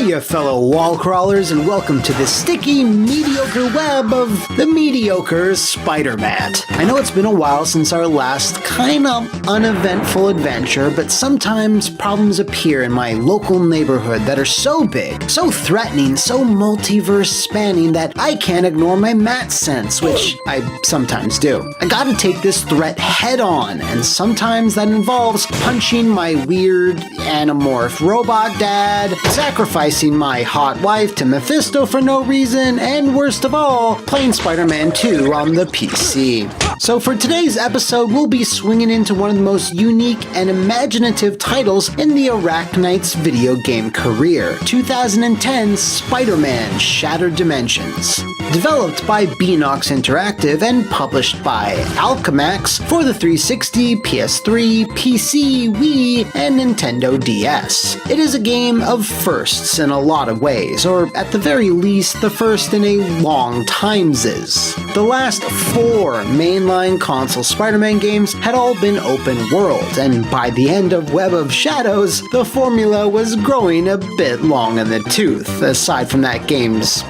Hiya, fellow wall crawlers, and welcome to the sticky, mediocre web of the mediocre Spider-Man. I know it's been a while since our last kinda uneventful adventure, but sometimes problems appear in my local neighborhood that are so big, so threatening, so multiverse spanning that I can't ignore my mat sense, which I sometimes do. I gotta take this threat head on, and sometimes that involves punching my weird anamorph robot dad, sacrificing my hot wife to Mephisto for no reason, and worst of all, playing Spider-Man 2 on the PC. So for today's episode, we'll be swinging into one of the most unique and imaginative titles in the Arachnite's video game career, 2010's Spider-Man Shattered Dimensions. Developed by Beanox Interactive and published by Alchemax for the 360, PS3, PC, Wii, and Nintendo DS. It is a game of firsts in a lot of ways, or at the very least, the first in a long timeses. The last 4 mainline console Spider-Man games had all been open world, and by the end of Web of Shadows, the formula was growing a bit long in the tooth, aside from that game's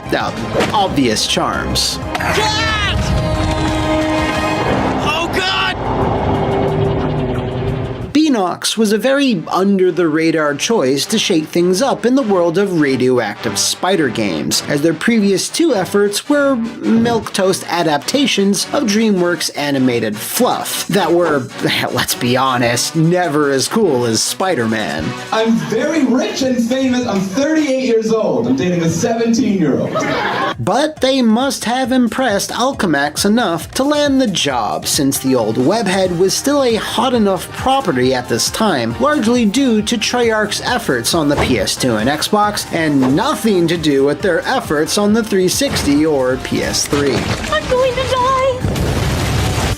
obvious charms. Beanox was a very under-the-radar choice to shake things up in the world of radioactive spider games, as their previous 2 efforts were milquetoast adaptations of DreamWorks animated fluff that were, let's be honest, never as cool as Spider-Man. I'm very rich and famous. I'm 38 years old. I'm dating a 17-year-old. But they must have impressed Alchemax enough to land the job, since the old webhead was still a hot enough property at this time, largely due to Treyarch's efforts on the PS2 and Xbox, and nothing to do with their efforts on the 360 or PS3. I'm going to die!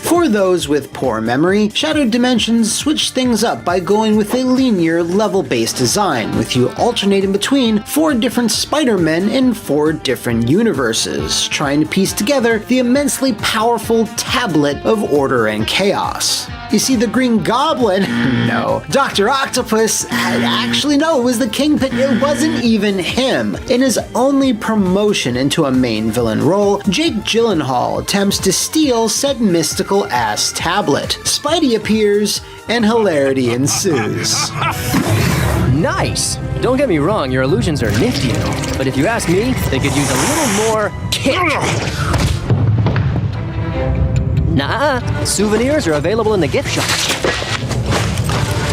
For those with poor memory, Shattered Dimensions switched things up by going with a linear, level-based design, with you alternating between 4 different Spider-Men in 4 different universes, trying to piece together the immensely powerful tablet of order and chaos. You see, the Green Goblin, no, Dr. Octopus, actually no, it was the Kingpin, it wasn't even him. In his only promotion into a main villain role, Jake Gyllenhaal attempts to steal said mystical-ass tablet. Spidey appears, and hilarity ensues. Nice! Don't get me wrong, your illusions are nifty and all, but if you ask me, they could use a little more kick. Nah, souvenirs are available in the gift shop.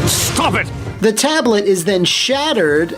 Stop it! The tablet is then shattered,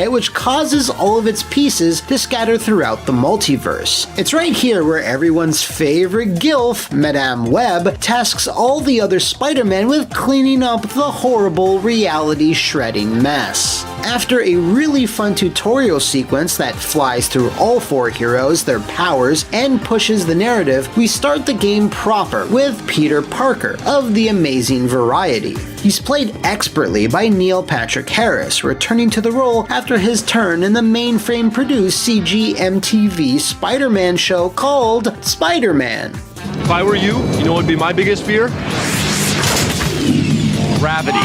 which causes all of its pieces to scatter throughout the multiverse. It's right here where everyone's favorite gilf, Madame Web, tasks all the other Spider-Men with cleaning up the horrible reality-shredding mess. After a really fun tutorial sequence that flies through all 4 heroes, their powers, and pushes the narrative, we start the game proper with Peter Parker of The Amazing Variety. He's played expertly by Neil Patrick Harris, returning to the role after his turn in the mainframe-produced CG MTV Spider-Man show called Spider-Man. If I were you know what would be my biggest fear? Gravity.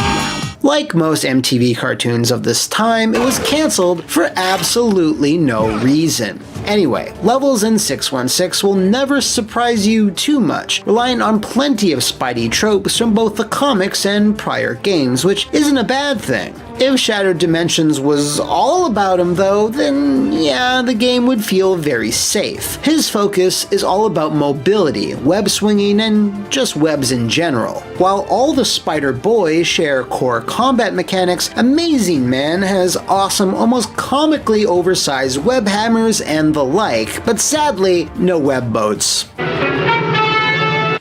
Like most MTV cartoons of this time, it was cancelled for absolutely no reason. Anyway, levels in 616 will never surprise you too much, relying on plenty of Spidey tropes from both the comics and prior games, which isn't a bad thing. If Shattered Dimensions was all about him though, then yeah, the game would feel very safe. His focus is all about mobility, web swinging, and just webs in general. While all the Spider Boys share core combat mechanics, Amazing Man has awesome, almost comically oversized web hammers and the like, but sadly, no web boats.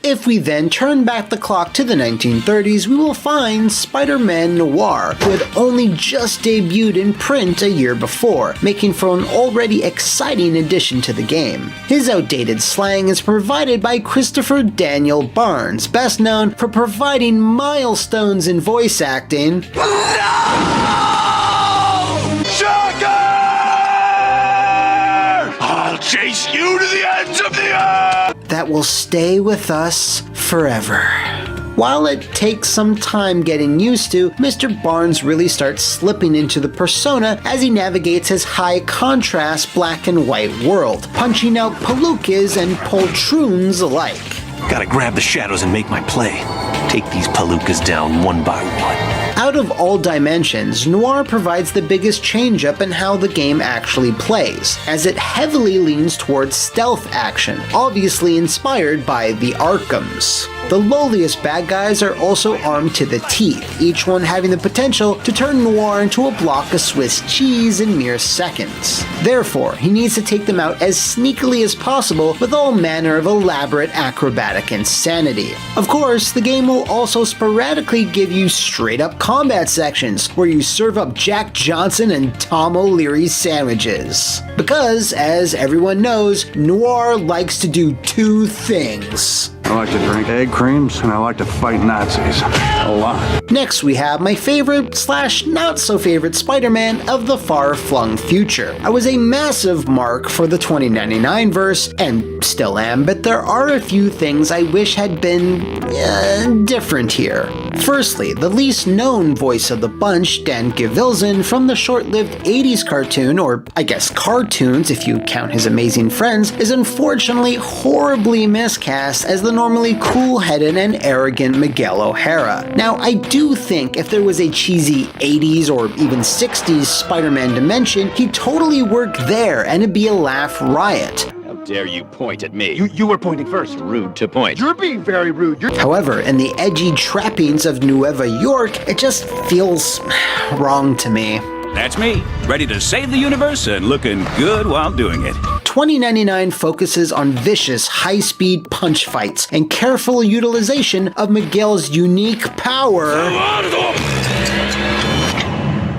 If we then turn back the clock to the 1930s, we will find Spider-Man Noir, who had only just debuted in print a year before, making for an already exciting addition to the game. His outdated slang is provided by Christopher Daniel Barnes, best known for providing milestones in voice acting. I'll chase you to the ends of the earth! That will stay with us forever. While it takes some time getting used to, Mr. Barnes really starts slipping into the persona as he navigates his high-contrast black and white world, punching out palookas and poltroons alike. Gotta grab the shadows and make my play. Take these palookas down one by one. Out of all dimensions, Noir provides the biggest change-up in how the game actually plays, as it heavily leans towards stealth action, obviously inspired by the Arkhams. The lowliest bad guys are also armed to the teeth, each one having the potential to turn Noir into a block of Swiss cheese in mere seconds. Therefore, he needs to take them out as sneakily as possible with all manner of elaborate acrobatic insanity. Of course, the game will also sporadically give you straight-up combat sections where you serve up Jack Johnson and Tom O'Leary sandwiches. Because, as everyone knows, Noir likes to do two things. I like to drink egg creams, and I like to fight Nazis. A lot. Next, we have my favorite / not so favorite Spider-Man of the far-flung future. I was a massive mark for the 2099 verse, and still am, but there are a few things I wish had been different here. Firstly, the least known voice of the bunch, Dan Gilvilson, from the short-lived 80s cartoon, or I guess cartoons if you count his Amazing Friends, is unfortunately horribly miscast as the normally cool-headed and arrogant Miguel O'Hara. Now, I do think if there was a cheesy 80s or even 60s Spider-Man dimension, he'd totally work there and it'd be a laugh riot. How dare you point at me? You were pointing first. Rude to point. You're being very rude. However, in the edgy trappings of Nueva York, it just feels wrong to me. That's me, ready to save the universe and looking good while doing it. 2099 focuses on vicious, high-speed punch fights and careful utilization of Miguel's unique power.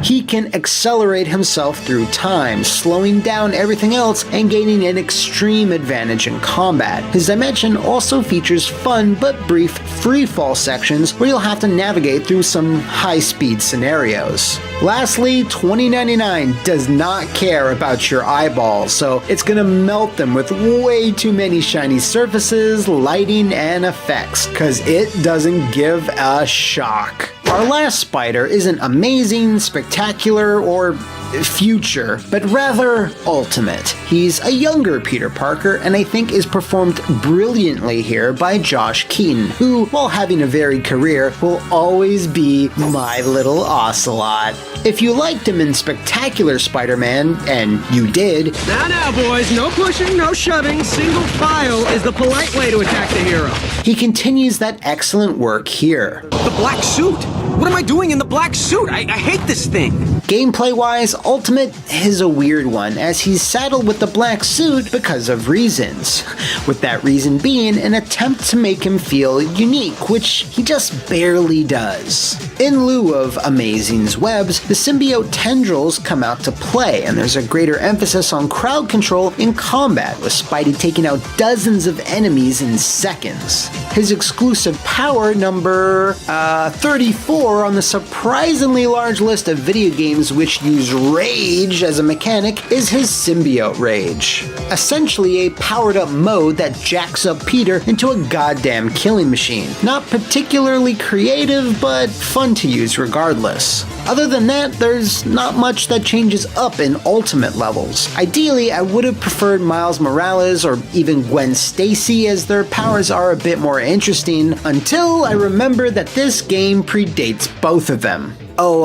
He can accelerate himself through time, slowing down everything else and gaining an extreme advantage in combat. His dimension also features fun but brief free-fall sections where you'll have to navigate through some high-speed scenarios. Lastly, 2099 does not care about your eyeballs, so it's gonna melt them with way too many shiny surfaces, lighting, and effects, cause it doesn't give a shock. Our last spider isn't amazing, spectacular, or future, but rather ultimate. He's a younger Peter Parker, and I think is performed brilliantly here by Josh Keaton, who, while having a varied career, will always be my little ocelot. If you liked him in Spectacular Spider-Man, and you did, Now, boys, no pushing, no shoving, single file is the polite way to attack the hero. he continues that excellent work here. The black suit! What am I doing in the black suit? I hate this thing! Gameplay-wise, Ultimate is a weird one, as he's saddled with the black suit because of reasons. With that reason being an attempt to make him feel unique, which he just barely does. In lieu of Amazing's webs, the symbiote tendrils come out to play, and there's a greater emphasis on crowd control in combat, with Spidey taking out dozens of enemies in seconds. His exclusive power, number 34 on the surprisingly large list of video games which use rage as a mechanic, is his symbiote rage. Essentially a powered up mode that jacks up Peter into a goddamn killing machine. Not particularly creative, but fun to use regardless. Other than that, there's not much that changes up in Ultimate levels. Ideally, I would have preferred Miles Morales or even Gwen Stacy, as their powers are a bit more interesting, until I remembered that this game predates both of them. Oh,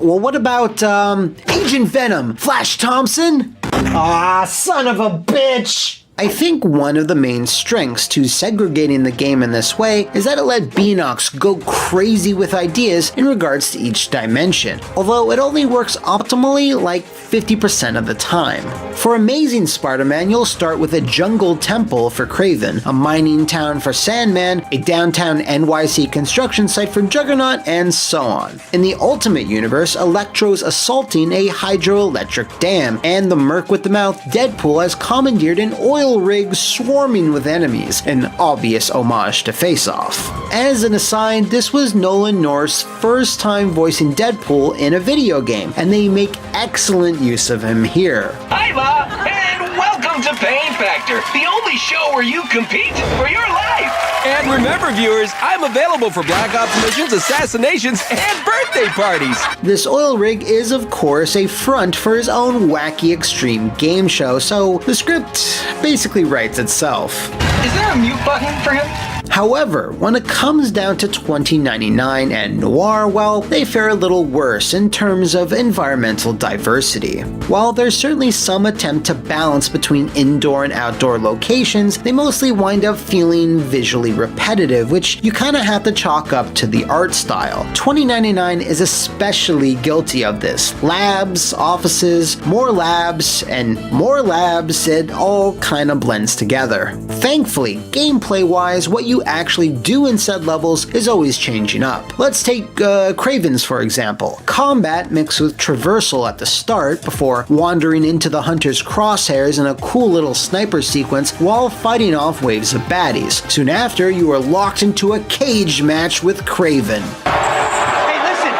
well, what about, Agent Venom, Flash Thompson? Ah, son of a bitch! I think one of the main strengths to segregating the game in this way is that it let Beanox go crazy with ideas in regards to each dimension, although it only works optimally like 50% of the time. For Amazing Spider-Man, you'll start with a jungle temple for Kraven, a mining town for Sandman, a downtown NYC construction site for Juggernaut, and so on. In the Ultimate Universe, Electro's assaulting a hydroelectric dam, and the Merc with the Mouth Deadpool has commandeered an oil rig swarming with enemies, an obvious homage to Face Off. As an aside, this was Nolan North's first time voicing Deadpool in a video game, and they make excellent use of him here. Hi, Ma, and welcome to Pain Factor, the only show where you compete for your life. And remember, viewers, I'm available for Black Ops missions, assassinations, and birthday parties. This oil rig is, of course, a front for his own wacky extreme game show, so the script basically writes itself. Is there a mute button for him? However, when it comes down to 2099 and Noir, well, they fare a little worse in terms of environmental diversity. While there's certainly some attempt to balance between indoor and outdoor locations, they mostly wind up feeling visually repetitive, which you kinda have to chalk up to the art style. 2099 is especially guilty of this. Labs, offices, more labs, and more labs, it all kinda blends together. Thankfully, gameplay-wise, what you actually do in said levels is always changing up. Let's take Kraven's for example. Combat mixed with traversal at the start before wandering into the hunter's crosshairs in a cool little sniper sequence while fighting off waves of baddies. Soon after, you are locked into a cage match with Kraven. Hey, listen!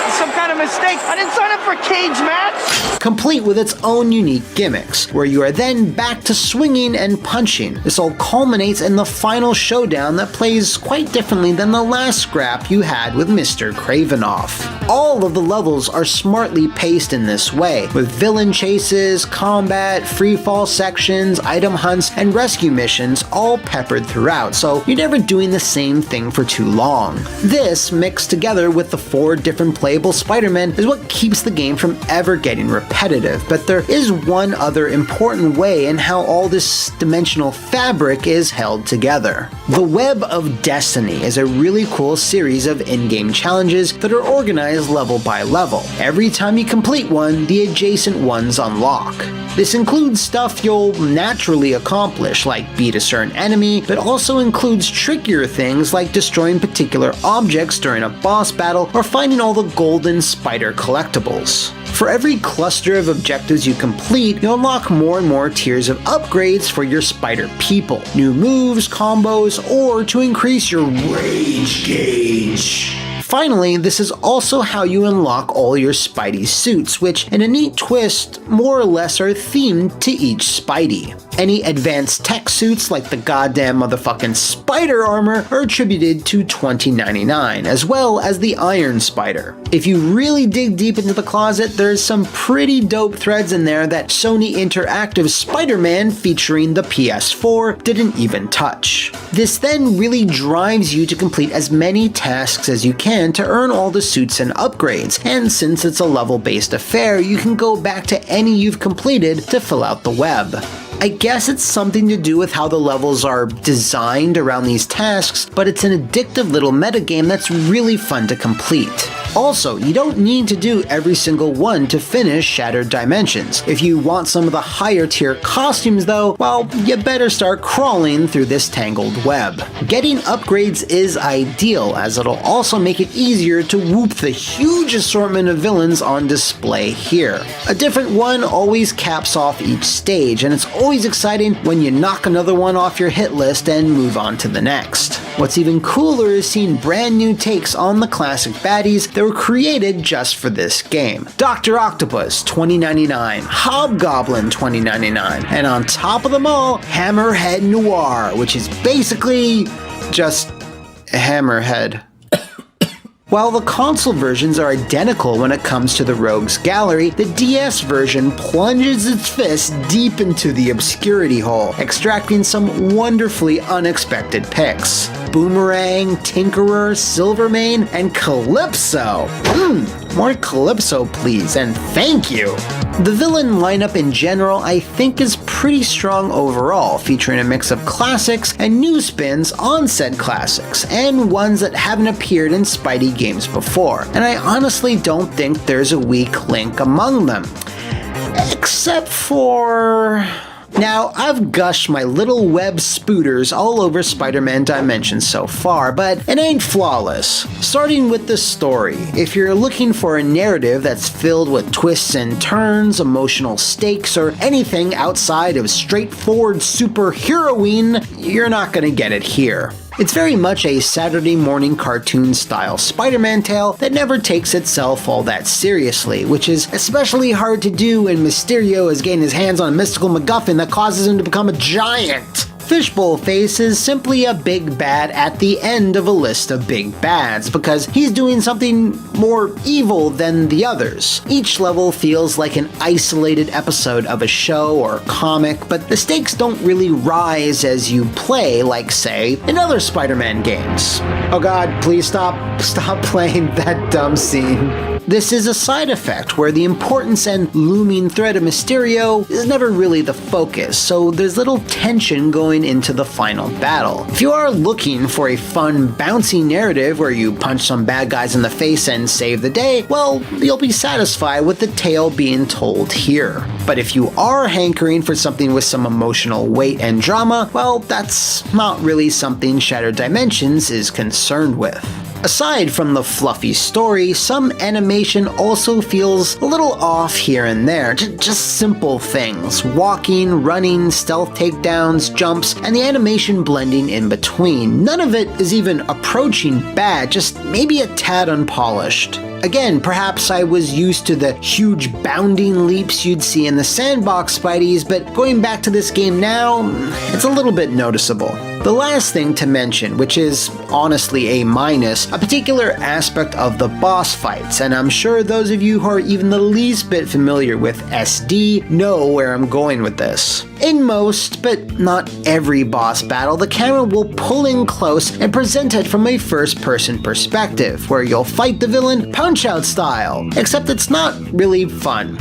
It's some kind of mistake. I didn't sign up for a cage match! Complete with its own unique gimmicks, where you are then back to swinging and punching. This all culminates in the final showdown that plays quite differently than the last scrap you had with Mr. Kravenoff. All of the levels are smartly paced in this way, with villain chases, combat, freefall sections, item hunts, and rescue missions all peppered throughout, so you're never doing the same thing for too long. This, mixed together with the 4 different playable Spider-Men, is what keeps the game from ever getting repetitive, but there is one other important way in how all this dimensional fabric is held together. The Web of Destiny is a really cool series of in-game challenges that are organized level by level. Every time you complete one, the adjacent ones unlock. This includes stuff you'll naturally accomplish, like beat a certain enemy, but also includes trickier things like destroying particular objects during a boss battle or finding all the golden spider collectibles. For every cluster of objectives you complete, you'll unlock more and more tiers of upgrades for your spider people, new moves, combos, or to increase your rage gauge. Finally, this is also how you unlock all your Spidey suits, which, in a neat twist, more or less are themed to each Spidey. Any advanced tech suits like the goddamn motherfucking spider armor are attributed to 2099, as well as the Iron Spider. If you really dig deep into the closet, there's some pretty dope threads in there that Sony Interactive Spider-Man featuring the PS4 didn't even touch. This then really drives you to complete as many tasks as you can to earn all the suits and upgrades, and since it's a level-based affair, you can go back to any you've completed to fill out the web. I guess it's something to do with how the levels are designed around these tasks, but it's an addictive little metagame that's really fun to complete. Also, you don't need to do every single one to finish Shattered Dimensions. If you want some of the higher tier costumes though, well, you better start crawling through this tangled web. Getting upgrades is ideal, as it'll also make it easier to whoop the huge assortment of villains on display here. A different one always caps off each stage, and it's always exciting when you knock another one off your hit list and move on to the next. What's even cooler is seeing brand new takes on the classic baddies that were created just for this game. Dr. Octopus 2099, Hobgoblin 2099, and on top of them all, Hammerhead Noir, which is basically just Hammerhead. While the console versions are identical when it comes to the Rogues Gallery, the DS version plunges its fist deep into the obscurity hole, extracting some wonderfully unexpected picks. Boomerang, Tinkerer, Silvermane, and Calypso. More Calypso please, and thank you! The villain lineup in general I think is pretty strong overall, featuring a mix of classics and new spins on said classics, and ones that haven't appeared in Spidey games before, and I honestly don't think there's a weak link among them. Except for... Now, I've gushed my little web spooters all over Spider-Man Dimensions so far, but it ain't flawless. Starting with the story, if you're looking for a narrative that's filled with twists and turns, emotional stakes, or anything outside of straightforward superheroine, you're not gonna get it here. It's very much a Saturday morning cartoon style Spider-Man tale that never takes itself all that seriously, which is especially hard to do when Mysterio has gained his hands on a mystical MacGuffin that causes him to become a giant. Fishbowl Face is simply a big bad at the end of a list of big bads because he's doing something more evil than the others. Each level feels like an isolated episode of a show or comic, but the stakes don't really rise as you play, like, say, in other Spider-Man games. Oh god, please stop playing that dumb scene. This is a side effect where the importance and looming threat of Mysterio is never really the focus, so there's little tension going into the final battle. If you are looking for a fun, bouncy narrative where you punch some bad guys in the face and save the day, well, you'll be satisfied with the tale being told here. But if you are hankering for something with some emotional weight and drama, well, that's not really something Shattered Dimensions is concerned with. Aside from the fluffy story, some animation also feels a little off here and there, just simple things. Walking, running, stealth takedowns, jumps, and the animation blending in between. None of it is even approaching bad, just maybe a tad unpolished. Again, perhaps I was used to the huge bounding leaps you'd see in the sandbox Spideys, but going back to this game now, it's a little bit noticeable. The last thing to mention, which is honestly a minus, a particular aspect of the boss fights, and I'm sure those of you who are even the least bit familiar with SD know where I'm going with this. In most, but not every boss battle, the camera will pull in close and present it from a first-person perspective, where you'll fight the villain Punch-Out style, except it's not really fun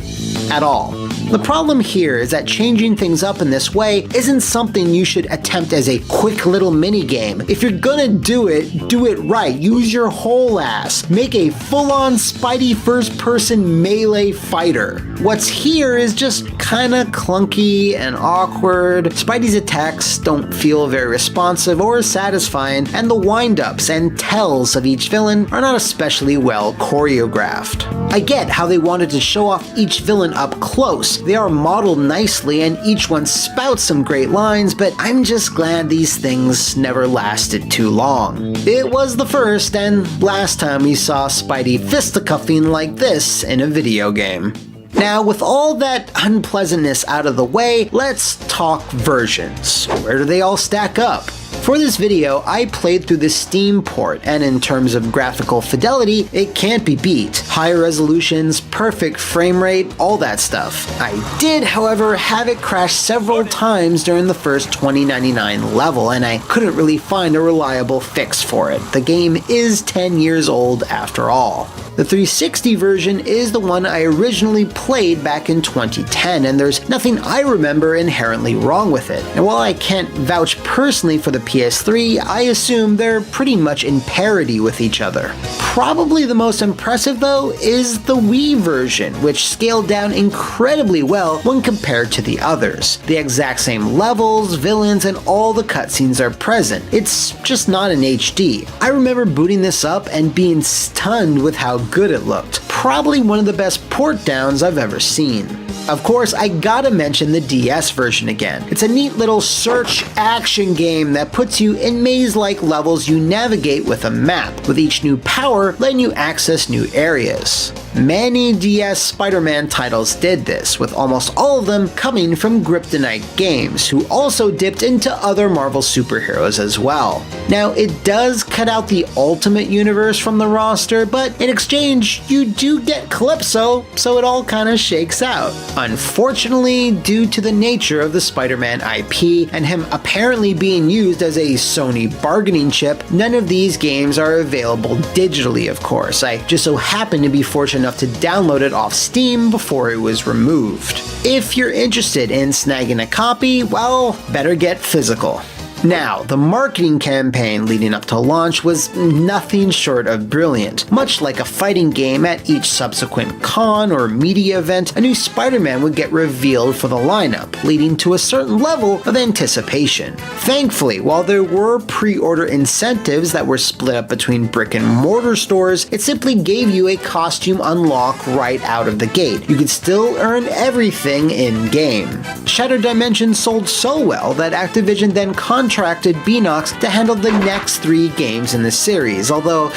at all. The problem here is that changing things up in this way isn't something you should attempt as a quick little minigame. If you're gonna do it right. Use your whole ass. Make a full-on Spidey first-person melee fighter. What's here is just kinda clunky and awkward. Spidey's attacks don't feel very responsive or satisfying, and the wind-ups and tells of each villain are not especially well choreographed. I get how they wanted to show off each villain up close. They are modeled nicely and each one spouts some great lines, but I'm just glad these things never lasted too long. It was the first and last time we saw Spidey fisticuffing like this in a video game. Now, with all that unpleasantness out of the way, let's talk versions. Where do they all stack up? For this video, I played through the Steam port, and in terms of graphical fidelity, it can't be beat. Higher resolutions, perfect frame rate, all that stuff. I did, however, have it crash several times during the first $20.99 level, and I couldn't really find a reliable fix for it. The game is 10 years old after all. The 360 version is the one I originally played back in 2010, and there's nothing I remember inherently wrong with it. And while I can't vouch personally for the PS3, I assume they're pretty much in parity with each other. Probably the most impressive, though, is the Wii version, which scaled down incredibly well when compared to the others. The exact same levels, villains, and all the cutscenes are present. It's just not in HD. I remember booting this up and being stunned with how good it looked. Probably one of the best port downs I've ever seen. Of course, I gotta mention the DS version again. It's a neat little search action game that puts you in maze-like levels you navigate with a map, with each new power letting you access new areas. Many DS Spider-Man titles did this, with almost all of them coming from Kryptonite Games, who also dipped into other Marvel superheroes as well. Now, it does cut out the Ultimate Universe from the roster, but in exchange, you do get Calypso, so it all kinda shakes out. Unfortunately, due to the nature of the Spider-Man IP and him apparently being used as a Sony bargaining chip, none of these games are available digitally, of course. I just so happened to be fortunate enough to download it off Steam before it was removed. If you're interested in snagging a copy, well, better get physical. Now, the marketing campaign leading up to launch was nothing short of brilliant. Much like a fighting game, at each subsequent con or media event, a new Spider-Man would get revealed for the lineup, leading to a certain level of anticipation. Thankfully, while there were pre-order incentives that were split up between brick and mortar stores, it simply gave you a costume unlock right out of the gate. You could still earn everything in-game. Shattered Dimensions sold so well that Activision then contacted contracted Beenox to handle the next 3 games in the series, although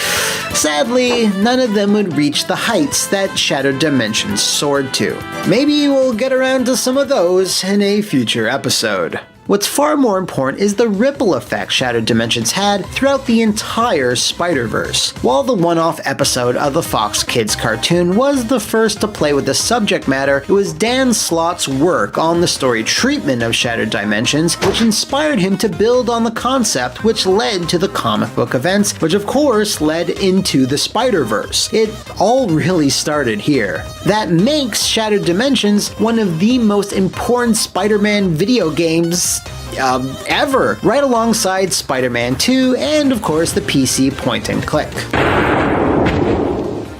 sadly, none of them would reach the heights that Shattered Dimensions soared to. Maybe we'll get around to some of those in a future episode. What's far more important is the ripple effect Shattered Dimensions had throughout the entire Spider-Verse. While the one-off episode of the Fox Kids cartoon was the first to play with the subject matter, it was Dan Slott's work on the story treatment of Shattered Dimensions which inspired him to build on the concept, which led to the comic book events, which of course led into the Spider-Verse. It all really started here. That makes Shattered Dimensions one of the most important Spider-Man video games ever, right alongside Spider-Man 2 and of course the PC point and click.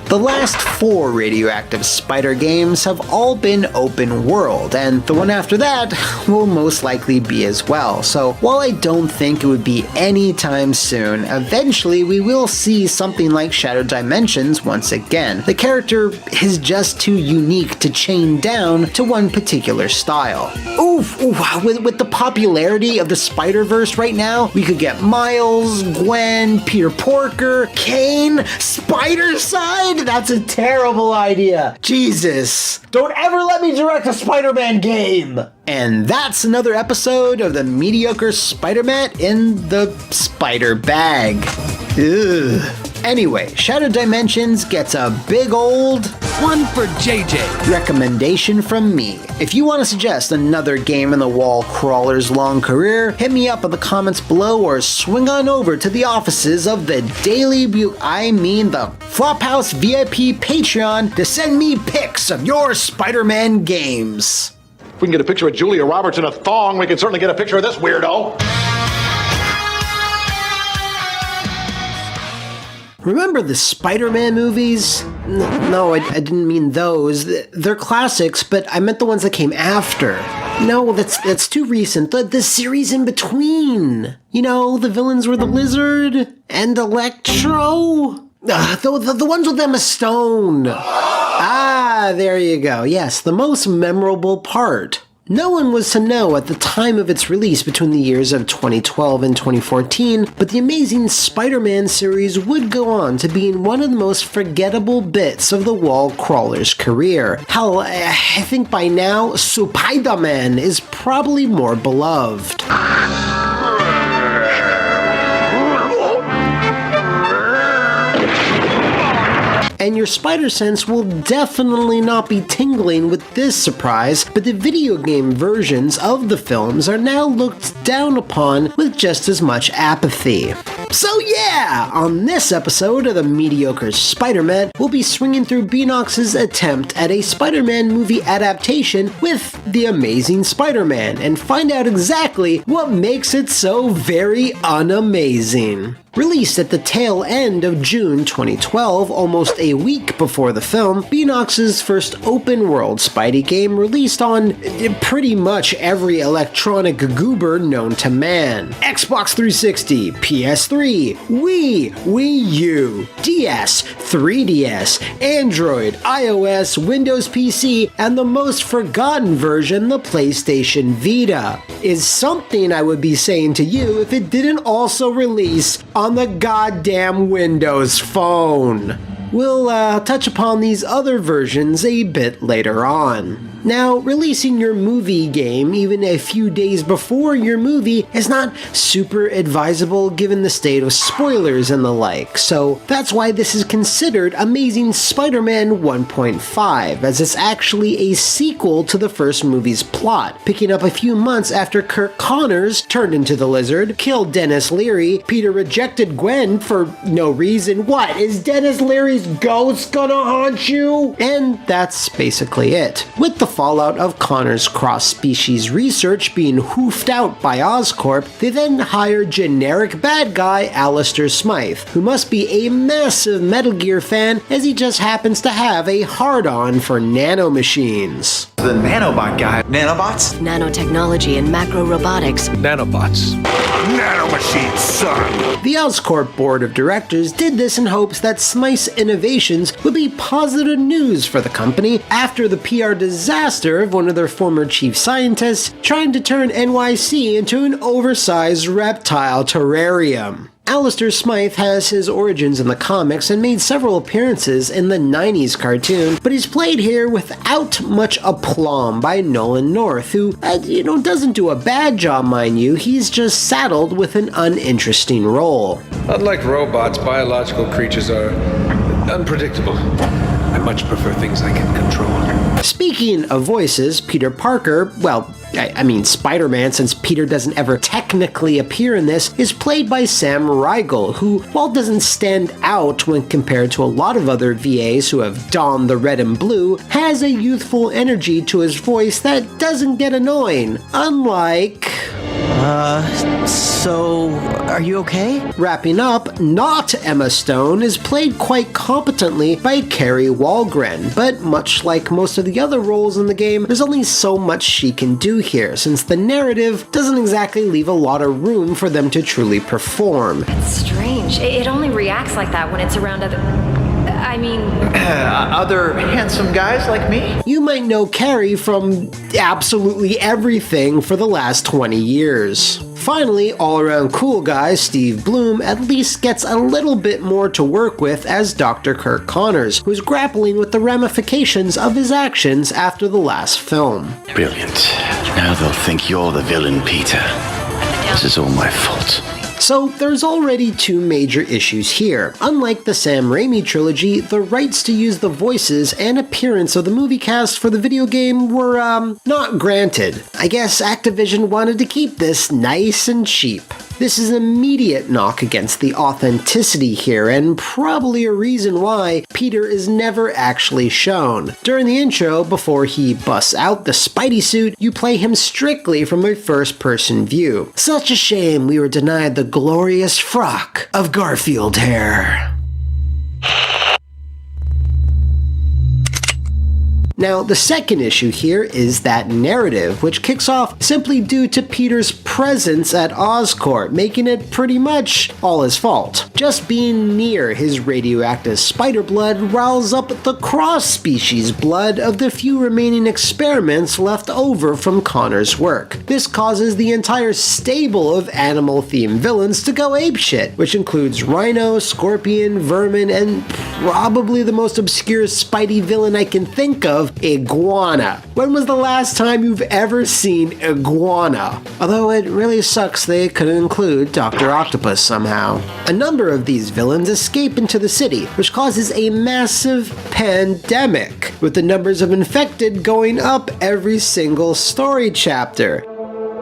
The last 4 radioactive Spider games have all been open world, and the one after that will most likely be as well, so while I don't think it would be anytime soon, eventually we will see something like Shattered Dimensions once again. The character is just too unique to chain down to one particular style. With the popularity of the Spider-Verse right now, we could get Miles, Gwen, Peter Porker, Kane, Spider-Side? That's a terrible idea. Jesus. Don't ever let me direct a Spider-Man game. And that's another episode of the Mediocre Spider-Man in the Spider Bag. Ugh. Anyway, Shattered Dimensions gets a big old one for JJ recommendation from me. If you want to suggest another game in the wall crawler's long career, hit me up in the comments below or swing on over to the offices of the the Flophouse VIP Patreon to send me pics of your Spider-Man games. If we can get a picture of Julia Roberts in a thong, we can certainly get a picture of this weirdo. Remember the Spider-Man movies? No, I didn't mean those. They're classics, but I meant the ones that came after. No, that's too recent. The series in between. You know, the villains were the Lizard and Electro. The ones with Emma Stone. Ah, there you go. Yes, the most memorable part. No one was to know at the time of its release between the years of 2012 and 2014, but the Amazing Spider-Man series would go on to being one of the most forgettable bits of the wall crawler's career. Hell, I think by now, Spider-Man is probably more beloved. And your spider sense will definitely not be tingling with this surprise, but the video game versions of the films are now looked down upon with just as much apathy. So yeah, on this episode of the Mediocre Spider-Man, we'll be swinging through Beenox's attempt at a Spider-Man movie adaptation with The Amazing Spider-Man and find out exactly what makes it so very unamazing. Released at the tail end of June 2012, almost a week before the film, Beenox's first open-world Spidey game released on pretty much every electronic goober known to man. Xbox 360, PS3, Wii U, DS, 3DS, Android, iOS, Windows PC, and the most forgotten version, the PlayStation Vita, is something I would be saying to you if it didn't also release on the goddamn Windows Phone. We'll touch upon these other versions a bit later on. Now, releasing your movie game even a few days before your movie is not super advisable given the state of spoilers and the like, so that's why this is considered Amazing Spider-Man 1.5, as it's actually a sequel to the first movie's plot, picking up a few months after Kirk Connors turned into the Lizard, killed Dennis Leary, Peter rejected Gwen for no reason. What, is Dennis Leary's ghost gonna haunt you? And that's basically it. With the fallout of Connor's cross-species research being hoofed out by Oscorp, they then hire generic bad guy Alistair Smythe, who must be a massive Metal Gear fan as he just happens to have a hard-on for nanomachines. The nanobot guy. Nanobots? Nanotechnology and macro robotics. Nanobots. Nanomachines, son! The Oscorp board of directors did this in hopes that Smythe's innovations would be positive news for the company after the PR disaster of one of their former chief scientists trying to turn NYC into an oversized reptile terrarium. Alistair Smythe has his origins in the comics and made several appearances in the 90s cartoon, but he's played here without much aplomb by Nolan North, who, doesn't do a bad job, mind you. He's just saddled with an uninteresting role. Unlike robots, biological creatures are unpredictable. I much prefer things I can control. Speaking of voices, Peter Parker, Spider-Man, since Peter doesn't ever technically appear in this, is played by Sam Riegel, who, while doesn't stand out when compared to a lot of other VAs who have donned the red and blue, has a youthful energy to his voice that doesn't get annoying, unlike... So, are you okay? Wrapping up, not Emma Stone is played quite competently by Carrie Walgren, but much like most of the other roles in the game, there's only so much she can do here, since the narrative doesn't exactly leave a lot of room for them to truly perform. It's strange. It only reacts like that when it's around other handsome guys like me? You might know Carrie from absolutely everything for the last 20 years. Finally, all-around cool guy Steve Bloom at least gets a little bit more to work with as Dr. Kirk Connors, who's grappling with the ramifications of his actions after the last film. Brilliant. Now they'll think you're the villain, Peter. This is all my fault. So there's already two major issues here. Unlike the Sam Raimi trilogy, the rights to use the voices and appearance of the movie cast for the video game were, not granted. I guess Activision wanted to keep this nice and cheap. This is an immediate knock against the authenticity here, and probably a reason why Peter is never actually shown. During the intro, before he busts out the Spidey suit, you play him strictly from a first-person view. Such a shame we were denied the glorious frock of Garfield hair. Now, the second issue here is that narrative, which kicks off simply due to Peter's presence at Oscorp, making it pretty much all his fault. Just being near his radioactive spider blood riles up the cross-species blood of the few remaining experiments left over from Connor's work. This causes the entire stable of animal-themed villains to go apeshit, which includes Rhino, Scorpion, Vermin, and probably the most obscure Spidey villain I can think of, Iguana. When was the last time you've ever seen Iguana? Although it really sucks they couldn't include Dr. Octopus somehow. A number of these villains escape into the city, which causes a massive pandemic, with the numbers of infected going up every single story chapter.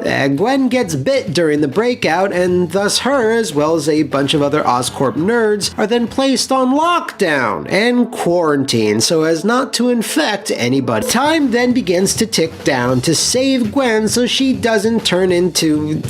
Gwen gets bit during the breakout, and thus her, as well as a bunch of other Oscorp nerds, are then placed on lockdown and quarantine so as not to infect anybody. Time then begins to tick down to save Gwen so she doesn't turn into, an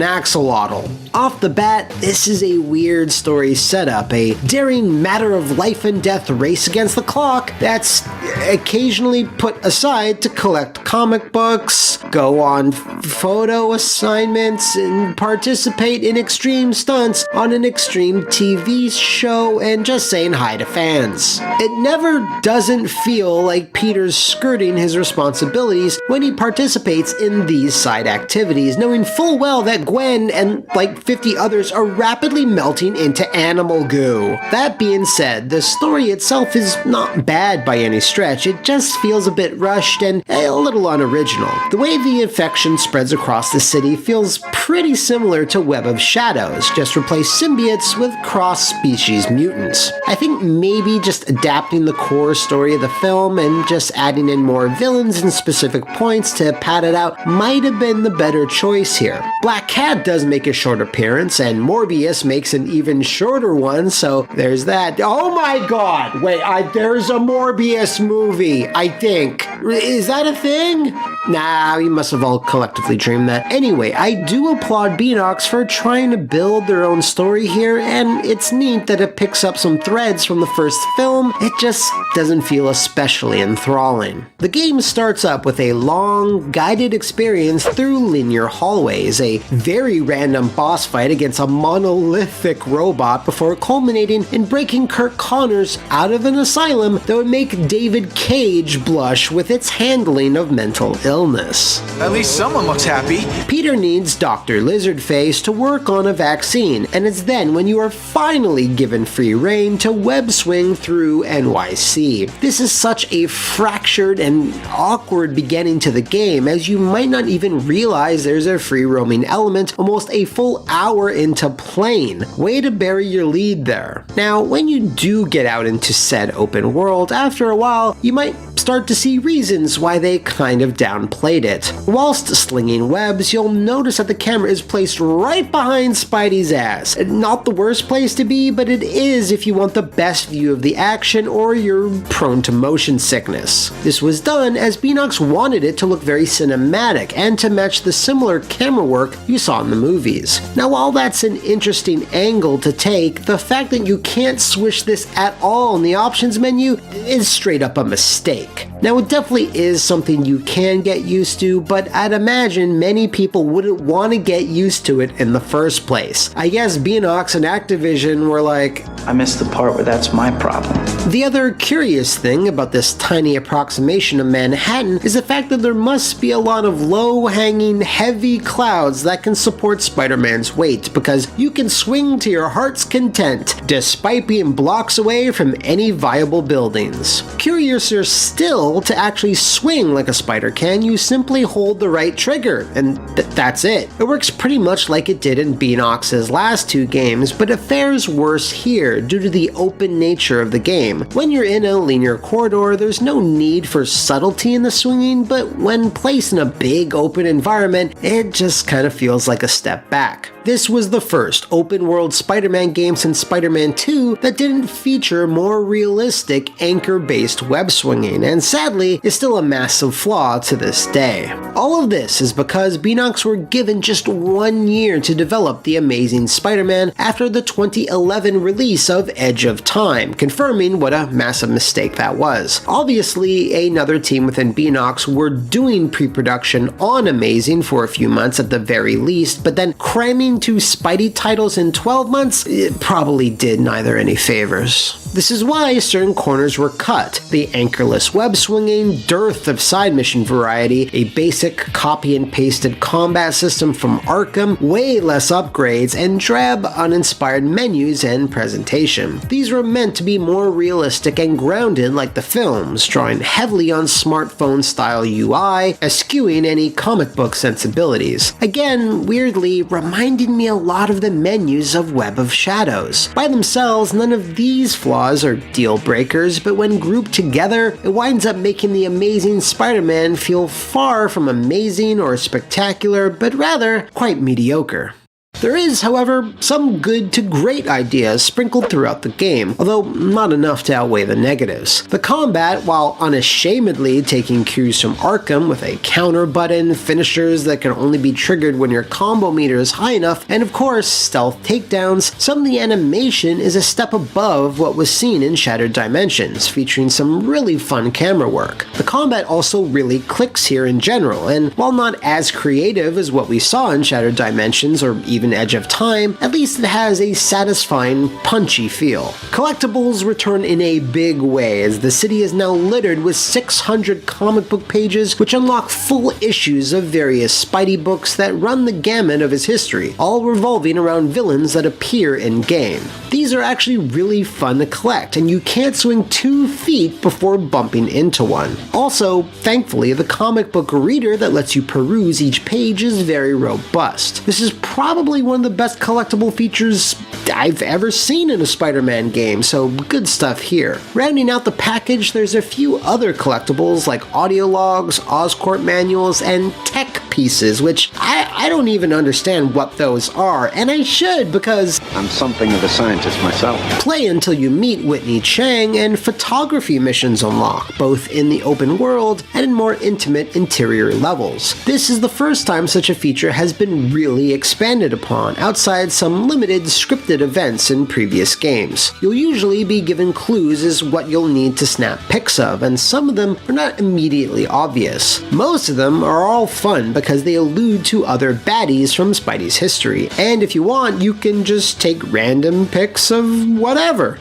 axolotl. Off the bat, this is a weird story setup, a daring matter of life and death race against the clock that's occasionally put aside to collect comic books, go on photo assignments, and participate in extreme stunts on an extreme TV show, and just saying hi to fans. It never doesn't feel like Peter's skirting his responsibilities when he participates in these side activities, knowing full well that Gwen and like 50 others are rapidly melting into animal goo. That being said, the story itself is not bad by any stretch. It just feels a bit rushed and a little unoriginal. The way the infection spreads across the city feels pretty similar to Web of Shadows, just replace symbiotes with cross-species mutants. I think maybe just adapting the core story of the film and just adding in more villains and specific points to pad it out might have been the better choice here. Black Cat does make a short appearance, and Morbius makes an even shorter one, so there's that. Oh my god! Wait, there's a Morbius movie, I think. Is that a thing? Nah, we must have all collectively dreamed that. Anyway, I do applaud Beanox for trying to build their own story here, and it's neat that it picks up some threads from the first film. It just doesn't feel especially enthralling. The game starts up with a long, guided experience through linear hallways, a very random boss fight against a monolithic robot before culminating in breaking Kirk Connors out of an asylum that would make David Cage blush with its handling of mental illness. At least someone looks happy. Peter needs Dr. Lizardface to work on a vaccine, and it's then when you are finally given free rein to web swing through NYC. This is such a fractured and awkward beginning to the game, as you might not even realize there's a free roaming element almost a full hour into playing. Way to bury your lead there. Now, when you do get out into said open world, after a while, you might start to see reasons why they kind of downplayed it. Whilst slinging webs, you'll notice that the camera is placed right behind Spidey's ass. Not the worst place to be, but it is if you want the best view of the action or you're prone to motion sickness. This was done as Beanox wanted it to look very cinematic and to match the similar camera work you saw in the movies. Now, while that's an interesting angle to take, the fact that you can't switch this at all in the options menu is straight up a mistake. Now, it definitely is something you can get used to, but I'd imagine many people wouldn't want to get used to it in the first place. I guess Beanox and Activision were like, I missed the part where that's my problem. The other curious thing about this tiny approximation of Manhattan is the fact that there must be a lot of low-hanging, heavy clouds that can support Spider-Man's weight, because you can swing to your heart's content, despite being blocks away from any viable buildings. Curiouser still, to actually swing like a spider can, you simply hold the right trigger, and that's it. It works pretty much like it did in Beanox's last two games, but it fares worse here due to the open nature of the game. When you're in a linear corridor, there's no need for subtlety in the swinging, but when placed in a big open environment, it just kind of feels like a step back. This was the first open-world Spider-Man game since Spider-Man 2 that didn't feature more realistic anchor-based web swinging, and sadly is still a massive flaw to this day. All of this is because Beanox were given just 1 year to develop The Amazing Spider-Man after the 2011 release of Edge of Time, confirming what a massive mistake that was. Obviously, another team within Beanox were doing pre-production on Amazing for a few months at the very least, but then cramming 2 Spidey titles in 12 months, it probably did neither any favors. This is why certain corners were cut. The anchorless web swinging, dearth of side mission variety, a basic copy and pasted combat system from Arkham, way less upgrades, and drab, uninspired menus and presentation. These were meant to be more realistic and grounded like the films, drawing heavily on smartphone-style UI, eschewing any comic book sensibilities. Again, weirdly, reminding me a lot of the menus of Web of Shadows. By themselves, none of these flaws are deal breakers, but when grouped together, it winds up making the Amazing Spider-Man feel far from amazing or spectacular, but rather quite mediocre. There is, however, some good to great ideas sprinkled throughout the game, although not enough to outweigh the negatives. The combat, while unashamedly taking cues from Arkham with a counter button, finishers that can only be triggered when your combo meter is high enough, and of course, stealth takedowns, some of the animation is a step above what was seen in Shattered Dimensions, featuring some really fun camera work. The combat also really clicks here in general, and while not as creative as what we saw in Shattered Dimensions or even Edge of Time, at least it has a satisfying, punchy feel. Collectibles return in a big way, as the city is now littered with 600 comic book pages which unlock full issues of various Spidey books that run the gamut of his history, all revolving around villains that appear in-game. These are actually really fun to collect, and you can't swing 2 feet before bumping into one. Also, thankfully, the comic book reader that lets you peruse each page is very robust. This is probably one of the best collectible features I've ever seen in a Spider-Man game, so good stuff here. Rounding out the package, there's a few other collectibles like audio logs, Oscorp manuals, and tech pieces, which I don't even understand what those are, and I should because I'm something of a scientist myself. Play until you meet Whitney Chang and photography missions unlock, both in the open world and in more intimate interior levels. This is the first time such a feature has been really expanded upon, outside some limited scripted events in previous games. You'll usually be given clues as what you'll need to snap pics of, and some of them are not immediately obvious. Most of them are all fun because they allude to other baddies from Spidey's history, and if you want, you can just take random pics of whatever.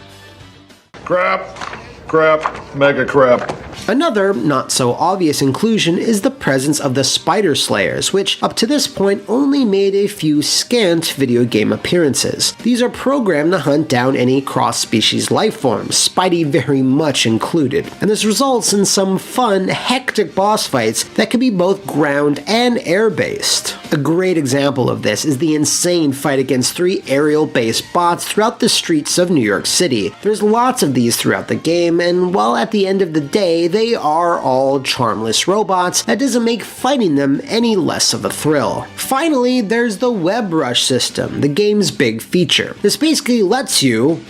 Crap, mega crap. Another not-so-obvious inclusion is the presence of the Spider Slayers, which up to this point only made a few scant video game appearances. These are programmed to hunt down any cross-species lifeforms, Spidey very much included, and this results in some fun, hectic boss fights that can be both ground and air-based. A great example of this is the insane fight against 3 aerial-based bots throughout the streets of New York City. There's lots of these throughout the game, and while at the end of the day, they are all charmless robots, that doesn't make fighting them any less of a thrill. Finally, there's the Web Rush system, the game's big feature. This basically lets you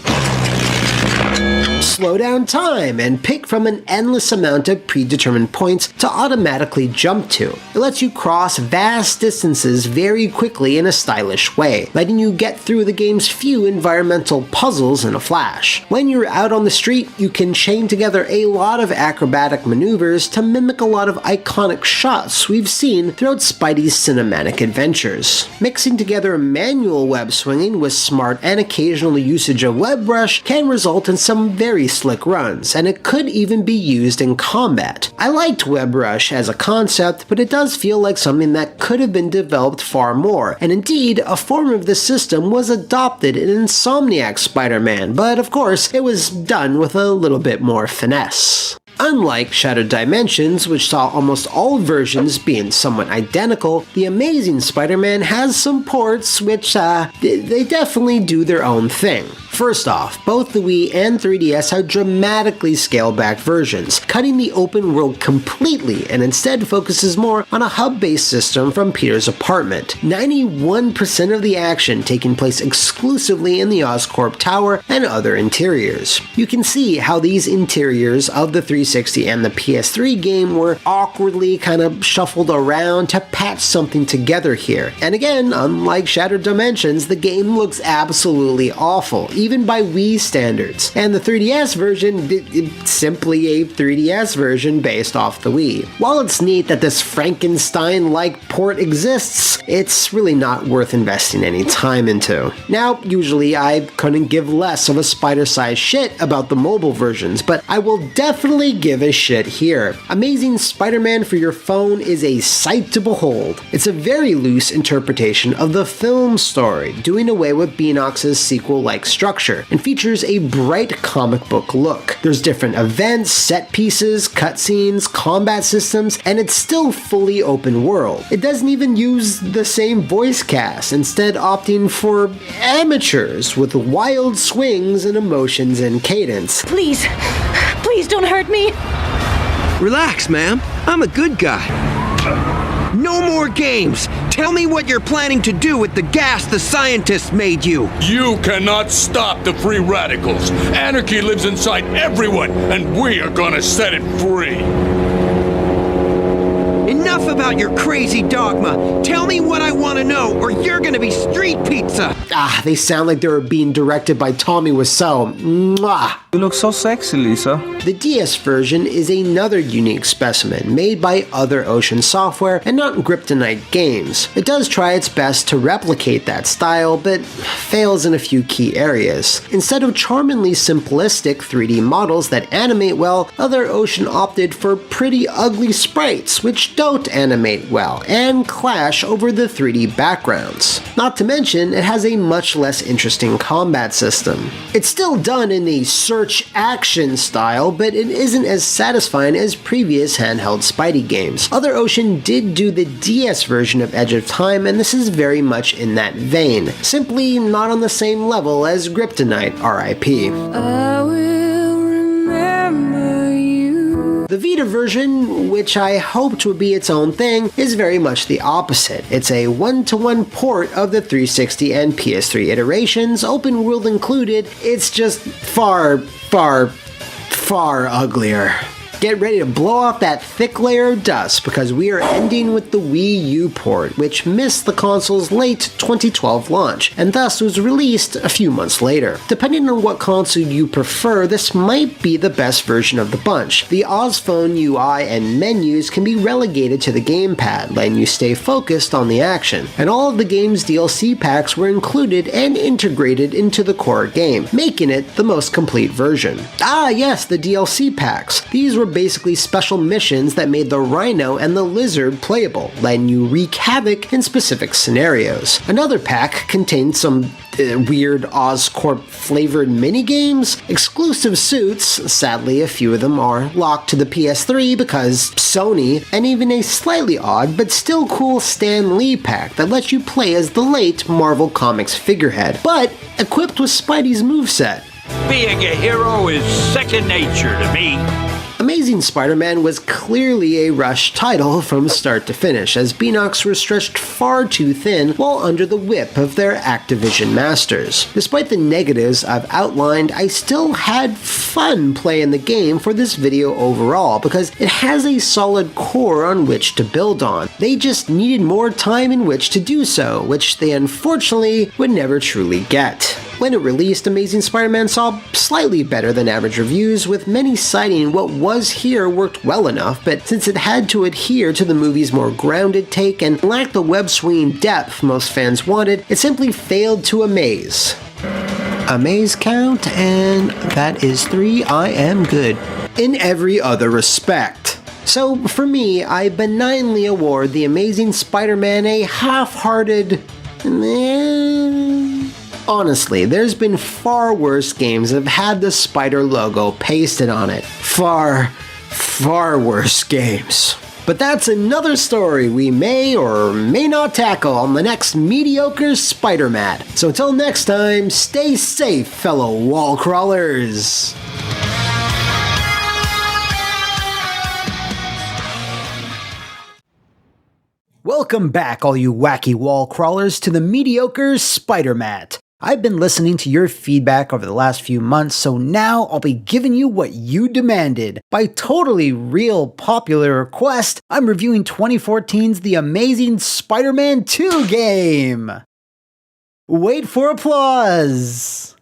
slow down time and pick from an endless amount of predetermined points to automatically jump to. It lets you cross vast distances very quickly in a stylish way, letting you get through the game's few environmental puzzles in a flash. When you're out on the street, you can chain together a lot of acrobatic maneuvers to mimic a lot of iconic shots we've seen throughout Spidey's cinematic adventures. Mixing together manual web swinging with smart and occasional usage of Web Rush can result in some very slick runs, and it could even be used in combat. I liked Web Rush as a concept, but it does feel like something that could have been developed far more, and indeed, a form of this system was adopted in Insomniac's Spider-Man, but of course, it was done with a little bit more finesse. Unlike Shattered Dimensions, which saw almost all versions being somewhat identical, The Amazing Spider-Man has some ports which, they definitely do their own thing. First off, both the Wii and 3DS have dramatically scaled-back versions, cutting the open world completely and instead focuses more on a hub-based system from Peter's apartment. 91% of the action taking place exclusively in the Oscorp Tower and other interiors. You can see how these interiors of the 360 and the PS3 game were awkwardly kind of shuffled around to patch something together here. And again, unlike Shattered Dimensions, the game looks absolutely awful, even by Wii standards. And the 3DS version, it's simply a 3DS version based off the Wii. While it's neat that this Frankenstein-like port exists, it's really not worth investing any time into. Now, usually I couldn't give less of a spider-sized shit about the mobile versions, but I will definitely give a shit here. Amazing Spider-Man for your phone is a sight to behold. It's a very loose interpretation of the film story, doing away with Beanox's sequel-like structure, and features a bright comic book look. There's different events, set pieces, cutscenes, combat systems, and it's still fully open world. It doesn't even use the same voice cast, instead opting for amateurs with wild swings and emotions and cadence. Please don't hurt me. Relax, ma'am. I'm a good guy. No more games! Tell me what you're planning to do with the gas the scientists made you! You cannot stop the free radicals! Anarchy lives inside everyone, and we are gonna set it free! Enough about your crazy dogma! Tell me what I want to know, or you're gonna be street pizza! They sound like they were being directed by Tommy Wiseau. Mwah! You look so sexy, Lisa. The DS version is another unique specimen, made by Other Ocean Software and not Kryptonite Games. It does try its best to replicate that style, but fails in a few key areas. Instead of charmingly simplistic 3D models that animate well, Other Ocean opted for pretty ugly sprites, which don't animate well, and clash over the 3D backgrounds. Not to mention, it has a much less interesting combat system. It's still done in the search action style, but it isn't as satisfying as previous handheld Spidey games. Other Ocean did do the DS version of Edge of Time, and this is very much in that vein, simply not on the same level as Kryptonite, RIP. The Vita version, which I hoped would be its own thing, is very much the opposite. It's a one-to-one port of the 360 and PS3 iterations, open world included. It's just far uglier. Get ready to blow off that thick layer of dust because we are ending with the Wii U port, which missed the console's late 2012 launch, and thus was released a few months later. Depending on what console you prefer, this might be the best version of the bunch. The OzPhone UI and menus can be relegated to the gamepad, letting you stay focused on the action, and all of the game's DLC packs were included and integrated into the core game, making it the most complete version. Ah yes, the DLC packs. These were basically special missions that made the Rhino and the Lizard playable, letting you wreak havoc in specific scenarios. Another pack contained some weird Oscorp flavored minigames, exclusive suits, sadly a few of them are locked to the PS3 because Sony, and even a slightly odd but still cool Stan Lee pack that lets you play as the late Marvel Comics figurehead, but equipped with Spidey's moveset. Being a hero is second nature to me. Amazing Spider-Man was clearly a rushed title from start to finish, as Beanox were stretched far too thin while under the whip of their Activision masters. Despite the negatives I've outlined, I still had fun playing the game for this video overall because it has a solid core on which to build on. They just needed more time in which to do so, which they unfortunately would never truly get. When it released, Amazing Spider-Man saw slightly better than average reviews, with many citing what was here worked well enough, but since it had to adhere to the movie's more grounded take and lacked the web-swinging depth most fans wanted, it simply failed to amaze. Amaze count, and that is 3. I am good in every other respect. So for me, I benignly award The Amazing Spider-Man a half-hearted Honestly, there's been far worse games that have had the Spider logo pasted on it. Far worse games. But that's another story we may or may not tackle on the next mediocre Spider-Mat. So until next time, stay safe, fellow wall crawlers. Welcome back, all you wacky wall crawlers, to the mediocre Spider-Mat. I've been listening to your feedback over the last few months, so now I'll be giving you what you demanded. By totally real popular request, I'm reviewing 2014's The Amazing Spider-Man 2 game. Wait for applause.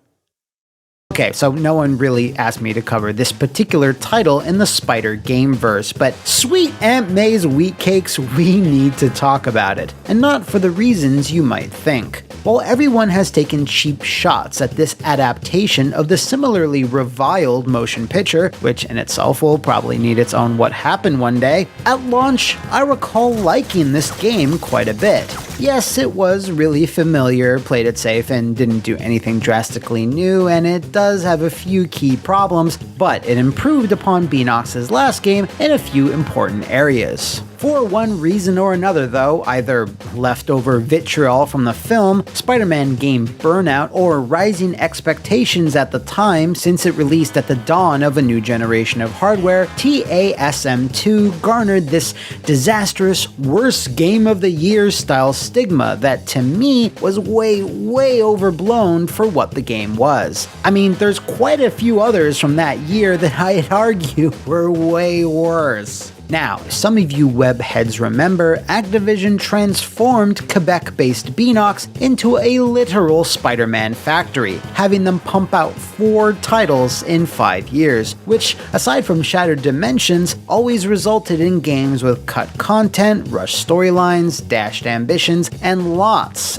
Okay, so no one really asked me to cover this particular title in the Spider Gameverse, but sweet Aunt May's wheat cakes, we need to talk about it, and not for the reasons you might think. While everyone has taken cheap shots at this adaptation of the similarly reviled motion picture, which in itself will probably need its own What Happened one day, at launch, I recall liking this game quite a bit. Yes, it was really familiar, played it safe, and didn't do anything drastically new, and it does have a few key problems, but it improved upon Beanox's last game in a few important areas. For one reason or another though, either leftover vitriol from the film, Spider-Man game burnout, or rising expectations at the time since it released at the dawn of a new generation of hardware, TASM2 garnered this disastrous worst game of the year style stigma that to me was way overblown for what the game was. I mean, there's quite a few others from that year that I'd argue were way worse. Now, some of you webheads remember, Activision transformed Quebec-based Beanox into a literal Spider-Man factory, having them pump out 4 titles in 5 years, which, aside from Shattered Dimensions, always resulted in games with cut content, rushed storylines, dashed ambitions, and lots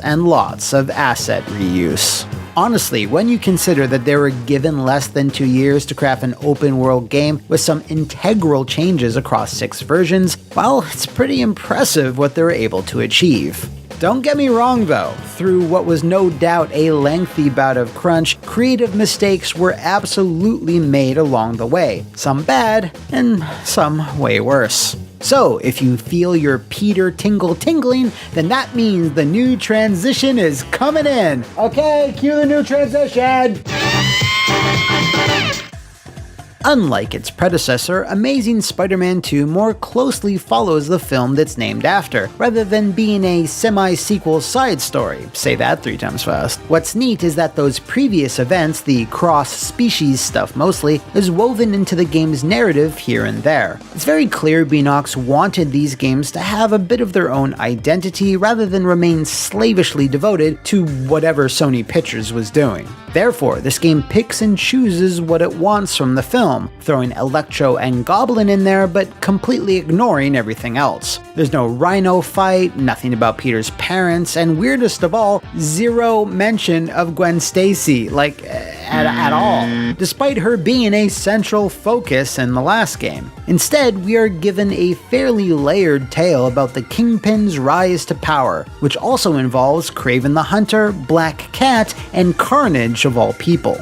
of asset reuse. Honestly, when you consider that they were given less than 2 years to craft an open-world game with some integral changes across 6 versions, well, it's pretty impressive what they were able to achieve. Don't get me wrong though, through what was no doubt a lengthy bout of crunch, creative mistakes were absolutely made along the way, some bad, and some way worse. So, if you feel your Peter tingle tingling, then that means the new transition is coming in. Okay, cue the new transition! Unlike its predecessor, Amazing Spider-Man 2 more closely follows the film that's named after, rather than being a semi-sequel side story. Say that 3 times fast. What's neat is that those previous events, the cross-species stuff mostly, is woven into the game's narrative here and there. It's very clear Beenox wanted these games to have a bit of their own identity rather than remain slavishly devoted to whatever Sony Pictures was doing. Therefore, this game picks and chooses what it wants from the film, throwing Electro and Goblin in there but completely ignoring everything else. There's no Rhino fight, nothing about Peter's parents, and weirdest of all, zero mention of Gwen Stacy, at all, despite her being a central focus in the last game. Instead, we are given a fairly layered tale about the Kingpin's rise to power, which also involves Kraven the Hunter, Black Cat, and Carnage of all people.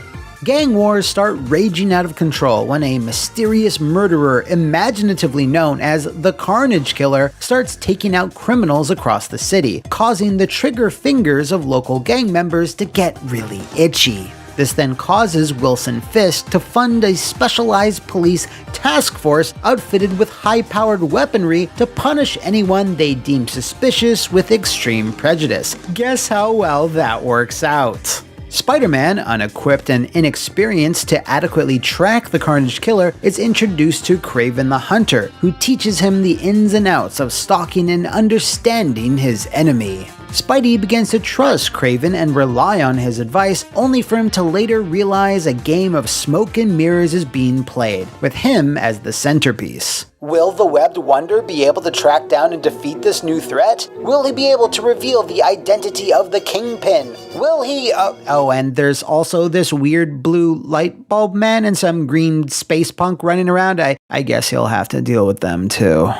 Gang wars start raging out of control when a mysterious murderer, imaginatively known as the Carnage Killer, starts taking out criminals across the city, causing the trigger fingers of local gang members to get really itchy. This then causes Wilson Fisk to fund a specialized police task force outfitted with high-powered weaponry to punish anyone they deem suspicious with extreme prejudice. Guess how well that works out. Spider-Man, unequipped and inexperienced to adequately track the Carnage Killer, is introduced to Kraven the Hunter, who teaches him the ins and outs of stalking and understanding his enemy. Spidey begins to trust Kraven and rely on his advice, only for him to later realize a game of smoke and mirrors is being played, with him as the centerpiece. Will the Webbed Wonder be able to track down and defeat this new threat? Will he be able to reveal the identity of the Kingpin? Will he... and there's also this weird blue light bulb man and some green space punk running around. I guess he'll have to deal with them too.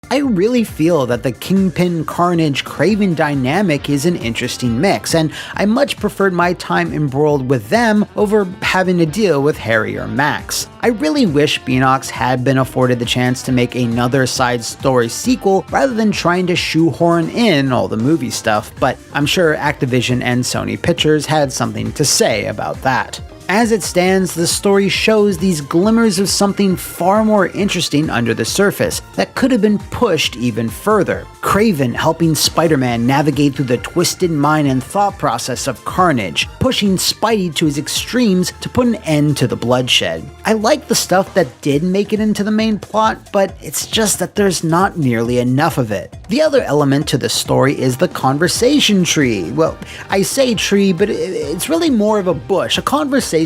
I really feel that the Kingpin Carnage Kraven dynamic is an interesting mix, and I much preferred my time embroiled with them over having to deal with Harry or Max. I really wish Beenox had been afforded the chance to make another side story sequel rather than trying to shoehorn in all the movie stuff, but I'm sure Activision and Sony Pictures had something to say about that. As it stands, the story shows these glimmers of something far more interesting under the surface that could have been pushed even further. Kraven helping Spider-Man navigate through the twisted mind and thought process of Carnage, pushing Spidey to his extremes to put an end to the bloodshed. I like the stuff that did make it into the main plot, but it's just that there's not nearly enough of it. The other element to the story is the conversation tree. Well, I say tree, but it's really more of a bush, a conversation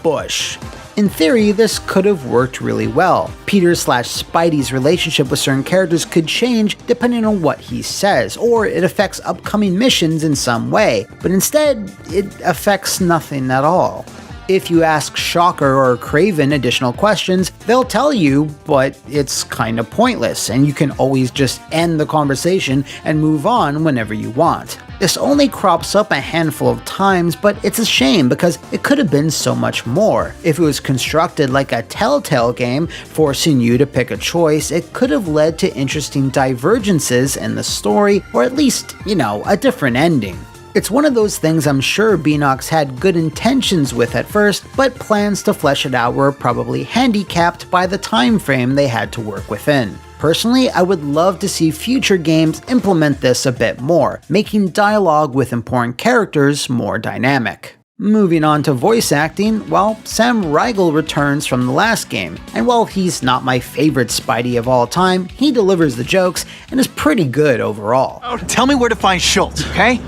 bush. In theory, this could have worked really well. Peter/Spidey's relationship with certain characters could change depending on what he says, or it affects upcoming missions in some way, but instead, it affects nothing at all. If you ask Shocker or Kraven additional questions, they'll tell you, but it's kinda pointless, and you can always just end the conversation and move on whenever you want. This only crops up a handful of times, but it's a shame because it could have been so much more. If it was constructed like a Telltale game, forcing you to pick a choice, it could have led to interesting divergences in the story, or at least, a different ending. It's one of those things I'm sure Beenox had good intentions with at first, but plans to flesh it out were probably handicapped by the time frame they had to work within. Personally, I would love to see future games implement this a bit more, making dialogue with important characters more dynamic. Moving on to voice acting, Sam Riegel returns from the last game, and while he's not my favorite Spidey of all time, he delivers the jokes and is pretty good overall. Oh, tell me where to find Schultz, okay?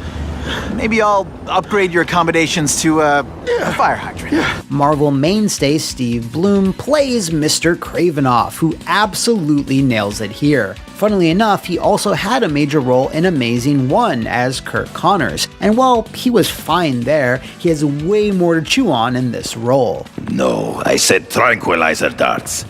Maybe I'll upgrade your accommodations to a fire hydrant. Marvel mainstay Steve Bloom plays Mr. Kravinoff, who absolutely nails it here. Funnily enough, he also had a major role in Amazing 1 as Kirk Connors, and while he was fine there, he has way more to chew on in this role. No, I said tranquilizer darts.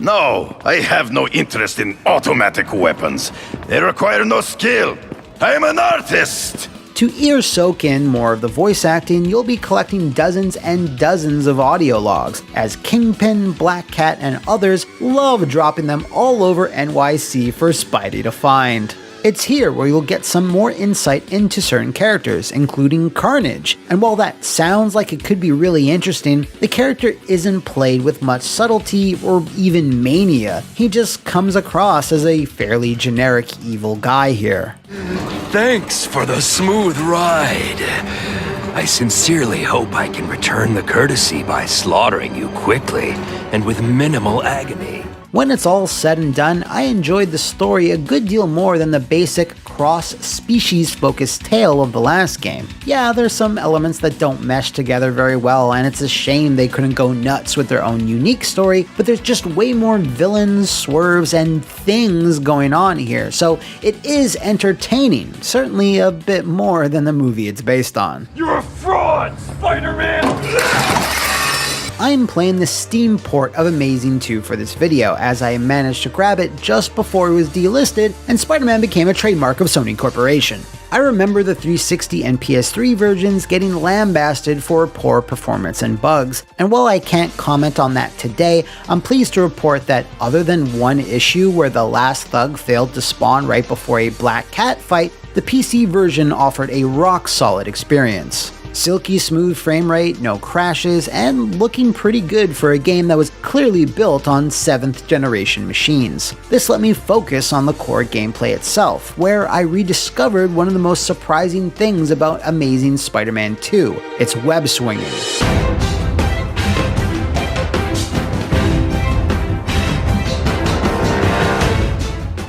No, I have no interest in automatic weapons. They require no skill. I am an artist! To ear soak in more of the voice acting, you'll be collecting dozens and dozens of audio logs, as Kingpin, Black Cat, and others love dropping them all over NYC for Spidey to find. It's here where you'll get some more insight into certain characters, including Carnage. And while that sounds like it could be really interesting, the character isn't played with much subtlety or even mania. He just comes across as a fairly generic evil guy here. Thanks for the smooth ride. I sincerely hope I can return the courtesy by slaughtering you quickly and with minimal agony. When it's all said and done, I enjoyed the story a good deal more than the basic cross-species focused tale of the last game. Yeah, there's some elements that don't mesh together very well, and it's a shame they couldn't go nuts with their own unique story, but there's just way more villains, swerves, and things going on here, so it is entertaining, certainly a bit more than the movie it's based on. You're a fraud, Spider-Man! I'm playing the Steam port of Amazing 2 for this video, as I managed to grab it just before it was delisted and Spider-Man became a trademark of Sony Corporation. I remember the 360 and PS3 versions getting lambasted for poor performance and bugs, and while I can't comment on that today, I'm pleased to report that other than one issue where the last thug failed to spawn right before a black cat fight, the PC version offered a rock-solid experience. Silky smooth frame rate, no crashes, and looking pretty good for a game that was clearly built on 7th generation machines. This let me focus on the core gameplay itself, where I rediscovered one of the most surprising things about Amazing Spider-Man 2, its web swinging.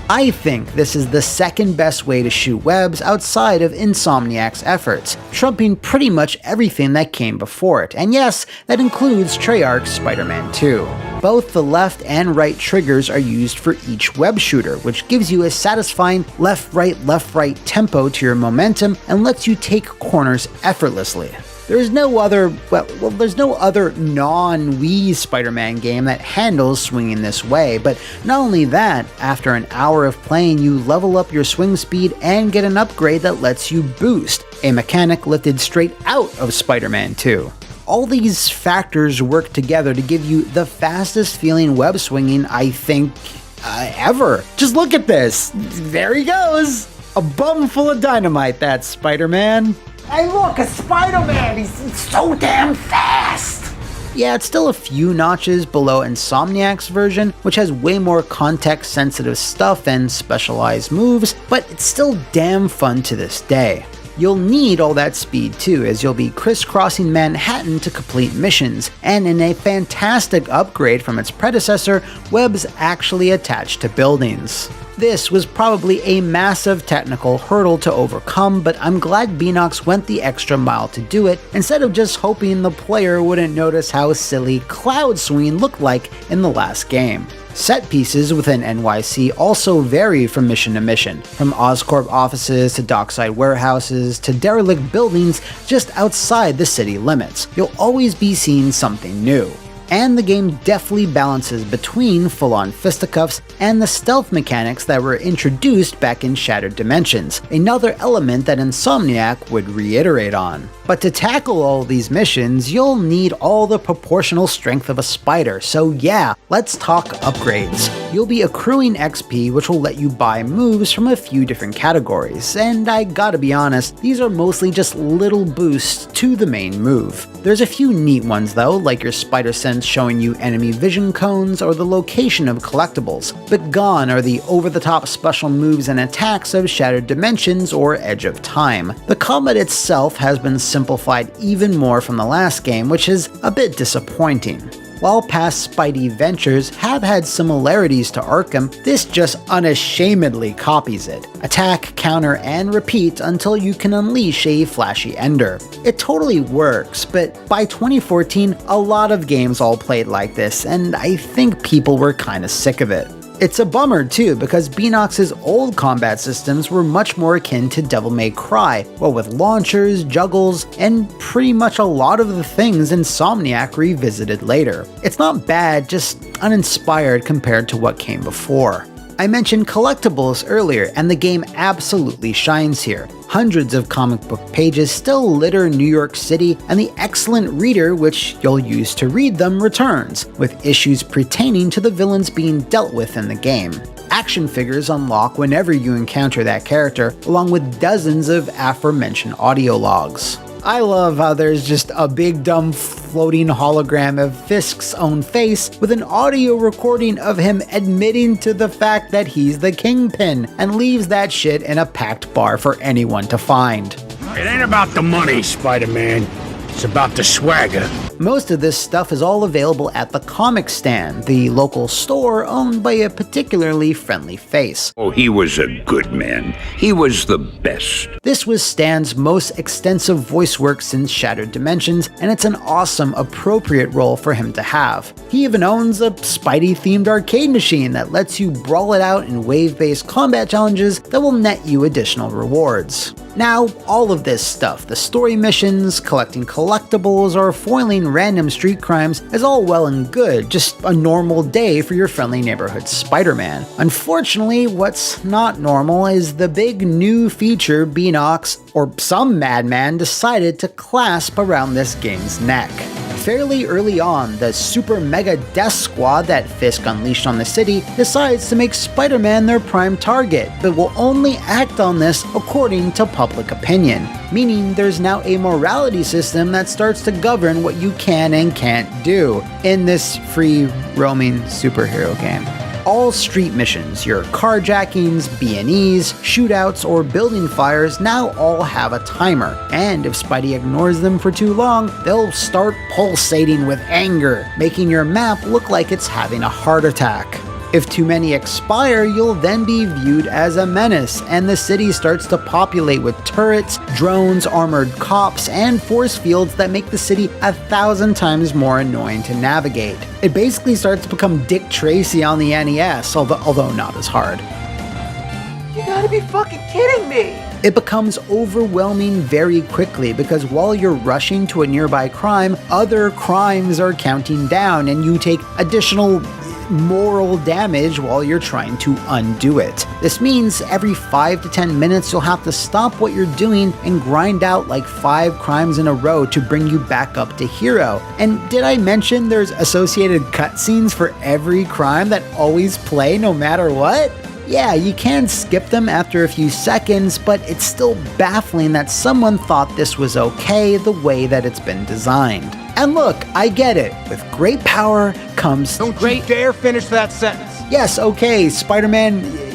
I think this is the second best way to shoot webs outside of Insomniac's efforts, trumping pretty much everything that came before it, and yes, that includes Treyarch's Spider-Man 2. Both the left and right triggers are used for each web shooter, which gives you a satisfying left-right tempo to your momentum and lets you take corners effortlessly. There's no other non-Wii Spider-Man game that handles swinging this way, but not only that, after an hour of playing you level up your swing speed and get an upgrade that lets you boost, a mechanic lifted straight out of Spider-Man 2. All these factors work together to give you the fastest feeling web swinging I think ever. Just look at this! There he goes! A bum full of dynamite, that's Spider-Man. Hey look, a Spider-Man! He's so damn fast! Yeah, it's still a few notches below Insomniac's version, which has way more context-sensitive stuff and specialized moves, but it's still damn fun to this day. You'll need all that speed too, as you'll be crisscrossing Manhattan to complete missions, and in a fantastic upgrade from its predecessor, webs actually attach to buildings. This was probably a massive technical hurdle to overcome, but I'm glad Beenox went the extra mile to do it, instead of just hoping the player wouldn't notice how silly cloud swinging looked like in the last game. Set pieces within NYC also vary from mission to mission, from Oscorp offices to dockside warehouses to derelict buildings just outside the city limits. You'll always be seeing something new. And the game deftly balances between full-on fisticuffs and the stealth mechanics that were introduced back in Shattered Dimensions, another element that Insomniac would reiterate on. But to tackle all these missions, you'll need all the proportional strength of a spider, so yeah, let's talk upgrades. You'll be accruing XP, which will let you buy moves from a few different categories, and I gotta be honest, these are mostly just little boosts to the main move. There's a few neat ones though, like your spider sense showing you enemy vision cones or the location of collectibles, but gone are the over-the-top special moves and attacks of Shattered Dimensions or Edge of Time. The combat itself has been simplified even more from the last game, which is a bit disappointing. While past Spidey ventures have had similarities to Arkham, this just unashamedly copies it. Attack, counter, and repeat until you can unleash a flashy ender. It totally works, but by 2014, a lot of games all played like this, and I think people were kinda sick of it. It's a bummer too, because Beenox's old combat systems were much more akin to Devil May Cry, what with launchers, juggles, and pretty much a lot of the things Insomniac revisited later. It's not bad, just uninspired compared to what came before. I mentioned Collectibles earlier, and the game absolutely shines here. Hundreds of comic book pages still litter New York City, and the excellent reader which you'll use to read them returns, with issues pertaining to the villains being dealt with in the game. action figures unlock whenever you encounter that character, along with dozens of aforementioned audio logs. I love how there's just a big dumb floating hologram of Fisk's own face with an audio recording of him admitting to the fact that he's the Kingpin and leaves that shit in a packed bar for anyone to find. It ain't about the money, Spider-Man. It's about the swagger. Most of this stuff is all available at the Comic Stand, the local store owned by a particularly friendly face. Oh, he was a good man. He was the best. This was Stan's most extensive voice work since Shattered Dimensions, and it's an awesome, appropriate role for him to have. He even owns a Spidey-themed arcade machine that lets you brawl it out in wave-based combat challenges that will net you additional rewards. Now, all of this stuff, the story missions, collecting collectibles, or foiling random street crimes, is all well and good, just a normal day for your friendly neighborhood Spider-Man. Unfortunately, what's not normal is the big new feature Beanox, or some madman, decided to clasp around this game's neck. Fairly early on, the super mega death squad that Fisk unleashed on the city decides to make Spider-Man their prime target, but will only act on this according to public opinion, meaning there's now a morality system that starts to govern what you can and can't do in this free roaming superhero game. All street missions, your carjackings, B&Es, shootouts, or building fires now all have a timer, and if Spidey ignores them for too long, they'll start pulsating with anger, making your map look like it's having a heart attack. If too many expire, you'll then be viewed as a menace, and the city starts to populate with turrets, drones, armored cops, and force fields that make the city 1,000 times more annoying to navigate. It basically starts to become Dick Tracy on the NES, although not as hard. You gotta be fucking kidding me! It becomes overwhelming very quickly because while you're rushing to a nearby crime, other crimes are counting down and you take additional moral damage while you're trying to undo it. This means every 5 to 10 minutes you'll have to stop what you're doing and grind out like 5 crimes in a row to bring you back up to hero. And did I mention there's associated cutscenes for every crime that always play no matter what? Yeah, you can skip them after a few seconds, but it's still baffling that someone thought this was okay the way that it's been designed. And look, I get it. With great power comes Don't you dare finish that sentence. Yes, okay, Spider-Man,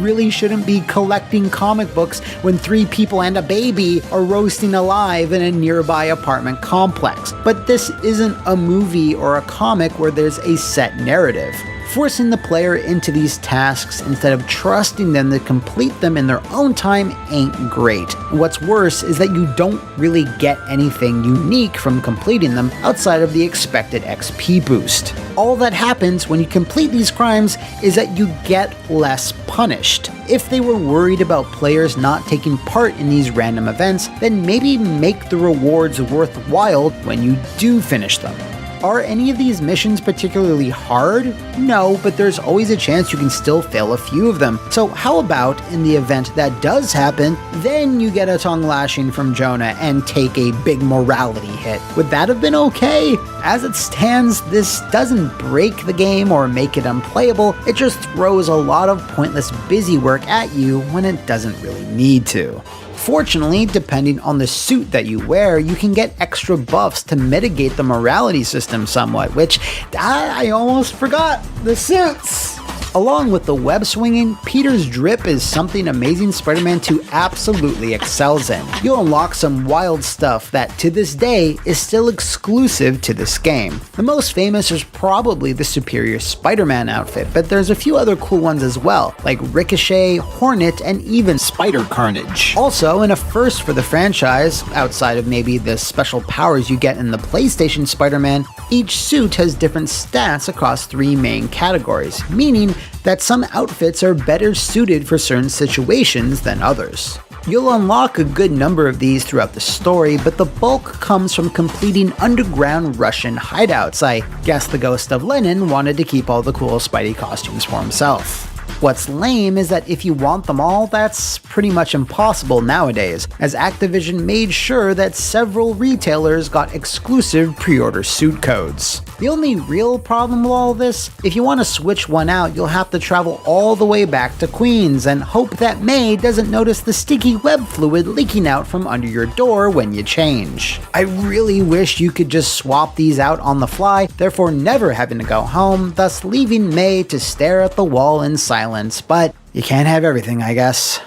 really shouldn't be collecting comic books when 3 people and a baby are roasting alive in a nearby apartment complex. But this isn't a movie or a comic where there's a set narrative. Forcing the player into these tasks instead of trusting them to complete them in their own time ain't great. What's worse is that you don't really get anything unique from completing them outside of the expected XP boost. All that happens when you complete these crimes is that you get less punished. If they were worried about players not taking part in these random events, then maybe make the rewards worthwhile when you do finish them. Are any of these missions particularly hard? No, but there's always a chance you can still fail a few of them. So how about, in the event that does happen, then you get a tongue lashing from Jonah and take a big morality hit? Would that have been okay? As it stands, this doesn't break the game or make it unplayable, it just throws a lot of pointless busy work at you when it doesn't really need to. Fortunately, depending on the suit that you wear, you can get extra buffs to mitigate the morality system somewhat, which I almost forgot, the suits! Along with the web swinging, Peter's drip is something Amazing Spider-Man 2 absolutely excels in. You'll unlock some wild stuff that, to this day, is still exclusive to this game. The most famous is probably the Superior Spider-Man outfit, but there's a few other cool ones as well, like Ricochet, Hornet, and even Spider Carnage. Also, in a first for the franchise, outside of maybe the special powers you get in the PlayStation Spider-Man, each suit has different stats across 3 main categories, meaning that some outfits are better suited for certain situations than others. You'll unlock a good number of these throughout the story, but the bulk comes from completing underground Russian hideouts. I guess the ghost of Lenin wanted to keep all the cool Spidey costumes for himself. What's lame is that if you want them all, that's pretty much impossible nowadays, as Activision made sure that several retailers got exclusive pre-order suit codes. The only real problem with all this, if you want to switch one out, you'll have to travel all the way back to Queens and hope that May doesn't notice the sticky web fluid leaking out from under your door when you change. I really wish you could just swap these out on the fly, therefore never having to go home, thus leaving May to stare at the wall in silence, but you can't have everything, I guess.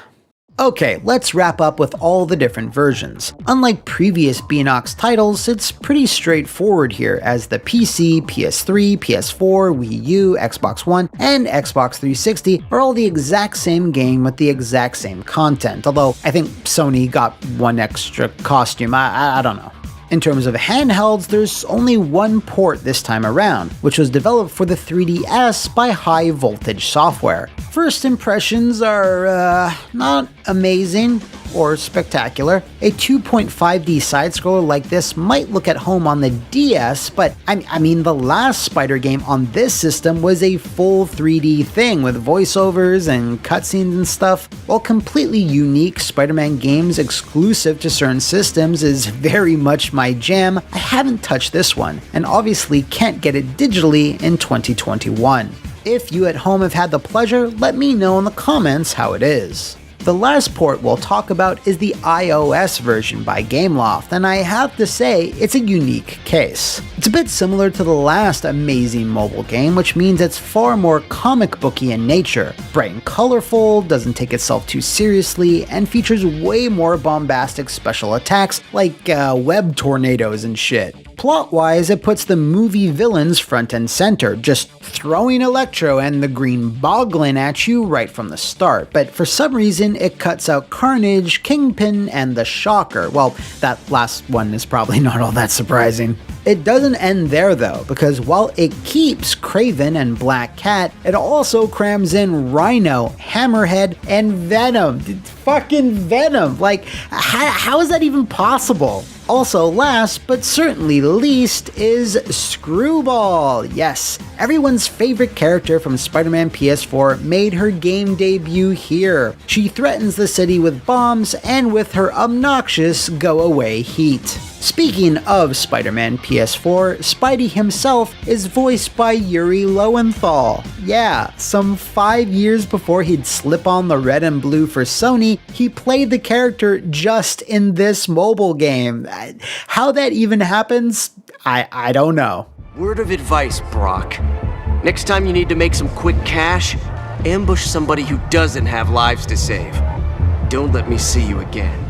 Okay, let's wrap up with all the different versions. Unlike previous Beanox titles, it's pretty straightforward here, as the PC, PS3, PS4, Wii U, Xbox One, and Xbox 360 are all the exact same game with the exact same content, although I think Sony got one extra costume, I don't know. In terms of handhelds, there's only one port this time around, which was developed for the 3DS by High Voltage Software. First impressions are, not amazing or spectacular. A 2.5D side-scroller like this might look at home on the DS, but I mean the last Spider game on this system was a full 3D thing with voiceovers and cutscenes and stuff. While completely unique Spider-Man games exclusive to certain systems is very much my jam, I haven't touched this one, and obviously can't get it digitally in 2021. If you at home have had the pleasure, let me know in the comments how it is. The last port we'll talk about is the iOS version by Gameloft, and I have to say, it's a unique case. It's a bit similar to the last amazing mobile game, which means it's far more comic booky in nature. Bright and colorful, doesn't take itself too seriously, and features way more bombastic special attacks like web tornadoes and shit. Plot-wise, it puts the movie villains front and center, just throwing Electro and the Green Boglin at you right from the start, but for some reason it cuts out Carnage, Kingpin, and the Shocker. Well, that last one is probably not all that surprising. It doesn't end there though, because while it keeps Kraven and Black Cat, it also crams in Rhino, Hammerhead, and Venom. Fucking Venom! Like, how is that even possible? Also last, but certainly least, is Screwball. Yes, everyone's favorite character from Spider-Man PS4 made her game debut here. She threatens the city with bombs and with her obnoxious go-away heat. Speaking of Spider-Man PS4, Spidey himself is voiced by Yuri Lowenthal. Yeah, some 5 years before he'd slip on the red and blue for Sony, he played the character just in this mobile game. How that even happens, I don't know. Word of advice, Brock. Next time you need to make some quick cash, ambush somebody who doesn't have lives to save. Don't let me see you again.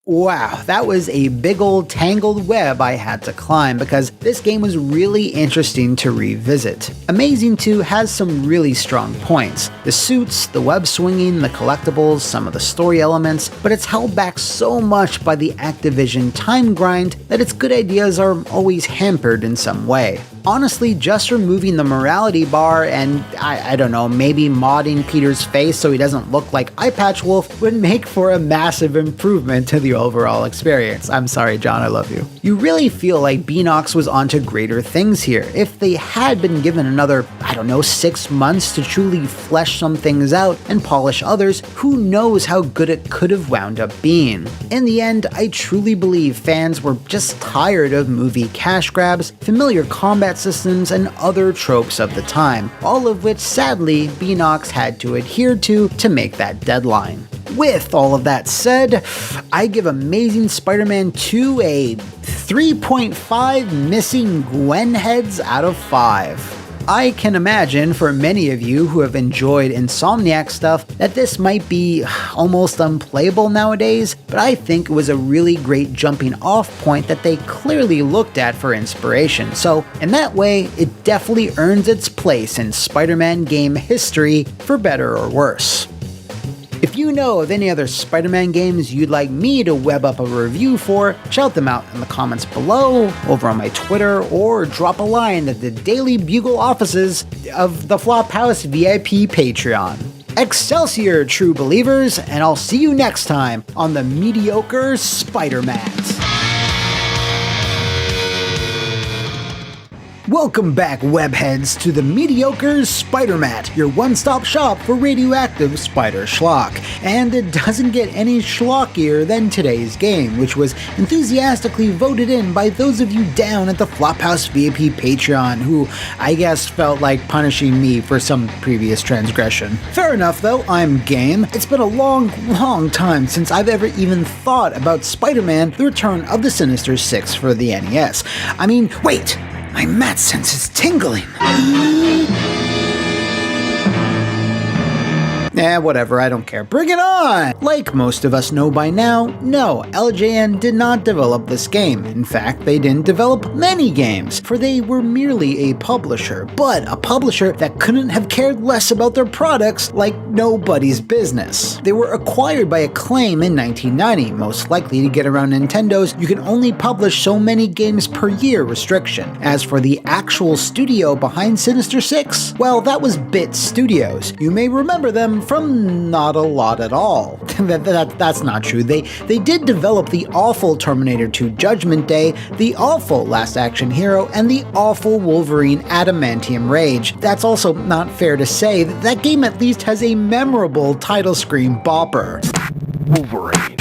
Wow, that was a big old tangled web I had to climb because this game was really interesting to revisit. Amazing 2 has some really strong points. The suits, the web swinging, the collectibles, some of the story elements, but it's held back so much by the Activision time grind that its good ideas are always hampered in some way. Honestly, just removing the morality bar and, I don't know, maybe modding Peter's face so he doesn't look like Eye Patch Wolf would make for a massive improvement to the overall experience. I'm sorry, John, I love you. You really feel like Beanox was onto greater things here. If they had been given another, 6 months to truly flesh some things out and polish others, who knows how good it could have wound up being. In the end, I truly believe fans were just tired of movie cash grabs, familiar combat systems, and other tropes of the time, all of which sadly Beanox had to adhere to make that deadline. With all of that said, I give Amazing Spider-Man 2 a 3.5 missing Gwen heads out of 5. I can imagine for many of you who have enjoyed Insomniac stuff that this might be almost unplayable nowadays, but I think it was a really great jumping off point that they clearly looked at for inspiration. So in that way, it definitely earns its place in Spider-Man game history, for better or worse. If you know of any other Spider-Man games you'd like me to web up a review for, shout them out in the comments below, over on my Twitter, or drop a line at the Daily Bugle offices of the Flophouse VIP Patreon. Excelsior, true believers, and I'll see you next time on the Mediocre Spider-Man. Welcome back, webheads, to the mediocre Spider-Mat, your one-stop shop for radioactive spider schlock. And it doesn't get any schlockier than today's game, which was enthusiastically voted in by those of you down at the Flophouse VIP Patreon, who I guess felt like punishing me for some previous transgression. Fair enough though, I'm game. It's been a long time since I've ever even thought about Spider-Man: The Return of the Sinister Six for the NES. I mean, wait! My mat sense is tingling. Whatever, I don't care. Bring it on! Like most of us know by now, no, LJN did not develop this game. In fact, they didn't develop many games, for they were merely a publisher, but a publisher that couldn't have cared less about their products like nobody's business. They were acquired by Acclaim in 1990, most likely to get around Nintendo's "you can only publish so many games per year" restriction. As for the actual studio behind Sinister Six, well, that was Bit Studios. You may remember them from not a lot at all. That's not true. They did develop the awful Terminator 2 Judgment Day, the awful Last Action Hero, and the awful Wolverine Adamantium Rage. That's also not fair to say. That game at least has a memorable title screen bopper. Wolverine.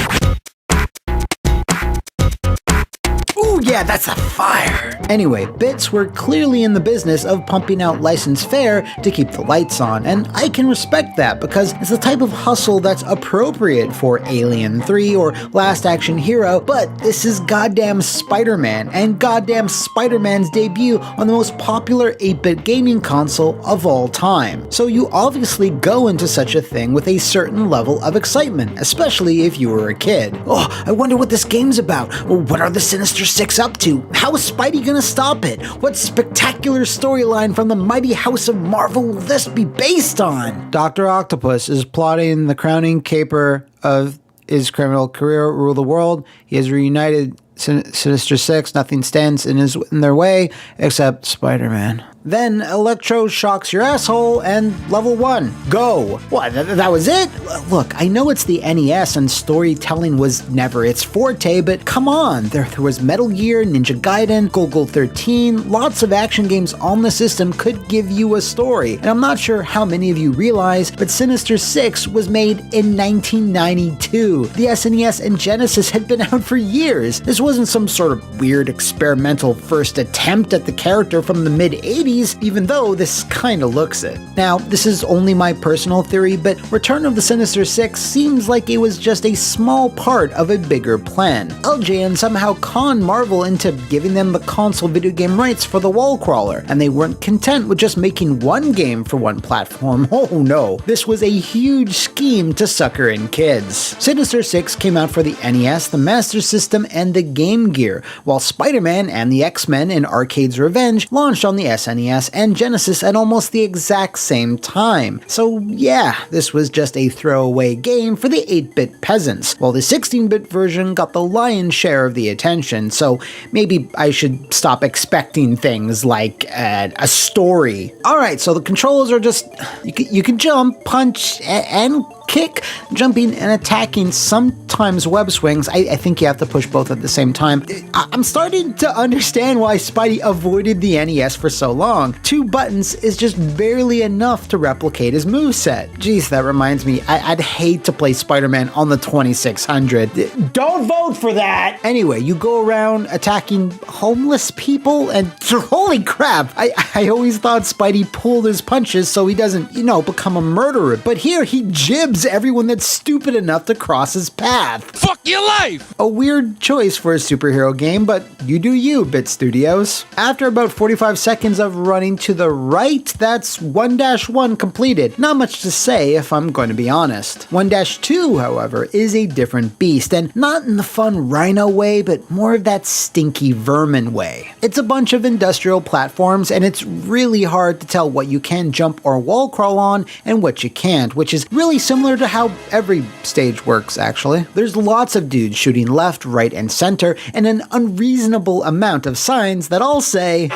Ooh, yeah, that's a fire! Anyway, Bits were clearly in the business of pumping out licensed fare to keep the lights on, and I can respect that because it's the type of hustle that's appropriate for Alien 3 or Last Action Hero, but this is goddamn Spider-Man, and goddamn Spider-Man's debut on the most popular 8-bit gaming console of all time. So you obviously go into such a thing with a certain level of excitement, especially if you were a kid. Oh, I wonder what this game's about. What are the Sinister Six up to? How is Spidey gonna stop it? What spectacular storyline from the mighty house of Marvel will this be based on? Dr. Octopus is plotting the crowning caper of his criminal career, rule the world. He has reunited Sinister Six. Nothing stands in their way except Spider-Man. Then Electro shocks your asshole and level 1. Go! What, that was it? Look, I know it's the NES and storytelling was never its forte, but come on, there was Metal Gear, Ninja Gaiden, Golgo 13, lots of action games on the system could give you a story. And I'm not sure how many of you realize, but Sinister Six was made in 1992. The SNES and Genesis had been out for years. This wasn't some sort of weird experimental first attempt at the character from the mid-80s, even though this kinda looks it. Now, this is only my personal theory, but Return of the Sinister Six seems like it was just a small part of a bigger plan. LJN somehow conned Marvel into giving them the console video game rights for the wall crawler, and they weren't content with just making one game for one platform. Oh no, this was a huge scheme to sucker in kids. Sinister Six came out for the NES, the Master System, and the Game Gear, while Spider-Man and the X-Men in Arcade's Revenge launched on the SNES and Genesis at almost the exact same time. So yeah, this was just a throwaway game for the 8-bit peasants, while the 16-bit version got the lion's share of the attention, so maybe I should stop expecting things like a story. Alright, so the controls are just, you can jump, punch, and kick. Jumping and attacking sometimes web swings. I think you have to push both at the same time. I'm starting to understand why Spidey avoided the NES for so long. 2 buttons is just barely enough to replicate his moveset. Jeez, that reminds me, I'd hate to play Spider-Man on the 2600. Don't vote for that! Anyway, you go around attacking homeless people and holy crap, I always thought Spidey pulled his punches so he doesn't, become a murderer. But here he jibs everyone that's stupid enough to cross his path. Fuck your life! A weird choice for a superhero game, but you do you, Bit Studios. After about 45 seconds of running to the right, that's 1-1 completed. Not much to say if I'm going to be honest. 1-2, however, is a different beast, and not in the fun rhino way, but more of that stinky vermin way. It's a bunch of industrial platforms, and it's really hard to tell what you can jump or wall crawl on and what you can't, which is really similar to how every stage works, actually. There's lots of dudes shooting left, right, and center, and an unreasonable amount of signs that all say...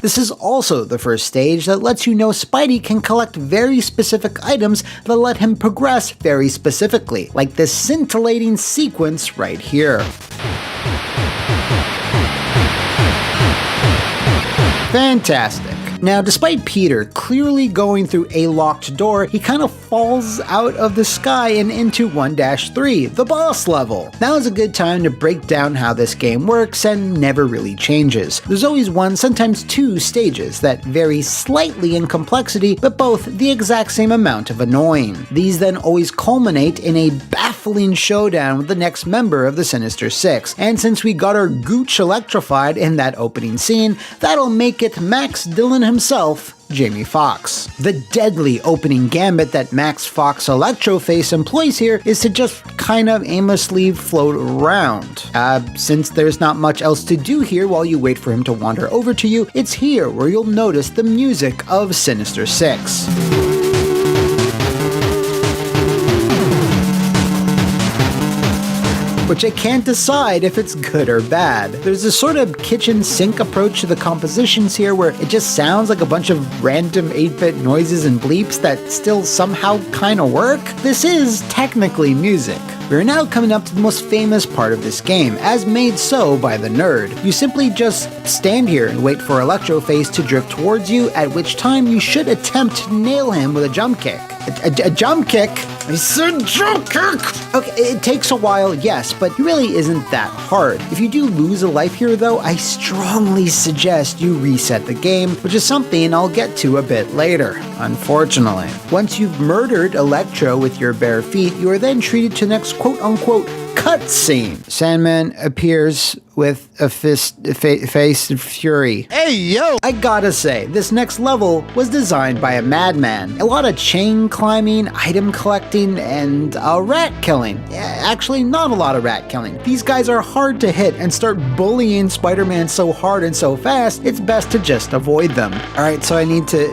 This is also the first stage that lets you know Spidey can collect very specific items that let him progress very specifically, like this scintillating sequence right here. Fantastic. Now, despite Peter clearly going through a locked door, he kind of falls out of the sky and into 1-3, the boss level. Now is a good time to break down how this game works and never really changes. There's always one, sometimes two stages that vary slightly in complexity, but both the exact same amount of annoying. These then always culminate in a baffling showdown with the next member of the Sinister Six, and since we got our gooch electrified in that opening scene, that'll make it Max Dillon himself, Jamie Foxx. The deadly opening gambit that Max Fox Electroface employs here is to just kind of aimlessly float around. Since there's not much else to do here while you wait for him to wander over to you, it's here where you'll notice the music of Sinister Six. Which I can't decide if it's good or bad. There's a sort of kitchen sink approach to the compositions here where it just sounds like a bunch of random 8-bit noises and bleeps that still somehow kinda work. This is technically music. We're now coming up to the most famous part of this game, as made so by the nerd. You simply just stand here and wait for Electroface to drift towards you, at which time you should attempt to nail him with a jump kick. A jump kick? I said jump kick! Okay, it takes a while, yes, but it really isn't that hard. If you do lose a life here though, I strongly suggest you reset the game, which is something I'll get to a bit later, unfortunately. Once you've murdered Electro with your bare feet, you are then treated to the next quote-unquote cutscene. Sandman appears with a face of fury. Hey, yo! I gotta say, this next level was designed by a madman. A lot of chain climbing, item collecting, and rat killing. Actually, not a lot of rat killing. These guys are hard to hit and start bullying Spider-Man so hard and so fast, it's best to just avoid them. Alright, so I need to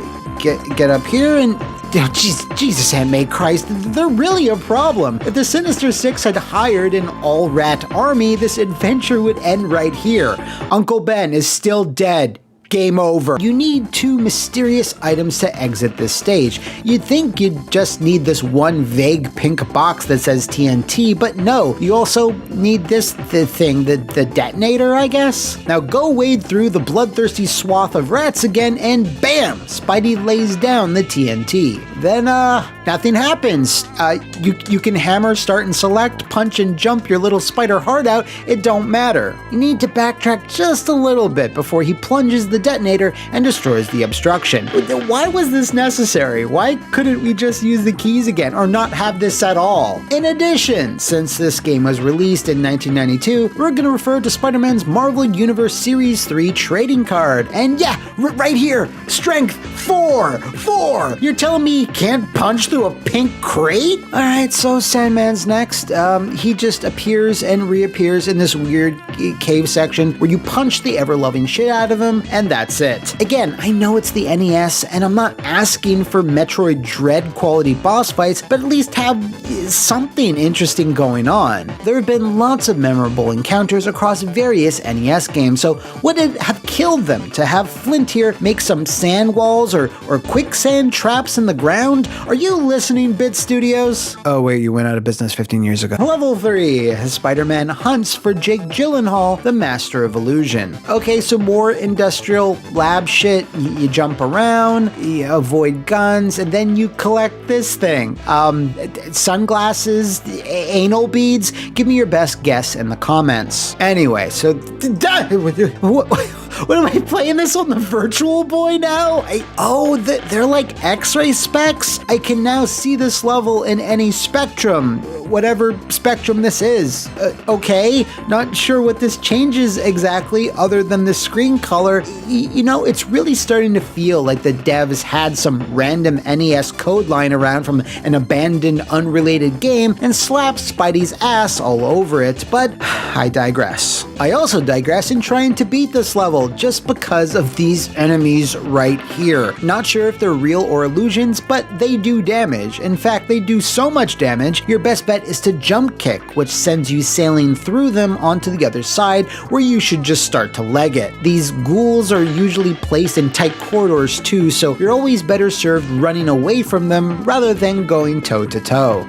get up here and... Jesus, handmade Christ, they're really a problem. If the Sinister Six had hired an all-rat army, this adventure would end right here. Uncle Ben is still dead. Game over. You need two mysterious items to exit this stage. You'd think you'd just need this one vague pink box that says TNT, but no, you also need the detonator, I guess? Now go wade through the bloodthirsty swath of rats again, and bam! Spidey lays down the TNT. Then, nothing happens. You can hammer, start, and select, punch and jump your little spider heart out, it don't matter. You need to backtrack just a little bit before he plunges the detonator and destroys the obstruction. Why was this necessary? Why couldn't we just use the keys again, or not have this at all? In addition, since this game was released in 1992, we're gonna refer to Spider-Man's Marvel Universe Series 3 trading card. And yeah, right here, strength 4! You're telling me he can't punch through a pink crate? Alright, so Sandman's next. He just appears and reappears in this weird cave section where you punch the ever-loving shit out of him, and that's it. Again, I know it's the NES, and I'm not asking for Metroid Dread quality boss fights, but at least have something interesting going on. There have been lots of memorable encounters across various NES games, so would it have killed them to have Flint here make some sand walls or quicksand traps in the ground? Are you listening, Bit Studios? Oh wait, you went out of business 15 years ago. Level 3, Spider-Man hunts for Jake Gyllenhaal, the Master of Illusion. Okay, so more industrial lab shit. You jump around, you avoid guns, and then you collect this thing. Sunglasses, anal beads. Give me your best guess in the comments. Anyway, so what am I playing this on the Virtual Boy now? They're like X-ray specs? I can now see this level in any spectrum, whatever spectrum this is. Okay, not sure what this changes exactly other than the screen color. You know, it's really starting to feel like the devs had some random NES code lying around from an abandoned, unrelated game and slapped Spidey's ass all over it, but I digress. I also digress in trying to beat this level just because of these enemies right here. Not sure if they're real or illusions, but they do damage. In fact, they do so much damage, your best bet is to jump kick, which sends you sailing through them onto the other side, where you should just start to leg it. These ghouls are usually placed in tight corridors too, so you're always better served running away from them rather than going toe to toe.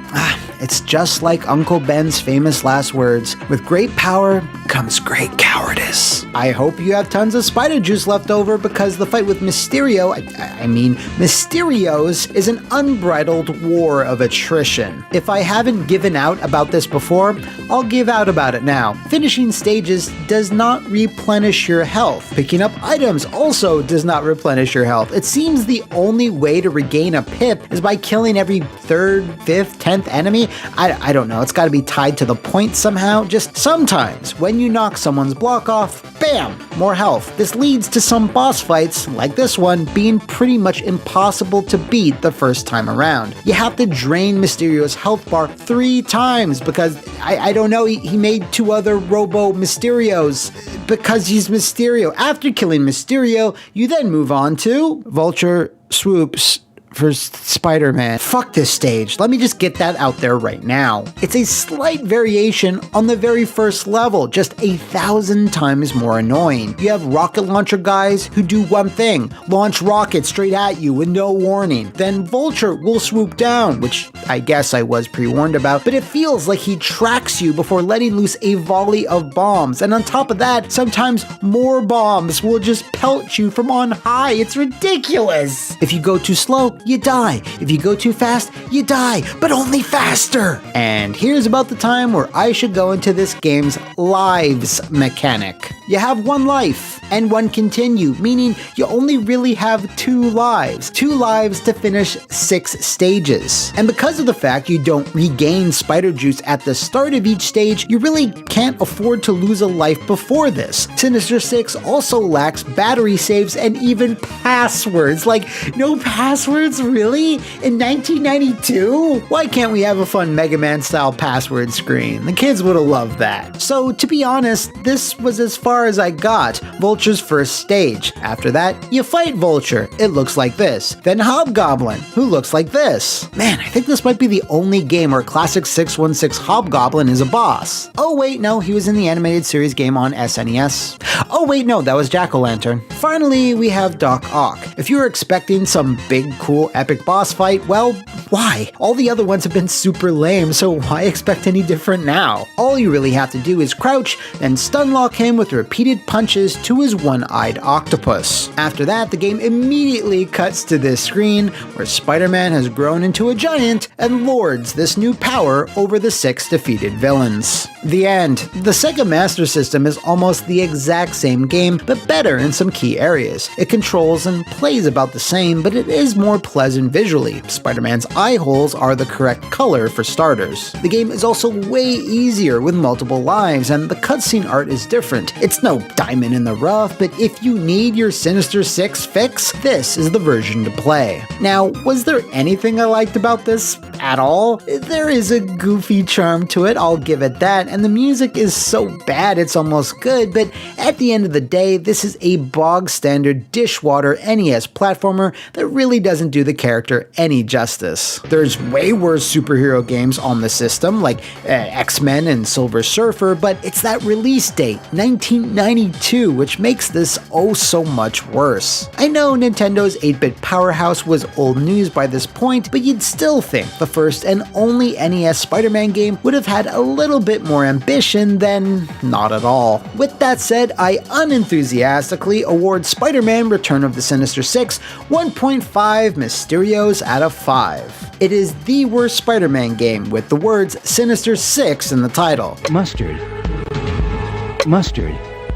It's just like Uncle Ben's famous last words, with great power comes great cowardice. I hope you have tons of spider juice left over, because the fight with Mysterio, I mean Mysterios, is an unbridled war of attrition. If I haven't given out about this before, I'll give out about it now. Finishing stages does not replenish your health. Picking up items also does not replenish your health. It seems the only way to regain a pip is by killing every 3rd, 5th, 10th enemy. I don't know, it's gotta be tied to the point somehow. Just sometimes, when you knock someone's block off, bam, more health. This leads to some boss fights, like this one, being pretty much impossible to beat the first time around. You have to drain Mysterio's health bar 3 times because, I don't know, he made 2 other Robo Mysterios because he's Mysterio. After killing Mysterio, you then move on to Vulture Swoops for Spider-Man. Fuck this stage. Let me just get that out there right now. It's a slight variation on the very first level, just 1,000 times more annoying. You have rocket launcher guys who do one thing, launch rockets straight at you with no warning. Then Vulture will swoop down, which I guess I was pre-warned about, but it feels like he tracks you before letting loose a volley of bombs. And on top of that, sometimes more bombs will just pelt you from on high. It's ridiculous. If you go too slow, you die. If you go too fast, you die, but only faster. And here's about the time where I should go into this game's lives mechanic. You have 1 life and 1 continue, meaning you only really have 2 lives. 2 lives to finish 6 stages. And because of the fact you don't regain spider juice at the start of each stage, you really can't afford to lose a life before this. Sinister 6 also lacks battery saves and even passwords. Like, no passwords? Really? In 1992? Why can't we have a fun Mega Man style password screen? The kids would have loved that. So to be honest, this was as far as I got. Vulture's first stage. After that, you fight Vulture. It looks like this. Then Hobgoblin, who looks like this. Man, I think this might be the only game where Classic 616 Hobgoblin is a boss. Oh wait, no, he was in the animated series game on SNES. Oh wait, no, that was Jack-O-Lantern. Finally, we have Doc Ock. If you were expecting some big, cool, epic boss fight, well, why? All the other ones have been super lame, so why expect any different now? All you really have to do is crouch, then stun lock him with repeated punches to his one-eyed octopus. After that, the game immediately cuts to this screen where Spider-Man has grown into a giant and lords this new power over the 6 defeated villains. The end. The Sega Master System is almost the exact same game, but better in some key areas. It controls and plays about the same, but it is more pleasant visually. Spider-Man's eye holes are the correct color for starters. The game is also way easier with multiple lives, and the cutscene art is different. It's no diamond in the rough, but if you need your Sinister 6 fix, this is the version to play. Now, was there anything I liked about this at all? There is a goofy charm to it, I'll give it that, and the music is so bad it's almost good, but at the end of the day, this is a bog standard dishwater NES platformer that really doesn't do the character any justice. There's way worse superhero games on the system, like X-Men and Silver Surfer, but it's that release date, 1992, which makes this oh so much worse. I know Nintendo's 8-bit powerhouse was old news by this point, but you'd still think the first and only NES Spider-Man game would have had a little bit more ambition than not at all. With that said, I unenthusiastically award Spider-Man Return of the Sinister 6 1.5 Mysterios out of 5. It is the worst Spider-Man game with the words Sinister 6 in the title. Mustard,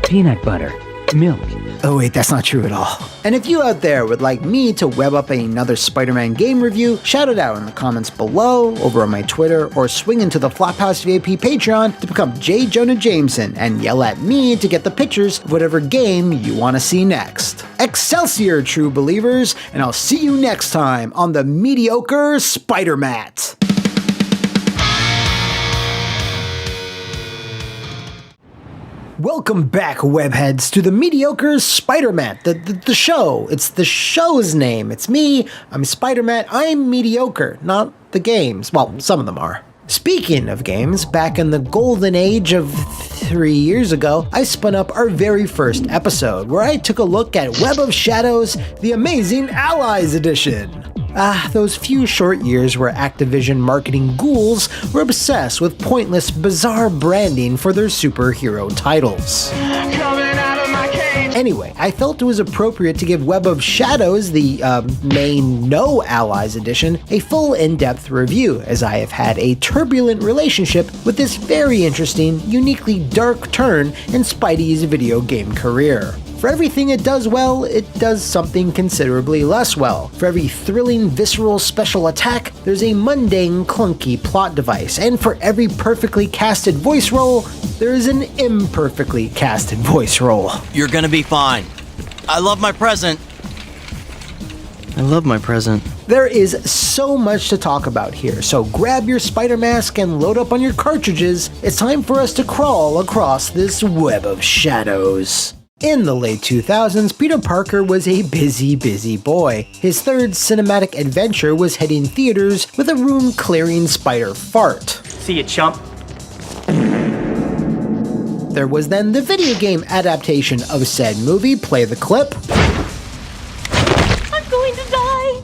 peanut butter, milk. Oh wait, that's not true at all. And if you out there would like me to web up another Spider-Man game review, shout it out in the comments below, over on my Twitter, or swing into the Flophouse VIP Patreon to become J. Jonah Jameson and yell at me to get the pictures of whatever game you want to see next. Excelsior, true believers, and I'll see you next time on the mediocre Spider-Mat. Welcome back, webheads, to the mediocre Spider-Man, the show. It's the show's name. It's me. I'm Spider-Man. I'm mediocre, not the games. Well, some of them are. Speaking of games, back in the golden age of 3 years ago, I spun up our very first episode, where I took a look at Web of Shadows, the Amazing Allies Edition. Those few short years where Activision marketing ghouls were obsessed with pointless, bizarre branding for their superhero titles. Anyway, I felt it was appropriate to give Web of Shadows, the main No Allies edition, a full in-depth review, as I have had a turbulent relationship with this very interesting, uniquely dark turn in Spidey's video game career. For everything it does well, it does something considerably less well. For every thrilling, visceral special attack, there's a mundane, clunky plot device. And for every perfectly casted voice role, there is an imperfectly casted voice role. You're gonna be fine. I love my present. I love my present. There is so much to talk about here, so grab your spider mask and load up on your cartridges. It's time for us to crawl across this web of shadows. In the late 2000s, Peter Parker was a busy boy. His third cinematic adventure was hitting theaters with a room-clearing spider fart. See you, chump. There was then the video game adaptation of said movie, play the clip. I'm going to die!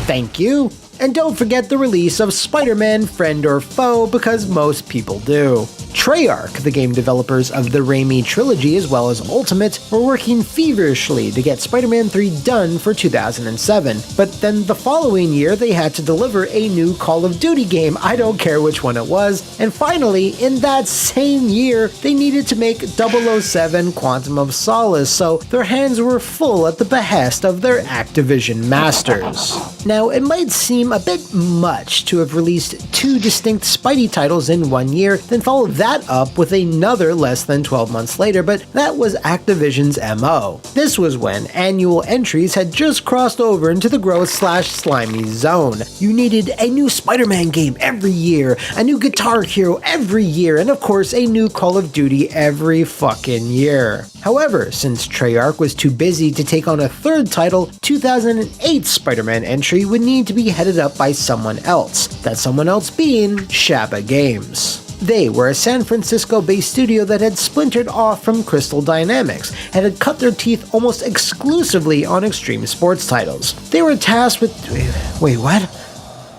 Thank you. And don't forget the release of Spider-Man Friend or Foe, because most people do. Treyarch, the game developers of the Raimi trilogy as well as Ultimate, were working feverishly to get Spider-Man 3 done for 2007, but then the following year they had to deliver a new Call of Duty game, I don't care which one it was, and finally, in that same year, they needed to make 007 Quantum of Solace, so their hands were full at the behest of their Activision masters. Now, it might seem a bit much to have released two distinct Spidey titles in 1 year, then follow that up with another less than 12 months later, but that was Activision's MO. This was when annual entries had just crossed over into the growth/slimy zone. You needed a new Spider-Man game every year, a new Guitar Hero every year, and of course a new Call of Duty every fucking year. However, since Treyarch was too busy to take on a third title, 2008's Spider-Man entry would need to be headed up by someone else, that someone else being Shabba Games. They were a San Francisco-based studio that had splintered off from Crystal Dynamics and had cut their teeth almost exclusively on extreme sports titles. They were tasked with... Wait, what?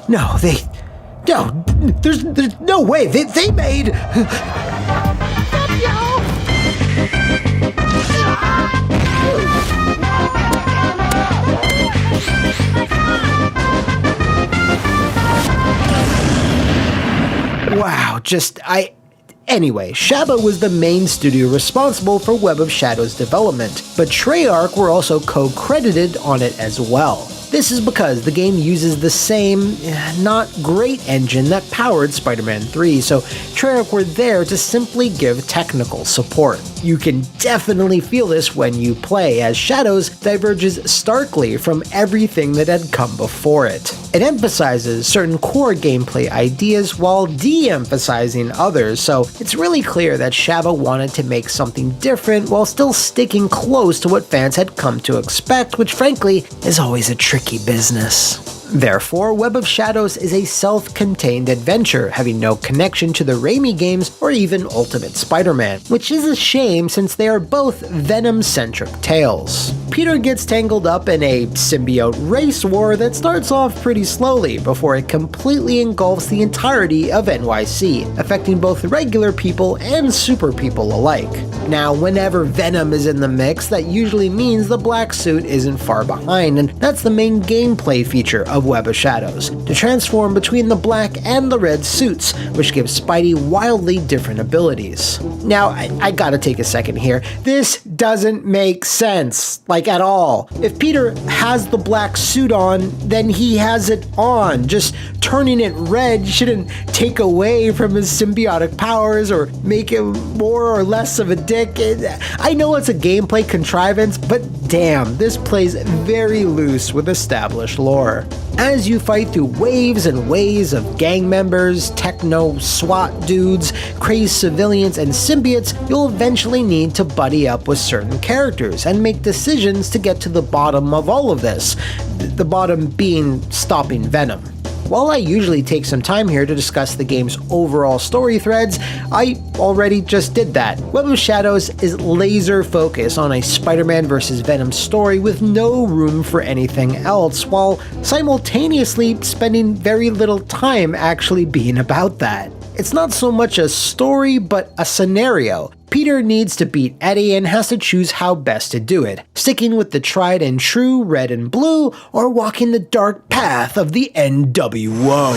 No, there's no way. They made... Wow, Anyway, Shabba was the main studio responsible for Web of Shadows development, but Treyarch were also co-credited on it as well. This is because the game uses the same, not great engine that powered Spider-Man 3, so Treyarch were there to simply give technical support. You can definitely feel this when you play, as Shadows diverges starkly from everything that had come before it. It emphasizes certain core gameplay ideas while de-emphasizing others, so it's really clear that Shabba wanted to make something different while still sticking close to what fans had come to expect, which frankly is always a tricky business. Therefore, Web of Shadows is a self-contained adventure, having no connection to the Raimi games or even Ultimate Spider-Man, which is a shame since they are both Venom-centric tales. Peter gets tangled up in a symbiote race war that starts off pretty slowly before it completely engulfs the entirety of NYC, affecting both regular people and super people alike. Now, whenever Venom is in the mix, that usually means the black suit isn't far behind, and that's the main gameplay feature of Web of Shadows, to transform between the black and the red suits, which gives Spidey wildly different abilities. Now, I gotta take a second here. This doesn't make sense, at all. If Peter has the black suit on, then he has it on. Just turning it red shouldn't take away from his symbiotic powers or make him more or less of a dick. I know it's a gameplay contrivance, but damn, this plays very loose with established lore. As you fight through waves and waves of gang members, techno SWAT dudes, crazed civilians, and symbiotes, you'll eventually need to buddy up with certain characters and make decisions to get to the bottom of all of this. The bottom being stopping Venom. While I usually take some time here to discuss the game's overall story threads, I already just did that. Web of Shadows is laser focused on a Spider-Man vs. Venom story with no room for anything else, while simultaneously spending very little time actually being about that. It's not so much a story, but a scenario. Peter needs to beat Eddie and has to choose how best to do it, sticking with the tried and true red and blue, or walking the dark path of the NWO.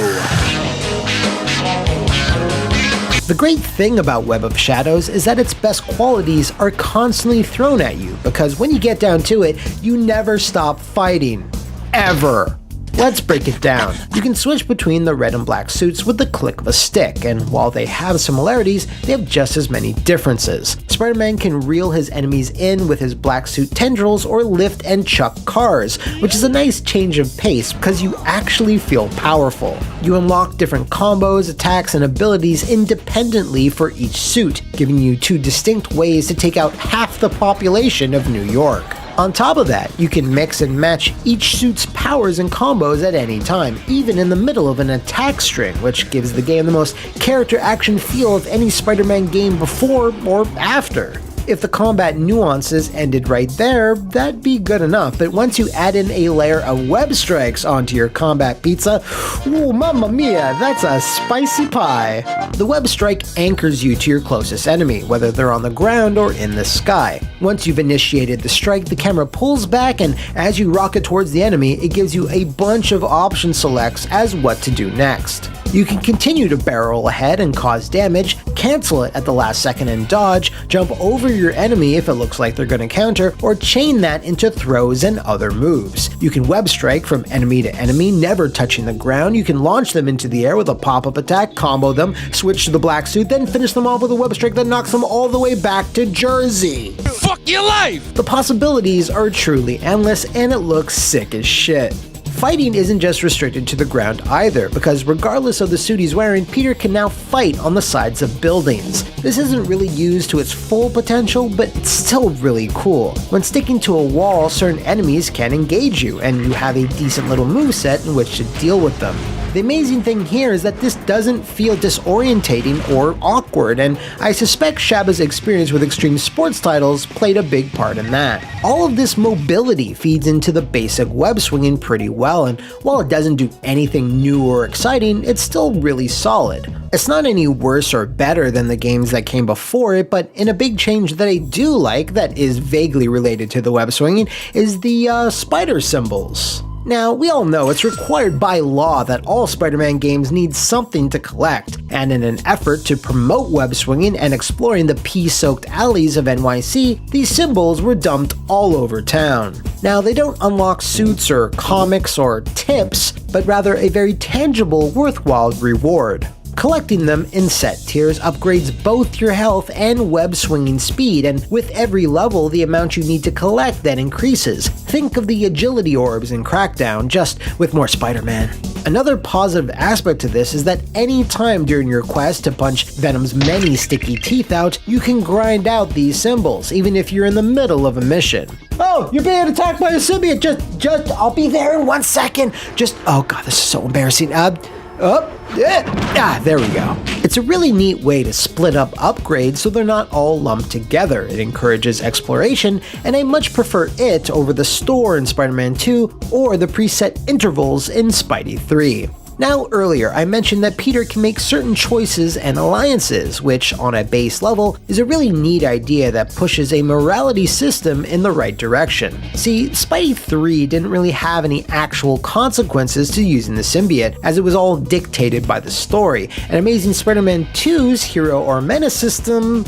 The great thing about Web of Shadows is that its best qualities are constantly thrown at you, because when you get down to it, you never stop fighting. Ever. Let's break it down. You can switch between the red and black suits with the click of a stick, and while they have similarities, they have just as many differences. Spider-Man can reel his enemies in with his black suit tendrils or lift and chuck cars, which is a nice change of pace because you actually feel powerful. You unlock different combos, attacks, and abilities independently for each suit, giving you two distinct ways to take out half the population of New York. On top of that, you can mix and match each suit's powers and combos at any time, even in the middle of an attack string, which gives the game the most character action feel of any Spider-Man game before or after. If the combat nuances ended right there, that'd be good enough, but once you add in a layer of web strikes onto your combat pizza, ooh, mamma mia, that's a spicy pie. The web strike anchors you to your closest enemy, whether they're on the ground or in the sky. Once you've initiated the strike, the camera pulls back, and as you rocket towards the enemy, it gives you a bunch of option selects as what to do next. You can continue to barrel ahead and cause damage, cancel it at the last second and dodge, jump over your enemy if it looks like they're going to counter, or chain that into throws and other moves. You can web strike from enemy to enemy, never touching the ground. You can launch them into the air with a pop-up attack, combo them, switch to the black suit, then finish them off with a web strike that knocks them all the way back to Jersey. Fuck your life! The possibilities are truly endless, and it looks sick as shit. Fighting isn't just restricted to the ground either, because regardless of the suit he's wearing, Peter can now fight on the sides of buildings. This isn't really used to its full potential, but it's still really cool. When sticking to a wall, certain enemies can engage you, and you have a decent little moveset in which to deal with them. The amazing thing here is that this doesn't feel disorientating or awkward, and I suspect Shaba's experience with extreme sports titles played a big part in that. All of this mobility feeds into the basic web swinging pretty well, and while it doesn't do anything new or exciting, it's still really solid. It's not any worse or better than the games that came before it, but in a big change that I do like that is vaguely related to the web swinging is the spider symbols. Now, we all know it's required by law that all Spider-Man games need something to collect, and in an effort to promote web swinging and exploring the pea-soaked alleys of NYC, these symbols were dumped all over town. Now, they don't unlock suits or comics or tips, but rather a very tangible, worthwhile reward. Collecting them in set tiers upgrades both your health and web swinging speed, and with every level, the amount you need to collect then increases. Think of the agility orbs in Crackdown, just with more Spider-Man. Another positive aspect to this is that any time during your quest to punch Venom's many sticky teeth out, you can grind out these symbols, even if you're in the middle of a mission. Oh, you're being attacked by a symbiote! Just, I'll be there in 1 second! Oh god, this is so embarrassing. There we go. It's a really neat way to split up upgrades so they're not all lumped together. It encourages exploration, and I much prefer it over the store in Spider-Man 2 or the preset intervals in Spidey 3. Now, earlier I mentioned that Peter can make certain choices and alliances, which, on a base level, is a really neat idea that pushes a morality system in the right direction. See, Spidey 3 didn't really have any actual consequences to using the symbiote, as it was all dictated by the story, and Amazing Spider-Man 2's Hero or Menace system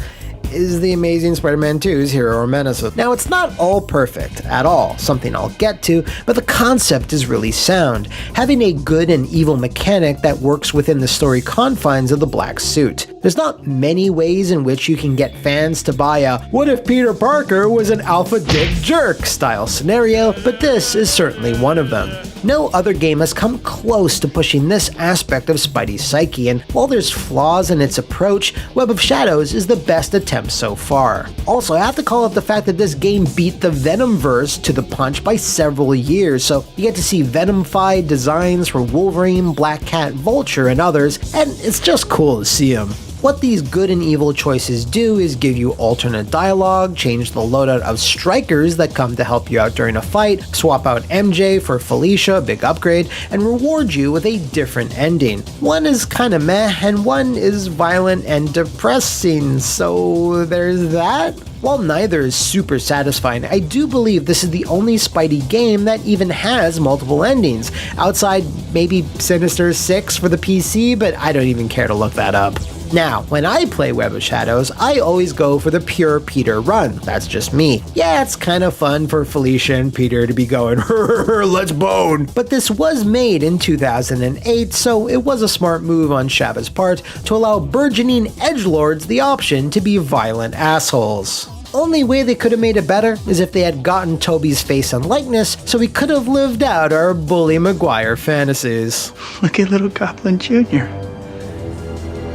is the Amazing Spider-Man 2's Hero or Menace. Now, it's not all perfect at all, something I'll get to, but the concept is really sound, having a good and evil mechanic that works within the story confines of the black suit. There's not many ways in which you can get fans to buy a "what if Peter Parker was an alpha dick jerk" style scenario, but this is certainly one of them. No other game has come close to pushing this aspect of Spidey's psyche, and while there's flaws in its approach, Web of Shadows is the best attempt so far. Also, I have to call out the fact that this game beat the Venomverse to the punch by several years, so you get to see Venom-fied designs for Wolverine, Black Cat, Vulture, and others, and it's just cool to see them. What these good and evil choices do is give you alternate dialogue, change the loadout of strikers that come to help you out during a fight, swap out MJ for Felicia, big upgrade, and reward you with a different ending. One is kinda meh, and one is violent and depressing, so there's that. While neither is super satisfying, I do believe this is the only Spidey game that even has multiple endings, outside maybe Sinister 6 for the PC, but I don't even care to look that up. Now, when I play Web of Shadows, I always go for the pure Peter run. That's just me. Yeah, it's kind of fun for Felicia and Peter to be going, let's bone. But this was made in 2008, so it was a smart move on Shabba's part to allow burgeoning edgelords the option to be violent assholes. Only way they could have made it better is if they had gotten Toby's face and likeness so we could have lived out our Bully Maguire fantasies. Look at little Goblin Jr.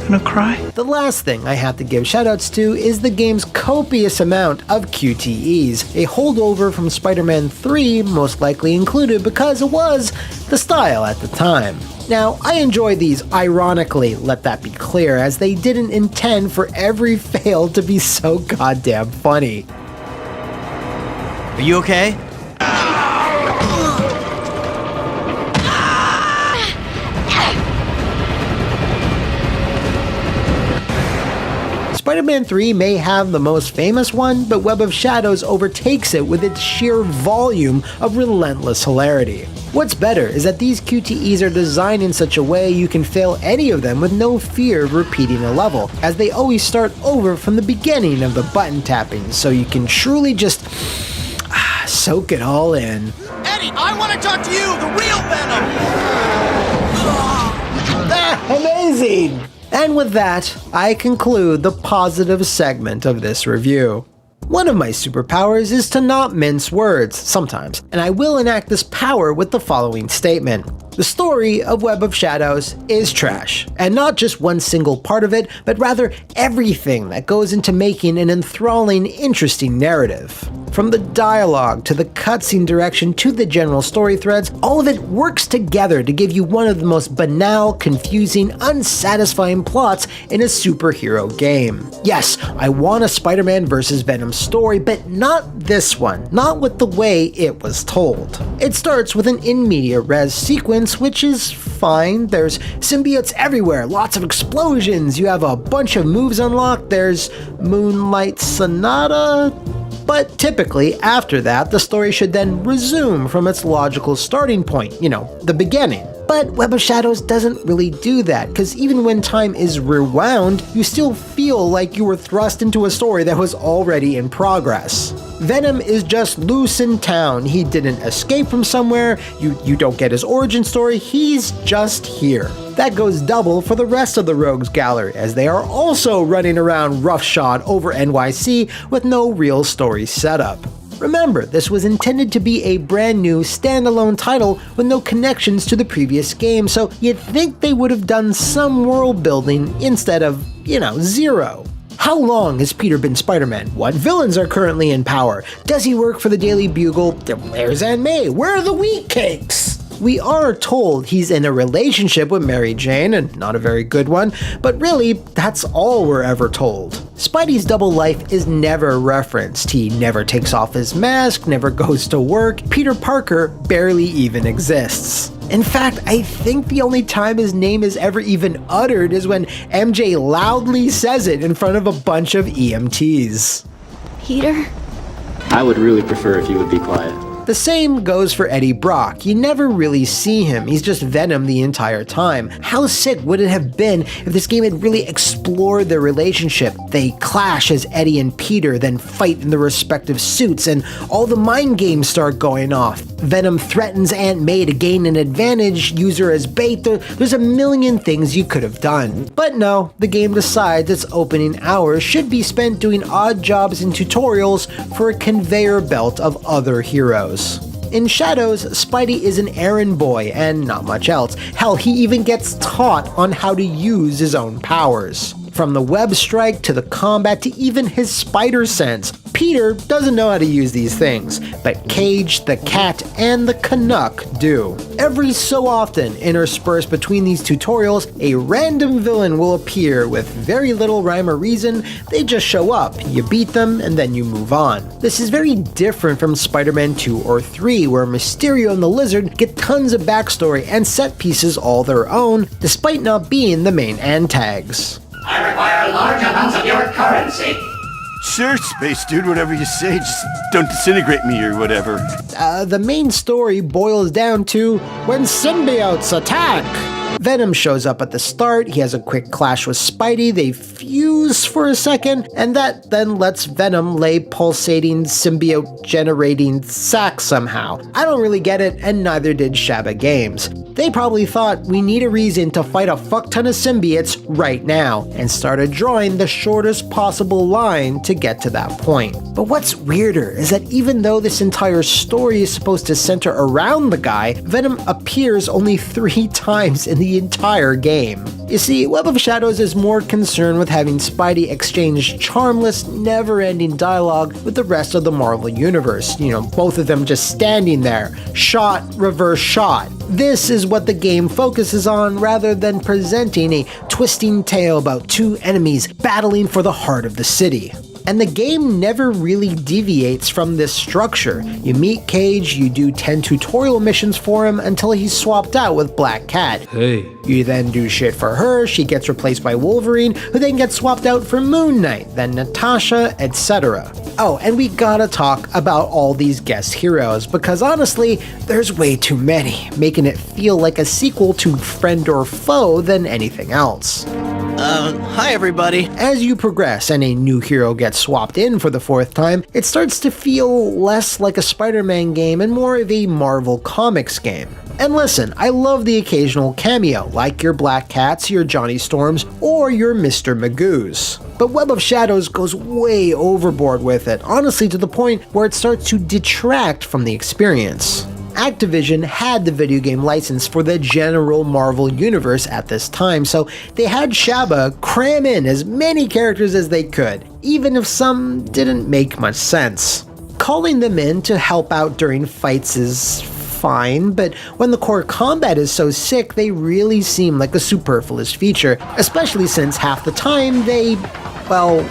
Gonna cry? The last thing I have to give shoutouts to is the game's copious amount of QTEs, a holdover from Spider-Man 3 most likely included because it was the style at the time. Now, I enjoy these ironically, let that be clear, as they didn't intend for every fail to be so goddamn funny. Are you okay? Spider-Man 3 may have the most famous one, but Web of Shadows overtakes it with its sheer volume of relentless hilarity. What's better is that these QTEs are designed in such a way you can fail any of them with no fear of repeating a level, as they always start over from the beginning of the button tapping, so you can truly just soak it all in. Eddie, I want to talk to you, the real Venom! Amazing! And with that, I conclude the positive segment of this review. One of my superpowers is to not mince words, sometimes, and I will enact this power with the following statement. The story of Web of Shadows is trash, and not just one single part of it, but rather everything that goes into making an enthralling, interesting narrative. From the dialogue, to the cutscene direction, to the general story threads, all of it works together to give you one of the most banal, confusing, unsatisfying plots in a superhero game. Yes, I want a Spider-Man vs. Venom story, but not this one, not with the way it was told. It starts with an in media res sequence, which is fine. There's symbiotes everywhere, lots of explosions, you have a bunch of moves unlocked, there's Moonlight Sonata. But typically, after that, the story should then resume from its logical starting point, the beginning. But Web of Shadows doesn't really do that, because even when time is rewound, you still feel like you were thrust into a story that was already in progress. Venom is just loose in town. He didn't escape from somewhere, you don't get his origin story, he's just here. That goes double for the rest of the Rogues Gallery, as they are also running around roughshod over NYC with no real story setup. Remember, this was intended to be a brand new standalone title with no connections to the previous game, so you'd think they would have done some world building instead of, zero. How long has Peter been Spider-Man? What villains are currently in power? Does he work for the Daily Bugle? Where's Aunt May? Where are the wheat cakes? We are told he's in a relationship with Mary Jane, and not a very good one, but really, that's all we're ever told. Spidey's double life is never referenced. He never takes off his mask, never goes to work. Peter Parker barely even exists. In fact, I think the only time his name is ever even uttered is when MJ loudly says it in front of a bunch of EMTs. Peter? I would really prefer if you would be quiet. The same goes for Eddie Brock. You never really see him, he's just Venom the entire time. How sick would it have been if this game had really explored their relationship? They clash as Eddie and Peter, then fight in their respective suits, and all the mind games start going off. Venom threatens Aunt May to gain an advantage, use her as bait. There's a million things you could have done. But no, the game decides its opening hours should be spent doing odd jobs and tutorials for a conveyor belt of other heroes. In Shadows, Spidey is an errand boy and not much else. Hell, he even gets taught on how to use his own powers. From the web strike to the combat to even his spider sense, Peter doesn't know how to use these things, but Cage, the Cat, and the Canuck do. Every so often, interspersed between these tutorials, a random villain will appear with very little rhyme or reason. They just show up, you beat them, and then you move on. This is very different from Spider-Man 2 or 3, where Mysterio and the Lizard get tons of backstory and set pieces all their own, despite not being the main antags. I require large amounts of your currency. Sure, Space Dude, whatever you say, just don't disintegrate me or whatever. The main story boils down to when symbiotes attack. Venom shows up at the start, he has a quick clash with Spidey, they fuse for a second, and that then lets Venom lay pulsating symbiote-generating sack somehow. I don't really get it, and neither did Shabba Games. They probably thought we need a reason to fight a fuck ton of symbiotes right now, and started drawing the shortest possible line to get to that point. But what's weirder is that even though this entire story is supposed to center around the guy, Venom appears only 3 times in the entire game. You see, Web of Shadows is more concerned with having Spidey exchange charmless, never-ending dialogue with the rest of the Marvel Universe. Both of them just standing there. Shot, reverse shot. This is what the game focuses on rather than presenting a twisting tale about 2 enemies battling for the heart of the city. And the game never really deviates from this structure. You meet Cage, you do 10 tutorial missions for him until he's swapped out with Black Cat. Hey. You then do shit for her, she gets replaced by Wolverine, who then gets swapped out for Moon Knight, then Natasha, etc. Oh, and we gotta talk about all these guest heroes, because honestly, there's way too many, making it feel like a sequel to Friend or Foe than anything else. Hi everybody. As you progress and a new hero gets swapped in for the 4th time, it starts to feel less like a Spider-Man game and more of a Marvel Comics game. And listen, I love the occasional cameo, like your Black Cats, your Johnny Storms, or your Mr. Magoos. But Web of Shadows goes way overboard with it, honestly to the point where it starts to detract from the experience. Activision had the video game license for the general Marvel Universe at this time, so they had Shabba cram in as many characters as they could, even if some didn't make much sense. Calling them in to help out during fights is fine, but when the core combat is so sick, they really seem like a superfluous feature, especially since half the time they, well...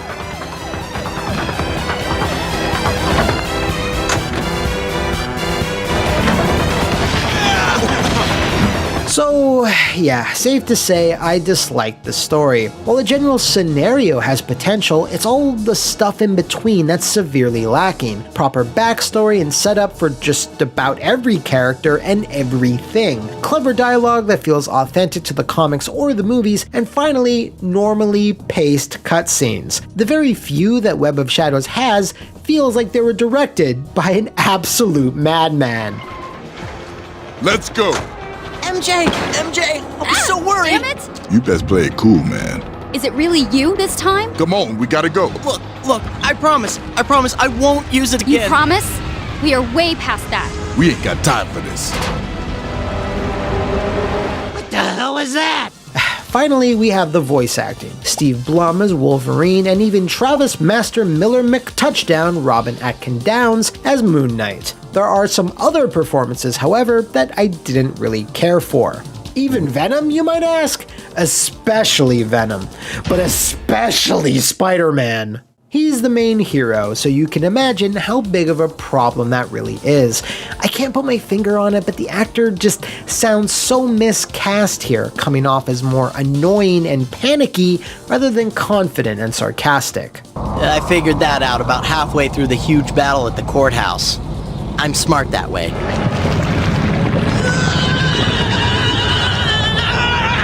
So, yeah, safe to say I dislike the story. While the general scenario has potential, it's all the stuff in between that's severely lacking. Proper backstory and setup for just about every character and everything. Clever dialogue that feels authentic to the comics or the movies, and finally, normally paced cutscenes. The very few that Web of Shadows has feels like they were directed by an absolute madman. Let's go! MJ! I was so worried! Damn it! You best play it cool, man. Is it really you this time? Come on, we gotta go. Look, I promise I won't use it again. You promise? We are way past that. We ain't got time for this. What the hell was that? Finally, we have the voice acting. Steve Blum as Wolverine, and even Travis Master Miller McTouchdown Robin Atkin Downs as Moon Knight. There are some other performances, however, that I didn't really care for. Even Venom, you might ask? Especially Venom, but especially Spider-Man. He's the main hero, so you can imagine how big of a problem that really is. I can't put my finger on it, but the actor just sounds so miscast here, coming off as more annoying and panicky rather than confident and sarcastic. I figured that out about halfway through the huge battle at the courthouse. I'm smart that way.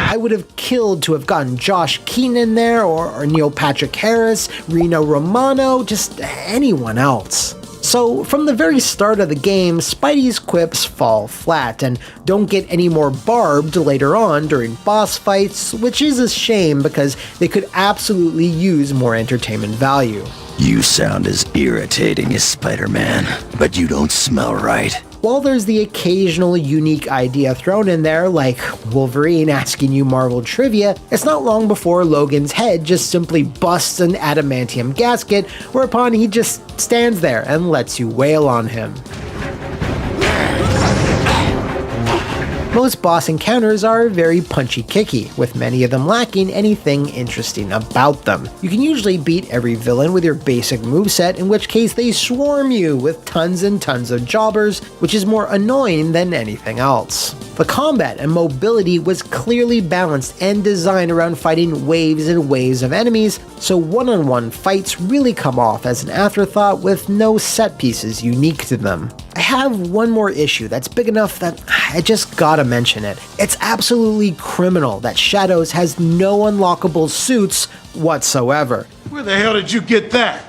I would have killed to have gotten Josh Keaton in there, or Neil Patrick Harris, Reno Romano, just anyone else. So, from the very start of the game, Spidey's quips fall flat and don't get any more barbed later on during boss fights, which is a shame because they could absolutely use more entertainment value. You sound as irritating as Spider-Man, but you don't smell right. While there's the occasional unique idea thrown in there, like Wolverine asking you Marvel trivia, it's not long before Logan's head just simply busts an adamantium gasket, whereupon he just stands there and lets you wail on him. Most boss encounters are very punchy-kicky, with many of them lacking anything interesting about them. You can usually beat every villain with your basic moveset, in which case they swarm you with tons and tons of jobbers, which is more annoying than anything else. The combat and mobility was clearly balanced and designed around fighting waves and waves of enemies, so one-on-one fights really come off as an afterthought with no set pieces unique to them. I have one more issue that's big enough that I just gotta mention it. It's absolutely criminal that Shadows has no unlockable suits whatsoever. Where the hell did you get that?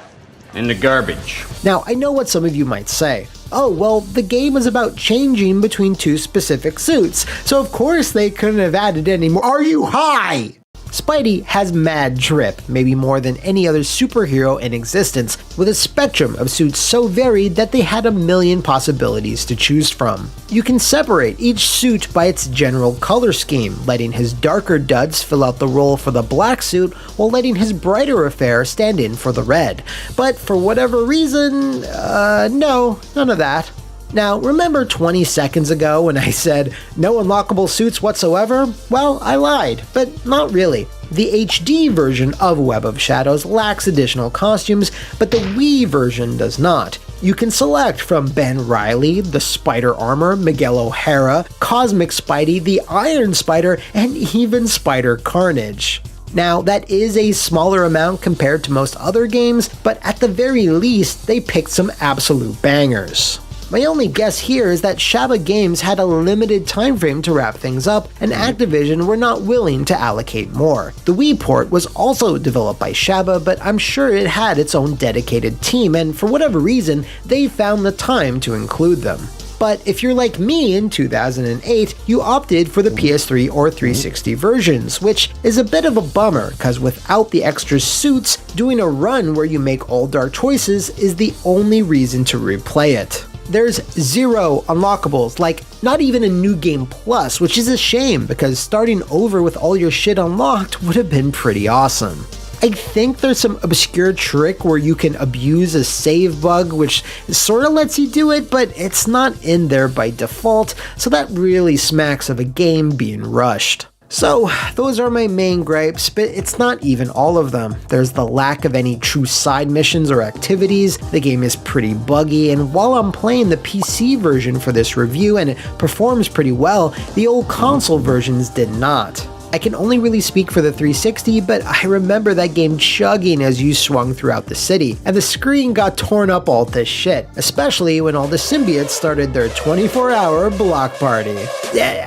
In the garbage. Now, I know what some of you might say. Oh, well, the game is about changing between two specific suits, so of course they couldn't have added any more. Are you high? Spidey has mad drip, maybe more than any other superhero in existence, with a spectrum of suits so varied that they had a million possibilities to choose from. You can separate each suit by its general color scheme, letting his darker duds fill out the role for the black suit, while letting his brighter affair stand in for the red. But for whatever reason, no, none of that. Now, remember 20 seconds ago when I said no unlockable suits whatsoever? Well, I lied, but not really. The HD version of Web of Shadows lacks additional costumes, but the Wii version does not. You can select from Ben Reilly, the Spider Armor, Miguel O'Hara, Cosmic Spidey, the Iron Spider, and even Spider Carnage. Now, that is a smaller amount compared to most other games, but at the very least, they picked some absolute bangers. My only guess here is that Shabba Games had a limited time frame to wrap things up, and Activision were not willing to allocate more. The Wii port was also developed by Shabba, but I'm sure it had its own dedicated team, and for whatever reason, they found the time to include them. But if you're like me in 2008, you opted for the PS3 or 360 versions, which is a bit of a bummer, because without the extra suits, doing a run where you make all dark choices is the only reason to replay it. There's zero unlockables, like not even a New Game Plus, which is a shame because starting over with all your shit unlocked would have been pretty awesome. I think there's some obscure trick where you can abuse a save bug, which sort of lets you do it, but it's not in there by default, so that really smacks of a game being rushed. So, those are my main gripes, but it's not even all of them. There's the lack of any true side missions or activities, the game is pretty buggy, and while I'm playing the PC version for this review and it performs pretty well, the old console versions did not. I can only really speak for the 360, but I remember that game chugging as you swung throughout the city, and the screen got torn up all to shit, especially when all the symbiotes started their 24-hour block party.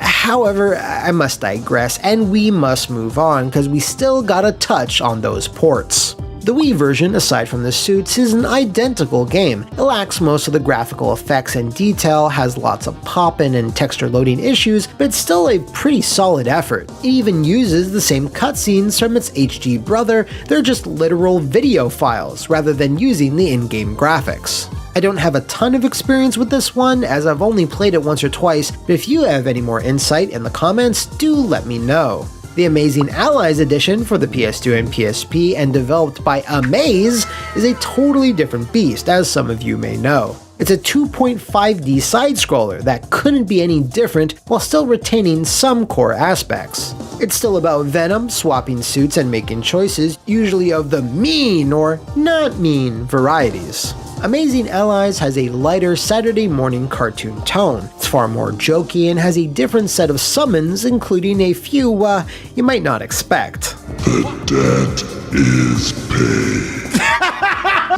However, I must digress, and we must move on, because we still gotta touch on those ports. The Wii version, aside from the suits, is an identical game. It lacks most of the graphical effects and detail, has lots of pop-in and texture loading issues, but it's still a pretty solid effort. It even uses the same cutscenes from its HD brother, they're just literal video files, rather than using the in-game graphics. I don't have a ton of experience with this one, as I've only played it once or twice, but if you have any more insight in the comments, do let me know. The Amazing Allies edition for the PS2 and PSP and developed by Amaze is a totally different beast, as some of you may know. It's a 2.5D side-scroller that couldn't be any different while still retaining some core aspects. It's still about Venom swapping suits and making choices, usually of the mean or not mean varieties. Amazing Allies has a lighter Saturday morning cartoon tone. It's far more jokey and has a different set of summons, including a few, you might not expect. The debt is paid.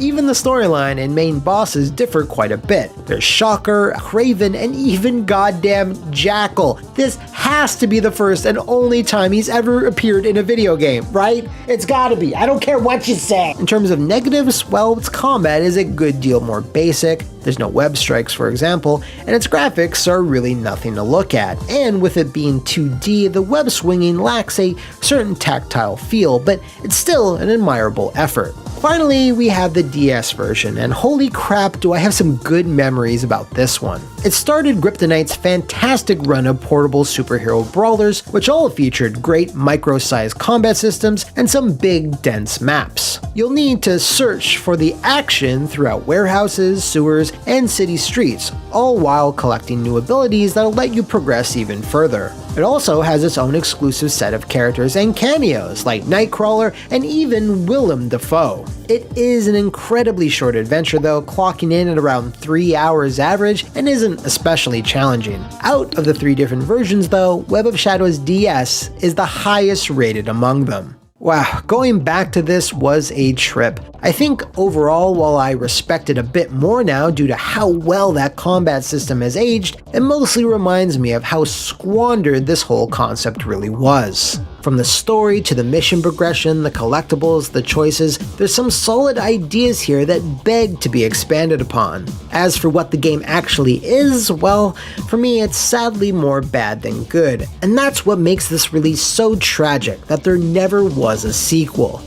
Even the storyline and main bosses differ quite a bit. There's Shocker, Craven, and even goddamn Jackal. This has to be the first and only time he's ever appeared in a video game, right? It's gotta be. I don't care what you say. In terms of negatives, well, its combat is a good deal more basic. There's no web strikes, for example, and its graphics are really nothing to look at. And with it being 2D, the web swinging lacks a certain tactile feel, but it's still an admirable effort. Finally, we have the DS version, and holy crap do I have some good memories about this one. It started Kryptonite's fantastic run of portable superhero brawlers, which all featured great micro-sized combat systems and some big, dense maps. You'll need to search for the action throughout warehouses, sewers, and city streets, all while collecting new abilities that'll let you progress even further. It also has its own exclusive set of characters and cameos, like Nightcrawler and even Willem Dafoe. It is an incredibly short adventure though, clocking in at around 3 hours average, and isn't especially challenging. Out of the 3 different versions though, Web of Shadows DS is the highest rated among them. Wow, going back to this was a trip. I think overall, while I respect it a bit more now due to how well that combat system has aged, it mostly reminds me of how squandered this whole concept really was. From the story to the mission progression, the collectibles, the choices, there's some solid ideas here that beg to be expanded upon. As for what the game actually is, well, for me it's sadly more bad than good, and that's what makes this release so tragic that there never was a sequel.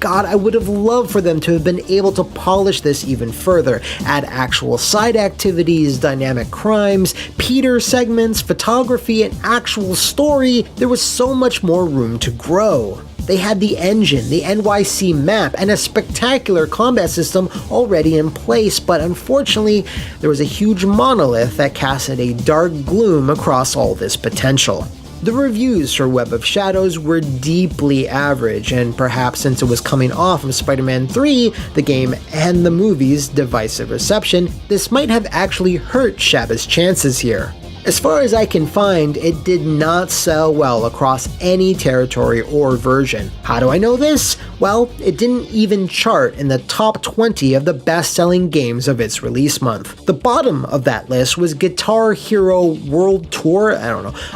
God, I would have loved for them to have been able to polish this even further, add actual side activities, dynamic crimes, Peter segments, photography, and actual story. There was so much more room to grow. They had the engine, the NYC map, and a spectacular combat system already in place, but unfortunately, there was a huge monolith that casted a dark gloom across all this potential. The reviews for Web of Shadows were deeply average, and perhaps since it was coming off of Spider-Man 3, the game, and the movie's divisive reception, this might have actually hurt Shaba's chances here. As far as I can find, it did not sell well across any territory or version. How do I know this? Well, it didn't even chart in the top 20 of the best-selling games of its release month. The bottom of that list was Guitar Hero World Tour,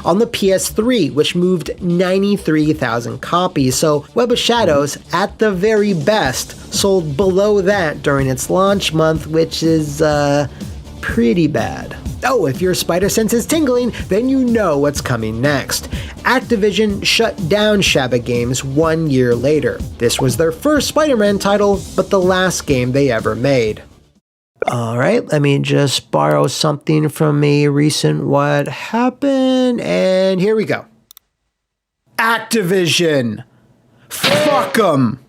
on the PS3, which moved 93,000 copies, so Web of Shadows, at the very best, sold below that during its launch month, which is, pretty bad. Oh, if your spider sense is tingling, then you know what's coming next. Activision shut down Shaba Games 1 year later. This was their first Spider-Man title, but the last game they ever made. Alright, let me just borrow something from a recent What Happened, and here we go. Activision! Fuck 'em!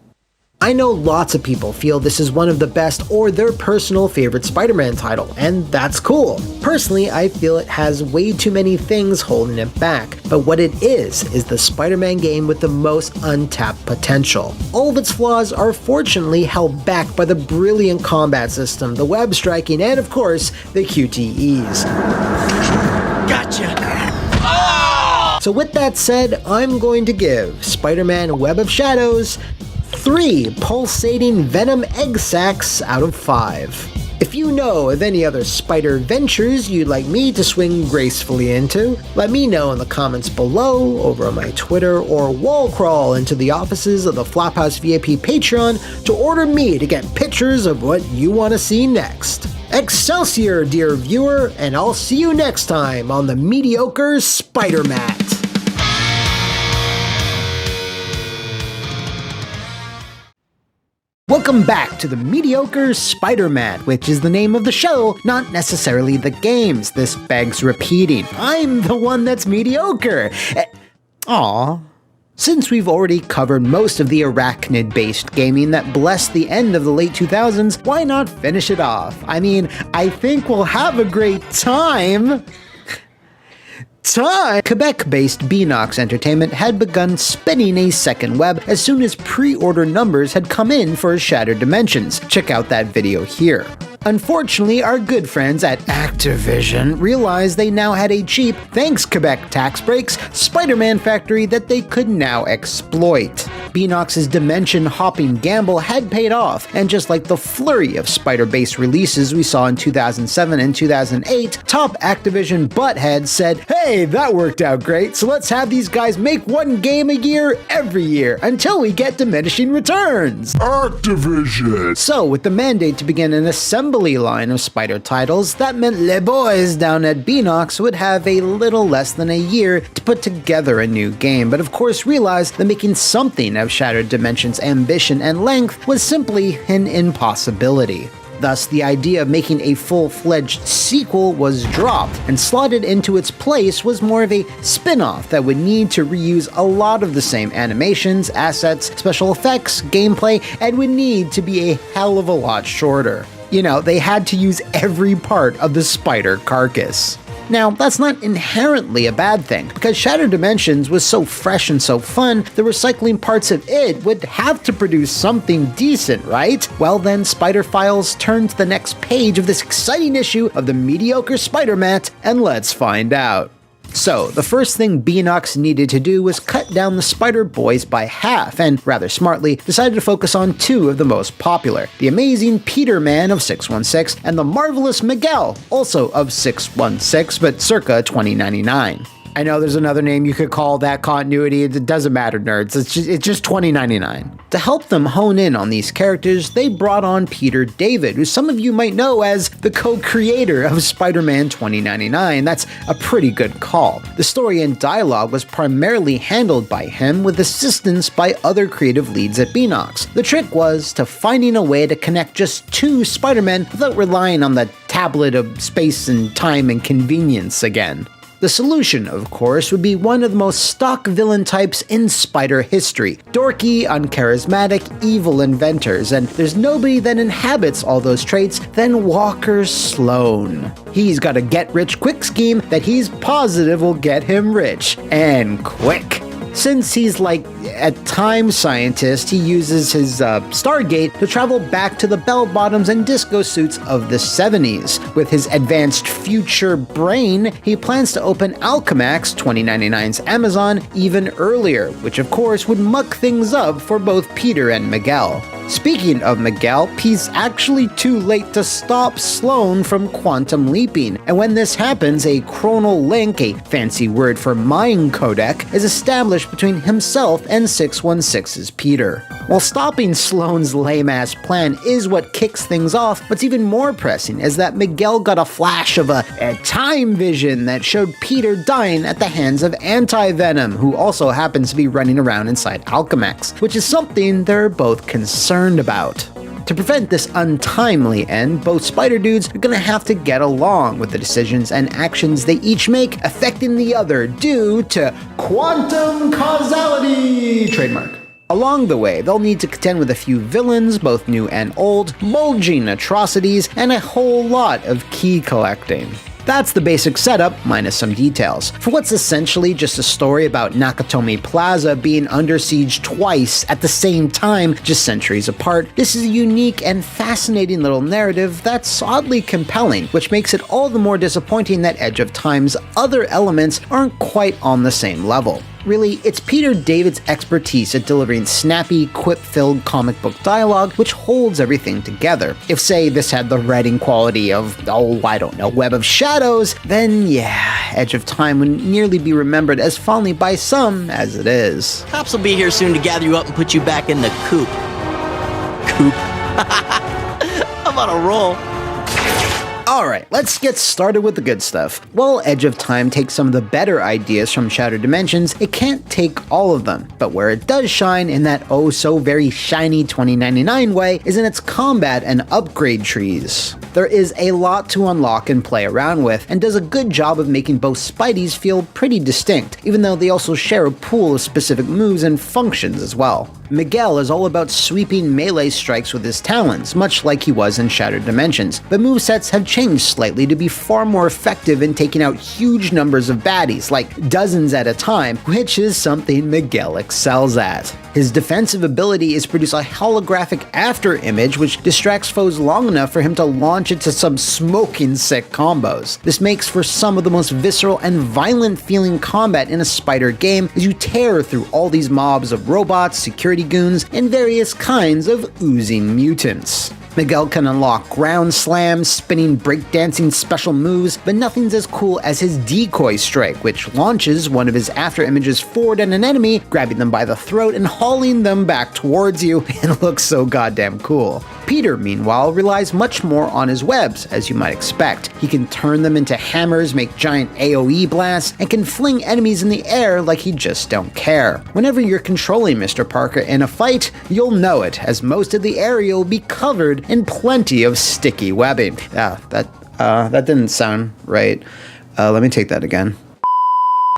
I know lots of people feel this is one of the best or their personal favorite Spider-Man title, and that's cool. Personally, I feel it has way too many things holding it back, but what it is the Spider-Man game with the most untapped potential. All of its flaws are fortunately held back by the brilliant combat system, the web striking, and of course, the QTEs. Gotcha! So with that said, I'm going to give Spider-Man Web of Shadows 3 pulsating venom egg sacs out of 5. If you know of any other spider ventures you'd like me to swing gracefully into, let me know in the comments below, over on my Twitter, or wall crawl into the offices of the Flophouse VIP Patreon to order me to get pictures of what you want to see next. Excelsior, dear viewer, and I'll see you next time on the Mediocre Spider-Mat. Welcome back to the Mediocre Spider-Man, which is the name of the show, not necessarily the games. This begs repeating. I'm the one that's mediocre. Aww. Since we've already covered most of the arachnid-based gaming that blessed the end of the late 2000s, why not finish it off? I mean, I think we'll have a great time. Quebec-based Beanox Entertainment had begun spinning a second web as soon as pre-order numbers had come in for Shattered Dimensions. Check out that video here. Unfortunately, our good friends at Activision realized they now had a cheap, thanks Quebec tax breaks, Spider-Man factory that they could now exploit. Beanox's dimension-hopping gamble had paid off, and just like the flurry of Spider-based releases we saw in 2007 and 2008, top Activision butthead said, "Hey, that worked out great, so let's have these guys make one game a year every year until we get diminishing returns." Activision! So, with the mandate to begin an assembly line of Spider titles, that meant les boys down at Beanox would have a little less than a year to put together a new game, but of course realized that making something of Shattered Dimensions' ambition and length was simply an impossibility. Thus, the idea of making a full-fledged sequel was dropped, and slotted into its place was more of a spin-off that would need to reuse a lot of the same animations, assets, special effects, gameplay, and would need to be a hell of a lot shorter. You know, they had to use every part of the spider carcass. Now, that's not inherently a bad thing, because Shattered Dimensions was so fresh and so fun, the recycling parts of it would have to produce something decent, right? Well then, Spider Files turned to the next page of this exciting issue of the mediocre Spider-Mat, and let's find out. So, the first thing Beanox needed to do was cut down the Spider Boys by half, and rather smartly, decided to focus on two of the most popular, the amazing Peter Man of 616 and the marvelous Miguel, also of 616, but circa 2099. I know there's another name you could call that continuity, it doesn't matter, nerds, it's just 2099. To help them hone in on these characters, they brought on Peter David, who some of you might know as the co-creator of Spider-Man 2099. That's a pretty good call. The story and dialogue was primarily handled by him, with assistance by other creative leads at Beanox. The trick was to finding a way to connect just two Spider-Men without relying on the tablet of space and time and convenience again. The solution, of course, would be one of the most stock villain types in Spider history. Dorky, uncharismatic, evil inventors, and there's nobody that inhabits all those traits than Walker Sloan. He's got a get-rich-quick scheme that he's positive will get him rich, and quick. Since he's like a time scientist, he uses his Stargate to travel back to the bell-bottoms and disco suits of the 70s. With his advanced future brain, he plans to open Alchemax 2099's Amazon even earlier, which of course would muck things up for both Peter and Miguel. Speaking of Miguel, he's actually too late to stop Sloan from quantum leaping, and when this happens, a chronal link, a fancy word for mind codec, is established between himself and 616's Peter. While stopping Sloan's lame-ass plan is what kicks things off, what's even more pressing is that Miguel got a flash of a time vision that showed Peter dying at the hands of Anti-Venom, who also happens to be running around inside Alchemax, which is something they're both concerned about. To prevent this untimely end, both Spider Dudes are gonna have to get along with the decisions and actions they each make affecting the other due to quantum causality! Trademark. Along the way, they'll need to contend with a few villains, both new and old, bulging atrocities, and a whole lot of key collecting. That's the basic setup, minus some details. For what's essentially just a story about Nakatomi Plaza being under siege twice at the same time, just centuries apart, this is a unique and fascinating little narrative that's oddly compelling, which makes it all the more disappointing that Edge of Time's other elements aren't quite on the same level. Really, it's Peter David's expertise at delivering snappy, quip-filled comic book dialogue which holds everything together. If, say, this had the writing quality of, Web of Shadows, then yeah, Edge of Time would nearly be remembered as fondly by some as it is. Cops will be here soon to gather you up and put you back in the coop. Coop. I'm on a roll. Alright, let's get started with the good stuff. While Edge of Time takes some of the better ideas from Shattered Dimensions, it can't take all of them, but where it does shine in that oh so very shiny 2099 way is in its combat and upgrade trees. There is a lot to unlock and play around with, and does a good job of making both Spideys feel pretty distinct, even though they also share a pool of specific moves and functions as well. Miguel is all about sweeping melee strikes with his talons, much like he was in Shattered Dimensions, but movesets have changed slightly to be far more effective in taking out huge numbers of baddies, like dozens at a time, which is something Miguel excels at. His defensive ability is to produce a holographic after image which distracts foes long enough for him to launch into some smoking sick combos. This makes for some of the most visceral and violent feeling combat in a Spider game as you tear through all these mobs of robots, security goons, and various kinds of oozing mutants. Miguel can unlock ground slams, spinning breakdancing special moves, but nothing's as cool as his decoy strike, which launches one of his after images forward at an enemy, grabbing them by the throat and hauling them back towards you. It looks so goddamn cool. Peter, meanwhile, relies much more on his webs, as you might expect. He can turn them into hammers, make giant AoE blasts, and can fling enemies in the air like he just don't care. Whenever you're controlling Mr. Parker in a fight, you'll know it, as most of the area will be covered in plenty of sticky webbing. That didn't sound right. Let me take that again.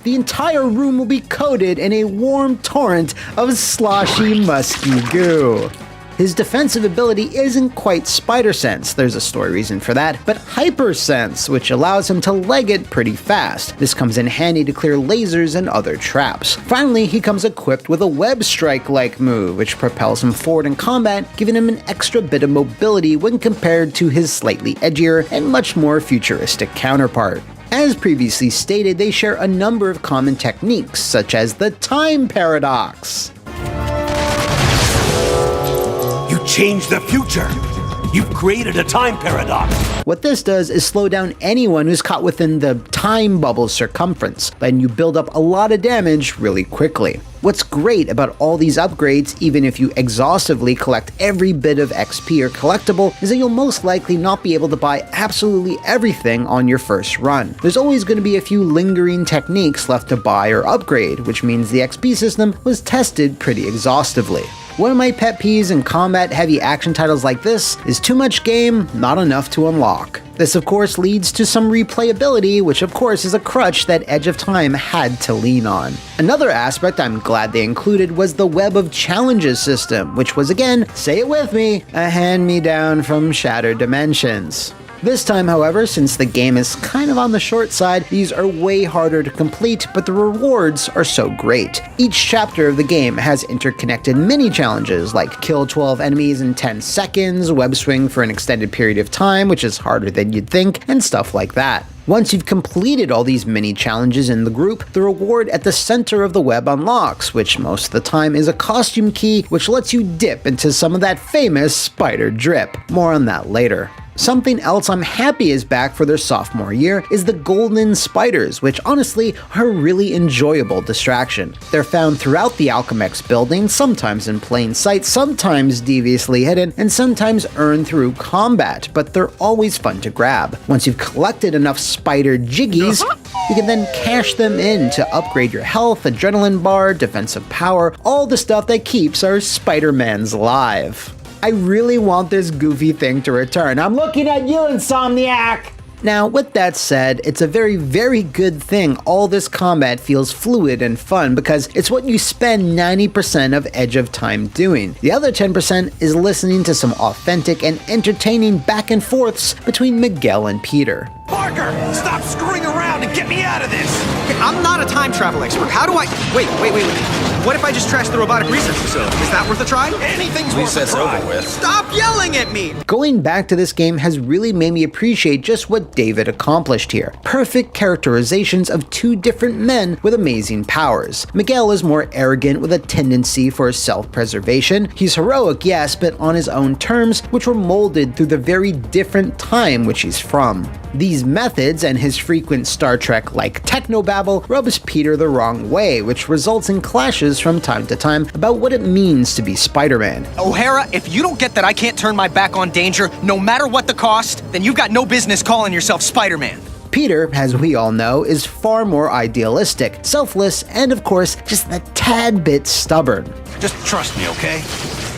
The entire room will be coated in a warm torrent of sloshy, musky goo. His defensive ability isn't quite Spider Sense, there's a story reason for that, but Hyper Sense, which allows him to leg it pretty fast. This comes in handy to clear lasers and other traps. Finally, he comes equipped with a Web Strike-like move, which propels him forward in combat, giving him an extra bit of mobility when compared to his slightly edgier and much more futuristic counterpart. As previously stated, they share a number of common techniques, such as the Time Paradox. You changed the future! You've created a time paradox! What this does is slow down anyone who's caught within the time bubble's circumference, letting you build up a lot of damage really quickly. What's great about all these upgrades, even if you exhaustively collect every bit of XP or collectible, is that you'll most likely not be able to buy absolutely everything on your first run. There's always going to be a few lingering techniques left to buy or upgrade, which means the XP system was tested pretty exhaustively. One of my pet peeves in combat-heavy action titles like this is too much game, not enough to unlock. This of course leads to some replayability, which of course is a crutch that Edge of Time had to lean on. Another aspect I'm glad they included was the Web of Challenges system, which was again, say it with me, a hand-me-down from Shattered Dimensions. This time, however, since the game is kind of on the short side, these are way harder to complete, but the rewards are so great. Each chapter of the game has interconnected mini-challenges, like kill 12 enemies in 10 seconds, web swing for an extended period of time, which is harder than you'd think, and stuff like that. Once you've completed all these mini-challenges in the group, the reward at the center of the web unlocks, which most of the time is a costume key, which lets you dip into some of that famous spider drip. More on that later. Something else I'm happy is back for their sophomore year is the Golden Spiders, which honestly are a really enjoyable distraction. They're found throughout the Alchemex building, sometimes in plain sight, sometimes deviously hidden, and sometimes earned through combat, but they're always fun to grab. Once you've collected enough spider jiggies, you can then cash them in to upgrade your health, adrenaline bar, defensive power, all the stuff that keeps our Spider-Mans alive. I really want this goofy thing to return. I'm looking at you, Insomniac! Now, with that said, it's a very, very good thing all this combat feels fluid and fun because it's what you spend 90% of Edge of Time doing. The other 10% is listening to some authentic and entertaining back and forths between Miguel and Peter. Parker, stop screwing around and get me out of this! I'm not a time travel expert. How do I... Wait. What if I just trash the robotic research facility? Is that worth a try? Anything's worth a try. Over with. Stop yelling at me! Going back to this game has really made me appreciate just what David accomplished here. Perfect characterizations of two different men with amazing powers. Miguel is more arrogant with a tendency for self-preservation. He's heroic, yes, but on his own terms, which were molded through the very different time which he's from. These methods and his frequent Star Trek-like technobabble rubs Peter the wrong way, which results in clashes from time to time about what it means to be Spider-Man. O'Hara, if you don't get that I can't turn my back on danger, no matter what the cost, then you've got no business calling yourself Spider-Man. Peter, as we all know, is far more idealistic, selfless, and of course, just a tad bit stubborn. Just trust me, okay?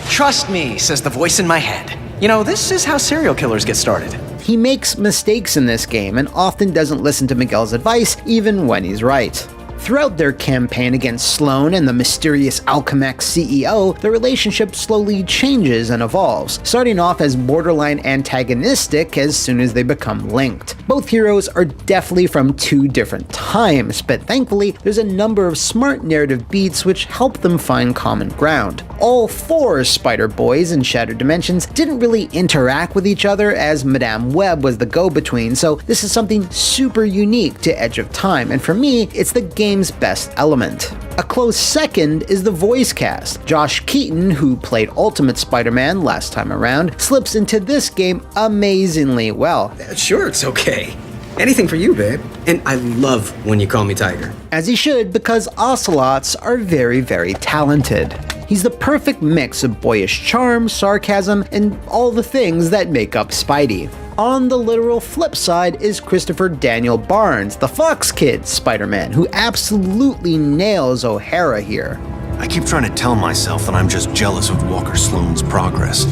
Trust me, says the voice in my head. You know, this is how serial killers get started. He makes mistakes in this game and often doesn't listen to Miguel's advice even when he's right. Throughout their campaign against Sloan and the mysterious Alchemax CEO, the relationship slowly changes and evolves, starting off as borderline antagonistic as soon as they become linked. Both heroes are definitely from two different times, but thankfully there's a number of smart narrative beats which help them find common ground. All four Spider Boys in Shattered Dimensions didn't really interact with each other, as Madame Web was the go-between, so this is something super unique to Edge of Time, and for me, it's the game's best element. A close second is the voice cast. Josh Keaton, who played Ultimate Spider-Man last time around, slips into this game amazingly well. Sure, it's okay. Anything for you, babe. And I love when you call me Tiger. As he should, because Ocelots are very, very talented. He's the perfect mix of boyish charm, sarcasm, and all the things that make up Spidey. On the literal flip side is Christopher Daniel Barnes, the Fox Kid Spider-Man, who absolutely nails O'Hara here. I keep trying to tell myself that I'm just jealous of Walker Sloan's progress.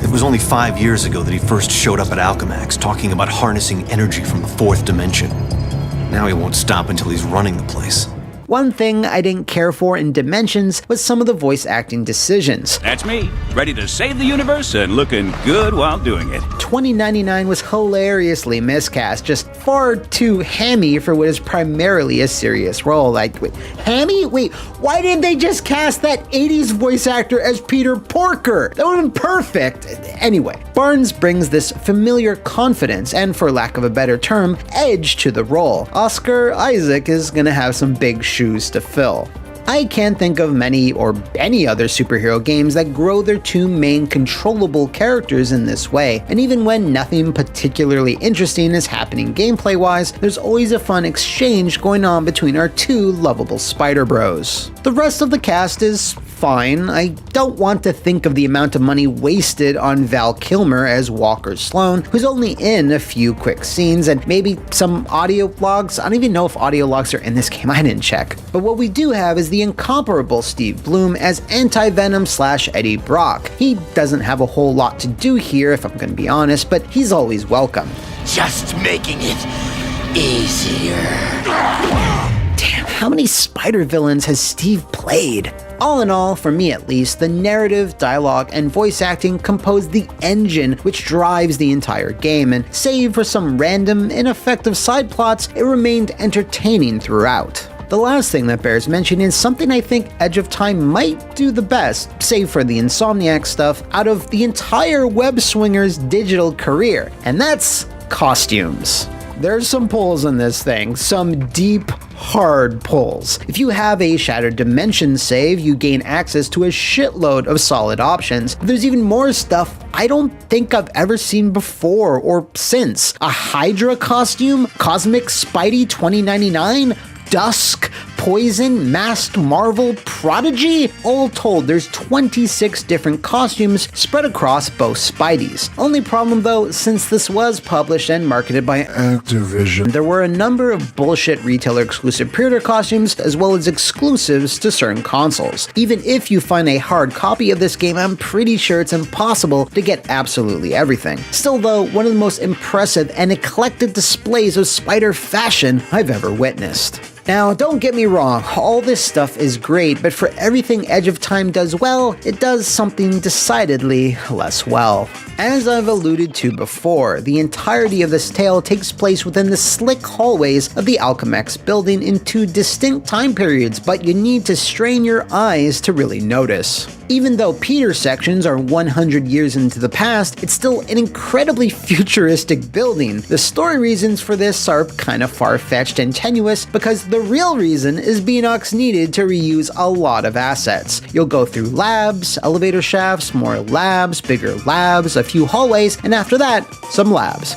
It was only 5 years ago that he first showed up at Alchemax talking about harnessing energy from the fourth dimension. Now he won't stop until he's running the place. One thing I didn't care for in Dimensions was some of the voice acting decisions. That's me, ready to save the universe and looking good while doing it. 2099 was hilariously miscast, just far too hammy for what is primarily a serious role. Like, wait, hammy? Wait, why didn't they just cast that 80s voice actor as Peter Porker? That would have been perfect. Anyway, Barnes brings this familiar confidence and, for lack of a better term, edge to the role. Oscar Isaac is gonna have some big shoes to fill. I can't think of many or any other superhero games that grow their two main controllable characters in this way, and even when nothing particularly interesting is happening gameplay-wise, there's always a fun exchange going on between our two lovable Spider Bros. The rest of the cast is fine. I don't want to think of the amount of money wasted on Val Kilmer as Walker Sloan, who's only in a few quick scenes and maybe some audio logs. I don't even know if audio logs are in this game, I didn't check. But what we do have is the incomparable Steve Bloom as Anti-Venom / Eddie Brock. He doesn't have a whole lot to do here, if I'm gonna be honest, but he's always welcome. Just making it easier. Damn, how many Spider villains has Steve played? All in all, for me at least, the narrative, dialogue, and voice acting compose the engine which drives the entire game, and save for some random, ineffective side plots, it remained entertaining throughout. The last thing that bears mentioning is something I think Edge of Time might do the best, save for the Insomniac stuff, out of the entire web swinger's digital career, and that's costumes. There's some pulls in this thing, some deep, hard pulls. If you have a Shattered Dimension save, you gain access to a shitload of solid options. But there's even more stuff I don't think I've ever seen before or since. A Hydra costume? Cosmic Spidey 2099? Dusk, Poison, Masked Marvel, Prodigy? All told, there's 26 different costumes spread across both Spideys. Only problem though, since this was published and marketed by Activision, there were a number of bullshit retailer exclusive pre-order costumes as well as exclusives to certain consoles. Even if you find a hard copy of this game, I'm pretty sure it's impossible to get absolutely everything. Still though, one of the most impressive and eclectic displays of Spider fashion I've ever witnessed. Now, don't get me wrong, all this stuff is great, but for everything Edge of Time does well, it does something decidedly less well. As I've alluded to before, the entirety of this tale takes place within the slick hallways of the Alchemax building in two distinct time periods, but you need to strain your eyes to really notice. Even though Peter's sections are 100 years into the past, it's still an incredibly futuristic building. The story reasons for this are kind of far-fetched and tenuous, because the real reason is Beanox needed to reuse a lot of assets. You'll go through labs, elevator shafts, more labs, bigger labs, a few hallways, and after that, some labs.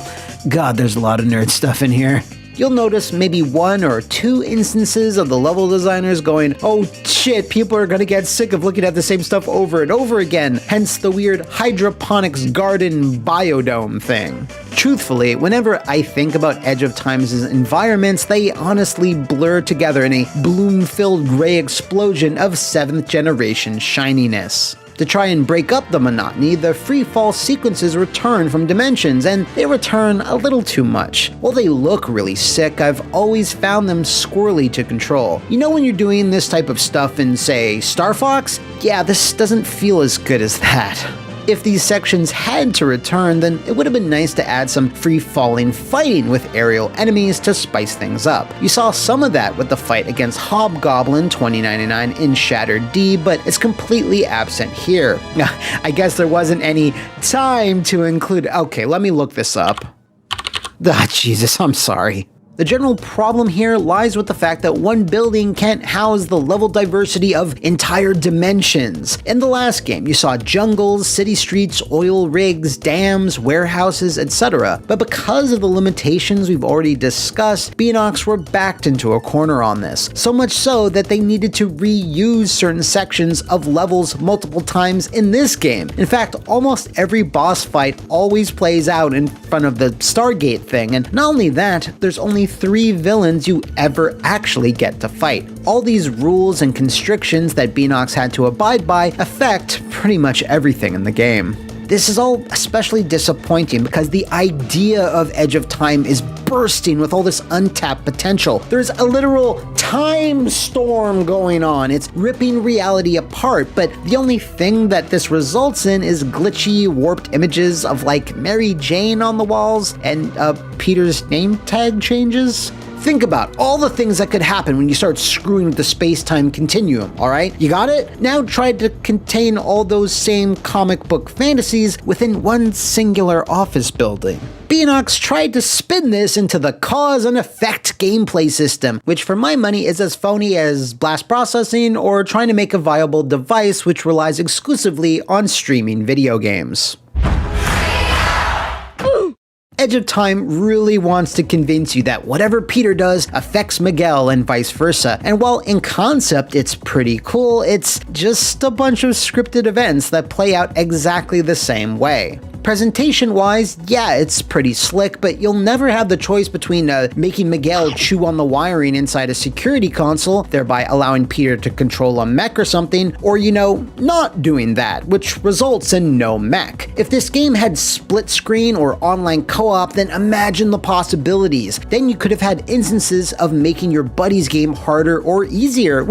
God, there's a lot of nerd stuff in here. You'll notice maybe 1 or 2 instances of the level designers going, oh shit, people are gonna get sick of looking at the same stuff over and over again, hence the weird hydroponics garden biodome thing. Truthfully, whenever I think about Edge of Time's environments, they honestly blur together in a bloom-filled gray explosion of 7th generation shininess. To try and break up the monotony, the free fall sequences return from dimensions, and they return a little too much. While they look really sick, I've always found them squirrely to control. You know when you're doing this type of stuff in, say, Star Fox? Yeah, this doesn't feel as good as that. If these sections had to return, then it would have been nice to add some free-falling fighting with aerial enemies to spice things up. You saw some of that with the fight against Hobgoblin 2099 in Shattered D, but it's completely absent here. I guess there wasn't any time to include— okay, let me look this up. Jesus, I'm sorry. The general problem here lies with the fact that one building can't house the level diversity of entire dimensions. In the last game, you saw jungles, city streets, oil rigs, dams, warehouses, etc. But because of the limitations we've already discussed, Beenox were backed into a corner on this. So much so that they needed to reuse certain sections of levels multiple times in this game. In fact, almost every boss fight always plays out in front of the Stargate thing, and not only that, there's only 3 villains you ever actually get to fight. All these rules and constrictions that Beenox had to abide by affect pretty much everything in the game. This is all especially disappointing because the idea of Edge of Time is bursting with all this untapped potential. There's a literal time storm going on. It's ripping reality apart, but the only thing that this results in is glitchy, warped images of like Mary Jane on the walls and Peter's name tag changes. Think about all the things that could happen when you start screwing with the space-time continuum, alright? You got it? Now try to contain all those same comic book fantasies within one singular office building. Beenox tried to spin this into the cause and effect gameplay system, which for my money is as phony as blast processing or trying to make a viable device which relies exclusively on streaming video games. Edge of Time really wants to convince you that whatever Peter does affects Miguel and vice versa, and while in concept it's pretty cool, it's just a bunch of scripted events that play out exactly the same way. Presentation-wise, yeah, it's pretty slick, but you'll never have the choice between making Miguel chew on the wiring inside a security console, thereby allowing Peter to control a mech or something, or, you know, not doing that, which results in no mech. If this game had split screen or online co-op, then imagine the possibilities. Then you could have had instances of making your buddy's game harder or easier.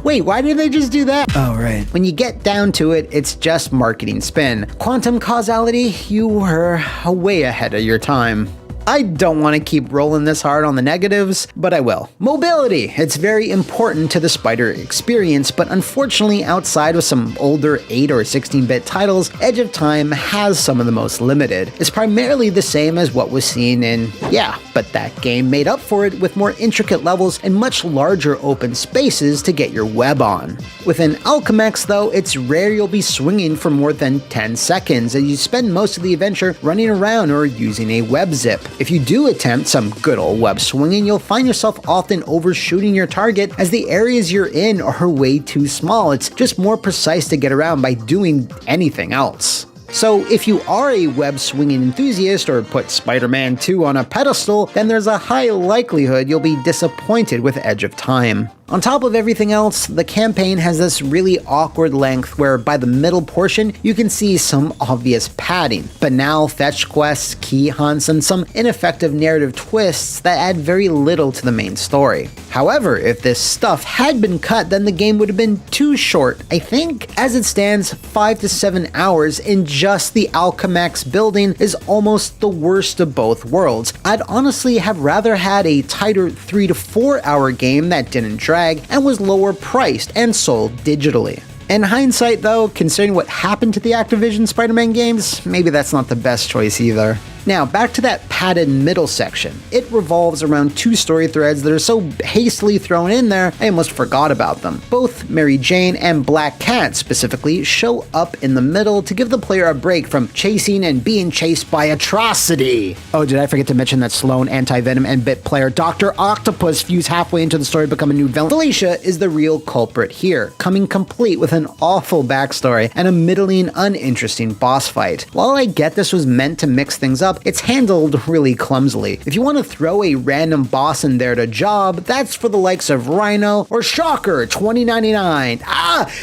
Wait, why did they just do that? Oh, right. When you get down to it, it's just marketing spin. Quantum causality? You were way ahead of your time. I don't want to keep rolling this hard on the negatives, but I will. Mobility. It's very important to the Spider experience, but unfortunately outside of some older 8 or 16-bit titles, Edge of Time has some of the most limited. It's primarily the same as what was seen in, yeah, but that game made up for it with more intricate levels and much larger open spaces to get your web on. Within Alchemex though, it's rare you'll be swinging for more than 10 seconds, and you spend most of the adventure running around or using a web zip. If you do attempt some good old web swinging, you'll find yourself often overshooting your target as the areas you're in are way too small. It's just more precise to get around by doing anything else. So if you are a web swinging enthusiast or put Spider-Man 2 on a pedestal, then there's a high likelihood you'll be disappointed with Edge of Time. On top of everything else, the campaign has this really awkward length where by the middle portion you can see some obvious padding, banal fetch quests, key hunts, and some ineffective narrative twists that add very little to the main story. However, if this stuff had been cut, then the game would have been too short. I think, as it stands, 5 to 7 hours in just the Alchemex building is almost the worst of both worlds. I'd honestly have rather had a tighter 3 to 4 hour game that didn't drag and was lower priced and sold digitally. In hindsight though, considering what happened to the Activision Spider-Man games, maybe that's not the best choice either. Now, back to that padded middle section. It revolves around 2 story threads that are so hastily thrown in there, I almost forgot about them. Both Mary Jane and Black Cat specifically show up in the middle to give the player a break from chasing and being chased by atrocity. Oh, did I forget to mention that Sloan, Anti-Venom, and Bit player Dr. Octopus fuse halfway into the story to become a new villain? Felicia is the real culprit here, coming complete with an awful backstory and a middling, uninteresting boss fight. While I get this was meant to mix things up, up, it's handled really clumsily. If you want to throw a random boss in there to job, that's for the likes of Rhino or Shocker 2099.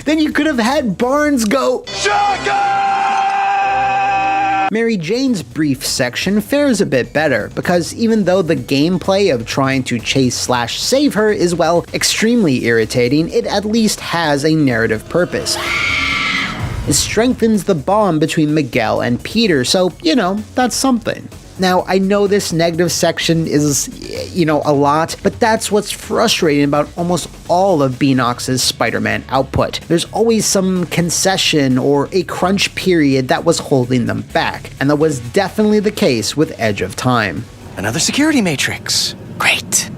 Then you could have had Barnes go Mary Jane's brief section fares a bit better, because even though the gameplay of trying to chase/save her is, well, extremely irritating, it at least has a narrative purpose. It strengthens the bond between Miguel and Peter, so, that's something. Now, I know this negative section is, a lot, but that's what's frustrating about almost all of Beenox's Spider-Man output. There's always some concession or a crunch period that was holding them back, and that was definitely the case with Edge of Time. Another security matrix. Great.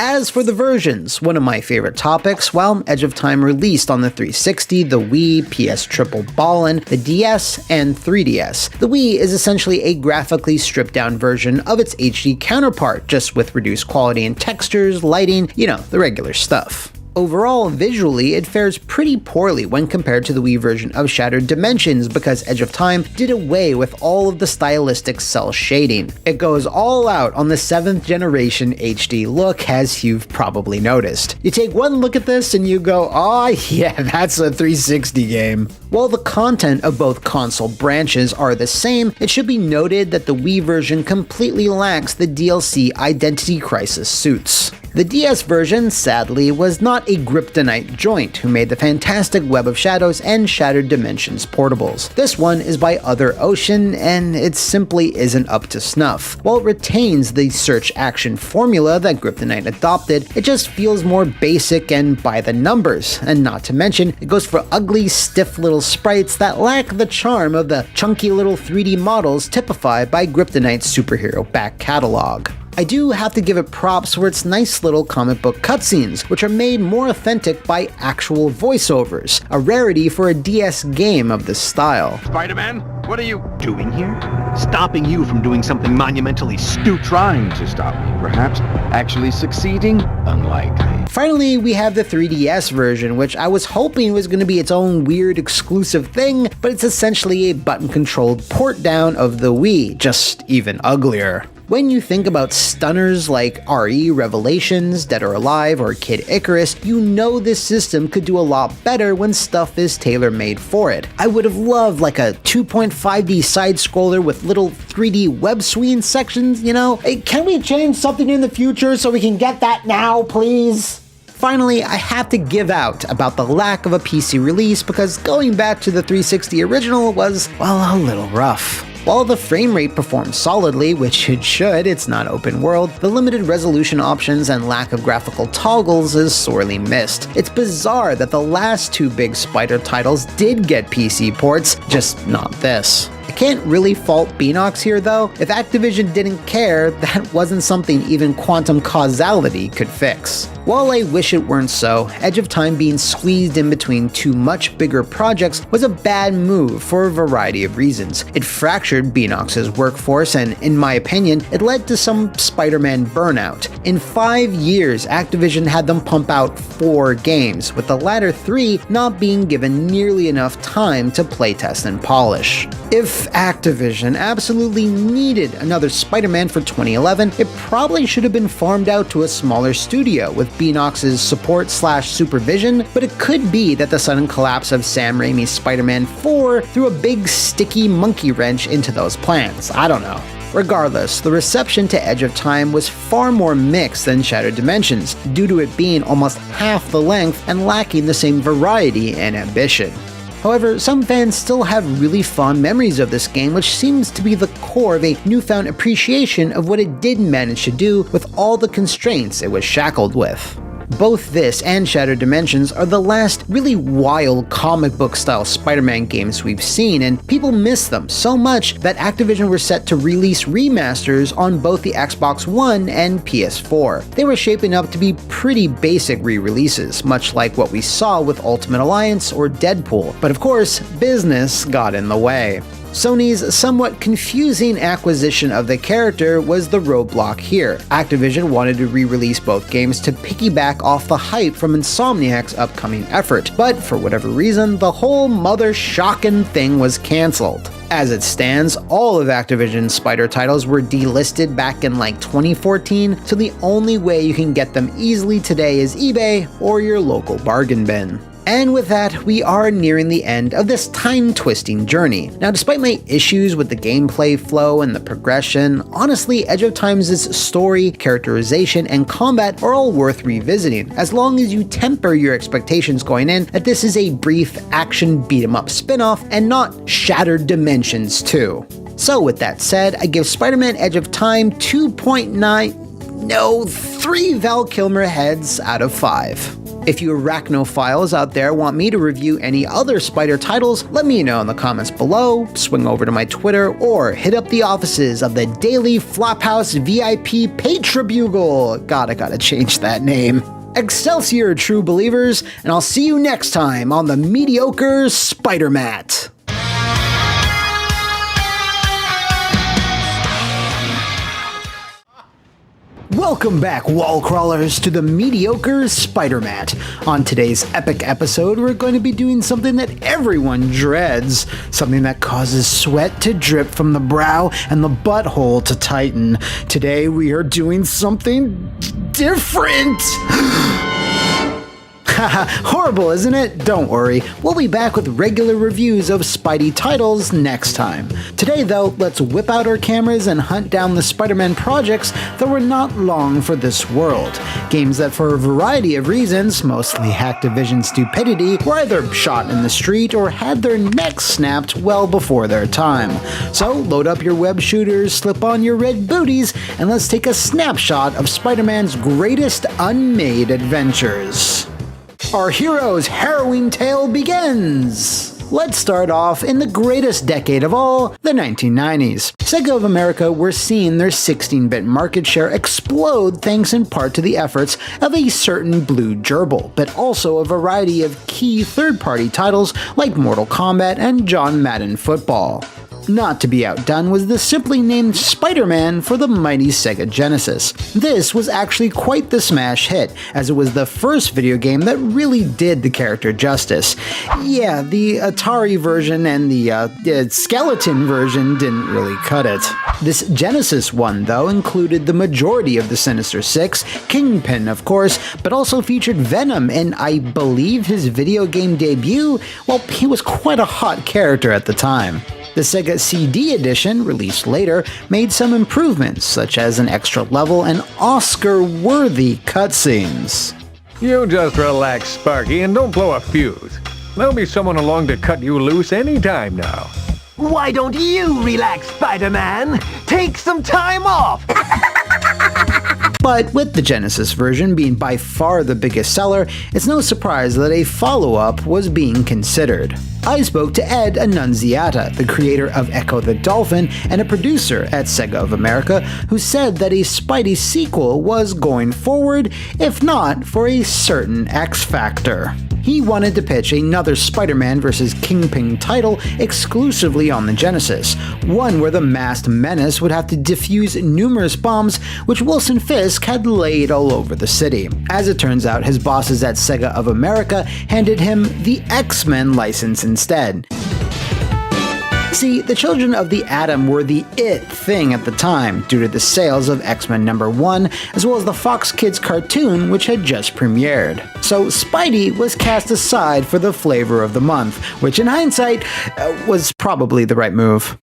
As for the versions, one of my favorite topics, well, Edge of Time released on the 360, the Wii, PS Triple Ballin', the DS, and 3DS. The Wii is essentially a graphically stripped down version of its HD counterpart, just with reduced quality and textures, lighting, the regular stuff. Overall, visually, it fares pretty poorly when compared to the Wii version of Shattered Dimensions, because Edge of Time did away with all of the stylistic cell shading. It goes all out on the 7th generation HD look, as you've probably noticed. You take one look at this and you go, yeah, that's a 360 game. While the content of both console branches are the same, it should be noted that the Wii version completely lacks the DLC Identity Crisis suits. The DS version, sadly, was not a Kryptonite joint, who made the fantastic Web of Shadows and Shattered Dimensions portables. This one is by Other Ocean, and it simply isn't up to snuff. While it retains the search action formula that Kryptonite adopted, it just feels more basic and by the numbers, and not to mention, it goes for ugly, stiff little sprites that lack the charm of the chunky little 3D models typified by Kryptonite's superhero back catalog. I do have to give it props for its nice little comic book cutscenes, which are made more authentic by actual voiceovers, a rarity for a DS game of this style. Spider-Man, what are you doing here? Stopping you from doing something monumentally stupid. Trying to stop me, perhaps. Actually succeeding? Unlikely. Finally, we have the 3DS version, which I was hoping was going to be its own weird exclusive thing, but it's essentially a button-controlled port down of the Wii, just even uglier. When you think about stunners like RE Revelations, Dead or Alive, or Kid Icarus, you know this system could do a lot better when stuff is tailor-made for it. I would have loved like a 2.5D side-scroller with little 3D web swing sections, Hey, can we change something in the future so we can get that now, please? Finally, I have to give out about the lack of a PC release, because going back to the 360 original was, well, a little rough. While the frame rate performs solidly, which it should, it's not open world, the limited resolution options and lack of graphical toggles is sorely missed. It's bizarre that the last two big Spider titles did get PC ports, just not this. I can't really fault Beenox here though. If Activision didn't care, that wasn't something even quantum causality could fix. While I wish it weren't so, Edge of Time being squeezed in between two much bigger projects was a bad move for a variety of reasons. It fractured Beenox's workforce, and in my opinion, it led to some Spider-Man burnout. In 5 years, Activision had them pump out 4 games, with the latter 3 not being given nearly enough time to playtest and polish. If Activision absolutely needed another Spider-Man for 2011, it probably should have been farmed out to a smaller studio with Beenox's support/supervision, but it could be that the sudden collapse of Sam Raimi's Spider-Man 4 threw a big sticky monkey wrench into those plans. I don't know. Regardless, the reception to Edge of Time was far more mixed than Shattered Dimensions, due to it being almost half the length and lacking the same variety and ambition. However, some fans still have really fond memories of this game, which seems to be the core of a newfound appreciation of what it did manage to do with all the constraints it was shackled with. Both this and Shattered Dimensions are the last really wild comic book style Spider-Man games we've seen, and people miss them so much that Activision were set to release remasters on both the Xbox One and PS4. They were shaping up to be pretty basic re-releases, much like what we saw with Ultimate Alliance or Deadpool, but of course, business got in the way. Sony's somewhat confusing acquisition of the character was the roadblock here. Activision wanted to re-release both games to piggyback off the hype from Insomniac's upcoming effort, but for whatever reason, the whole mother shockin' thing was cancelled. As it stands, all of Activision's Spider titles were delisted back in like 2014, so the only way you can get them easily today is eBay or your local bargain bin. And with that, we are nearing the end of this time-twisting journey. Now, despite my issues with the gameplay flow and the progression, honestly, Edge of Time's story, characterization, and combat are all worth revisiting, as long as you temper your expectations going in that this is a brief action beat-em-up spin-off and not Shattered Dimensions 2. So with that said, I give Spider-Man Edge of Time 3 Val Kilmer heads out of 5. If you arachnophiles out there want me to review any other Spider titles, let me know in the comments below, swing over to my Twitter, or hit up the offices of the Daily Flophouse VIP Patrabugle. God, I gotta change that name. Excelsior, true believers, and I'll see you next time on the Mediocre Spider-Mat. Welcome back, wall crawlers, to the Mediocre Spider-Mat. On today's epic episode, we're going to be doing something that everyone dreads, something that causes sweat to drip from the brow and the butthole to tighten. Today, we are doing something different. Horrible, isn't it? Don't worry, we'll be back with regular reviews of Spidey titles next time. Today though, let's whip out our cameras and hunt down the Spider-Man projects that were not long for this world. Games that for a variety of reasons, mostly Activision stupidity, were either shot in the street or had their necks snapped well before their time. So load up your web shooters, slip on your red booties, and let's take a snapshot of Spider-Man's greatest unmade adventures. Our hero's harrowing tale begins! Let's start off in the greatest decade of all, the 1990s. Sega of America were seeing their 16-bit market share explode thanks in part to the efforts of a certain blue gerbil, but also a variety of key third-party titles like Mortal Kombat and John Madden Football. Not to be outdone was the simply named Spider-Man for the mighty Sega Genesis. This was actually quite the smash hit, as it was the first video game that really did the character justice. Yeah, the Atari version and the skeleton version didn't really cut it. This Genesis one, though, included the majority of the Sinister Six, Kingpin of course, but also featured Venom in, I believe, his video game debut. Well, he was quite a hot character at the time. The Sega CD edition, released later, made some improvements, such as an extra level and Oscar-worthy cutscenes. You just relax, Sparky, and don't blow a fuse. There'll be someone along to cut you loose any time now. Why don't you relax, Spider-Man? Take some time off! But with the Genesis version being by far the biggest seller, it's no surprise that a follow-up was being considered. I spoke to Ed Annunziata, the creator of Echo the Dolphin and a producer at Sega of America, who said that a Spidey sequel was going forward, if not for a certain X Factor. He wanted to pitch another Spider-Man vs. Kingpin title exclusively on the Genesis, one where the masked Menace would have to defuse numerous bombs which Wilson Fisk had laid all over the city. As it turns out, his bosses at Sega of America handed him the X-Men license instead. See, the Children of the Atom were the it thing at the time, due to the sales of X-Men #1, as well as the Fox Kids cartoon which had just premiered. So Spidey was cast aside for the flavor of the month, which in hindsight was probably the right move.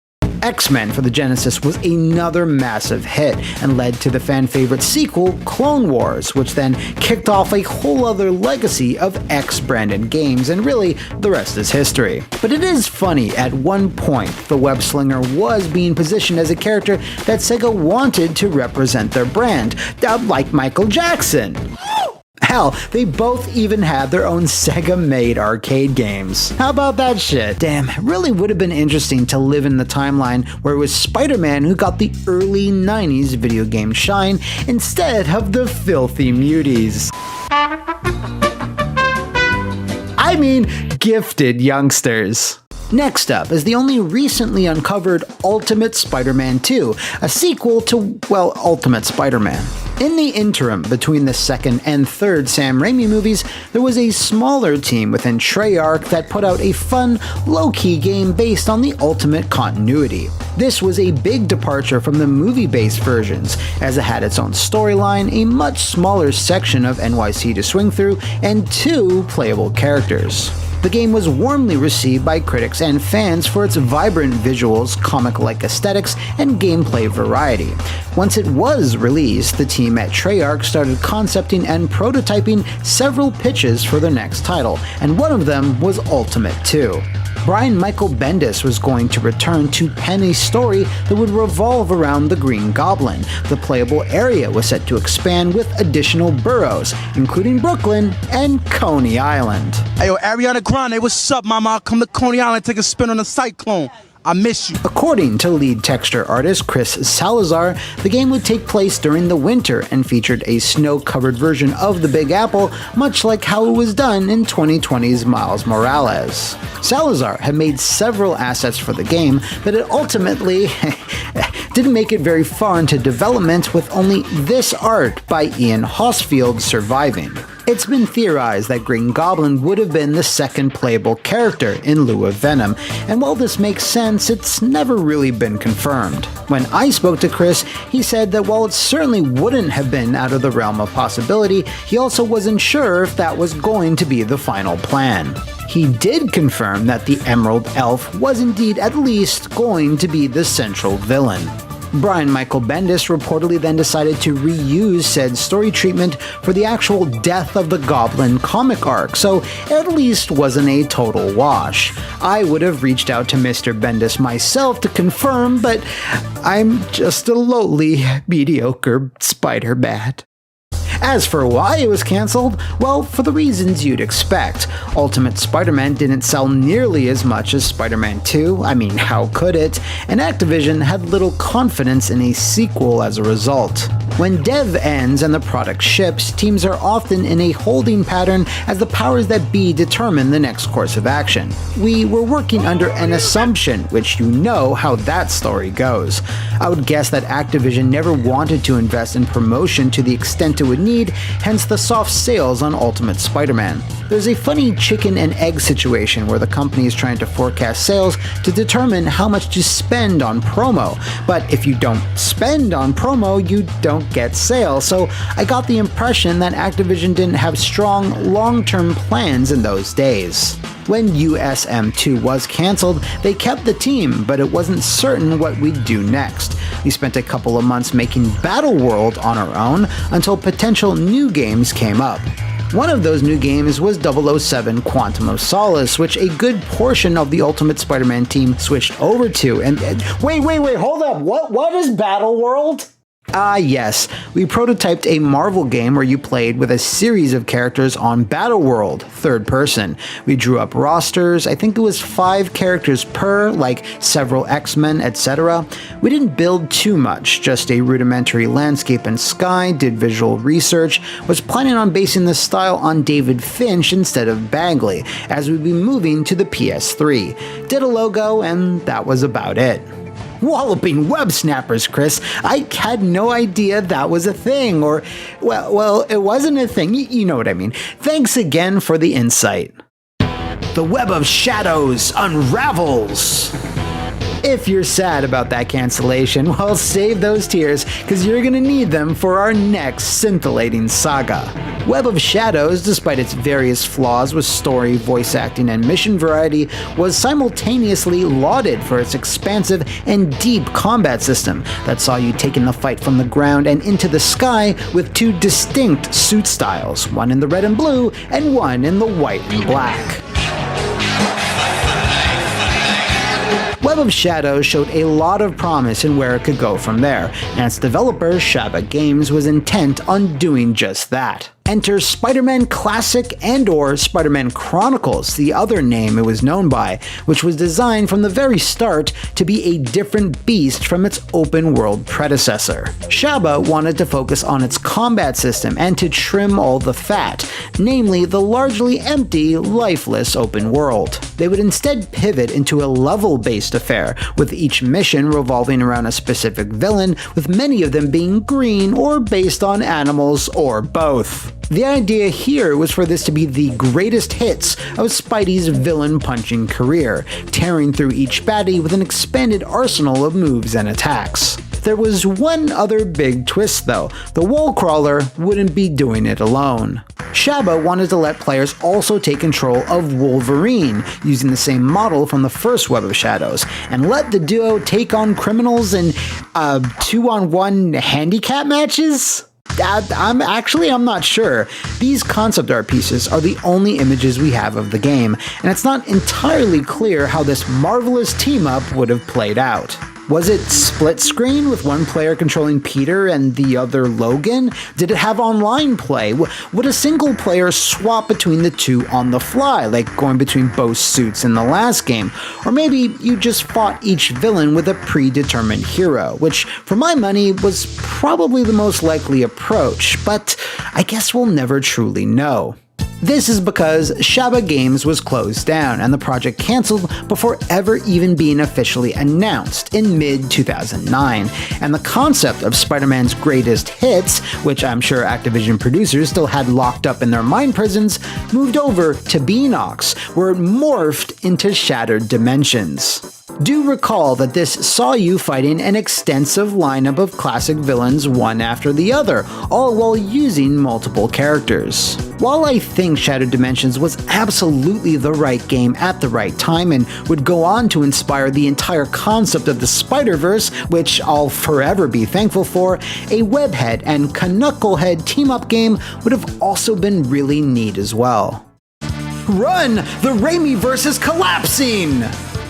X-Men for the Genesis was another massive hit and led to the fan-favorite sequel, Clone Wars, which then kicked off a whole other legacy of X-branded games, and really, the rest is history. But it is funny, at one point, the web-slinger was being positioned as a character that Sega wanted to represent their brand, like Michael Jackson. Hell, they both even had their own Sega-made arcade games. How about that shit? Damn, it really would have been interesting to live in the timeline where it was Spider-Man who got the early 90s video game shine instead of the filthy muties. I mean, gifted youngsters. Next up is the only recently uncovered Ultimate Spider-Man 2, a sequel to, well, Ultimate Spider-Man. In the interim between the second and third Sam Raimi movies, there was a smaller team within Treyarch that put out a fun, low-key game based on the Ultimate continuity. This was a big departure from the movie-based versions, as it had its own storyline, a much smaller section of NYC to swing through, and 2 playable characters. The game was warmly received by critics and fans for its vibrant visuals, comic-like aesthetics, and gameplay variety. Once it was released, the team at Treyarch started concepting and prototyping several pitches for their next title, and one of them was Ultimate 2. Brian Michael Bendis was going to return to pen a story that would revolve around the Green Goblin. The playable area was set to expand with additional boroughs, including Brooklyn and Coney Island. Hey, yo, Ariana Grande, what's up, mama? I'll come to Coney Island, take a spin on the Cyclone. I miss you. According to lead texture artist Chris Salazar, the game would take place during the winter and featured a snow-covered version of the Big Apple, much like how it was done in 2020's Miles Morales. Salazar had made several assets for the game, but it ultimately didn't make it very far into development, with only this art by Ian Hosfield surviving. It's been theorized that Green Goblin would have been the second playable character in lieu of Venom, and while this makes sense, it's never really been confirmed. When I spoke to Chris, he said that while it certainly wouldn't have been out of the realm of possibility, he also wasn't sure if that was going to be the final plan. He did confirm that the Emerald Elf was indeed at least going to be the central villain. Brian Michael Bendis reportedly then decided to reuse said story treatment for the actual Death of the Goblin comic arc, so it at least wasn't a total wash. I would have reached out to Mr. Bendis myself to confirm, but I'm just a lowly, mediocre Spider-Man. As for why it was cancelled, well, for the reasons you'd expect. Ultimate Spider-Man didn't sell nearly as much as Spider-Man 2, I mean, how could it? And Activision had little confidence in a sequel as a result. When dev ends and the product ships, teams are often in a holding pattern as the powers that be determine the next course of action. We were working under an assumption, which you know how that story goes. I would guess that Activision never wanted to invest in promotion to the extent it would need, hence the soft sales on Ultimate Spider-Man. There's a funny chicken and egg situation where the company is trying to forecast sales to determine how much to spend on promo, but if you don't spend on promo, you don't get sales, so I got the impression that Activision didn't have strong, long-term plans in those days. When USM2 was cancelled, they kept the team, but it wasn't certain what we'd do next. We spent a couple of months making Battleworld on our own until potential new games came up. One of those new games was 007 Quantum of Solace, which a good portion of the Ultimate Spider-Man team switched over to, and wait, hold up, what is Battleworld? Yes, we prototyped a Marvel game where you played with a series of characters on Battleworld, third person. We drew up rosters, I think it was 5 characters per, like several X-Men, etc. We didn't build too much, just a rudimentary landscape and sky, did visual research, was planning on basing the style on David Finch instead of Bagley, as we'd be moving to the PS3. Did a logo, and that was about it. Walloping web snappers, Chris. I had no idea that was a thing, or, well, it wasn't a thing, you know what I mean. Thanks again for the insight. The web of shadows unravels. If you're sad about that cancellation, well, save those tears, because you're gonna need them for our next scintillating saga. Web of Shadows, despite its various flaws with story, voice acting, and mission variety, was simultaneously lauded for its expansive and deep combat system that saw you taking the fight from the ground and into the sky with 2 distinct suit styles, one in the red and blue, and one in the white and black. Web of Shadows showed a lot of promise in where it could go from there, and its developer, Shaba Games, was intent on doing just that. Enter Spider-Man Classic and/or Spider-Man Chronicles, the other name it was known by, which was designed from the very start to be a different beast from its open-world predecessor. Shaba wanted to focus on its combat system and to trim all the fat, namely the largely empty, lifeless open world. They would instead pivot into a level-based affair, with each mission revolving around a specific villain, with many of them being green or based on animals or both. The idea here was for this to be the greatest hits of Spidey's villain-punching career, tearing through each baddie with an expanded arsenal of moves and attacks. There was one other big twist though. The wall crawler wouldn't be doing it alone. Shabba wanted to let players also take control of Wolverine, using the same model from the first Web of Shadows, and let the duo take on criminals in 2-on-1 handicap matches? I'm not sure. These concept art pieces are the only images we have of the game, and it's not entirely clear how this marvelous team-up would have played out. Was it split screen with one player controlling Peter and the other Logan? Did it have online play? Would a single player swap between the two on the fly, like going between both suits in the last game? Or maybe you just fought each villain with a predetermined hero, which for my money was probably the most likely approach, but I guess we'll never truly know. This is because Shabba Games was closed down and the project cancelled before ever even being officially announced in mid-2009, and the concept of Spider-Man's greatest hits, which I'm sure Activision producers still had locked up in their mind prisons, moved over to Beanox, where it morphed into Shattered Dimensions. Do recall that this saw you fighting an extensive lineup of classic villains one after the other, all while using multiple characters. While I think Shattered Dimensions was absolutely the right game at the right time and would go on to inspire the entire concept of the Spider-Verse, which I'll forever be thankful for, a Webhead and Knucklehead team-up game would have also been really neat as well. Run! The Raimi-verse is collapsing!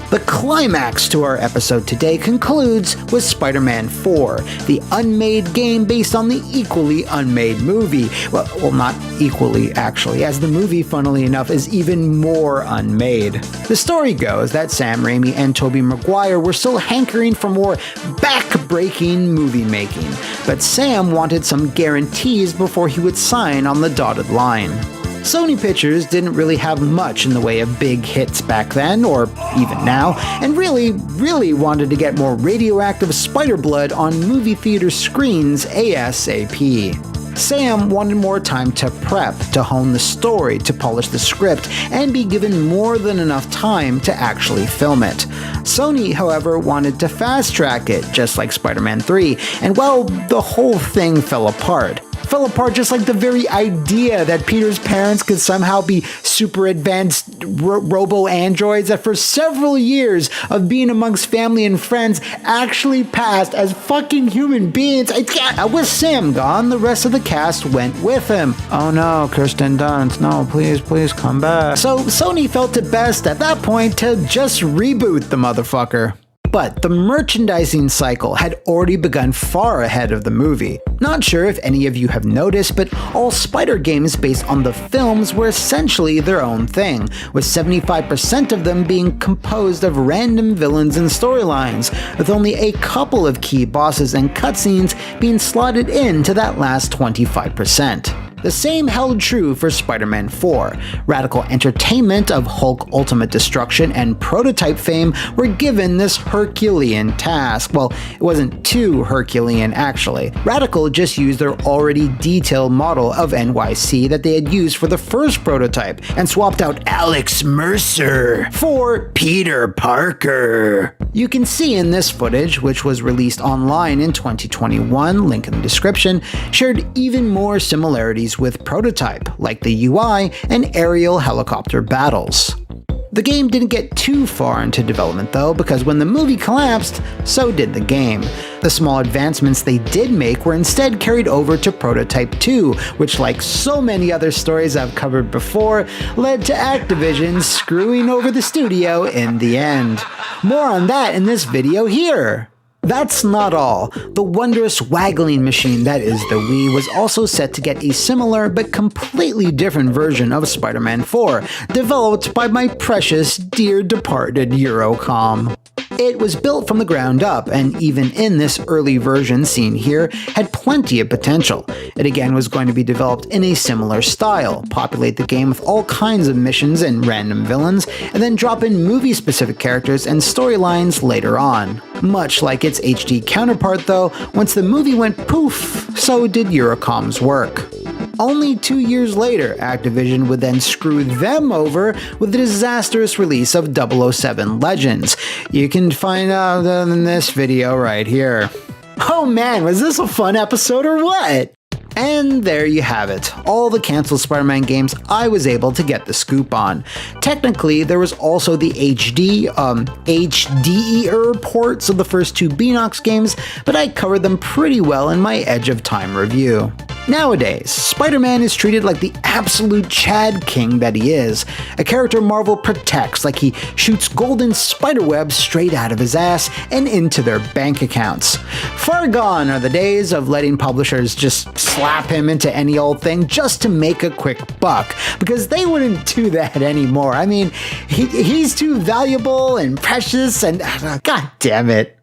The climax to our episode today concludes with Spider-Man 4, the unmade game based on the equally unmade movie. Well, not equally, actually, as the movie, funnily enough, is even more unmade. The story goes that Sam Raimi and Tobey Maguire were still hankering for more back-breaking movie making, but Sam wanted some guarantees before he would sign on the dotted line. Sony Pictures didn't really have much in the way of big hits back then, or even now, and really wanted to get more radioactive spider blood on movie theater screens ASAP. Sam wanted more time to prep, to hone the story, to polish the script, and be given more than enough time to actually film it. Sony, however, wanted to fast-track it, just like Spider-Man 3, and well, the whole thing fell apart. Fell apart just like the very idea that Peter's parents could somehow be super advanced robo-androids that for several years of being amongst family and friends actually passed as fucking human beings. With Sam gone, the rest of the cast went with him. Oh no, Kirsten Dunst, no, please come back. So Sony felt it best at that point to just reboot the motherfucker. But the merchandising cycle had already begun far ahead of the movie. Not sure if any of you have noticed, but all Spider games based on the films were essentially their own thing, with 75% of them being composed of random villains and storylines, with only a couple of key bosses and cutscenes being slotted into that last 25%. The same held true for Spider-Man 4. Radical Entertainment of Hulk Ultimate Destruction and Prototype fame were given this Herculean task. Well, it wasn't too Herculean actually. Radical just used their already detailed model of NYC that they had used for the first prototype and swapped out Alex Mercer for Peter Parker. You can see in this footage, which was released online in 2021, link in the description, shared even more similarities with Prototype, like the UI and aerial helicopter battles. The game didn't get too far into development though, because when the movie collapsed, so did the game. The small advancements they did make were instead carried over to Prototype 2, which, like so many other stories I've covered before, led to Activision screwing over the studio in the end. More on that in this video here. That's not all. The wondrous waggling machine that is the Wii was also set to get a similar but completely different version of Spider-Man 4, developed by my precious dear departed Eurocom. It was built from the ground up, and even in this early version seen here, had plenty of potential. It again was going to be developed in a similar style, populate the game with all kinds of missions and random villains, and then drop in movie-specific characters and storylines later on. Much like its HD counterpart though, once the movie went poof, so did Eurocom's work. Only 2 years later, Activision would then screw them over with the disastrous release of 007 Legends. You can find out in this video right here. Oh man, was this a fun episode or what? And there you have it, all the cancelled Spider-Man games I was able to get the scoop on. Technically, there was also the HDER ports of the first 2 Beanox games, but I covered them pretty well in my Edge of Time review. Nowadays, Spider-Man is treated like the absolute Chad King that he is, a character Marvel protects like he shoots golden spiderwebs straight out of his ass and into their bank accounts. Far gone are the days of letting publishers just slap him into any old thing just to make a quick buck, because they wouldn't do that anymore. I mean, he's too valuable and precious and god damn it.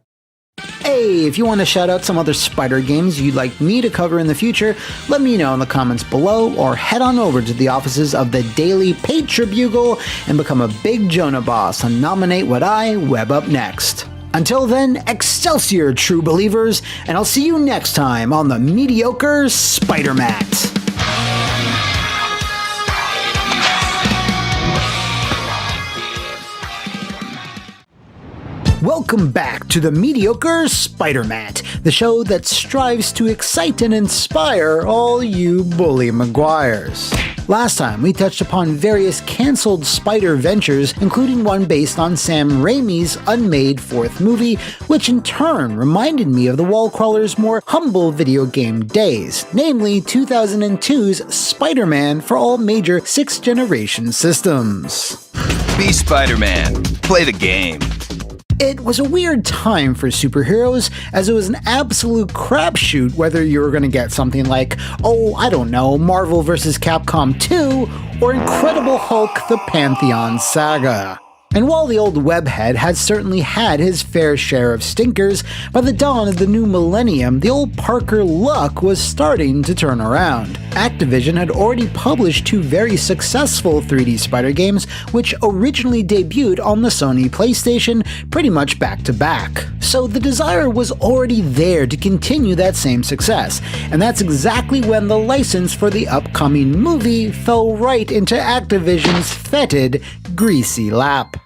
Hey, if you want to shout out some other Spider games you'd like me to cover in the future, let me know in the comments below, or head on over to the offices of the Daily Patribugle and become a big Jonah boss and nominate what I web up next. Until then, Excelsior, true believers, and I'll see you next time on the Mediocre Spider-Mat. Welcome back to the Mediocre Spider-Mat, the show that strives to excite and inspire all you Bully Maguires. Last time, we touched upon various cancelled Spider ventures, including one based on Sam Raimi's unmade 4th movie, which in turn reminded me of the Wallcrawler's more humble video game days, namely 2002's Spider-Man for all major 6th generation systems. Be Spider-Man. Play the game. It was a weird time for superheroes, as it was an absolute crapshoot whether you were going to get something like, oh, I don't know, Marvel vs. Capcom 2, or Incredible Hulk The Pantheon Saga. And while the old webhead had certainly had his fair share of stinkers, by the dawn of the new millennium, the old Parker luck was starting to turn around. Activision had already published 2 very successful 3D Spider games, which originally debuted on the Sony PlayStation pretty much back to back. So the desire was already there to continue that same success, and that's exactly when the license for the upcoming movie fell right into Activision's fetid, greasy lap.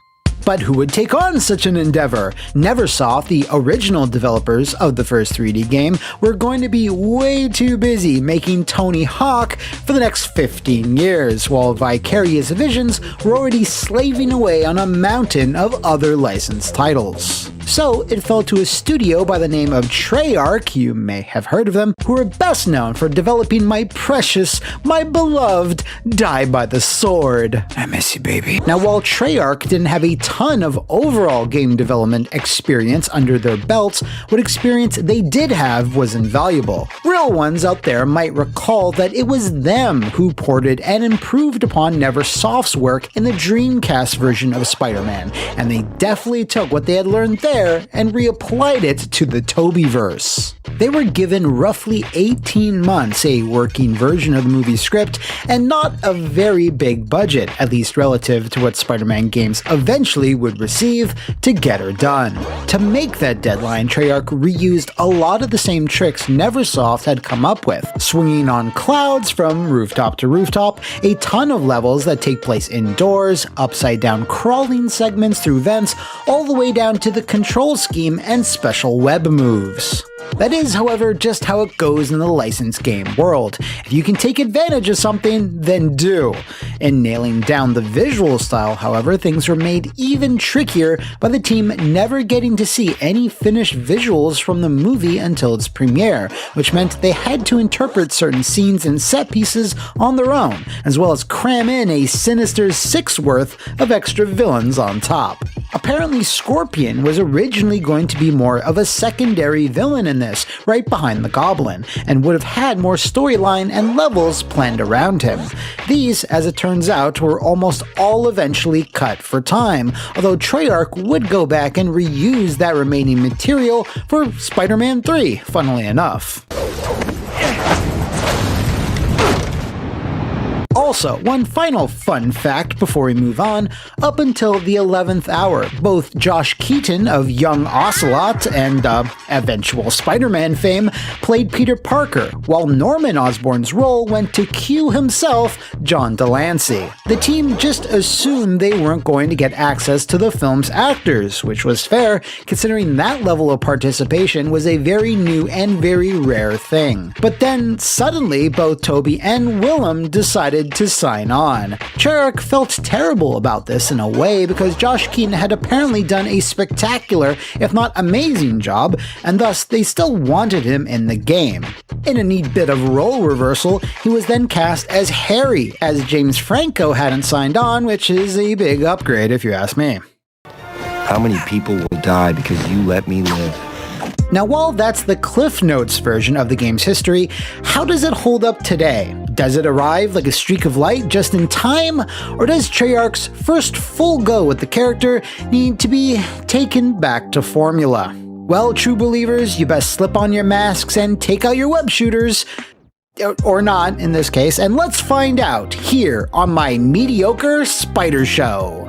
But who would take on such an endeavor? Neversoft, the original developers of the first 3D game, were going to be way too busy making Tony Hawk for the next 15 years, while Vicarious Visions were already slaving away on a mountain of other licensed titles. So it fell to a studio by the name of Treyarch, you may have heard of them, who are best known for developing my precious, my beloved Die by the Sword. I miss you, baby. Now, while Treyarch didn't have a ton of overall game development experience under their belts, what experience they did have was invaluable. Real ones out there might recall that it was them who ported and improved upon Neversoft's work in the Dreamcast version of Spider-Man, and they definitely took what they had learned there and reapplied it to the Tobyverse. They were given roughly 18 months, a working version of the movie script, and not a very big budget, at least relative to what Spider-Man games eventually would receive, to get her done. To make that deadline, Treyarch reused a lot of the same tricks Neversoft had come up with, swinging on clouds from rooftop to rooftop, a ton of levels that take place indoors, upside-down crawling segments through vents, all the way down to the control scheme and special web moves. That is, however, just how it goes in the licensed game world. If you can take advantage of something, then do. In nailing down the visual style, however, things were made even trickier by the team never getting to see any finished visuals from the movie until its premiere, which meant they had to interpret certain scenes and set pieces on their own, as well as cram in a Sinister 6 worth of extra villains on top. Apparently Scorpion was originally going to be more of a secondary villain in this, right behind the Goblin, and would have had more storyline and levels planned around him. These, as it turns out, were almost all eventually cut for time, although Treyarch would go back and reuse that remaining material for Spider-Man 3, funnily enough. Also, one final fun fact before we move on, up until the 11th hour, both Josh Keaton of Young Ocelot and eventual Spider-Man fame played Peter Parker, while Norman Osborn's role went to Q himself, John Delancey. The team just assumed they weren't going to get access to the film's actors, which was fair, considering that level of participation was a very new and very rare thing. But then, suddenly, both Toby and Willem decided to sign on. Treyarch felt terrible about this in a way because Josh Keaton had apparently done a spectacular, if not amazing job, and thus they still wanted him in the game. In a neat bit of role reversal, he was then cast as Harry, as James Franco hadn't signed on, which is a big upgrade if you ask me. How many people will die because you let me live? Now, while that's the Cliff Notes version of the game's history, how does it hold up today? Does it arrive like a streak of light just in time, or does Treyarch's first full go with the character need to be taken back to formula? Well, true believers, you best slip on your masks and take out your web shooters, or not in this case, and let's find out here on my Mediocre Spider Show.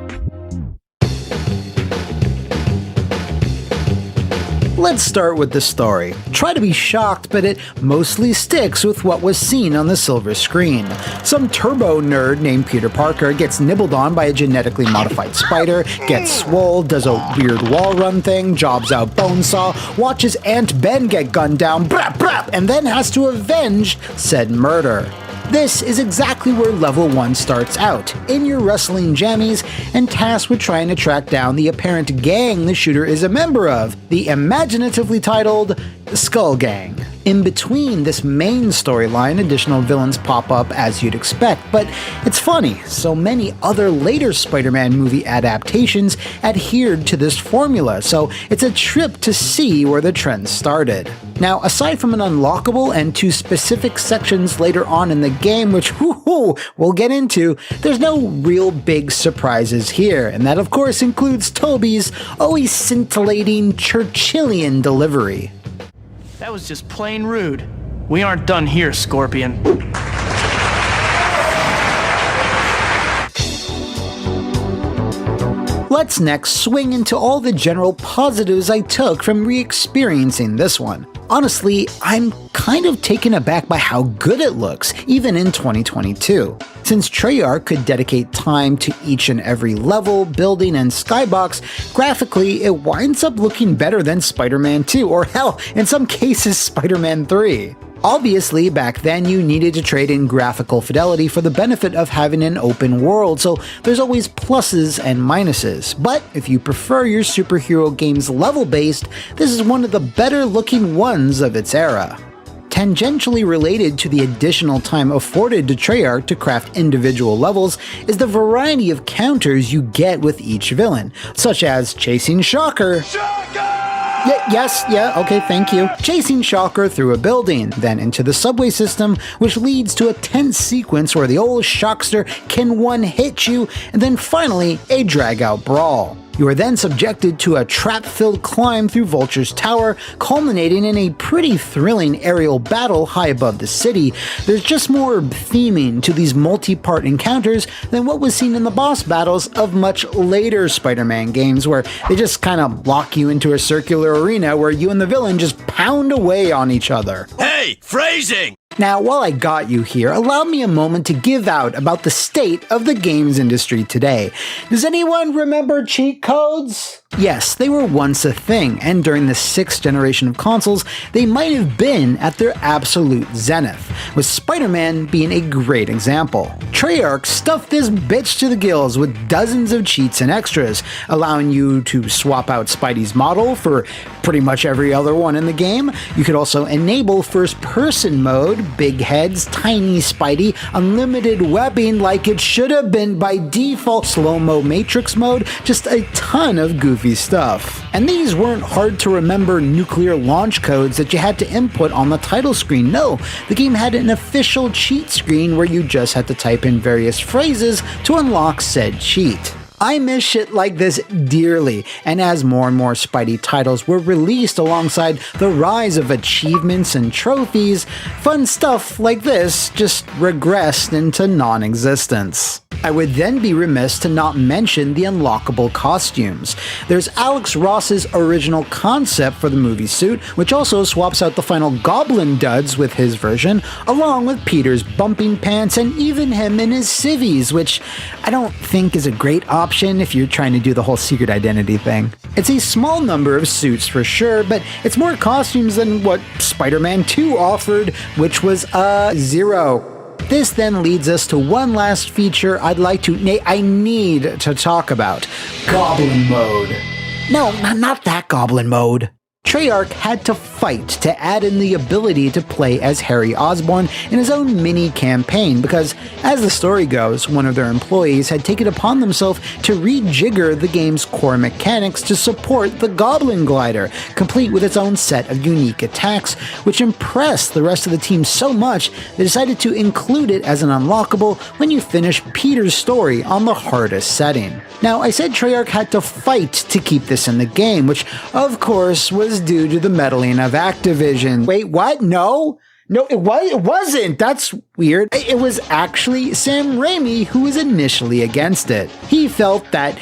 Let's start with the story. Try to be shocked, but it mostly sticks with what was seen on the silver screen. Some turbo nerd named Peter Parker gets nibbled on by a genetically modified spider, gets swole, does a weird wall run thing, jobs out Bonesaw, watches Aunt Ben get gunned down, brap brap, and then has to avenge said murder. This is exactly where level 1 starts out, in your wrestling jammies, and tasked with trying to track down the apparent gang the shooter is a member of, the imaginatively titled Skull Gang. In between this main storyline, additional villains pop up as you'd expect, but it's funny, so many other later Spider-Man movie adaptations adhered to this formula, so it's a trip to see where the trend started. Now, aside from an unlockable and 2 specific sections later on in the game, which we'll get into, there's no real big surprises here, and that of course includes Toby's always scintillating Churchillian delivery. That was just plain rude. We aren't done here, Scorpion. Let's next swing into all the general positives I took from re-experiencing this one. Honestly, I'm kind of taken aback by how good it looks, even in 2022. Since Treyarch could dedicate time to each and every level, building, and skybox, graphically it winds up looking better than Spider-Man 2, or hell, in some cases Spider-Man 3. Obviously, back then you needed to trade in graphical fidelity for the benefit of having an open world, so there's always pluses and minuses. But if you prefer your superhero games level-based, this is one of the better looking ones of its era. Tangentially related to the additional time afforded to Treyarch to craft individual levels is the variety of counters you get with each villain, such as chasing Shocker. Okay, thank you. Chasing Shocker through a building, then into the subway system, which leads to a tense sequence where the old Shockster can one-hit you, and then finally a drag-out brawl. You are then subjected to a trap-filled climb through Vulture's tower, culminating in a pretty thrilling aerial battle high above the city. There's just more theming to these multi-part encounters than what was seen in the boss battles of much later Spider-Man games, where they just kind of lock you into a circular arena where you and the villain just pound away on each other. Hey, phrasing! Now, while I got you here, allow me a moment to give out about the state of the games industry today. Does anyone remember cheat codes? Yes, they were once a thing, and during the 6th generation of consoles, they might have been at their absolute zenith, with Spider-Man being a great example. Treyarch stuffed this bitch to the gills with dozens of cheats and extras, allowing you to swap out Spidey's model for pretty much every other one in the game. You could also enable first-person mode, big heads, tiny Spidey, unlimited webbing like it should have been by default, slow-mo matrix mode, just a ton of goofy stuff. And these weren't hard to remember nuclear launch codes that you had to input on the title screen. No, the game had an official cheat screen where you just had to type in various phrases to unlock said cheat. I miss shit like this dearly, and as more and more Spidey titles were released alongside the rise of achievements and trophies, fun stuff like this just regressed into non-existence. I would then be remiss to not mention the unlockable costumes. There's Alex Ross's original concept for the movie suit, which also swaps out the final Goblin duds with his version, along with Peter's bumping pants and even him in his civvies, which I don't think is a great option if you're trying to do the whole secret identity thing. It's a small number of suits for sure, but it's more costumes than what Spider-Man 2 offered, which was 0. This then leads us to one last feature I need to talk about. Goblin Mode. No, not that Goblin Mode. Treyarch had to fight to add in the ability to play as Harry Osborn in his own mini-campaign because, as the story goes, one of their employees had taken upon themselves to rejigger the game's core mechanics to support the Goblin Glider, complete with its own set of unique attacks, which impressed the rest of the team so much they decided to include it as an unlockable when you finish Peter's story on the hardest setting. Now, I said Treyarch had to fight to keep this in the game, which, of course, was due to the meddling of Activision. Wait, what? No, it wasn't. That's weird. It was actually Sam Raimi who was initially against it. He felt that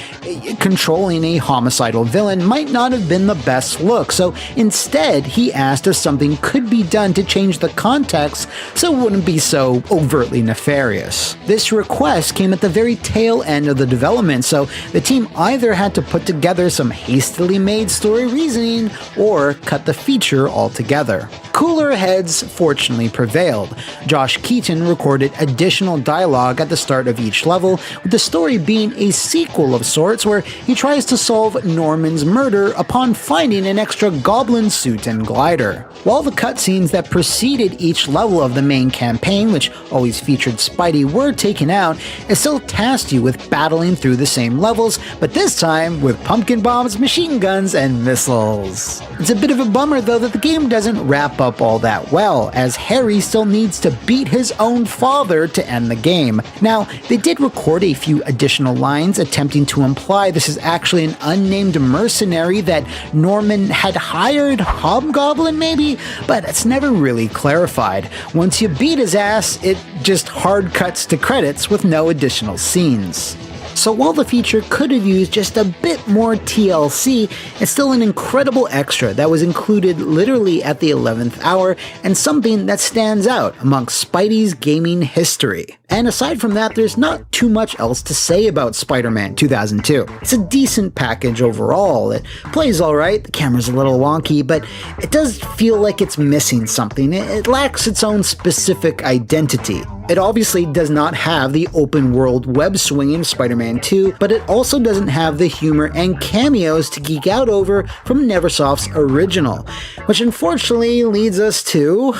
controlling a homicidal villain might not have been the best look, so instead he asked if something could be done to change the context so it wouldn't be so overtly nefarious. This request came at the very tail end of the development, so the team either had to put together some hastily made story reasoning or cut the feature altogether. Cooler heads fortunately prevailed. Josh Keaton recorded additional dialogue at the start of each level, with the story being a sequel of sorts where he tries to solve Norman's murder upon finding an extra goblin suit and glider. While the cutscenes that preceded each level of the main campaign, which always featured Spidey, were taken out, it still tasked you with battling through the same levels, but this time with pumpkin bombs, machine guns, and missiles. It's a bit of a bummer though that the game doesn't wrap up all that well, as Harry still needs to beat his own father to end the game. Now, they did record a few additional lines attempting to imply this is actually an unnamed mercenary that Norman had hired, Hobgoblin maybe, but it's never really clarified. Once you beat his ass, it just hard cuts to credits with no additional scenes. So while the feature could have used just a bit more TLC, it's still an incredible extra that was included literally at the 11th hour and something that stands out amongst Spidey's gaming history. And aside from that, there's not too much else to say about Spider-Man 2002. It's a decent package overall. It plays alright, the camera's a little wonky, but it does feel like it's missing something. It lacks its own specific identity. It obviously does not have the open-world web-swinging Spider-Man 2, but it also doesn't have the humor and cameos to geek out over from Neversoft's original, which unfortunately leads us to...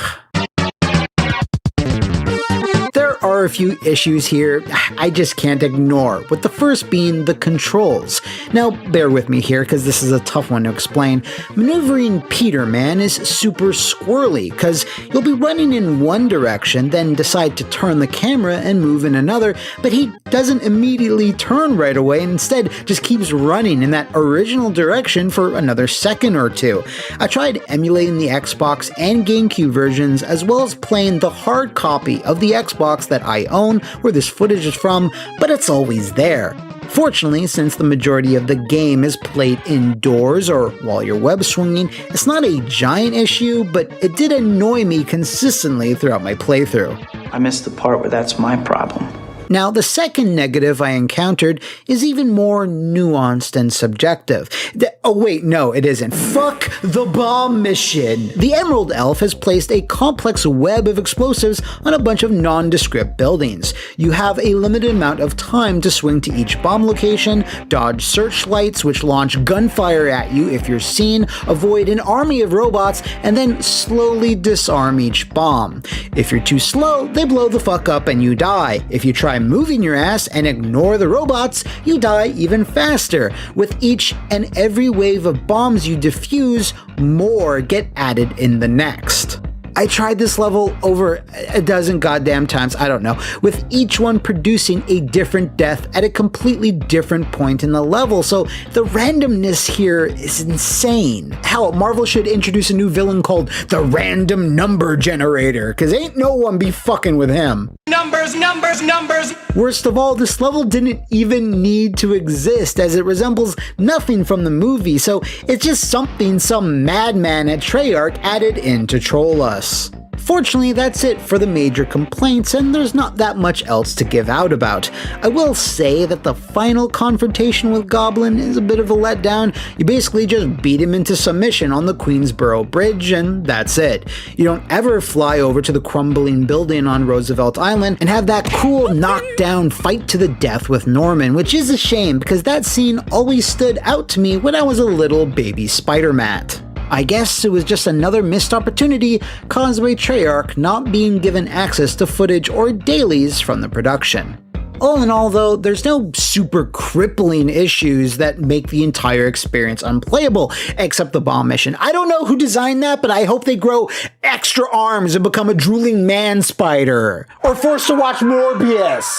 There are a few issues here I just can't ignore, with the first being the controls. Now, bear with me here, because this is a tough one to explain. Maneuvering Peter, man, is super squirrely, because you'll be running in one direction, then decide to turn the camera and move in another, but he doesn't immediately turn right away, and instead just keeps running in that original direction for another second or two. I tried emulating the Xbox and GameCube versions, as well as playing the hard copy of the Xbox that I own, where this footage is from, but it's always there. Fortunately, since the majority of the game is played indoors or while you're web swinging, it's not a giant issue, but it did annoy me consistently throughout my playthrough. I missed the part where that's my problem. Now, the second negative I encountered is even more nuanced and subjective. Oh wait, no, it isn't. Fuck the bomb mission! The Emerald Elf has placed a complex web of explosives on a bunch of nondescript buildings. You have a limited amount of time to swing to each bomb location, dodge searchlights which launch gunfire at you if you're seen, avoid an army of robots, and then slowly disarm each bomb. If you're too slow, they blow the fuck up and you die. If you try moving your ass and ignore the robots, you die even faster. With each and every wave of bombs you defuse, more get added in the next. I tried this level over a dozen goddamn times, I don't know, with each one producing a different death at a completely different point in the level, so the randomness here is insane. Hell, Marvel should introduce a new villain called the Random Number Generator, cause ain't no one be fucking with him. Numbers, numbers, numbers! Worst of all, this level didn't even need to exist, as it resembles nothing from the movie, so it's just something some madman at Treyarch added in to troll us. Fortunately, that's it for the major complaints, and there's not that much else to give out about. I will say that the final confrontation with Goblin is a bit of a letdown. You basically just beat him into submission on the Queensboro Bridge, and that's it. You don't ever fly over to the crumbling building on Roosevelt Island and have that cool knockdown fight to the death with Norman, which is a shame because that scene always stood out to me when I was a little baby Spider-Man. I guess it was just another missed opportunity caused by Treyarch not being given access to footage or dailies from the production. All in all though, there's no super crippling issues that make the entire experience unplayable, except the bomb mission. I don't know who designed that, but I hope they grow extra arms and become a drooling man spider. Or forced to watch Morbius.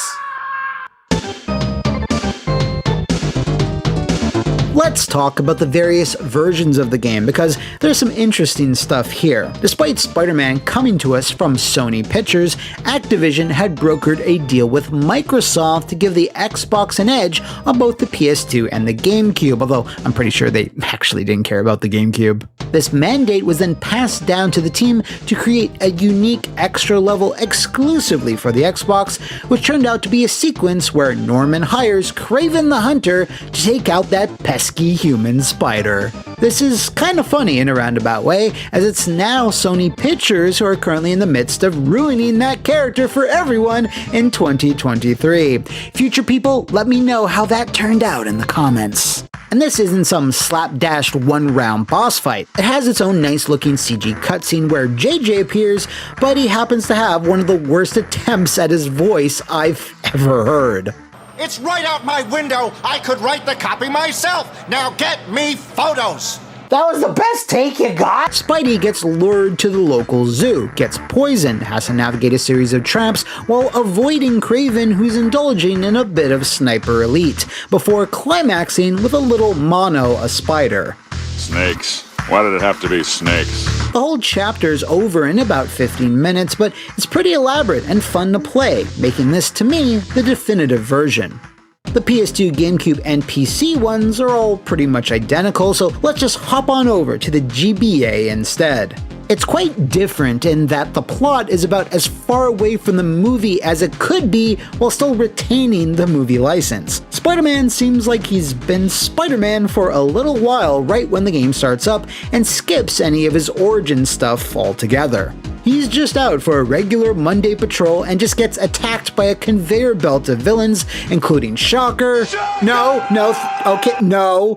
Let's talk about the various versions of the game, because there's some interesting stuff here. Despite Spider-Man coming to us from Sony Pictures, Activision had brokered a deal with Microsoft to give the Xbox an edge on both the PS2 and the GameCube, although I'm pretty sure they actually didn't care about the GameCube. This mandate was then passed down to the team to create a unique extra level exclusively for the Xbox, which turned out to be a sequence where Norman hires Kraven the Hunter to take out that pesky human spider. This is kind of funny in a roundabout way, as it's now Sony Pictures who are currently in the midst of ruining that character for everyone in 2023. Future people, let me know how that turned out in the comments. And this isn't some slapdash one-round boss fight. It has its own nice-looking CG cutscene where JJ appears, but he happens to have one of the worst attempts at his voice I've ever heard. It's right out my window. I could write the copy myself. Now get me photos. That was the best take you got! Spidey gets lured to the local zoo, gets poisoned, has to navigate a series of traps while avoiding Kraven, who's indulging in a bit of Sniper Elite, before climaxing with a little mono a spider. Snakes. Why did it have to be snakes? The whole chapter's over in about 15 minutes, but it's pretty elaborate and fun to play, making this, to me, the definitive version. The PS2, GameCube, and PC ones are all pretty much identical, so let's just hop on over to the GBA instead. It's quite different in that the plot is about as far away from the movie as it could be while still retaining the movie license. Spider-Man seems like he's been Spider-Man for a little while right when the game starts up and skips any of his origin stuff altogether. He's just out for a regular Monday patrol and just gets attacked by a conveyor belt of villains, including Shocker,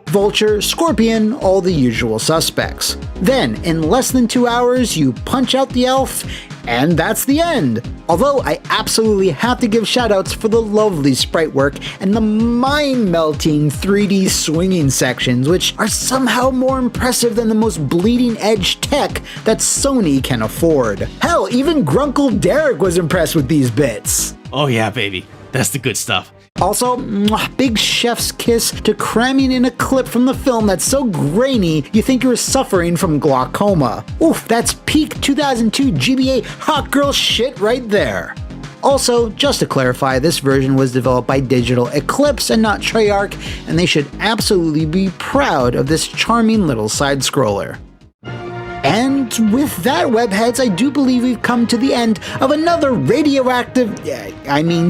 Vulture, Scorpion, all the usual suspects. Then, in less than 2 hours, you punch out the elf, and that's the end. Although I absolutely have to give shoutouts for the lovely sprite work and the mind-melting 3D swinging sections, which are somehow more impressive than the most bleeding-edge tech that Sony can afford. Hell, even Grunkle Derek was impressed with these bits. Oh yeah, baby. That's the good stuff. Also, big chef's kiss to cramming in a clip from the film that's so grainy you think you're suffering from glaucoma. Oof, that's peak 2002 GBA hot girl shit right there. Also, just to clarify, this version was developed by Digital Eclipse and not Treyarch, and they should absolutely be proud of this charming little side-scroller. And And with that, webheads, I do believe we've come to the end of another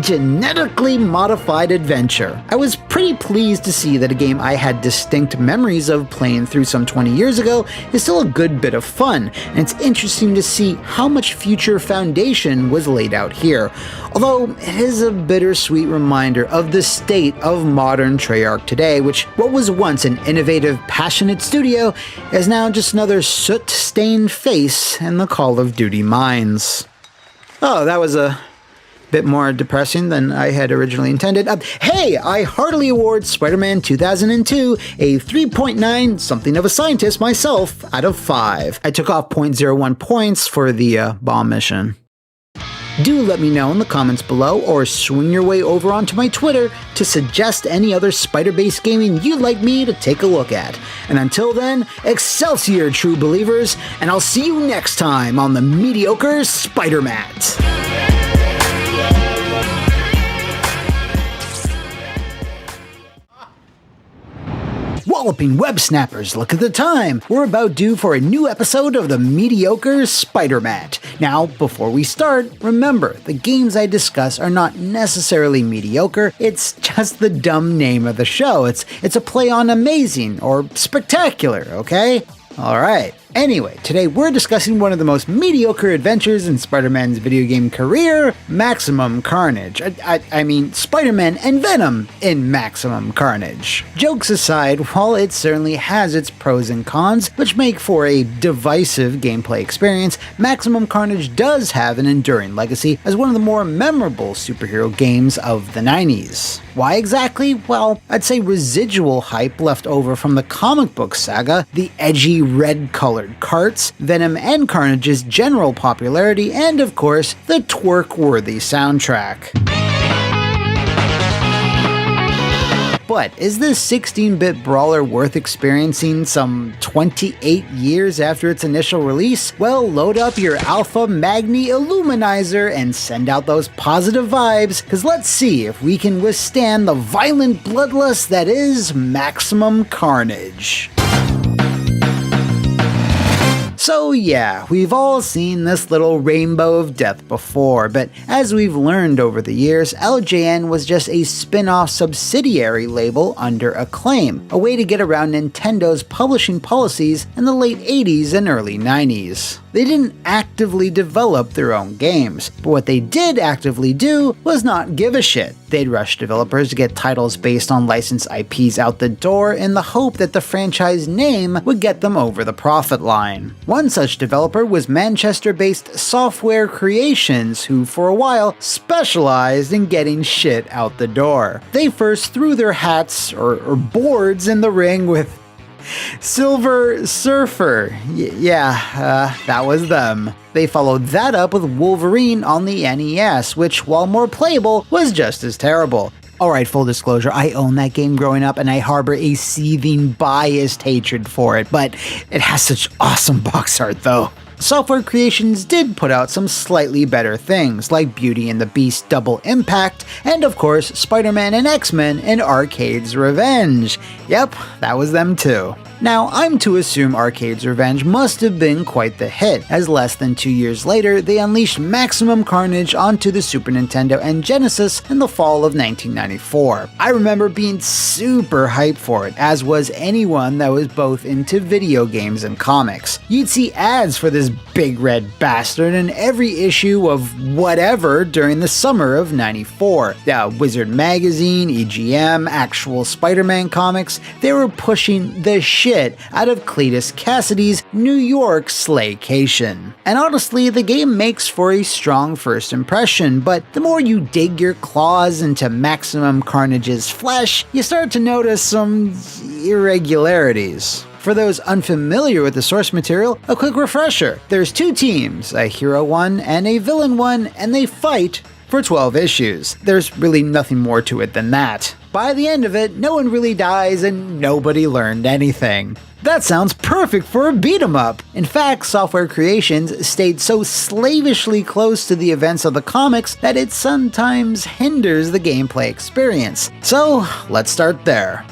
genetically modified adventure. I was pretty pleased to see that a game I had distinct memories of playing through some 20 years ago is still a good bit of fun, and it's interesting to see how much future foundation was laid out here. Although it is a bittersweet reminder of the state of modern Treyarch today, which what was once an innovative, passionate studio is now just another soot-stained face in the Call of Duty mines. Oh, that was a bit more depressing than I had originally intended. Hey, I heartily award Spider-Man 2002 a 3.9 something of a scientist myself out of 5. I took off 0.01 points for the bomb mission. Do let me know in the comments below, or swing your way over onto my Twitter to suggest any other spider-based gaming you'd like me to take a look at. And until then, Excelsior, true believers, and I'll see you next time on the Mediocre Spider-Mat. Walloping web snappers, look at the time! We're about due for a new episode of the Mediocre Spider-Mat. Now, before we start, remember, the games I discuss are not necessarily mediocre, it's just the dumb name of the show. It's a play on amazing or spectacular, okay? Alright. Anyway, today we're discussing one of the most mediocre adventures in Spider-Man's video game career, Maximum Carnage. I mean, Spider-Man and Venom in Maximum Carnage. Jokes aside, while it certainly has its pros and cons, which make for a divisive gameplay experience, Maximum Carnage does have an enduring legacy as one of the more memorable superhero games of the 90s. Why exactly? Well, I'd say residual hype left over from the comic book saga, the edgy red-colored carts, Venom and Carnage's general popularity, and of course, the twerk-worthy soundtrack. But is this 16-bit brawler worth experiencing some 28 years after its initial release? Well, load up your Alpha Magni Illuminizer and send out those positive vibes, cause let's see if we can withstand the violent bloodlust that is Maximum Carnage. So yeah, we've all seen this little rainbow of death before, but as we've learned over the years, LJN was just a spin-off subsidiary label under Acclaim, a way to get around Nintendo's publishing policies in the late 80s and early 90s. They didn't actively develop their own games, but what they did actively do was not give a shit. They'd rush developers to get titles based on licensed IPs out the door in the hope that the franchise name would get them over the profit line. One such developer was Manchester-based Software Creations, who for a while specialized in getting shit out the door. They first threw their hats or boards in the ring with Silver Surfer. That was them. They followed that up with Wolverine on the NES, which, while more playable, was just as terrible. Alright, full disclosure, I owned that game growing up and I harbor a seething biased hatred for it, but it has such awesome box art though. Software Creations did put out some slightly better things, like Beauty and the Beast Double Impact, and of course, Spider-Man and X-Men in Arcade's Revenge. Yep, that was them too. Now, I'm to assume Arcade's Revenge must have been quite the hit, as less than 2 years later, they unleashed Maximum Carnage onto the Super Nintendo and Genesis in the fall of 1994. I remember being super hyped for it, as was anyone that was both into video games and comics. You'd see ads for this big red bastard in every issue of whatever during the summer of 94. Wizard Magazine, EGM, actual Spider-Man comics, they were pushing the shit out of Cletus Cassidy's New York Slaycation. And honestly, the game makes for a strong first impression, but the more you dig your claws into Maximum Carnage's flesh, you start to notice some irregularities. For those unfamiliar with the source material, a quick refresher. There's two teams, a hero one and a villain one, and they fight for 12 issues. There's really nothing more to it than that. By the end of it, no one really dies and nobody learned anything. That sounds perfect for a beat-em-up! In fact, Software Creations stayed so slavishly close to the events of the comics that it sometimes hinders the gameplay experience. So, let's start there.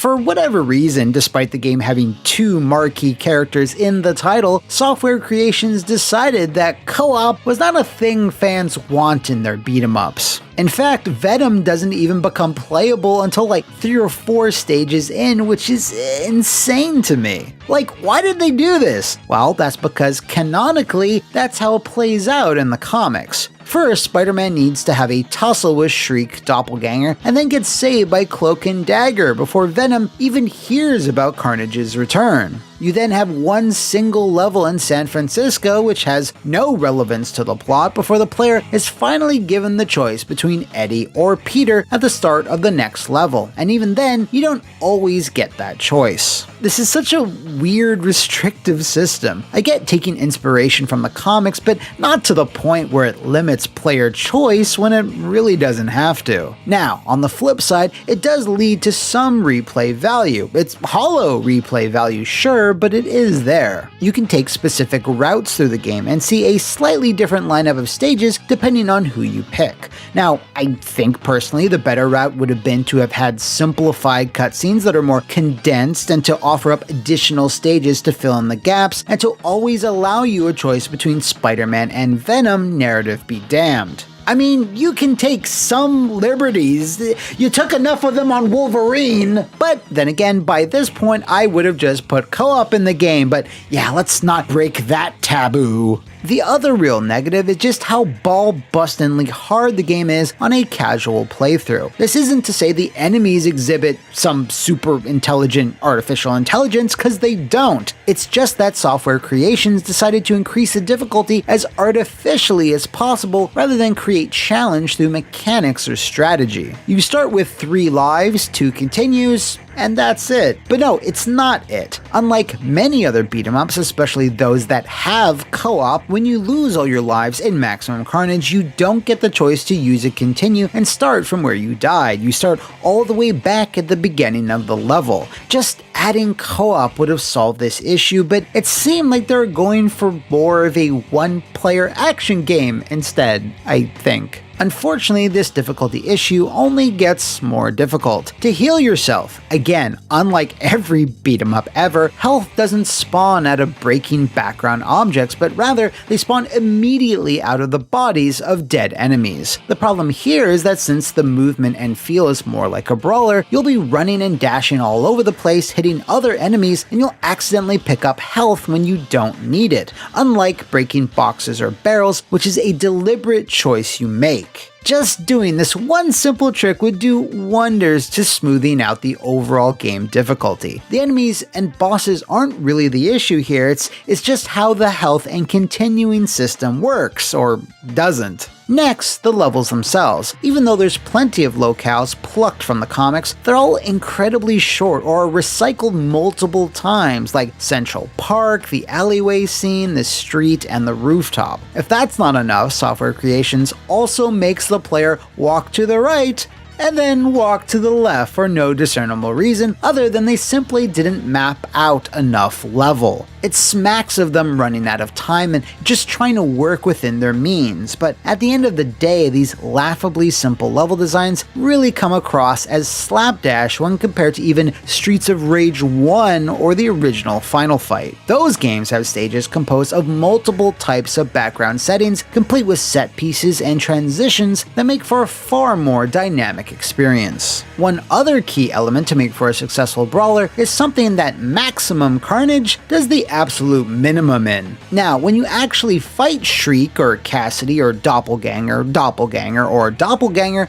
For whatever reason, despite the game having 2 marquee characters in the title, Software Creations decided that co-op was not a thing fans want in their beat-em-ups. In fact, Venom doesn't even become playable until like 3 or 4 stages in, which is insane to me. Like, why did they do this? Well, that's because canonically, that's how it plays out in the comics. First, Spider-Man needs to have a tussle with Shriek Doppelganger and then gets saved by Cloak and Dagger before Venom even hears about Carnage's return. You then have one single level in San Francisco which has no relevance to the plot before the player is finally given the choice between Eddie or Peter at the start of the next level, and even then, you don't always get that choice. This is such a weird, restrictive system. I get taking inspiration from the comics, but not to the point where it limits player choice when it really doesn't have to. Now, on the flip side, it does lead to some replay value. It's hollow replay value, sure, but it is there. You can take specific routes through the game and see a slightly different lineup of stages depending on who you pick. Now, I think personally the better route would have been to have had simplified cutscenes that are more condensed and to offer up additional stages to fill in the gaps and to always allow you a choice between Spider-Man and Venom, narrative be damned. I mean, you can take some liberties. You took enough of them on Wolverine. But then again, by this point, I would have just put co-op in the game. But yeah, let's not break that taboo. The other real negative is just how ball-bustingly hard the game is on a casual playthrough. This isn't to say the enemies exhibit some super intelligent artificial intelligence, because they don't. It's just that Software Creations decided to increase the difficulty as artificially as possible rather than create challenge through mechanics or strategy. You start with 3 lives, 2 continues, and that's it. But no, it's not it. Unlike many other beat-em-ups, especially those that have co-op, when you lose all your lives in Maximum Carnage, you don't get the choice to use a continue and start from where you died. You start all the way back at the beginning of the level. Just adding co-op would have solved this issue, but it seemed like they were going for more of a one-player action game instead, I think. Unfortunately, this difficulty issue only gets more difficult. To heal yourself, again, unlike every beat-em-up ever, health doesn't spawn out of breaking background objects, but rather they spawn immediately out of the bodies of dead enemies. The problem here is that since the movement and feel is more like a brawler, you'll be running and dashing all over the place, hitting other enemies, and you'll accidentally pick up health when you don't need it, unlike breaking boxes or barrels, which is a deliberate choice you make. Just doing this one simple trick would do wonders to smoothing out the overall game difficulty. The enemies and bosses aren't really the issue here, it's just how the health and continuing system works, or doesn't. Next, the levels themselves. Even though there's plenty of locales plucked from the comics, they're all incredibly short or recycled multiple times, like Central Park, the alleyway scene, the street, and the rooftop. If that's not enough, Software Creations also makes the player walk to the right and then walk to the left for no discernible reason other than they simply didn't map out enough level. It smacks of them running out of time and just trying to work within their means, but at the end of the day, these laughably simple level designs really come across as slapdash when compared to even Streets of Rage 1 or the original Final Fight. Those games have stages composed of multiple types of background settings, complete with set pieces and transitions that make for a far more dynamic experience. One other key element to make for a successful brawler is something that Maximum Carnage does the absolute minimum in. Now, when you actually fight Shriek or Cassidy or Doppelganger,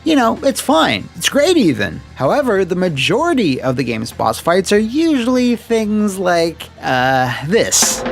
you know, it's fine. It's great even. However, the majority of the game's boss fights are usually things like, this.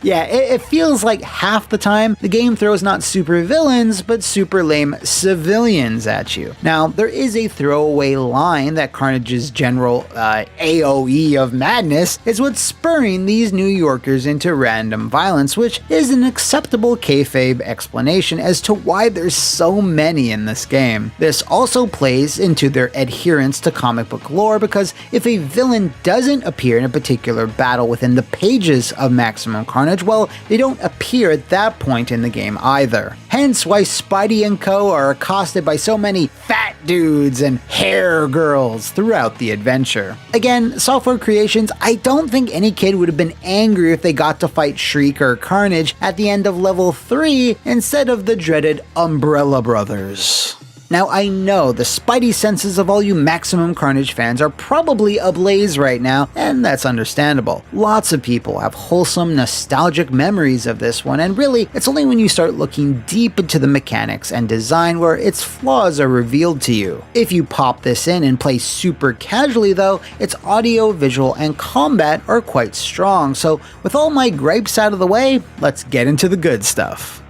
Yeah, it feels like half the time the game throws not super villains, but super lame civilians at you. Now, there is a throwaway line that Carnage's general AoE of madness is what's spurring these New Yorkers into random violence, which is an acceptable kayfabe explanation as to why there's so many in this game. This also plays into their adherence to comic book lore, because if a villain doesn't appear in a particular battle within the pages of Maximum Carnage, Carnage, well, they don't appear at that point in the game either. Hence why Spidey and co. are accosted by so many fat dudes and hair girls throughout the adventure. Again, Software Creations, I don't think any kid would have been angry if they got to fight Shriek or Carnage at the end of level 3 instead of the dreaded Umbrella Brothers. Now, I know the spidey senses of all you Maximum Carnage fans are probably ablaze right now, and that's understandable. Lots of people have wholesome, nostalgic memories of this one, and really, it's only when you start looking deep into the mechanics and design where its flaws are revealed to you. If you pop this in and play super casually though, its audio, visual, and combat are quite strong, so with all my gripes out of the way, let's get into the good stuff.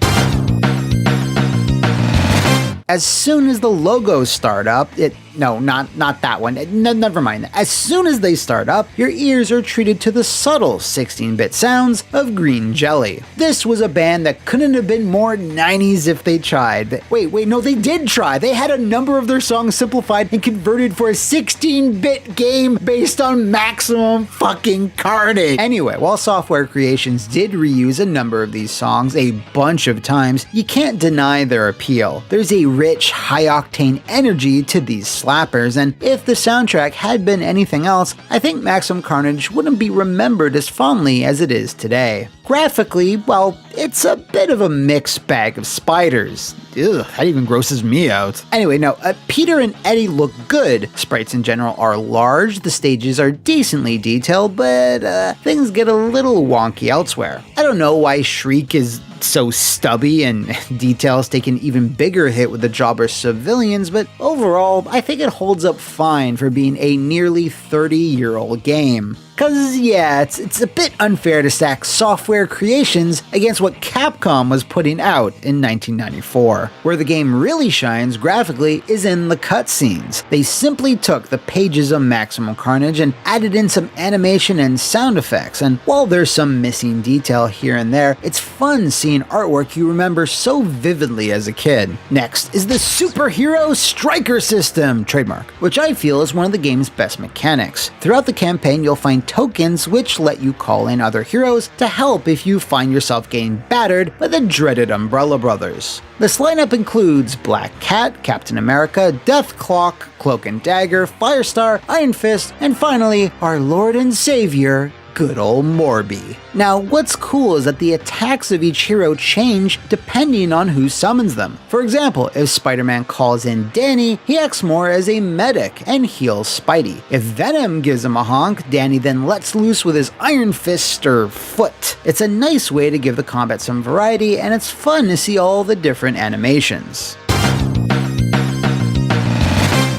As soon as the logos start up, not that one, never mind. As soon as they start up, your ears are treated to the subtle 16-bit sounds of Green Jelly. This was a band that couldn't have been more 90s if they tried. Wait, no, they did try. They had a number of their songs simplified and converted for a 16-bit game based on Maximum fucking Carnage. Anyway, while Software Creations did reuse a number of these songs a bunch of times, you can't deny their appeal. There's a rich, high-octane energy to these slappers, and if the soundtrack had been anything else, I think Maximum Carnage wouldn't be remembered as fondly as it is today. Graphically, well, it's a bit of a mixed bag of spiders. Ugh, that even grosses me out. Anyway, no, Peter and Eddie look good. Sprites in general are large, the stages are decently detailed, but things get a little wonky elsewhere. I don't know why Shriek is so stubby and details take an even bigger hit with the jobber civilians, but overall, I think it holds up fine for being a nearly 30-year-old game. Cause yeah, it's a bit unfair to stack Software Creations against what Capcom was putting out in 1994. Where the game really shines graphically is in the cutscenes. They simply took the pages of Maximum Carnage and added in some animation and sound effects, and while there's some missing detail here and there, it's fun seeing artwork you remember so vividly as a kid. Next is the Superhero Striker System, trademark, which I feel is one of the game's best mechanics. Throughout the campaign, you'll find tokens which let you call in other heroes to help if you find yourself getting battered by the dreaded Umbrella Brothers. This lineup includes Black Cat, Captain America, Deathclock, Cloak and Dagger, Firestar, Iron Fist, and finally, our Lord and Savior, good old Morby. Now, what's cool is that the attacks of each hero change depending on who summons them. For example, if Spider-Man calls in Danny, he acts more as a medic and heals Spidey. If Venom gives him a honk, Danny then lets loose with his Iron Fist or foot. It's a nice way to give the combat some variety, and it's fun to see all the different animations.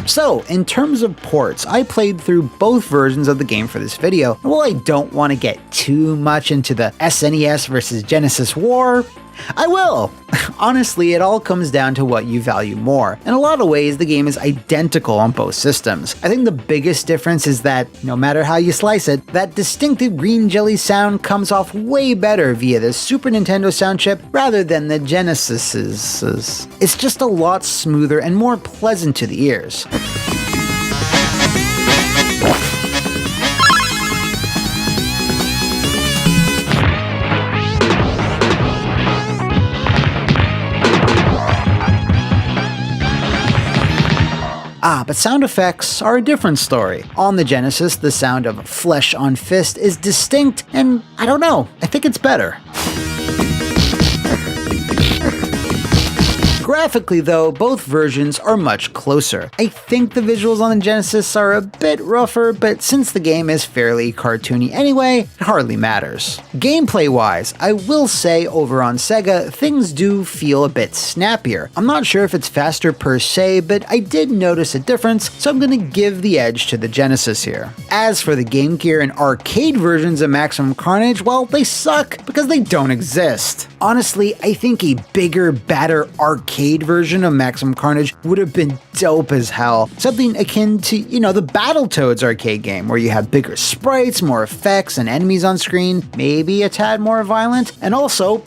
So, in terms of ports, I played through both versions of the game for this video, and while I don't want to get too much into the SNES versus Genesis war, I will! Honestly, it all comes down to what you value more. In a lot of ways, the game is identical on both systems. I think the biggest difference is that, no matter how you slice it, that distinctive green jelly sound comes off way better via the Super Nintendo sound chip rather than the Genesis's. It's just a lot smoother and more pleasant to the ears. But sound effects are a different story. On the Genesis, the sound of flesh on fist is distinct, and I don't know, I think it's better. Graphically though, both versions are much closer. I think the visuals on the Genesis are a bit rougher, but since the game is fairly cartoony anyway, it hardly matters. Gameplay wise, I will say over on Sega, things do feel a bit snappier. I'm not sure if it's faster per se, but I did notice a difference, so I'm gonna give the edge to the Genesis here. As for the Game Gear and arcade versions of Maximum Carnage, well, they suck because they don't exist. Honestly, I think a bigger, badder arcade arcade version of Maximum Carnage would have been dope as hell. Something akin to, the Battletoads arcade game, where you have bigger sprites, more effects, and enemies on screen, maybe a tad more violent, and also,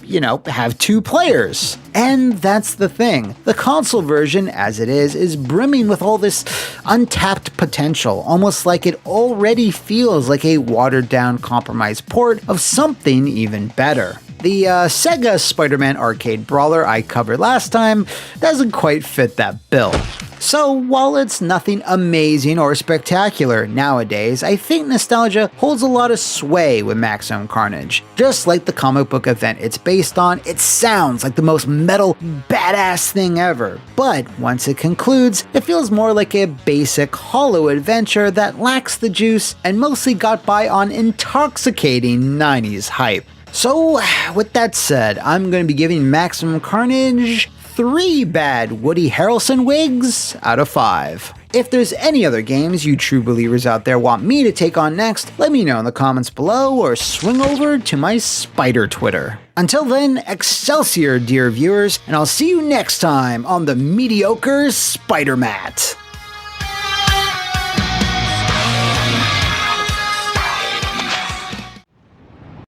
have 2 players. And that's the thing. The console version, as it is brimming with all this untapped potential, almost like it already feels like a watered-down, compromised port of something even better. The Sega Spider-Man arcade brawler I covered last time doesn't quite fit that bill. So while it's nothing amazing or spectacular nowadays, I think nostalgia holds a lot of sway with Maximum Carnage. Just like the comic book event it's based on, it sounds like the most metal, badass thing ever. But once it concludes, it feels more like a basic, hollow adventure that lacks the juice and mostly got by on intoxicating 90s hype. So, with that said, I'm going to be giving Maximum Carnage 3 bad Woody Harrelson wigs out of 5. If there's any other games you true believers out there want me to take on next, let me know in the comments below or swing over to my Spider Twitter. Until then, Excelsior, dear viewers, and I'll see you next time on the Mediocre Spider-Mat.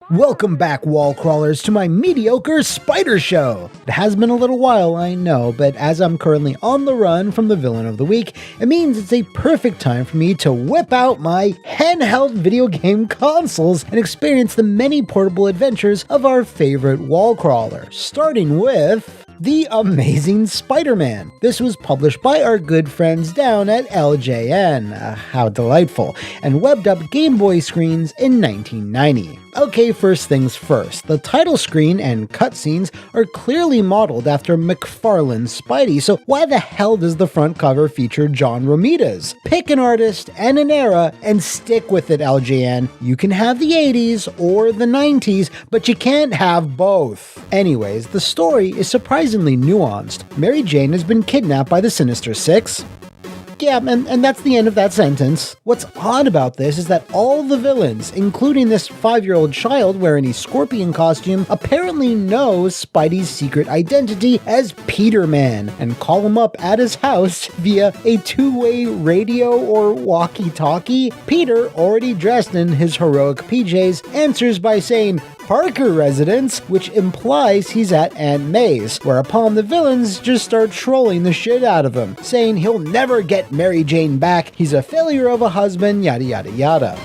Welcome back, wall crawlers, to my mediocre spider show. It has been a little while, I know, but as I'm currently on the run from the villain of the week, it means it's a perfect time for me to whip out my handheld video game consoles and experience the many portable adventures of our favorite wall crawler, starting with The Amazing Spider-Man. This was published by our good friends down at LJN, how delightful, and webbed up Game Boy screens in 1990. Okay, first things first, the title screen and cutscenes are clearly modeled after McFarlane's Spidey, so why the hell does the front cover feature John Romita's? Pick an artist and an era and stick with it, LJN. You can have the 80s or the 90s, but you can't have both. Anyways, the story is surprisingly nuanced. Mary Jane has been kidnapped by the Sinister Six. Yeah, and that's the end of that sentence. What's odd about this is that all the villains, including this 5-year-old child wearing a scorpion costume, apparently knows Spidey's secret identity as Peter Man and call him up at his house via a 2-way radio or walkie-talkie. Peter, already dressed in his heroic PJs, answers by saying, "Parker residence," which implies he's at Aunt May's, whereupon the villains just start trolling the shit out of him, saying he'll never get Mary Jane back, he's a failure of a husband, yada yada yada.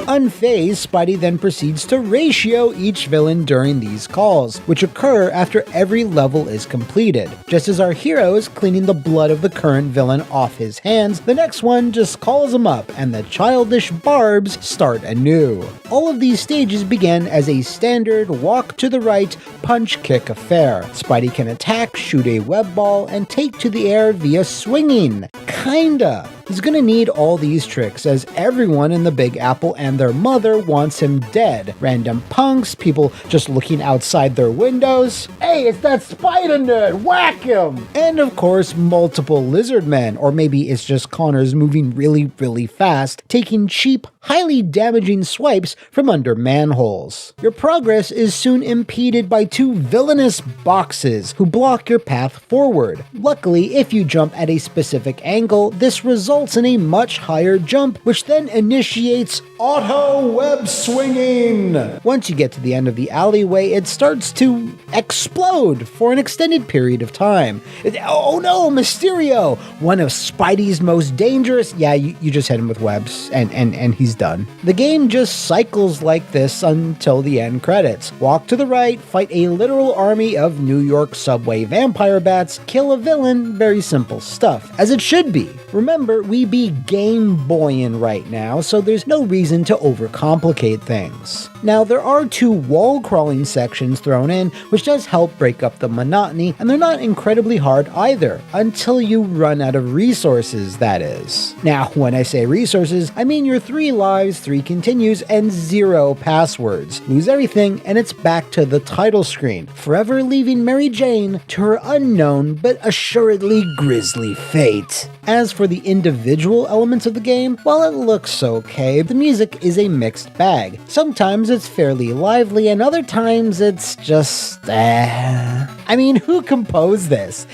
Unfazed, Spidey then proceeds to ratio each villain during these calls, which occur after every level is completed. Just as our hero is cleaning the blood of the current villain off his hands, the next one just calls him up, and the childish barbs start anew. All of these stages begin as a standard walk to the right, punch-kick affair. Spidey can attack, shoot a web ball, and take to the air via swinging. Kinda. He's gonna need all these tricks, as everyone in the Big Apple and their mother wants him dead. Random punks, people just looking outside their windows. Hey, it's that spider nerd! Whack him! And of course, multiple lizard men, or maybe it's just Connors moving really, really fast, taking cheap, highly damaging swipes from under manholes. Your progress is soon impeded by 2 villainous boxes who block your path forward. Luckily, if you jump at a specific angle, this results in a much higher jump, which then initiates auto web swinging. Once you get to the end of the alleyway, it starts to explode for an extended period of time. Oh no, Mysterio! One of Spidey's most dangerous... Yeah, you just hit him with webs, and he's done. The game just cycles like this until the end credits. Walk to the right, fight a literal army of New York subway vampire bats, kill a villain, very simple stuff. As it should be. Remember, we be Game Boyin' right now, so there's no reason to overcomplicate things. Now, there are 2 wall-crawling sections thrown in, which does help break up the monotony, and they're not incredibly hard either, until you run out of resources, that is. Now, when I say resources, I mean your 3 lives, 3 continues, and 0 passwords. Lose everything, and it's back to the title screen, forever leaving Mary Jane to her unknown but assuredly grisly fate. As for the individual elements of the game, while it looks okay, the music music is a mixed bag. Sometimes it's fairly lively, and other times it's just, I mean, who composed this?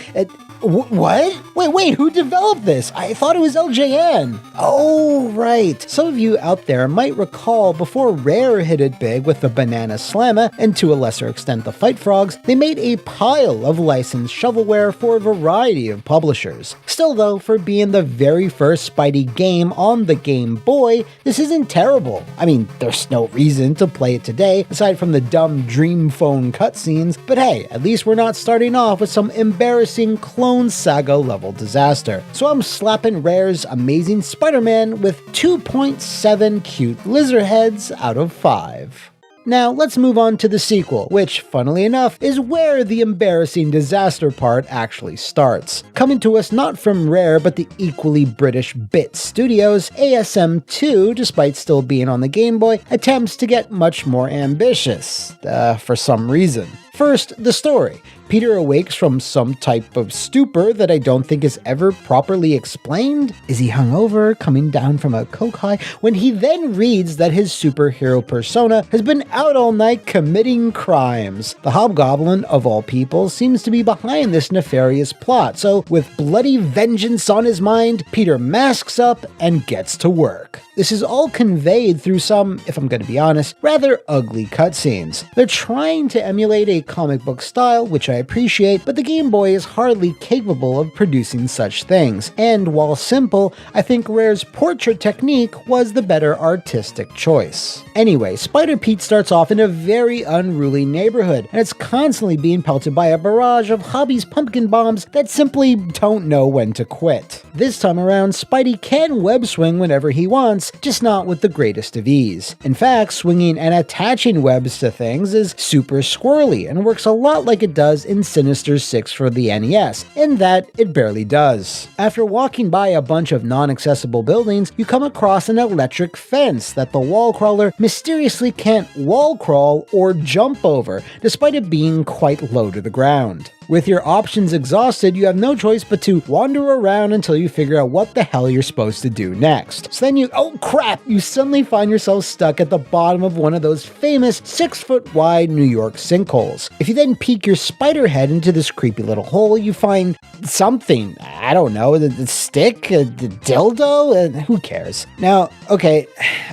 What? Wait, who developed this? I thought it was LJN. Oh, right. Some of you out there might recall before Rare hit it big with the Banana Slammer, and to a lesser extent the Fight Frogs, they made a pile of licensed shovelware for a variety of publishers. Still though, for being the very first Spidey game on the Game Boy, this isn't terrible. I mean, there's no reason to play it today, aside from the dumb Dream Phone cutscenes, but hey, at least we're not starting off with some embarrassing Clone Saga level disaster. So I'm slapping Rare's Amazing Spider-Man with 2.7 cute lizard heads out of 5. Now let's move on to the sequel, which, funnily enough, is where the embarrassing disaster part actually starts. Coming to us not from Rare, but the equally British Bit Studios, ASM2, despite still being on the Game Boy, attempts to get much more ambitious, for some reason. First, the story. Peter awakes from some type of stupor that I don't think is ever properly explained. Is he hungover, coming down from a coke high? When he then reads that his superhero persona has been out all night committing crimes. The Hobgoblin, of all people, seems to be behind this nefarious plot, so with bloody vengeance on his mind, Peter masks up and gets to work. This is all conveyed through some, if I'm going to be honest, rather ugly cutscenes. They're trying to emulate a comic book style, which I appreciate, but the Game Boy is hardly capable of producing such things. And while simple, I think Rare's portrait technique was the better artistic choice. Anyway, Spider-Pete starts off in a very unruly neighborhood, and it's constantly being pelted by a barrage of Hobby's pumpkin bombs that simply don't know when to quit. This time around, Spidey can web swing whenever he wants, just not with the greatest of ease. In fact, swinging and attaching webs to things is super squirrely and works a lot like it does in Sinister 6 for the NES, in that it barely does. After walking by a bunch of non-accessible buildings, you come across an electric fence that the wall crawler mysteriously can't wall crawl or jump over, despite it being quite low to the ground. With your options exhausted, you have no choice but to wander around until you figure out what the hell you're supposed to do next. So then oh crap, you suddenly find yourself stuck at the bottom of one of those famous 6-foot wide New York sinkholes. If you then peek your spider head into this creepy little hole, you find something. I don't know, the stick, the dildo, who cares? Now, okay,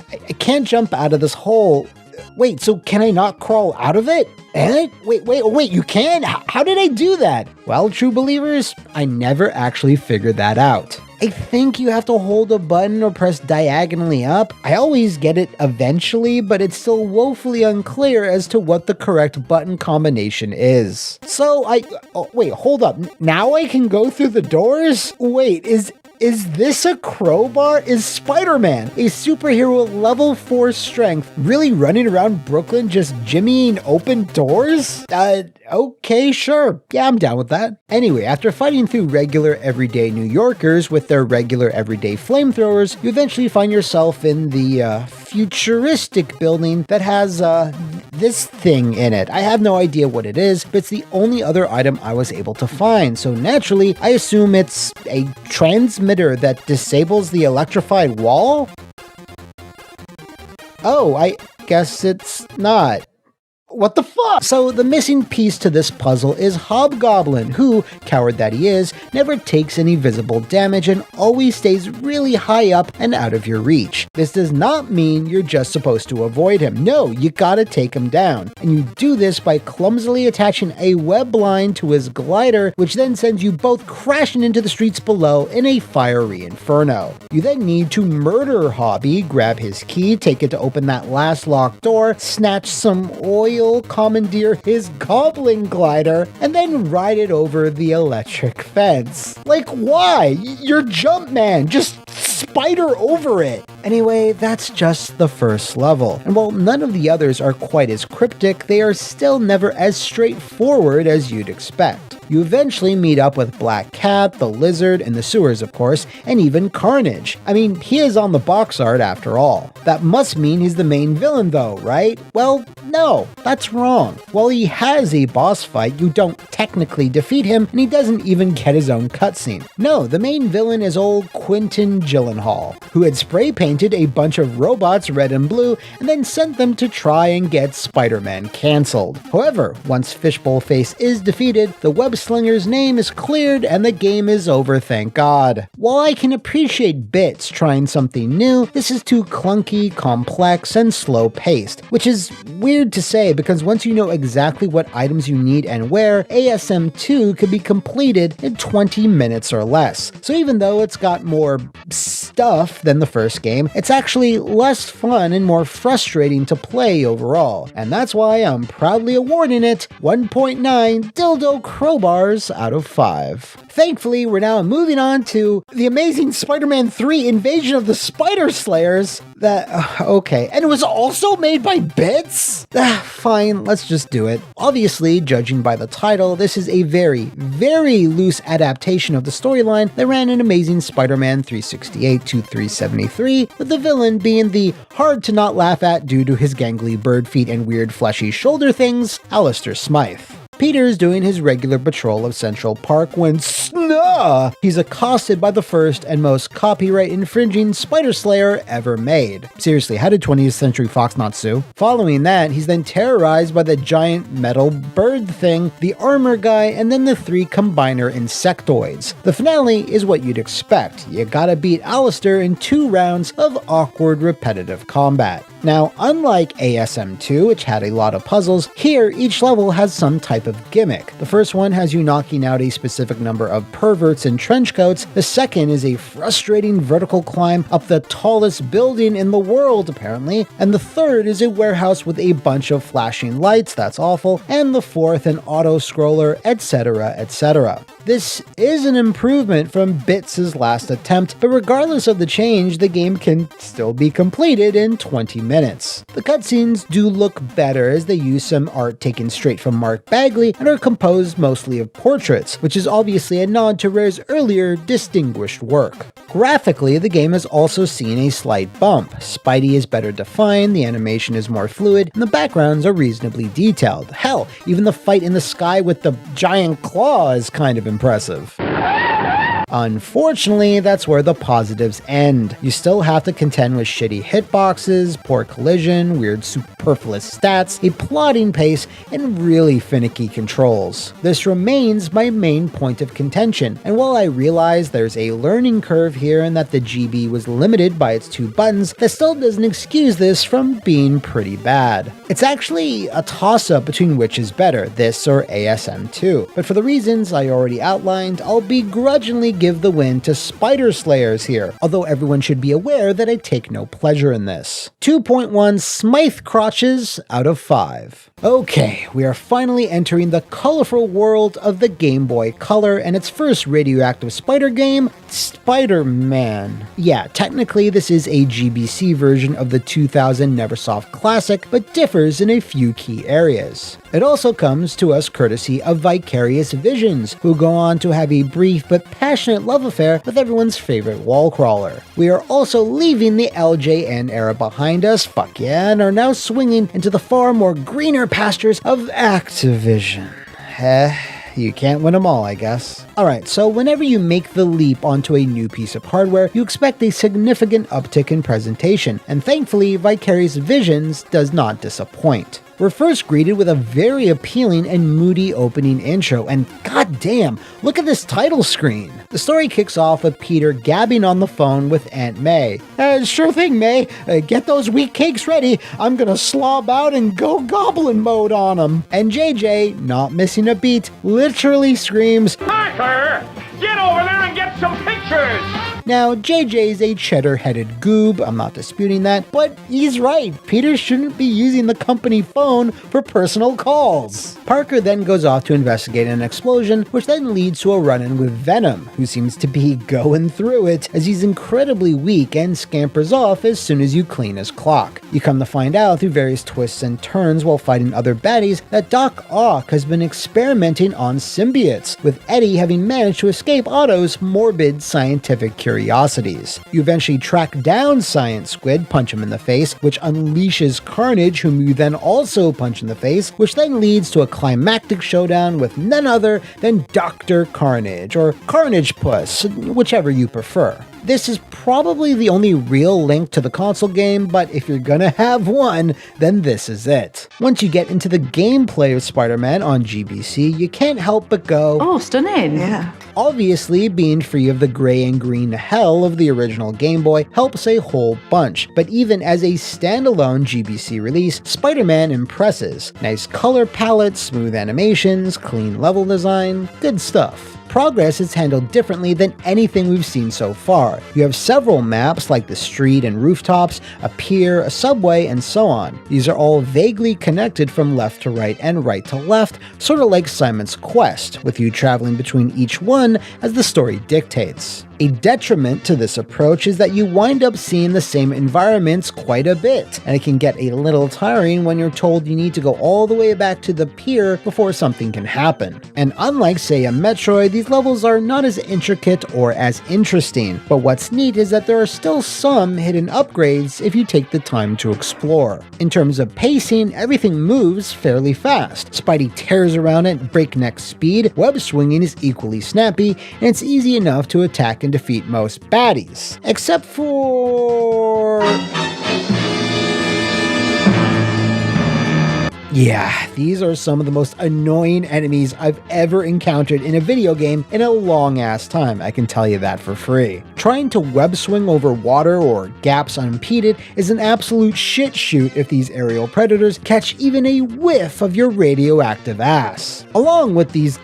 I can't jump out of this hole. Wait, so can I not crawl out of it? Wait, you can? How did I do that? Well, true believers, I never actually figured that out. I think you have to hold a button or press diagonally up. I always get it eventually, but it's still woefully unclear as to what the correct button combination is. So wait, hold up. Now I can go through the doors? Wait, is this a crowbar? Is Spider-Man, a superhero level 4 strength, really running around Brooklyn just jimmying open doors? Okay, sure. Yeah, I'm down with that. Anyway, after fighting through regular everyday New Yorkers with their regular everyday flamethrowers, you eventually find yourself in the futuristic building that has this thing in it. I have no idea what it is, but it's the only other item I was able to find, so naturally, I assume it's a transmitter that disables the electrified wall? Oh, I guess it's not. What the fuck? So the missing piece to this puzzle is Hobgoblin, who, coward that he is, never takes any visible damage and always stays really high up and out of your reach. This does not mean you're just supposed to avoid him. No, you gotta take him down. And you do this by clumsily attaching a web line to his glider, which then sends you both crashing into the streets below in a fiery inferno. You then need to murder Hobby, grab his key, take it to open that last locked door, snatch some oil, commandeer his goblin glider, and then ride it over the electric fence. Like, why? You're Jumpman, just spider over it. Anyway, that's just the first level, and while none of the others are quite as cryptic, they are still never as straightforward as you'd expect. You eventually meet up with Black Cat, the Lizard, in the sewers of course, and even Carnage. I mean, he is on the box art after all. That must mean he's the main villain though, right? Well, no, that's wrong. While he has a boss fight, you don't technically defeat him, and he doesn't even get his own cutscene. No, the main villain is old Quentin Gyllenhaal, who had spray painted a bunch of robots red and blue and then sent them to try and get Spider-Man cancelled. However, once Fishbowl Face is defeated, the web slinger's name is cleared and the game is over, thank God. While I can appreciate Bits trying something new, this is too clunky, complex, and slow-paced, which is weird to say because once you know exactly what items you need and where, ASM2 could be completed in 20 minutes or less. So even though it's got more stuff than the first game, it's actually less fun and more frustrating to play overall. And that's why I'm proudly awarding it 1.9 dildo crowbars out of 5. Thankfully, we're now moving on to The Amazing Spider-Man 3 Invasion of the Spider Slayers. Okay, and it was also made by Bits? Fine, let's just do it. Obviously, judging by the title, this is a very, very loose adaptation of the storyline that ran in Amazing Spider-Man 368 to 373, with the villain being the hard to not laugh at due to his gangly bird feet and weird fleshy shoulder things, Alistair Smythe. Peter's doing his regular patrol of Central Park when he's accosted by the first and most copyright-infringing Spider Slayer ever made. Seriously, how did 20th Century Fox not sue? Following that, he's then terrorized by the giant metal bird thing, the armor guy, and then the 3 combiner insectoids. The finale is what you'd expect. You gotta beat Alistair in 2 rounds of awkward, repetitive combat. Now, unlike ASM2, which had a lot of puzzles, here each level has some type of gimmick. The first one has you knocking out a specific number of perverts in trench coats, the second is a frustrating vertical climb up the tallest building in the world apparently, and the third is a warehouse with a bunch of flashing lights, that's awful, and the fourth an auto-scroller, etc, etc. This is an improvement from Bits' last attempt, but regardless of the change, the game can still be completed in 20 minutes. The cutscenes do look better as they use some art taken straight from Mark Bagley and are composed mostly of portraits, which is obviously a nod to Rare's earlier distinguished work. Graphically, the game has also seen a slight bump. Spidey is better defined, the animation is more fluid, and the backgrounds are reasonably detailed. Hell, even the fight in the sky with the giant claw is kind of impressive. Unfortunately, that's where the positives end. You still have to contend with shitty hitboxes, poor collision, weird superfluous stats, a plodding pace, and really finicky controls. This remains my main point of contention, and while I realize there's a learning curve here and that the GB was limited by its 2 buttons, that still doesn't excuse this from being pretty bad. It's actually a toss-up between which is better, this or ASM2, but for the reasons I already outlined, I'll begrudgingly give the win to Spider Slayers here, although everyone should be aware that I take no pleasure in this. 2.1 Smythe crotches out of 5. Okay, we are finally entering the colorful world of the Game Boy Color and its first radioactive spider game, Spider-Man. Yeah, technically this is a GBC version of the 2000 Neversoft classic, but differs in a few key areas. It also comes to us courtesy of Vicarious Visions, who go on to have a brief but passionate love affair with everyone's favorite wall crawler. We are also leaving the LJN era behind us, fuck yeah, and are now swinging into the far more greener pastures of Activision. You can't win them all, I guess. Alright, so whenever you make the leap onto a new piece of hardware, you expect a significant uptick in presentation, and thankfully Vicarious Visions does not disappoint. We're first greeted with a very appealing and moody opening intro, and goddamn, look at this title screen! The story kicks off with Peter gabbing on the phone with Aunt May. Sure thing, May. Get those wheat cakes ready. I'm gonna slob out and go Goblin Mode on them. And JJ, not missing a beat, literally screams, Parker! Get over there and get some pictures! Now, JJ's a cheddar-headed goob, I'm not disputing that, but he's right, Peter shouldn't be using the company phone for personal calls. Parker then goes off to investigate an explosion, which then leads to a run-in with Venom, who seems to be going through it, as he's incredibly weak and scampers off as soon as you clean his clock. You come to find out through various twists and turns while fighting other baddies that Doc Ock has been experimenting on symbiotes, with Eddie having managed to escape Otto's morbid scientific curiosities. You eventually track down Science Squid, punch him in the face, which unleashes Carnage, whom you then also punch in the face, which then leads to a climactic showdown with none other than Dr. Carnage, or Carnage Puss, whichever you prefer. This is probably the only real link to the console game, but if you're gonna have one, then this is it. Once you get into the gameplay of Spider-Man on GBC, you can't help but go, "Oh, stunning." Yeah. Obviously, being free of the gray and green hell of the original Game Boy helps a whole bunch, but even as a standalone GBC release, Spider-Man impresses. Nice color palette, smooth animations, clean level design, good stuff. Progress is handled differently than anything we've seen so far. You have several maps like the street and rooftops, a pier, a subway, and so on. These are all vaguely connected from left to right and right to left, sort of like Simon's Quest, with you traveling between each one as the story dictates. A detriment to this approach is that you wind up seeing the same environments quite a bit, and it can get a little tiring when you're told you need to go all the way back to the pier before something can happen. And unlike, say, a Metroid, these levels are not as intricate or as interesting, but what's neat is that there are still some hidden upgrades if you take the time to explore. In terms of pacing, everything moves fairly fast. Spidey tears around at breakneck speed, web swinging is equally snappy, and it's easy enough to attack and defeat most baddies. Except for... yeah, these are some of the most annoying enemies I've ever encountered in a video game in a long ass time, I can tell you that for free. Trying to web swing over water or gaps unimpeded is an absolute shit shoot if these aerial predators catch even a whiff of your radioactive ass. Along with these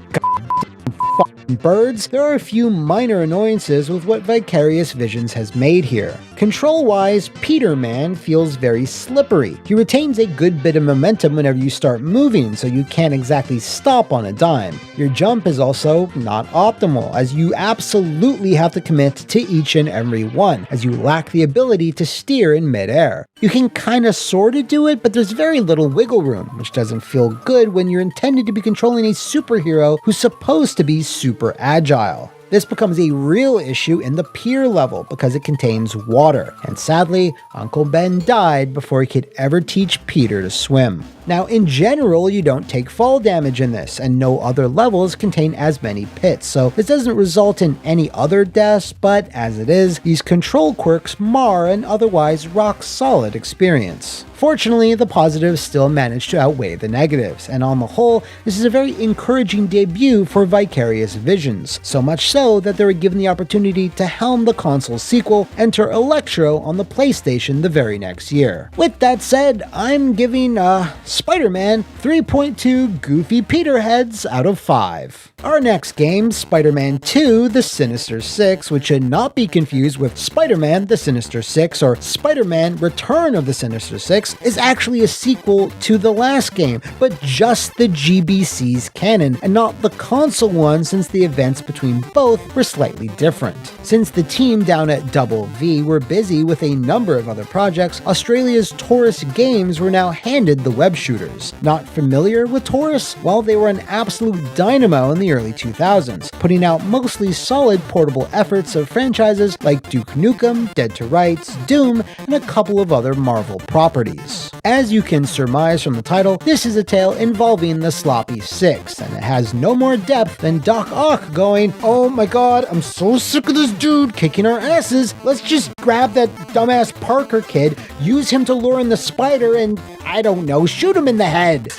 birds, there are a few minor annoyances with what Vicarious Visions has made here. Control-wise, Peter Man feels very slippery. He retains a good bit of momentum whenever you start moving, so you can't exactly stop on a dime. Your jump is also not optimal, as you absolutely have to commit to each and every one, as you lack the ability to steer in midair. You can kinda sorta do it, but there's very little wiggle room, which doesn't feel good when you're intended to be controlling a superhero who's supposed to be super agile. This becomes a real issue in the pier level because it contains water, and sadly, Uncle Ben died before he could ever teach Peter to swim. Now, in general, you don't take fall damage in this, and no other levels contain as many pits, so this doesn't result in any other deaths, but as it is, these control quirks mar an otherwise rock-solid experience. Fortunately, the positives still manage to outweigh the negatives, and on the whole, this is a very encouraging debut for Vicarious Visions, so much so that they were given the opportunity to helm the console's sequel, Enter Electro, on the PlayStation the very next year. With that said, I'm giving Spider-Man 3.2 Goofy Peterheads out of 5. Our next game, Spider-Man 2 The Sinister Six, which should not be confused with Spider-Man The Sinister Six or Spider-Man Return of the Sinister Six, is actually a sequel to the last game, but just the GBC's canon, and not the console one, since the events between both were slightly different. Since the team down at Double V were busy with a number of other projects, Australia's Taurus Games were now handed the web shooters. Not familiar with Taurus? Well, they were an absolute dynamo in the early 2000s, putting out mostly solid portable efforts of franchises like Duke Nukem, Dead to Rights, Doom, and a couple of other Marvel properties. As you can surmise from the title, this is a tale involving the Sloppy Six, and it has no more depth than Doc Ock going, "Oh my god, I'm so sick of this dude kicking our asses, let's just grab that dumbass Parker kid, use him to lure in the spider, and I don't know, shoot him in the head."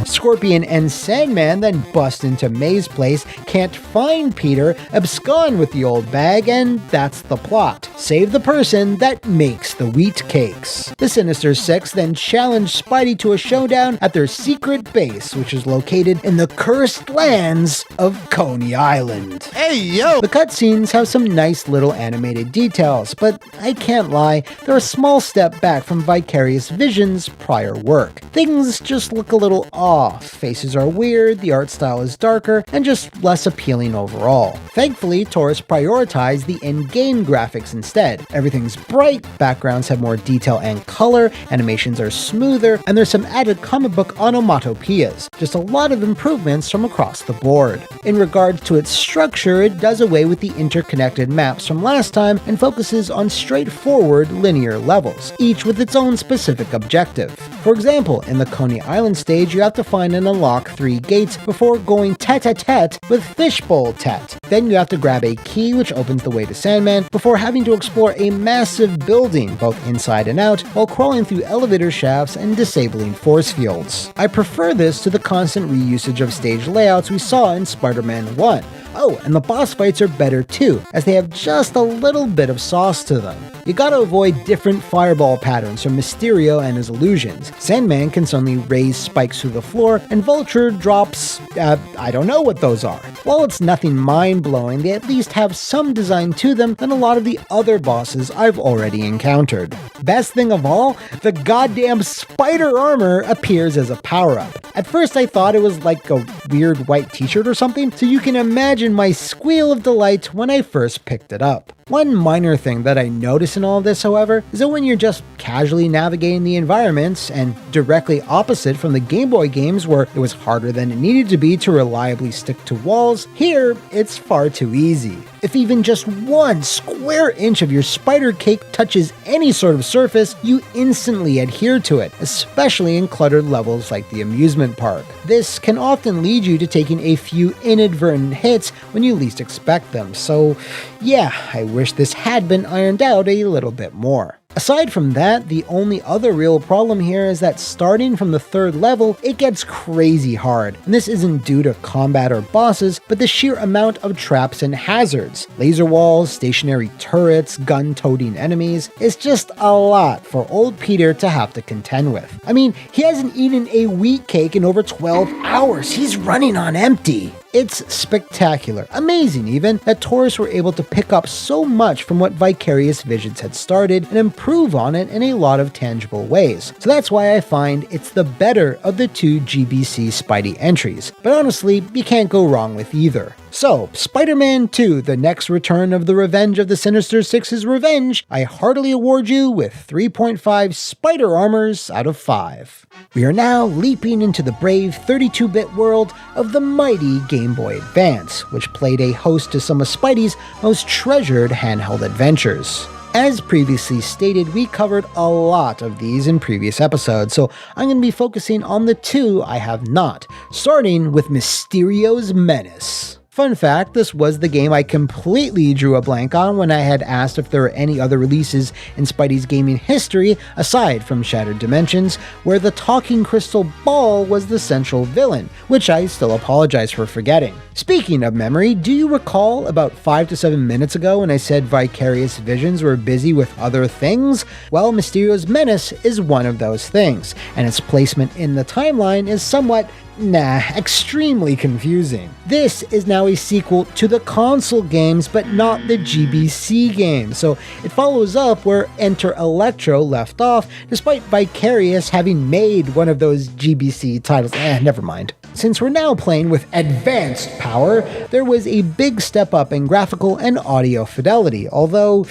Scorpion and Sandman then bust into May's place, can't find Peter, abscond with the old bag, and that's the plot. Save the person that makes the wheat cakes. The Sinister Six then challenge Spidey to a showdown at their secret base, which is located in the cursed lands of Coney Island. Hey, yo! The cutscenes have some nice little animated details, but I can't lie, they're a small step back from Vicarious Visions' prior work. Things just look a little off, faces are weird, the art style is darker, and just less appealing overall. Thankfully, Taurus prioritized the in-game graphics instead. Everything's bright, backgrounds have more detail and color, animations are smoother, and there's some added comic book onomatopoeias. Just a lot of improvements from across the board. In regards to its structure, it does away with the interconnected maps from last time and focuses on straightforward linear levels, each with its own specific objective. For example, in the Coney Island stage, you have to find and unlock 3 gates before going tete-a-tete with Fishbowl Tet. Then you have to grab a key which opens the way to Sandman before having to explore a massive building, both inside and out, while crawling through elevator shafts and disabling force fields. I prefer this to the constant reusage of stage layouts we saw in Spider-Man 1. Oh, and the boss fights are better too, as they have just a little bit of sauce to them. You gotta avoid different fireball patterns from Mysterio and his illusions. Sandman can suddenly raise spikes through the floor, and Vulture drops, I don't know what those are. While it's nothing mind-blowing, they at least have some design to them than a lot of the other bosses I've already encountered. Best thing of all, the goddamn spider armor appears as a power-up. At first I thought it was like a weird white t-shirt or something, so you can imagine my squeal of delight when I first picked it up. One minor thing that I notice in all of this, however, is that when you're just casually navigating the environments, and directly opposite from the Game Boy games where it was harder than it needed to be to reliably stick to walls, here it's far too easy. If even just 1 square inch of your spider cake touches any sort of surface, you instantly adhere to it, especially in cluttered levels like the amusement park. This can often lead you to taking a few inadvertent hits when you least expect them, so yeah, I wish this had been ironed out a little bit more. Aside from that, the only other real problem here is that starting from the 3rd level, it gets crazy hard. And this isn't due to combat or bosses, but the sheer amount of traps and hazards. Laser walls, stationary turrets, gun-toting enemies. It's just a lot for old Peter to have to contend with. I mean, he hasn't eaten a wheat cake in over 12 hours. He's running on empty. It's spectacular, amazing even, that Taurus were able to pick up so much from what Vicarious Visions had started and improve on it in a lot of tangible ways. So that's why I find it's the better of the 2 GBC Spidey entries. But honestly, you can't go wrong with either. So, Spider-Man 2, the next return of the Revenge of the Sinister Six's Revenge, I heartily award you with 3.5 Spider Armors out of 5. We are now leaping into the brave 32-bit world of the mighty Game Boy Advance, which played a host to some of Spidey's most treasured handheld adventures. As previously stated, we covered a lot of these in previous episodes, so I'm going to be focusing on the 2 I have not, starting with Mysterio's Menace. Fun fact, this was the game I completely drew a blank on when I had asked if there were any other releases in Spidey's gaming history aside from Shattered Dimensions, where the talking crystal ball was the central villain, which I still apologize for forgetting. Speaking of memory, do you recall about 5 to 7 minutes ago when I said Vicarious Visions were busy with other things? Well, Mysterio's Menace is one of those things, and its placement in the timeline is somewhat extremely confusing. This is now a sequel to the console games, but not the GBC games, so it follows up where Enter Electro left off, despite Vicarious having made one of those GBC titles. Never mind. Since we're now playing with advanced power, there was a big step up in graphical and audio fidelity, although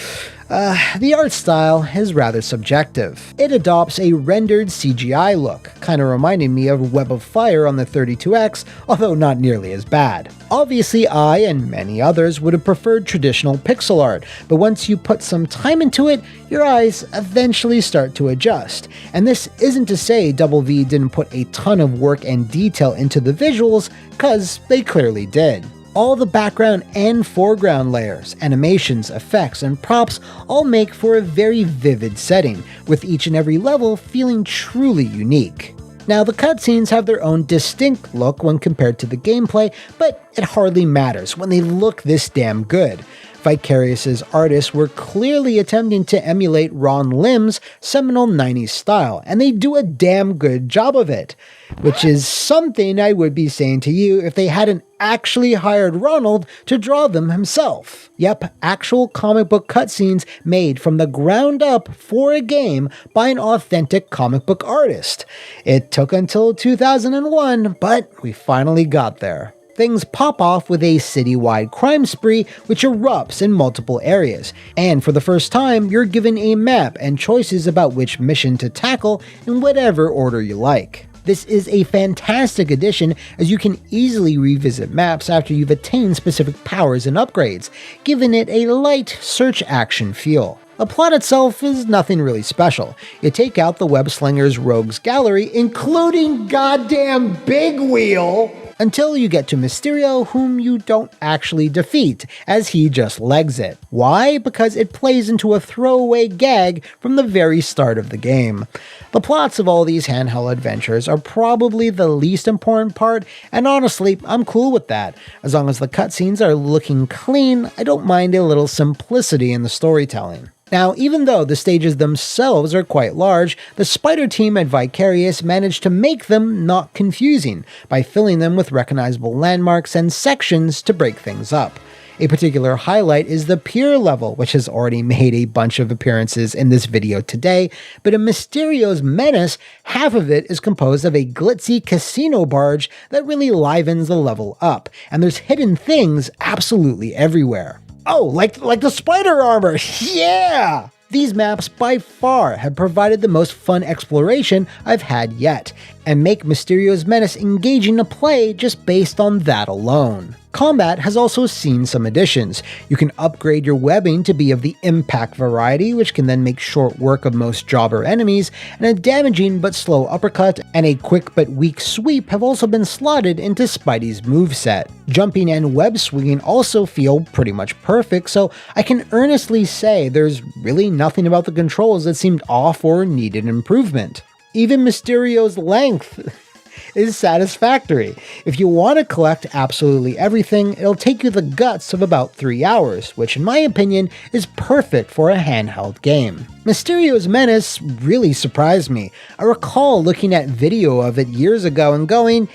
the art style is rather subjective. It adopts a rendered CGI look, kind of reminding me of Web of Fire on the 32X, although not nearly as bad. Obviously, I and many others would have preferred traditional pixel art, but once you put some time into it, your eyes eventually start to adjust. And this isn't to say Double V didn't put a ton of work and detail into the visuals, cause they clearly did. All the background and foreground layers, animations, effects, and props all make for a very vivid setting, with each and every level feeling truly unique. Now, the cutscenes have their own distinct look when compared to the gameplay, but it hardly matters when they look this damn good. Vicarious's artists were clearly attempting to emulate Ron Lim's seminal 90s style, and they do a damn good job of it. Which is something I would be saying to you if they hadn't actually hired Ronald to draw them himself. Yep, actual comic book cutscenes made from the ground up for a game by an authentic comic book artist. It took until 2001, but we finally got there. Things pop off with a citywide crime spree which erupts in multiple areas, and for the first time you're given a map and choices about which mission to tackle in whatever order you like. This is a fantastic addition as you can easily revisit maps after you've attained specific powers and upgrades, giving it a light search action feel. The plot itself is nothing really special. You take out the web-slinger's rogues gallery, including goddamn Big Wheel, until you get to Mysterio, whom you don't actually defeat, as he just legs it. Why? Because it plays into a throwaway gag from the very start of the game. The plots of all these handheld adventures are probably the least important part, and honestly, I'm cool with that. As long as the cutscenes are looking clean, I don't mind a little simplicity in the storytelling. Now, even though the stages themselves are quite large, the Spider team at Vicarious managed to make them not confusing by filling them with recognizable landmarks and sections to break things up. A particular highlight is the pier level, which has already made a bunch of appearances in this video today, but in Mysterio's Menace, half of it is composed of a glitzy casino barge that really livens the level up, and there's hidden things absolutely everywhere. Oh, like the spider armor, yeah! These maps by far have provided the most fun exploration I've had yet, and make Mysterio's Menace engaging to play just based on that alone. Combat has also seen some additions. You can upgrade your webbing to be of the impact variety, which can then make short work of most jobber enemies, and a damaging but slow uppercut and a quick but weak sweep have also been slotted into Spidey's moveset. Jumping and web swinging also feel pretty much perfect, so I can earnestly say there's really nothing about the controls that seemed off or needed improvement. Even Mysterio's length is satisfactory. If you want to collect absolutely everything, it'll take you the guts of about 3 hours, which in my opinion is perfect for a handheld game. Mysterio's Menace really surprised me. I recall looking at video of it years ago and going,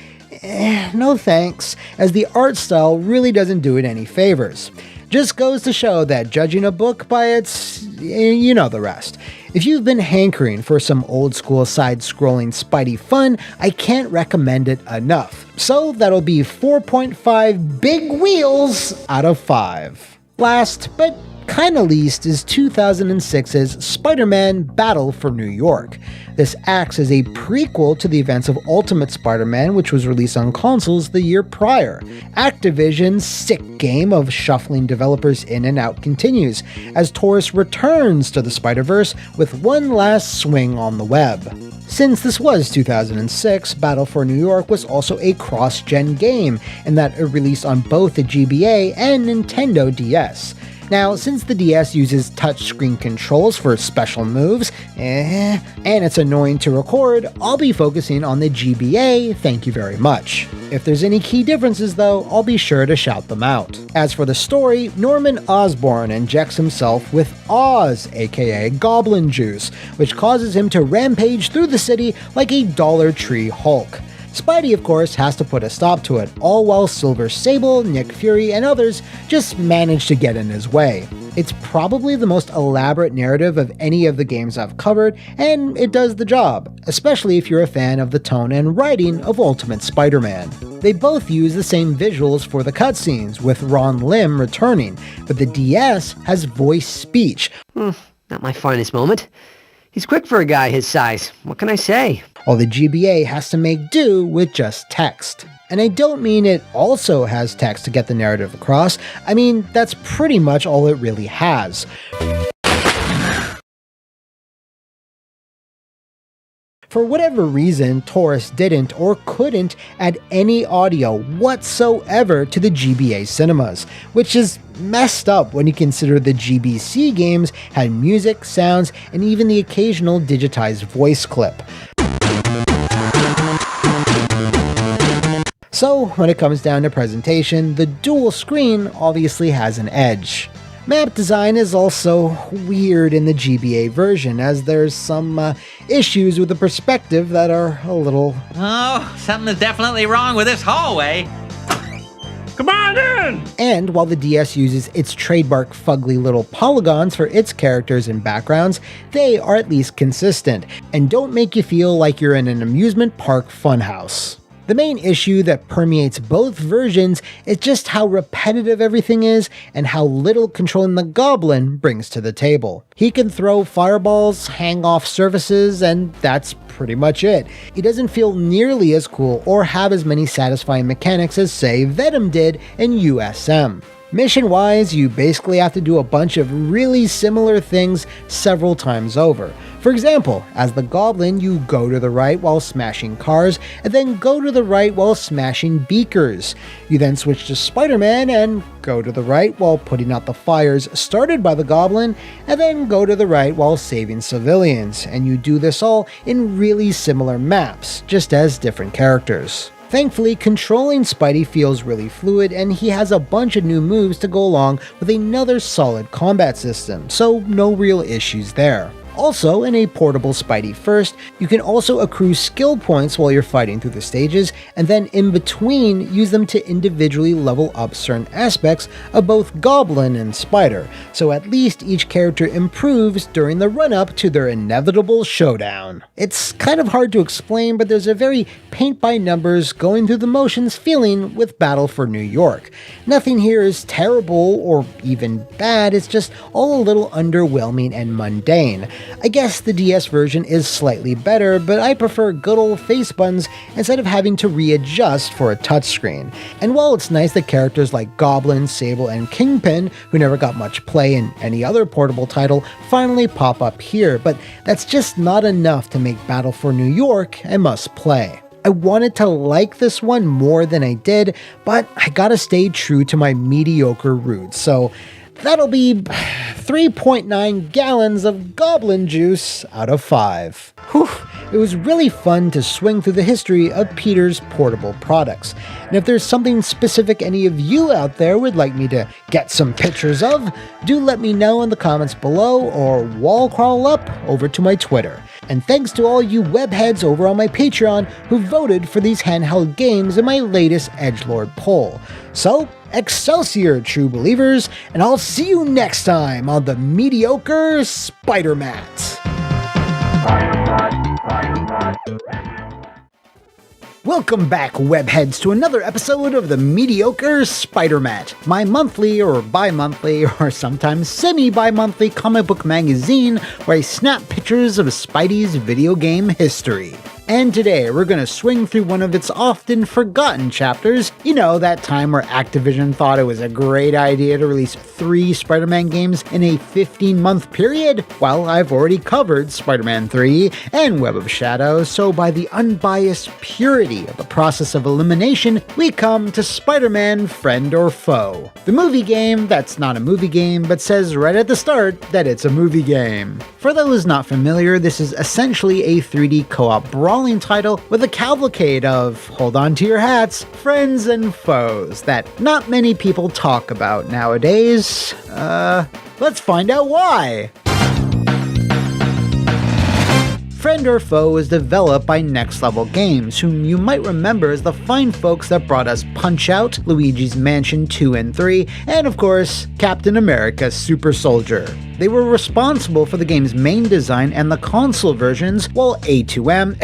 no thanks, as the art style really doesn't do it any favors. Just goes to show that judging a book by its, you know the rest. If you've been hankering for some old school side-scrolling Spidey fun, I can't recommend it enough. So that'll be 4.5 big wheels out of 5. Last, but kinda least, is 2006's Spider-Man Battle for New York. This acts as a prequel to the events of Ultimate Spider-Man, which was released on consoles the year prior. Activision's sick game of shuffling developers in and out continues, as Taurus returns to the Spider-Verse with one last swing on the web. Since this was 2006, Battle for New York was also a cross-gen game, in that it released on both the GBA and Nintendo DS. Now, since the DS uses touchscreen controls for special moves, and it's annoying to record, I'll be focusing on the GBA, thank you very much. If there's any key differences though, I'll be sure to shout them out. As for the story, Norman Osborn injects himself with Oz, aka Goblin Juice, which causes him to rampage through the city like a Dollar Tree Hulk. Spidey, of course, has to put a stop to it, all while Silver Sable, Nick Fury, and others just manage to get in his way. It's probably the most elaborate narrative of any of the games I've covered, and it does the job, especially if you're a fan of the tone and writing of Ultimate Spider-Man. They both use the same visuals for the cutscenes, with Ron Lim returning, but the DS has voice speech. Not my finest moment. He's quick for a guy his size. What can I say? While the GBA has to make do with just text. And I don't mean it also has text to get the narrative across. I mean, that's pretty much all it really has. For whatever reason, Taurus didn't or couldn't add any audio whatsoever to the GBA cinemas, which is messed up when you consider the GBC games had music, sounds, and even the occasional digitized voice clip. So, when it comes down to presentation, the dual screen obviously has an edge. Map design is also weird in the GBA version, as there's some issues with the perspective that are a little... Oh, something is definitely wrong with this hallway. Come on in! And while the DS uses its trademark fugly little polygons for its characters and backgrounds, they are at least consistent, and don't make you feel like you're in an amusement park funhouse. The main issue that permeates both versions is just how repetitive everything is and how little controlling the Goblin brings to the table. He can throw fireballs, hang off surfaces, and that's pretty much it. He doesn't feel nearly as cool or have as many satisfying mechanics as, say, Venom did in USM. Mission-wise, you basically have to do a bunch of really similar things several times over. For example, as the Goblin, you go to the right while smashing cars, and then go to the right while smashing beakers. You then switch to Spider-Man and go to the right while putting out the fires started by the Goblin, and then go to the right while saving civilians, and you do this all in really similar maps, just as different characters. Thankfully, controlling Spidey feels really fluid, and he has a bunch of new moves to go along with another solid combat system, so no real issues there. Also, in a portable Spidey first, you can also accrue skill points while you're fighting through the stages, and then in between use them to individually level up certain aspects of both Goblin and Spider, so at least each character improves during the run-up to their inevitable showdown. It's kind of hard to explain, but there's a very paint-by-numbers, going-through-the-motions feeling with Battle for New York. Nothing here is terrible or even bad, it's just all a little underwhelming and mundane. I guess the DS version is slightly better, but I prefer good old face buttons instead of having to readjust for a touchscreen. And while it's nice that characters like Goblin, Sable, and Kingpin, who never got much play in any other portable title, finally pop up here, but that's just not enough to make Battle for New York a must-play. I wanted to like this one more than I did, but I gotta stay true to my mediocre roots, so that'll be 3.9 gallons of Goblin juice out of 5. Whew, it was really fun to swing through the history of Peter's portable products. And if there's something specific any of you out there would like me to get some pictures of, do let me know in the comments below or wall crawl up over to my Twitter. And thanks to all you webheads over on my Patreon who voted for these handheld games in my latest Edgelord poll. So, Excelsior, true believers, and I'll see you next time on the Mediocre Spider-Mat. Welcome back, webheads, to another episode of the Mediocre Spider-Mat, my monthly or bi-monthly or sometimes semi-bi-monthly comic book magazine where I snap pictures of Spidey's video game history. And today we're gonna swing through one of its often forgotten chapters. You know, that time where Activision thought it was a great idea to release 3 Spider-Man games in a 15-month period? Well, I've already covered Spider-Man 3 and Web of Shadows, so by the unbiased purity of the process of elimination, we come to Spider-Man Friend or Foe. The movie game that's not a movie game, but says right at the start that it's a movie game. For those not familiar, this is essentially a 3D co-op brawling title with a cavalcade of, hold on to your hats, friends and foes that not many people talk about nowadays. Let's find out why! Friend or Foe is developed by Next Level Games, whom you might remember as the fine folks that brought us Punch-Out!, Luigi's Mansion 2 and 3, and of course, Captain America Super Soldier. They were responsible for the game's main design and the console versions, while A2M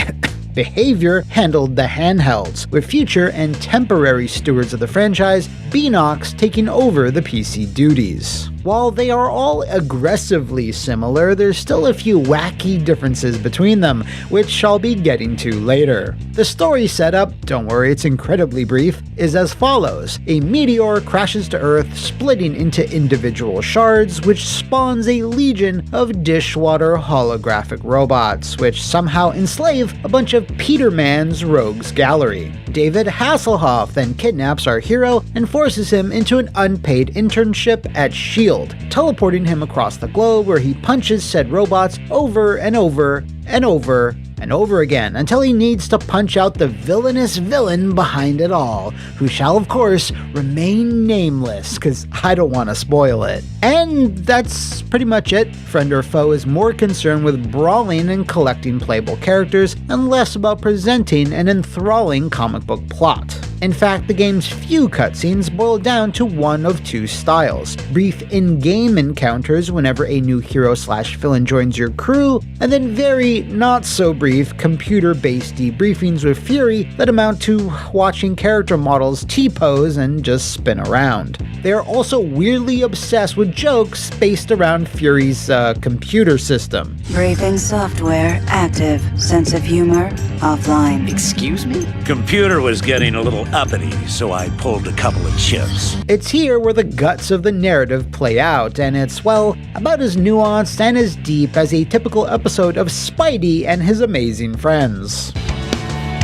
Behavior handled the handhelds, with future and temporary stewards of the franchise, Beanox, taking over the PC duties. While they are all aggressively similar, there's still a few wacky differences between them, which I'll be getting to later. The story setup, don't worry it's incredibly brief, is as follows. A meteor crashes to Earth, splitting into individual shards, which spawns a legion of dishwater holographic robots, which somehow enslave a bunch of Peter Man's rogues gallery. David Hasselhoff then kidnaps our hero and forces him into an unpaid internship at S.H.I.E.L.D., teleporting him across the globe where he punches said robots over and over and over and over again until he needs to punch out the villainous villain behind it all, who shall of course remain nameless, because I don't want to spoil it. And that's pretty much it. Friend or Foe is more concerned with brawling and collecting playable characters, and less about presenting an enthralling comic book plot. In fact, the game's few cutscenes boil down to one of two styles: brief in-game encounters whenever a new hero/villain joins your crew, and then very not-so-brief computer-based debriefings with Fury that amount to watching character models T-pose and just spin around. They are also weirdly obsessed with jokes based around Fury's computer system. Briefing software active. Sense of humor offline. Excuse me? Computer was getting a little uppity, so I pulled a couple of chips. It's here where the guts of the narrative play out, and it's, well, about as nuanced and as deep as a typical episode of Spidey and his amazing friends.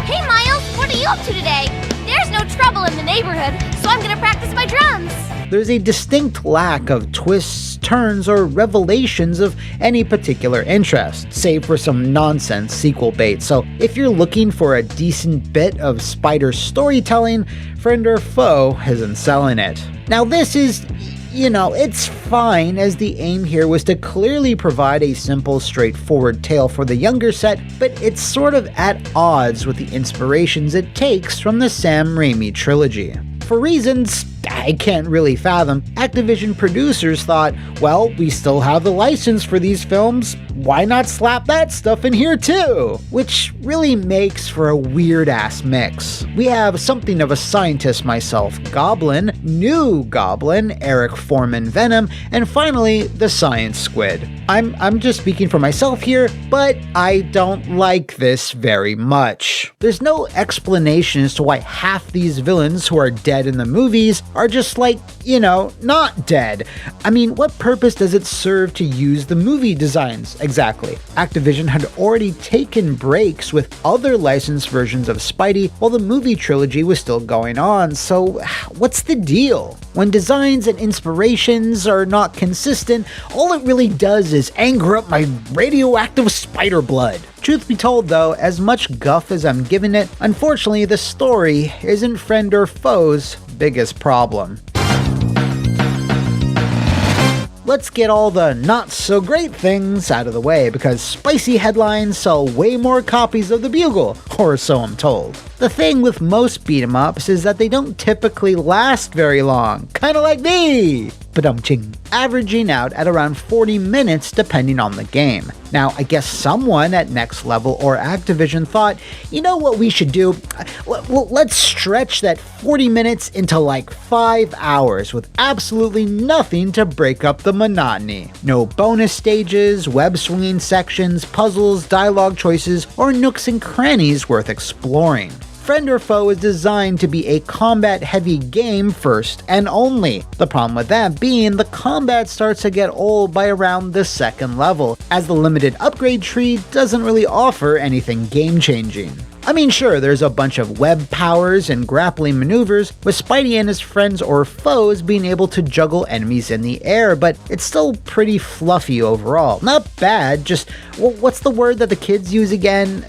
Hey Miles, what are you up to today? There's no trouble in the neighborhood, so I'm gonna practice my drums. There's a distinct lack of twists, turns, or revelations of any particular interest, save for some nonsense sequel bait, so if you're looking for a decent bit of Spider storytelling, Friend or Foe isn't selling it. Now this is, it's fine, as the aim here was to clearly provide a simple, straightforward tale for the younger set, but it's sort of at odds with the inspirations it takes from the Sam Raimi trilogy. For reasons I can't really fathom, Activision producers thought, well, we still have the license for these films, why not slap that stuff in here too? Which really makes for a weird-ass mix. We have something of a scientist myself, Goblin, New Goblin, Eric Foreman Venom, and finally, the Science Squid. I'm just speaking for myself here, but I don't like this very much. There's no explanation as to why half these villains who are dead in the movies are just not dead. I mean, what purpose does it serve to use the movie designs exactly? Activision had already taken breaks with other licensed versions of Spidey while the movie trilogy was still going on, so what's the deal? When designs and inspirations are not consistent, all it really does is anger up my radioactive spider blood. Truth be told though, as much guff as I'm giving it, unfortunately the story isn't Friend or Foe's biggest problem. Let's get all the not-so-great things out of the way, because spicy headlines sell way more copies of the Bugle, or so I'm told. The thing with most beat-em-ups is that they don't typically last very long, kinda like me! Ba-dum-ching. Averaging out at around 40 minutes depending on the game. Now, I guess someone at Next Level or Activision thought, you know what we should do? Let's stretch that 40 minutes into like 5 hours with absolutely nothing to break up the monotony. No bonus stages, web-swinging sections, puzzles, dialogue choices, or nooks and crannies worth exploring. Friend or Foe is designed to be a combat-heavy game first and only. The problem with that being the combat starts to get old by around the second level, as the limited upgrade tree doesn't really offer anything game-changing. I mean, sure, there's a bunch of web powers and grappling maneuvers, with Spidey and his friends or foes being able to juggle enemies in the air, but it's still pretty fluffy overall. Not bad, just, what's the word that the kids use again?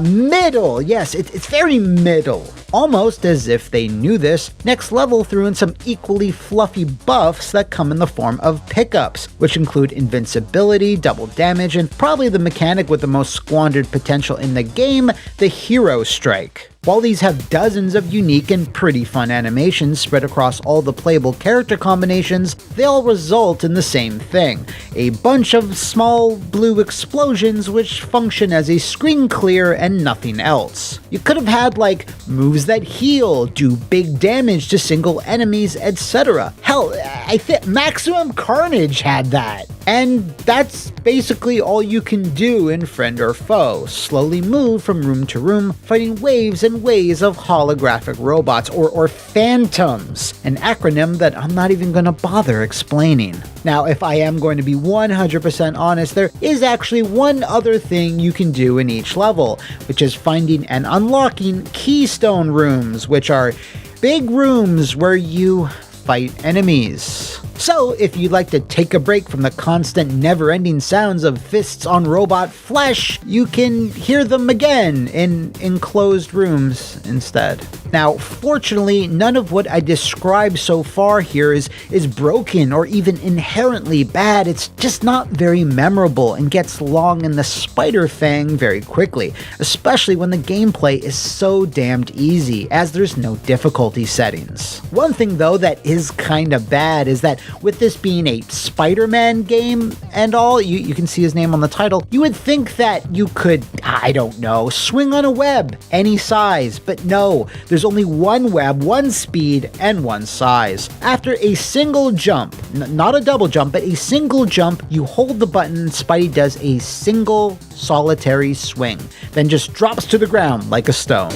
Middle. Yes, it's very middle. Almost as if they knew this, Next Level threw in some equally fluffy buffs that come in the form of pickups, which include invincibility, double damage, and probably the mechanic with the most squandered potential in the game, the Hero Strike. While these have dozens of unique and pretty fun animations spread across all the playable character combinations, they all result in the same thing: a bunch of small blue explosions which function as a screen clear and nothing else. You could have had moves that heal, do big damage to single enemies, etc. Hell, I think Maximum Carnage had that. And that's basically all you can do in Friend or Foe: slowly move from room to room, fighting waves and waves of holographic robots, or phantoms, an acronym that I'm not even gonna bother explaining. Now, if I am going to be 100% honest, there is actually one other thing you can do in each level, which is finding and unlocking keystone rooms, which are big rooms where you fight enemies. So if you'd like to take a break from the constant never-ending sounds of fists on robot flesh, you can hear them again in enclosed rooms instead. Now, fortunately, none of what I described so far here is broken or even inherently bad. It's just not very memorable and gets long in the spider fang very quickly, especially when the gameplay is so damned easy, as there's no difficulty settings. One thing though that is kinda bad is that with this being a Spider-Man game and all, you can see his name on the title, you would think that you could, I don't know, swing on a web any size, but no, there's only one web, one speed, and one size. After a single jump, not a double jump, but a single jump, you hold the button and Spidey does a single solitary swing, then just drops to the ground like a stone.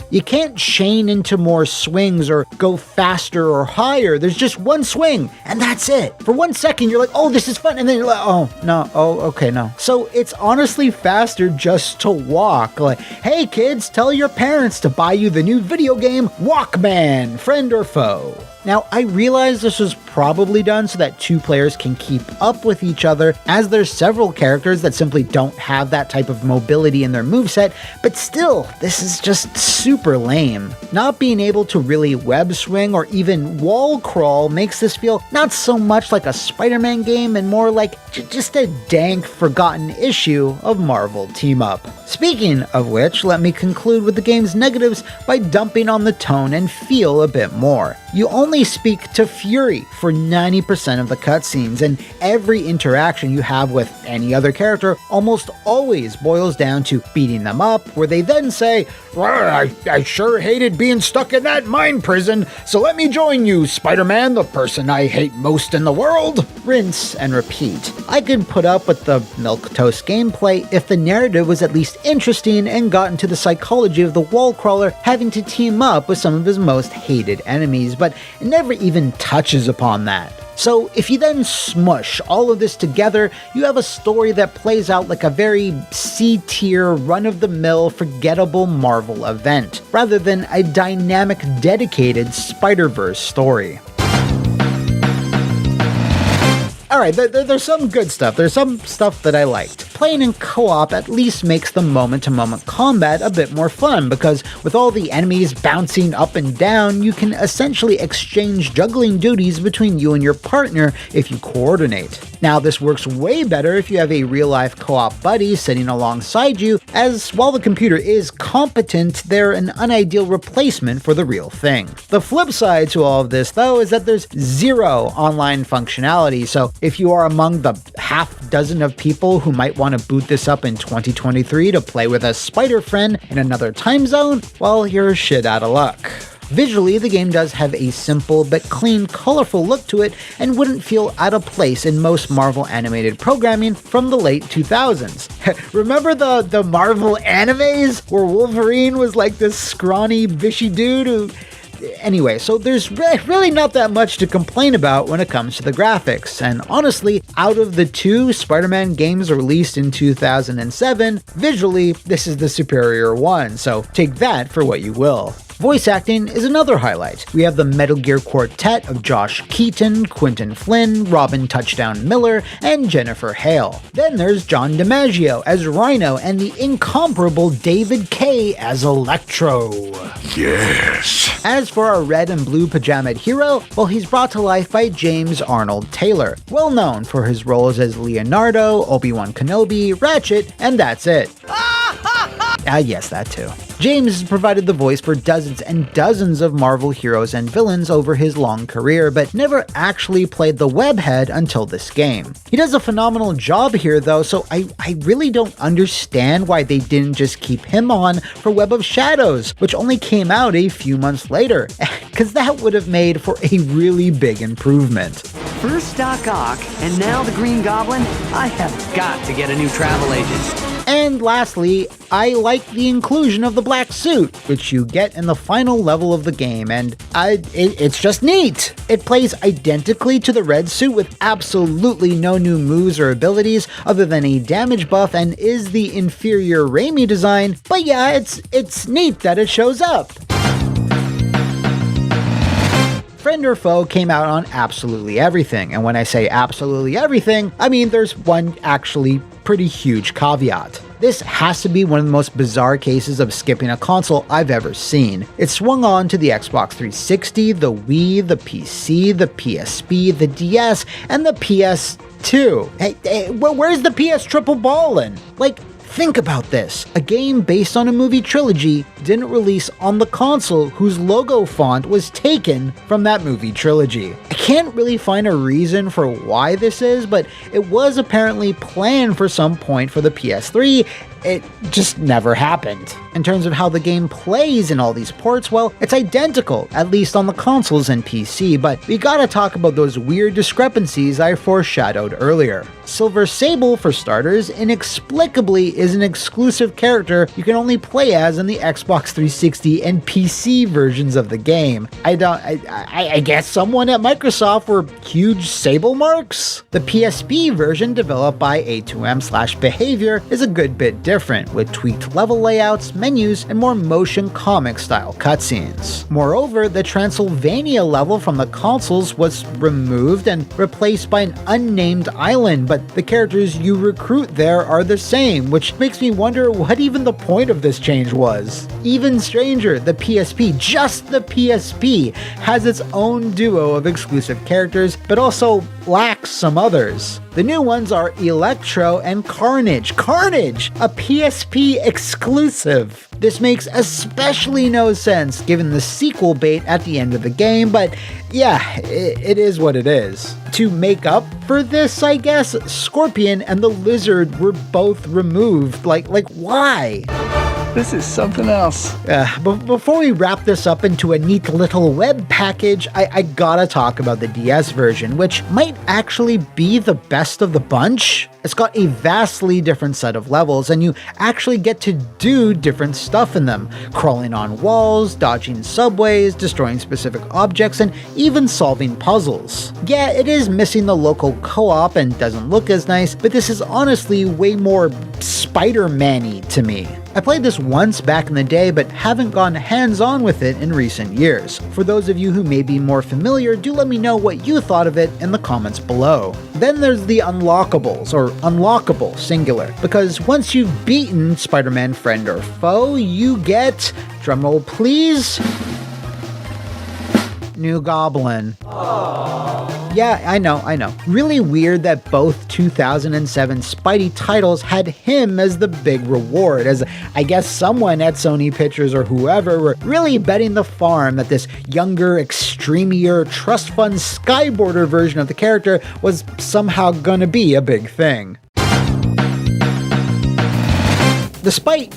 You can't chain into more swings or go faster or higher. There's just one swing, and that's it. For 1 second, you're like, oh, this is fun, and then you're like, oh, no, oh, okay, no. So it's honestly faster just to walk. Like, hey kids, tell your parents to buy you the new video game, Walkman, friend or foe. Now, I realize this was probably done so that two players can keep up with each other, as there's several characters that simply don't have that type of mobility in their moveset, but still, this is just super lame. Not being able to really web swing or even wall crawl makes this feel not so much like a Spider-Man game and more like just a dank, forgotten issue of Marvel Team-Up. Speaking of which, let me conclude with the game's negatives by dumping on the tone and feel a bit more. You only speak to Fury for 90% of the cutscenes, and every interaction you have with any other character almost always boils down to beating them up, where they then say, well, I sure hated being stuck in that mind prison, so let me join you, Spider-Man, the person I hate most in the world. Rinse and repeat. I could put up with the milquetoast gameplay if the narrative was at least interesting and got into the psychology of the wall crawler having to team up with some of his most hated enemies, but it never even touches upon that. So if you then smush all of this together, you have a story that plays out like a very C-tier, run-of-the-mill, forgettable Marvel event, rather than a dynamic, dedicated Spider-Verse story. Alright, there's some good stuff. There's some stuff that I liked. Playing in co-op at least makes the moment-to-moment combat a bit more fun, because with all the enemies bouncing up and down, you can essentially exchange juggling duties between you and your partner if you coordinate. Now, this works way better if you have a real-life co-op buddy sitting alongside you, as while the computer is competent, they're an unideal replacement for the real thing. The flip side to all of this, though, is that there's zero online functionality, so if you are among the half dozen of people who might want to boot this up in 2023 to play with a spider friend in another time zone, well, you're shit out of luck. Visually, the game does have a simple but clean, colorful look to it and wouldn't feel out of place in most Marvel animated programming from the late 2000s. Remember the Marvel animes where Wolverine was like this scrawny, bishy dude who... Anyway, so there's really not that much to complain about when it comes to the graphics, and honestly, out of the two Spider-Man games released in 2007, visually, this is the superior one, so take that for what you will. Voice acting is another highlight. We have the Metal Gear quartet of Josh Keaton, Quentin Flynn, Robin Touchdown Miller, and Jennifer Hale. Then there's John DiMaggio as Rhino and the incomparable David Kaye as Electro. Yes. As for our red and blue pajamaed hero, well, he's brought to life by James Arnold Taylor, well known for his roles as Leonardo, Obi-Wan Kenobi, Ratchet, and that's it. Yes, that too. James has provided the voice for dozens and dozens of Marvel heroes and villains over his long career, but never actually played the webhead until this game. He does a phenomenal job here though, so I really don't understand why they didn't just keep him on for Web of Shadows, which only came out a few months later, because that would have made for a really big improvement. First Doc Ock, and now the Green Goblin? I have got to get a new travel agent. And lastly, I like the inclusion of the black suit, which you get in the final level of the game, and it's just neat. It plays identically to the red suit with absolutely no new moves or abilities other than a damage buff and is the inferior Raimi design, but yeah, it's neat that it shows up. Friend or Foe came out on absolutely everything, and when I say absolutely everything, I mean there's one actually pretty huge caveat. This has to be one of the most bizarre cases of skipping a console I've ever seen. It swung on to the Xbox 360, the Wii, the PC, the PSP, the DS, and the PS2. Hey, where's the PS triple ballin'? Like, think about this. A game based on a movie trilogy didn't release on the console whose logo font was taken from that movie trilogy. I can't really find a reason for why this is, but it was apparently planned for some point for the PS3. It just never happened. In terms of how the game plays in all these ports, well, it's identical, at least on the consoles and PC, but we gotta talk about those weird discrepancies I foreshadowed earlier. Silver Sable, for starters, inexplicably is an exclusive character you can only play as in the Xbox 360 and PC versions of the game. I guess someone at Microsoft were huge Sable marks? The PSP version, developed by A2M/Behavior, is a good bit different, with tweaked level layouts, menus, and more motion comic style cutscenes. Moreover, the Transylvania level from the consoles was removed and replaced by an unnamed island, but the characters you recruit there are the same, which makes me wonder what even the point of this change was. Even stranger, the PSP, just the PSP, has its own duo of exclusive characters, but also lacks some others. The new ones are Electro and Carnage. Carnage! A PSP exclusive! This makes especially no sense given the sequel bait at the end of the game, but yeah, it is what it is. To make up for this, I guess, Scorpion and the Lizard were both removed. Like why? This is something else. Before we wrap this up into a neat little web package, I gotta talk about the DS version, which might actually be the best of the bunch. It's got a vastly different set of levels, and you actually get to do different stuff in them. Crawling on walls, dodging subways, destroying specific objects, and even solving puzzles. Yeah, it is missing the local co-op and doesn't look as nice, but this is honestly way more Spider-Man-y to me. I played this once back in the day, but haven't gone hands-on with it in recent years. For those of you who may be more familiar, do let me know what you thought of it in the comments below. Then there's the Unlockables, or Unlockable, singular, because once you've beaten Spider-Man Friend or Foe, you get, drumroll please, new Goblin. Yeah, I know. Really weird that both 2007 Spidey titles had him as the big reward, as I guess someone at Sony Pictures or whoever were really betting the farm that this younger, extremier, trust fund Skyboarder version of the character was somehow gonna be a big thing. Despite,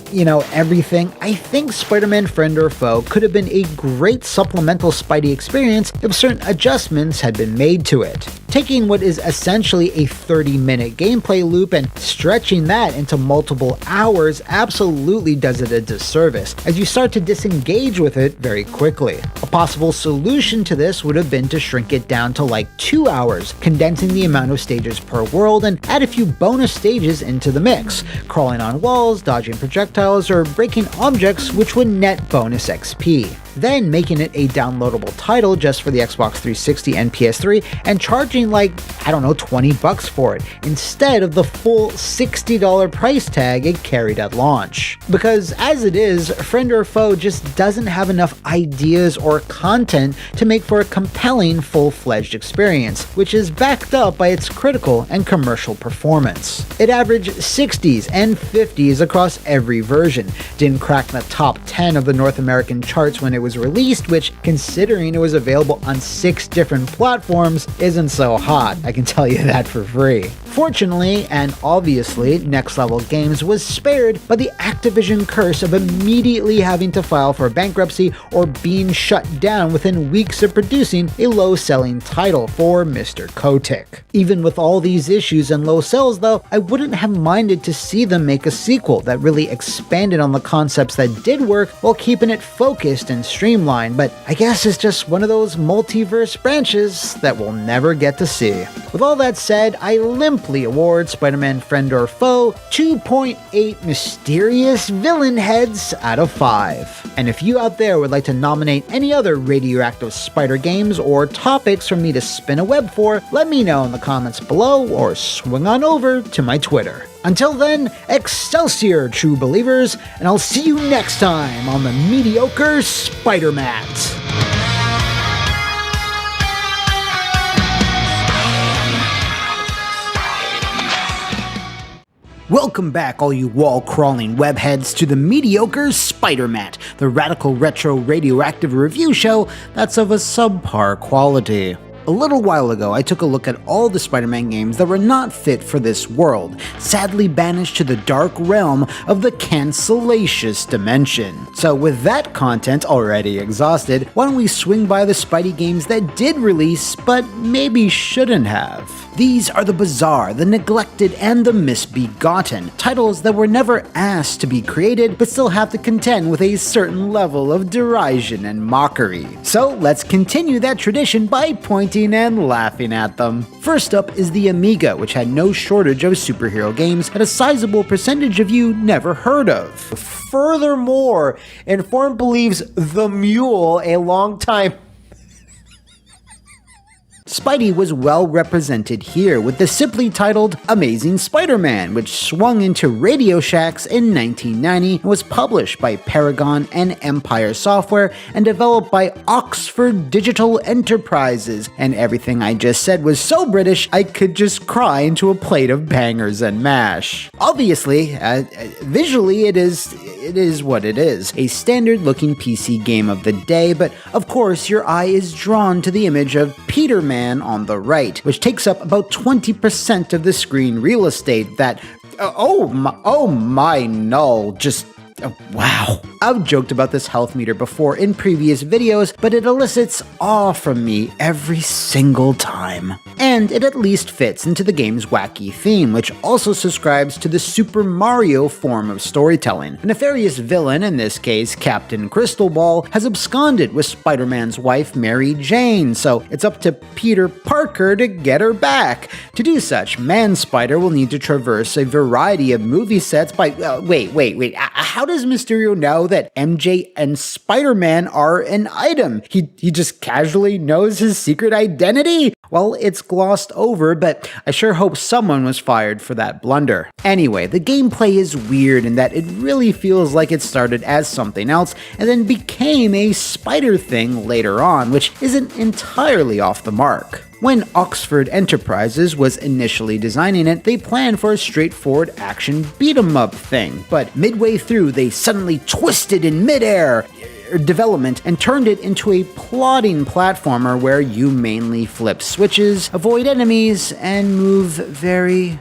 everything, I think Spider-Man Friend or Foe could have been a great supplemental Spidey experience if certain adjustments had been made to it. Taking what is essentially a 30-minute gameplay loop and stretching that into multiple hours absolutely does it a disservice, as you start to disengage with it very quickly. A possible solution to this would have been to shrink it down to like 2 hours, condensing the amount of stages per world and add a few bonus stages into the mix, crawling on walls, dodging projectiles, or breaking objects which would net bonus XP. Then making it a downloadable title just for the Xbox 360 and PS3 and charging like, $20 for it, instead of the full $60 price tag it carried at launch. Because as it is, Friend or Foe just doesn't have enough ideas or content to make for a compelling full-fledged experience, which is backed up by its critical and commercial performance. It averaged 60s and 50s across every version, didn't crack the top 10 of the North American charts when it was released, which, considering it was available on 6 different platforms, isn't so hot, I can tell you that for free. Fortunately, and obviously, Next Level Games was spared by the Activision curse of immediately having to file for bankruptcy or being shut down within weeks of producing a low-selling title for Mr. Kotick. Even with all these issues and low sales though, I wouldn't have minded to see them make a sequel that really expanded on the concepts that did work while keeping it focused and streamlined, but I guess it's just one of those multiverse branches that we'll never get to see. With all that said, I limply award Spider-Man Friend or Foe 2.8 mysterious villain heads out of 5. And if you out there would like to nominate any other radioactive spider games or topics for me to spin a web for, let me know in the comments below or swing on over to my Twitter. Until then, Excelsior, true believers, and I'll see you next time on the Mediocre Spider-Mat. Welcome back, all you wall-crawling webheads, to the Mediocre Spider-Mat, the radical retro radioactive review show that's of a subpar quality. A little while ago, I took a look at all the Spider-Man games that were not fit for this world, sadly banished to the dark realm of the cancellacious dimension. So with that content already exhausted, why don't we swing by the Spidey games that did release, but maybe shouldn't have. These are the bizarre, the neglected, and the misbegotten, titles that were never asked to be created, but still have to contend with a certain level of derision and mockery. So let's continue that tradition by pointing and laughing at them. First up is the Amiga, which had no shortage of superhero games that a sizable percentage of you never heard of. Furthermore, Informed believes The Mule, a long-time Spidey was well represented here with the simply titled Amazing Spider-Man, which swung into Radio Shacks in 1990 and was published by Paragon and Empire Software and developed by Oxford Digital Enterprises. And everything I just said was so British, I could just cry into a plate of bangers and mash. Obviously, visually it is what it is, a standard-looking PC game of the day, but of course your eye is drawn to the image of Peter Man on the right, which takes up about 20% of the screen real estate that, oh my null, just wow. I've joked about this health meter before in previous videos, but it elicits awe from me every single time. And it at least fits into the game's wacky theme, which also subscribes to the Super Mario form of storytelling. A nefarious villain, in this case Captain Crystal Ball, has absconded with Spider-Man's wife Mary Jane, so it's up to Peter Parker to get her back. To do such, Man-Spider will need to traverse a variety of movie sets by... wait, how does Mysterio know that MJ and Spider-Man are an item? He just casually knows his secret identity? Well, it's glossed over, but I sure hope someone was fired for that blunder. Anyway, the gameplay is weird in that it really feels like it started as something else and then became a spider thing later on, which isn't entirely off the mark. When Oxford Enterprises was initially designing it, they planned for a straightforward action beat-em-up thing, but midway through they suddenly twisted in midair development and turned it into a plotting platformer where you mainly flip switches, avoid enemies, and move very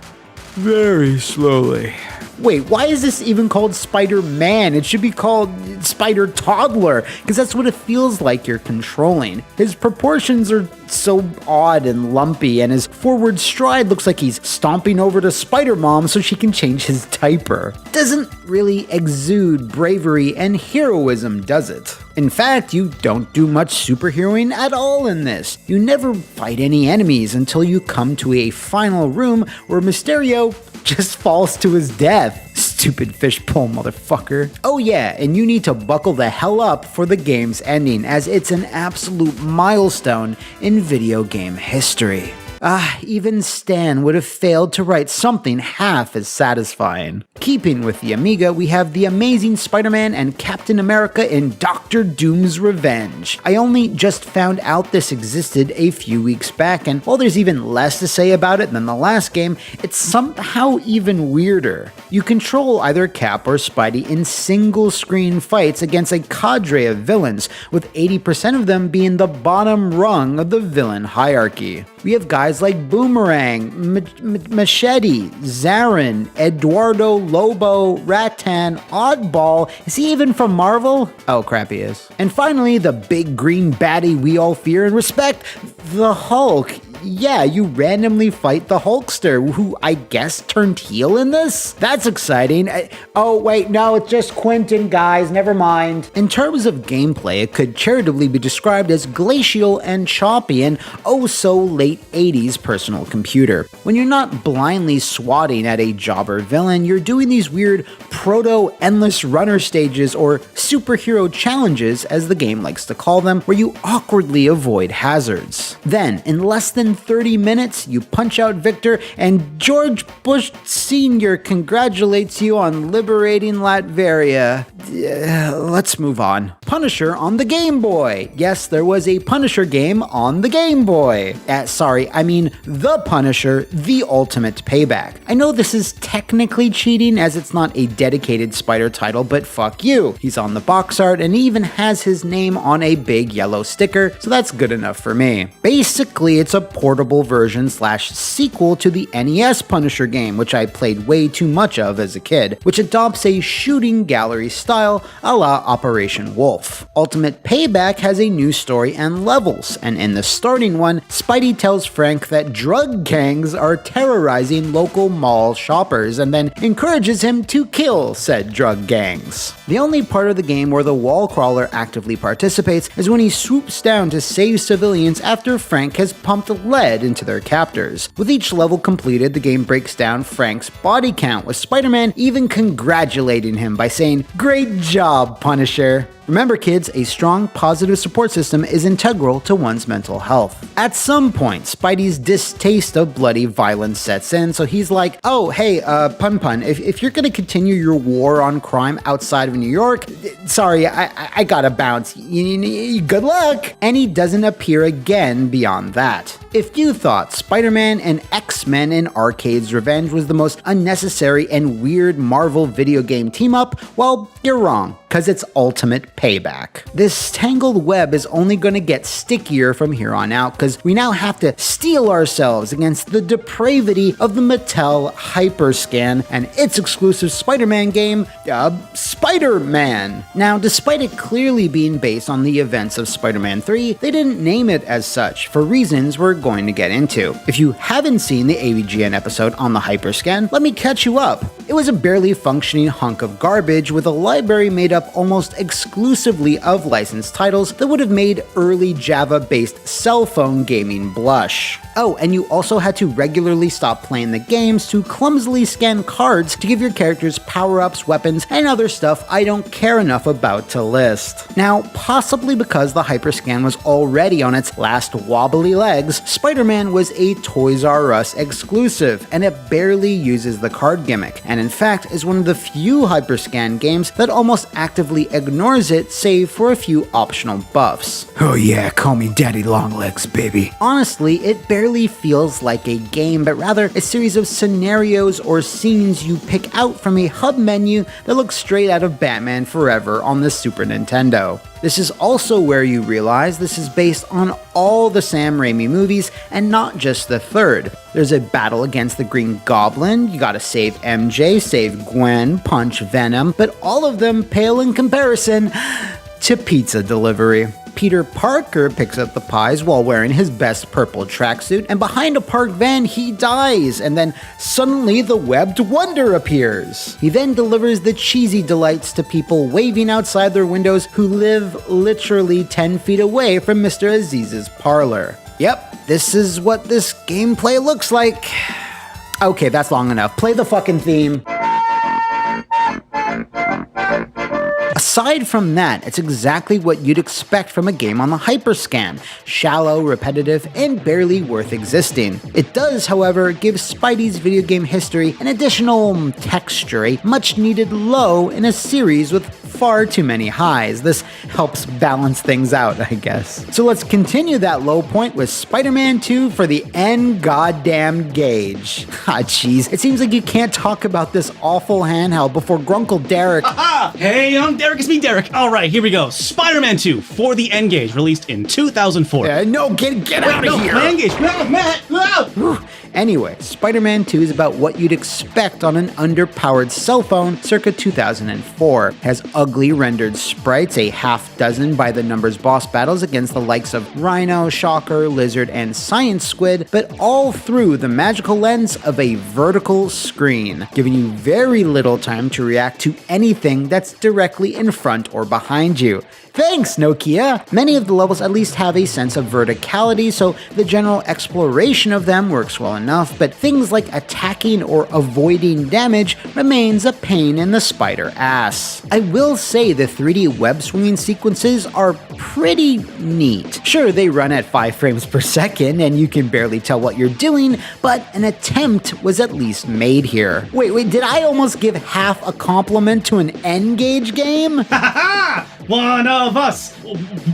slowly. Wait, why is this even called Spider-Man? It should be called Spider-Toddler, because that's what it feels like you're controlling. His proportions are so odd and lumpy, and his forward stride looks like he's stomping over to Spider-Mom so she can change his diaper. Doesn't really exude bravery and heroism, does it? In fact, you don't do much superheroing at all in this. You never fight any enemies until you come to a final room where Mysterio just falls to his death. Stupid fishbowl motherfucker. Oh yeah, and you need to buckle the hell up for the game's ending, as it's an absolute milestone in video game history. Even Stan would have failed to write something half as satisfying. Keeping with the Amiga, we have The Amazing Spider-Man and Captain America in Doctor Doom's Revenge. I only just found out this existed a few weeks back, and while there's even less to say about it than the last game, it's somehow even weirder. You control either Cap or Spidey in single-screen fights against a cadre of villains, with 80% of them being the bottom rung of the villain hierarchy. We have guys like Boomerang, Machete, Zarin, Eduardo, Lobo, Rattan, Oddball. Is he even from Marvel? Oh crap, he is. And finally, the big green baddie we all fear and respect, the Hulk. yeah, you randomly fight the Hulkster, who I guess turned heel in this? That's exciting. Oh, wait, no, it's just Quentin, guys, never mind. In terms of gameplay, it could charitably be described as glacial and choppy and oh-so-late 80s personal computer. When you're not blindly swatting at a jobber villain, you're doing these weird proto-endless runner stages, or superhero challenges as the game likes to call them, where you awkwardly avoid hazards. Then, in less than 30 minutes, you punch out Victor, and George Bush Sr. congratulates you on liberating Latveria. Let's move on. Punisher on the Game Boy. Yes, there was a Punisher game on the Game Boy. Sorry, I mean The Punisher, The Ultimate Payback. I know this is technically cheating as it's not a dedicated Spider title, but fuck you. He's on the box art and even has his name on a big yellow sticker, so that's good enough for me. Basically, it's a portable version / sequel to the NES Punisher game, which I played way too much of as a kid, which adopts a shooting gallery style a la Operation Wolf. Ultimate Payback has a new story and levels, and in the starting one, Spidey tells Frank that drug gangs are terrorizing local mall shoppers and then encourages him to kill said drug gangs. The only part of the game where the wall crawler actively participates is when he swoops down to save civilians after Frank has pumped lead into their captors. With each level completed, the game breaks down Frank's body count, with Spider-Man even congratulating him by saying, "Great job, Punisher." Remember kids, a strong, positive support system is integral to one's mental health. At some point, Spidey's distaste of bloody violence sets in, so he's like, oh, hey, Pun, if you're gonna continue your war on crime outside of New York, sorry, I gotta bounce, good luck! And he doesn't appear again beyond that. If you thought Spider-Man and X-Men in Arcade's Revenge was the most unnecessary and weird Marvel video game team-up, well, you're wrong, cause it's Ultimate Payback. This tangled web is only gonna get stickier from here on out, cause we now have to steel ourselves against the depravity of the Mattel Hyperscan and its exclusive Spider-Man game, Spider-Man. Now, despite it clearly being based on the events of Spider-Man 3, they didn't name it as such for reasons we're going to get into. If you haven't seen the AVGN episode on the Hyperscan, let me catch you up. It was a barely functioning hunk of garbage with a library made up almost exclusively of licensed titles that would have made early Java-based cell phone gaming blush. Oh, and you also had to regularly stop playing the games to clumsily scan cards to give your characters power-ups, weapons, and other stuff I don't care enough about to list. Now, possibly because the Hyperscan was already on its last wobbly legs, Spider-Man was a Toys R Us exclusive, and it barely uses the card gimmick, and in fact is one of the few Hyperscan games that almost actively ignores it, save for a few optional buffs. Oh yeah, call me Daddy Longlegs, baby. Honestly, it barely feels like a game, but rather a series of scenarios or scenes you pick out from a hub menu that looks straight out of Batman Forever on the Super Nintendo. This is also where you realize this is based on all the Sam Raimi movies and not just the third. There's a battle against the Green Goblin, you gotta save MJ, save Gwen, punch Venom, but all of them pale in comparison to pizza delivery. Peter Parker picks up the pies while wearing his best purple tracksuit, and behind a parked van he dies, and then suddenly the webbed wonder appears. He then delivers the cheesy delights to people waving outside their windows who live literally 10 feet away from Mr. Aziz's parlor. Yep, this is what this gameplay looks like. Okay, that's long enough. Play the fucking theme. Aside from that, it's exactly what you'd expect from a game on the Hyperscan. Shallow, repetitive, and barely worth existing. It does, however, give Spidey's video game history an additional texture, a much-needed low in a series with far too many highs. This helps balance things out, I guess. So let's continue that low point with Spider-Man 2 for the N-Gage. Ah, jeez. It seems like you can't talk about this awful handheld before Grunkle Derek. Hey, young Derek, it's me, Derek. All right, here we go. Spider-Man 2 for the N-Gage, released in 2004. No, get out of here. My N-Gage, no, Matt, no. Anyway, Spider-Man 2 is about what you'd expect on an underpowered cell phone circa 2004. It has ugly rendered sprites, a half dozen by the numbers boss battles against the likes of Rhino, Shocker, Lizard, and Science Squid, but all through the magical lens of a vertical screen, giving you very little time to react to anything that's directly in front or behind you. Thanks, Nokia! Many of the levels at least have a sense of verticality, so the general exploration of them works well enough, but things like attacking or avoiding damage remains a pain in the spider ass. I will say the 3D web swinging sequences are pretty neat. Sure, they run at 5 frames per second and you can barely tell what you're doing, but an attempt was at least made here. Wait, did I almost give half a compliment to an N-Gage game? One of us!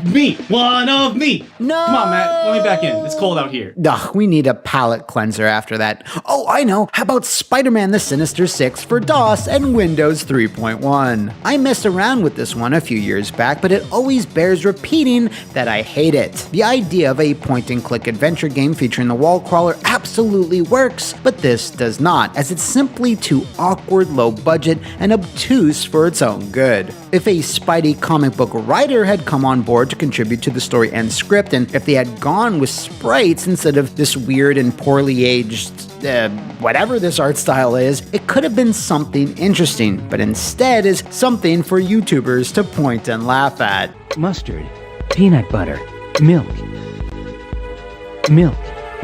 Me! One of me! No! Come on, Matt. Let me back in. It's cold out here. Ugh, we need a palate cleanser after that. Oh, I know. How about Spider-Man the Sinister 6 for DOS and Windows 3.1? I messed around with this one a few years back, but it always bears repeating that I hate it. The idea of a point-and-click adventure game featuring the wall crawler absolutely works, but this does not, as it's simply too awkward, low budget, and obtuse for its own good. If a Spidey comic book writer had come on board to contribute to the story and script, and if they had gone with sprites instead of this weird and poorly aged, whatever this art style is, it could have been something interesting, but instead is something for YouTubers to point and laugh at. Mustard, peanut butter, milk,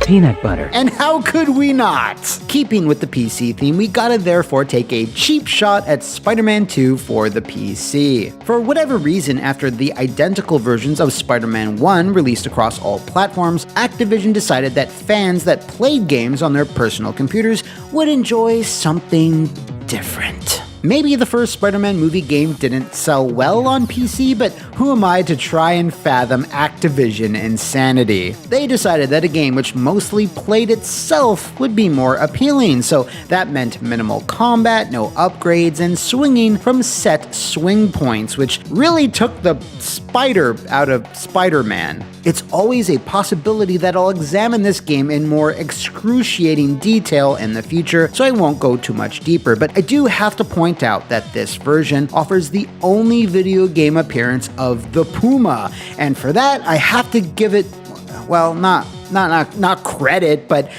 peanut butter. And how could we not? Keeping with the PC theme, we gotta therefore take a cheap shot at Spider-Man 2 for the PC. For whatever reason, after the identical versions of Spider-Man 1 released across all platforms, Activision decided that fans that played games on their personal computers would enjoy something different. Maybe the first Spider-Man movie game didn't sell well on PC, but who am I to try and fathom Activision insanity? They decided that a game which mostly played itself would be more appealing, so that meant minimal combat, no upgrades, and swinging from set swing points, which really took the spider out of Spider-Man. It's always a possibility that I'll examine this game in more excruciating detail in the future, so I won't go too much deeper, but I do have to point out that this version offers the only video game appearance of the Puma, and for that I have to give it, well, not credit, but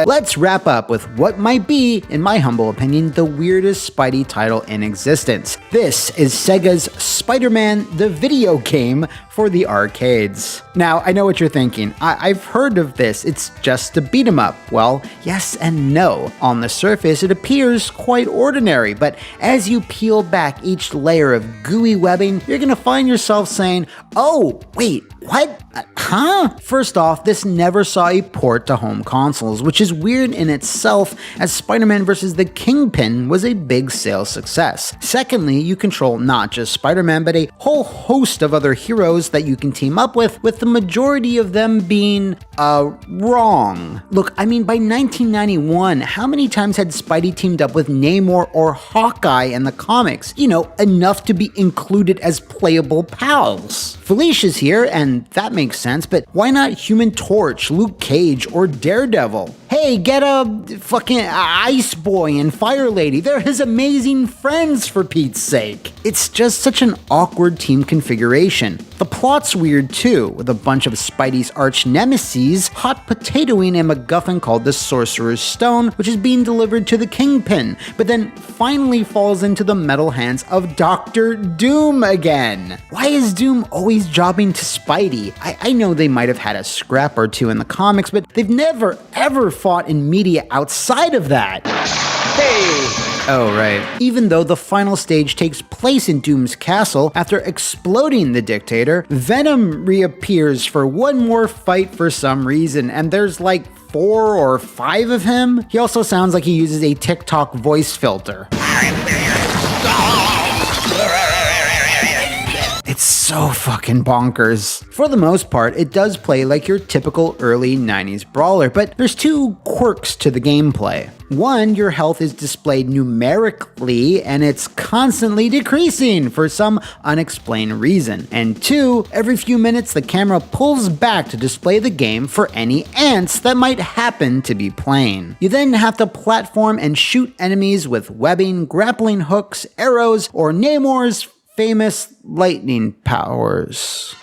let's wrap up with what might be, in my humble opinion, the weirdest Spidey title in existence. This is Sega's Spider-Man the video game for the arcades. Now, I know what you're thinking. I've heard of this. It's just a beat 'em up. Well, yes and no. On the surface, it appears quite ordinary, but as you peel back each layer of gooey webbing, you're gonna find yourself saying, oh, wait, what? Huh? First off, this never saw a port to home consoles, which is weird in itself, as Spider-Man vs. the Kingpin was a big sales success. Secondly, you control not just Spider-Man, but a whole host of other heroes that you can team up with the majority of them being, wrong. Look, I mean, by 1991, how many times had Spidey teamed up with Namor or Hawkeye in the comics? You know, enough to be included as playable pals. Felicia's here, and that makes sense, but why not Human Torch, Luke Cage, or Daredevil? Hey, get a fucking Ice Boy and Fire Lady. They're his amazing friends, for Pete's sake. It's just such an awkward team configuration. The plot's weird too, with a bunch of Spidey's arch nemesis hot potatoing a MacGuffin called the Sorcerer's Stone, which is being delivered to the Kingpin, but then finally falls into the metal hands of Dr. Doom again. Why is Doom always jobbing to Spidey? I know they might have had a scrap or two in the comics, but they've never ever fought in media outside of that. Hey! Oh, right. Even though the final stage takes place in Doom's castle, after exploding the Dictator, Venom reappears for one more fight for some reason, and there's like 4 or 5 of him. He also sounds like he uses a TikTok voice filter. It's so fucking bonkers. For the most part, it does play like your typical early 90s brawler, but there's two quirks to the gameplay. One, your health is displayed numerically and it's constantly decreasing for some unexplained reason. And two, every few minutes the camera pulls back to display the game for any ants that might happen to be playing. You then have to platform and shoot enemies with webbing, grappling hooks, arrows, or Namor's famous lightning powers.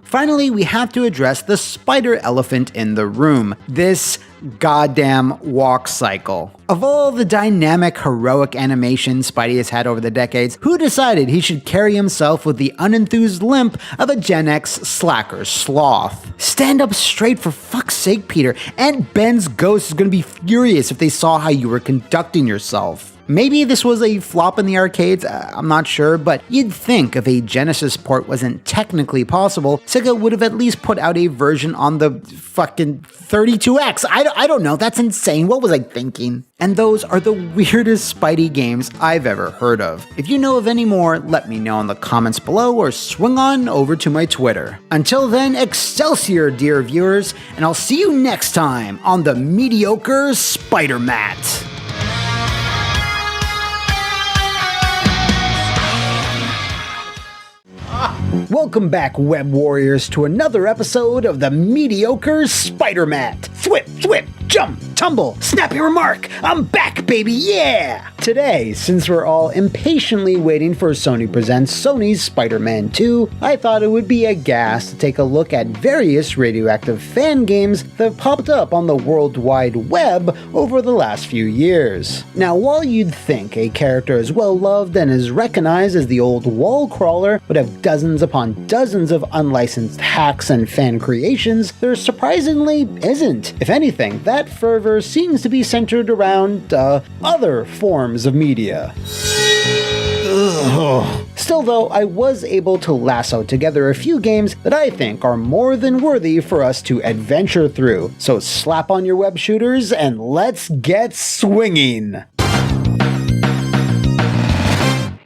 Finally, we have to address the spider elephant in the room. This goddamn walk cycle. Of all the dynamic, heroic animations Spidey has had over the decades, who decided he should carry himself with the unenthused limp of a Gen X slacker sloth? Stand up straight for fuck's sake, Peter. Aunt Ben's ghost is gonna be furious if they saw how you were conducting yourself. Maybe this was a flop in the arcades, I'm not sure, but you'd think if a Genesis port wasn't technically possible, Sega would have at least put out a version on the fucking 32X. I don't know, that's insane. What was I thinking? And those are the weirdest Spidey games I've ever heard of. If you know of any more, let me know in the comments below or swing on over to my Twitter. Until then, Excelsior, dear viewers, and I'll see you next time on the Mediocre Spider-Mat. Welcome back, web warriors, to another episode of the Mediocre Spider-Mat. Thwip, thwip, jump, tumble, snappy remark. I'm back, baby, yeah! Today, since we're all impatiently waiting for Sony Presents Sony's Spider-Man 2, I thought it would be a gas to take a look at various radioactive fan games that popped up on the World Wide Web over the last few years. Now, while you'd think a character as well loved and as recognized as the old wall crawler would have dozens upon dozens of unlicensed hacks and fan creations, there surprisingly isn't. If anything, that fervor seems to be centered around, other forms of media. Ugh. Still though, I was able to lasso together a few games that I think are more than worthy for us to adventure through. So slap on your web shooters and let's get swinging!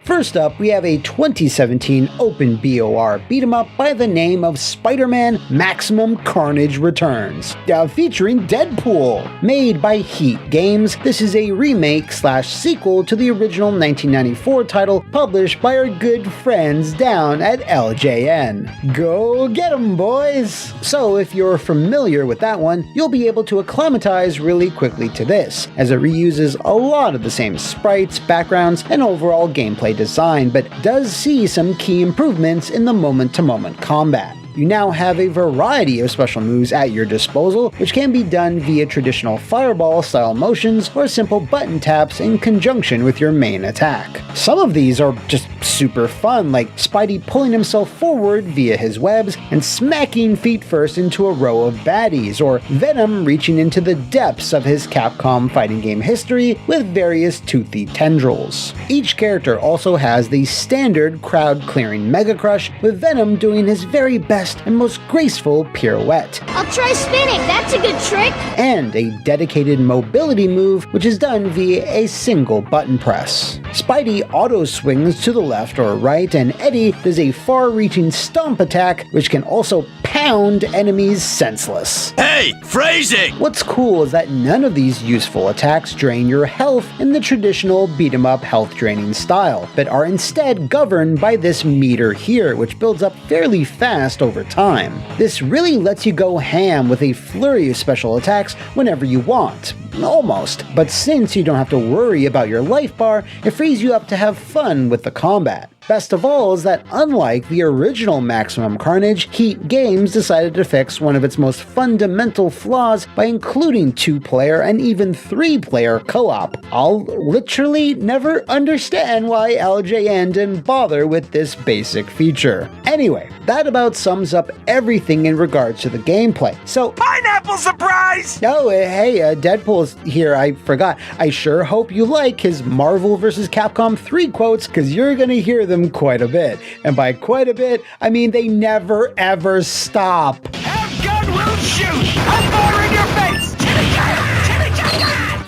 First up, we have a 2017 open BOR beat-em-up by the name of Spider-Man Maximum Carnage Returns, featuring Deadpool. Made by Heat Games, this is a remake/sequel to the original 1994 title published by our good friends down at LJN. Go get 'em, boys! So if you're familiar with that one, you'll be able to acclimatize really quickly to this, as it reuses a lot of the same sprites, backgrounds, and overall gameplay design, but does see some key improvements in the moment-to-moment combat. You now have a variety of special moves at your disposal, which can be done via traditional fireball-style motions or simple button taps in conjunction with your main attack. Some of these are just super fun, like Spidey pulling himself forward via his webs and smacking feet first into a row of baddies, or Venom reaching into the depths of his Capcom fighting game history with various toothy tendrils. Each character also has the standard crowd-clearing Mega Crush, with Venom doing his very best and most graceful pirouette. I'll try spinning, that's a good trick! And a dedicated mobility move, which is done via a single button press. Spidey auto-swings to the left or right, and Eddie does a far-reaching stomp attack, which can also pound enemies senseless. Hey, phrasing! What's cool is that none of these useful attacks drain your health in the traditional beat-em-up health-draining style, but are instead governed by this meter here, which builds up fairly fast over time. This really lets you go ham with a flurry of special attacks whenever you want. Almost. But since you don't have to worry about your life bar, it frees you up to have fun with the combat. Best of all is that unlike the original Maximum Carnage, Heat Games decided to fix one of its most fundamental flaws by including 2-player and even 3-player co-op. I'll literally never understand why LJN didn't bother with this basic feature. Anyway, that about sums up everything in regards to the gameplay. So, pineapple surprise! Oh, hey, Deadpool's here, I forgot. I sure hope you like his Marvel vs. Capcom 3 quotes, because you're gonna hear them quite a bit. And by quite a bit, I mean they never ever stop. Have gun will shoot! I'll fire in your face! Chili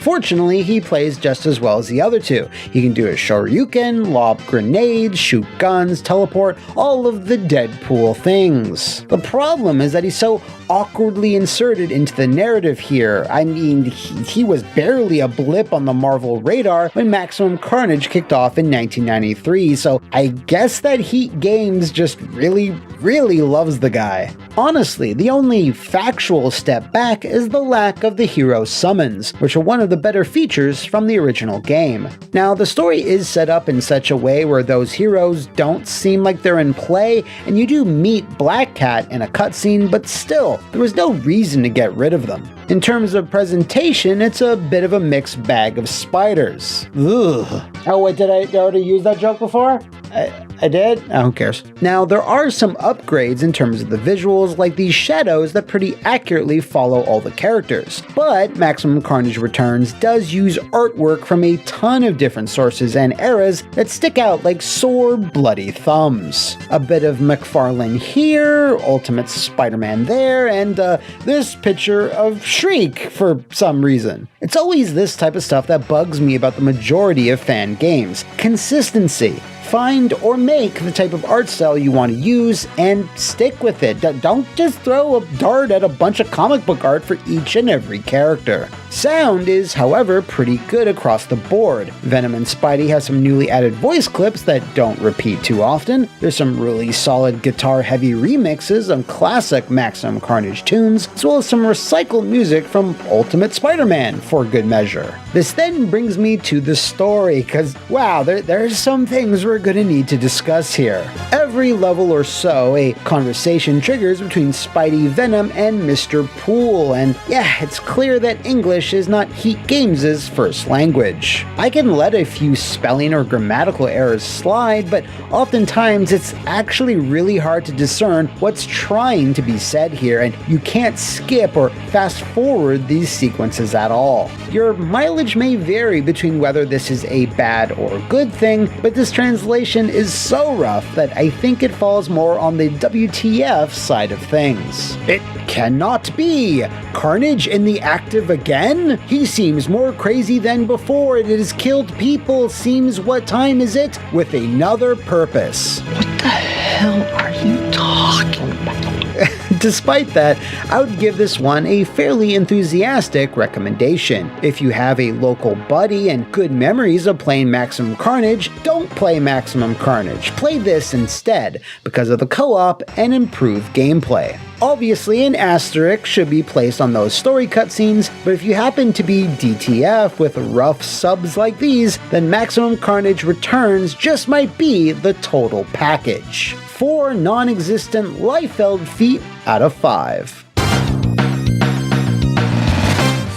Fortunately, he plays just as well as the other two. He can do a Shoryuken, lob grenades, shoot guns, teleport, all of the Deadpool things. The problem is that he's so awkwardly inserted into the narrative here. I mean, he was barely a blip on the Marvel radar when Maximum Carnage kicked off in 1993, so I guess that Heat Games just really loves the guy. Honestly, the only factual step back is the lack of the hero summons, which are one of the better features from the original game. Now, the story is set up in such a way where those heroes don't seem like they're in play, and you do meet Black Cat in a cutscene, but still, there was no reason to get rid of them. In terms of presentation, it's a bit of a mixed bag of spiders. Ugh. Oh wait, did I already use that joke before? I did? Oh, who cares? Now, there are some upgrades in terms of the visuals, like these shadows that pretty accurately follow all the characters. But Maximum Carnage Returns does use artwork from a ton of different sources and eras that stick out like sore, bloody thumbs. A bit of McFarlane here, Ultimate Spider-Man there, and this picture of Shriek for some reason. It's always this type of stuff that bugs me about the majority of fan games. Consistency. Find or make the type of art style you want to use and stick with it. Don't just throw a dart at a bunch of comic book art for each and every character. Sound is, however, pretty good across the board. Venom and Spidey have some newly added voice clips that don't repeat too often. There's some really solid guitar-heavy remixes of classic Maximum Carnage tunes, as well as some recycled music from Ultimate Spider-Man for good measure. This then brings me to the story, because wow, there's some things we're gonna need to discuss here. Every level or so, a conversation triggers between Spidey, Venom, and Mr. Poole, and yeah, it's clear that English is not Heat Games' first language. I can let a few spelling or grammatical errors slide, but oftentimes it's actually really hard to discern what's trying to be said here, and you can't skip or fast forward these sequences at all. Your mileage may vary between whether this is a bad or good thing, but this translation is so rough that I think it falls more on the WTF side of things. It cannot be! Carnage in the active again? He seems more crazy than before. It has killed people. Seems what time is it? With another purpose. What the hell are you talking about? Despite that, I would give this one a fairly enthusiastic recommendation. If you have a local buddy and good memories of playing Maximum Carnage, don't play Maximum Carnage. Play this instead, because of the co-op and improved gameplay. Obviously, an asterisk should be placed on those story cutscenes, but if you happen to be DTF with rough subs like these, then Maximum Carnage Returns just might be the total package. 4 non-existent Liefeld feet out of 5.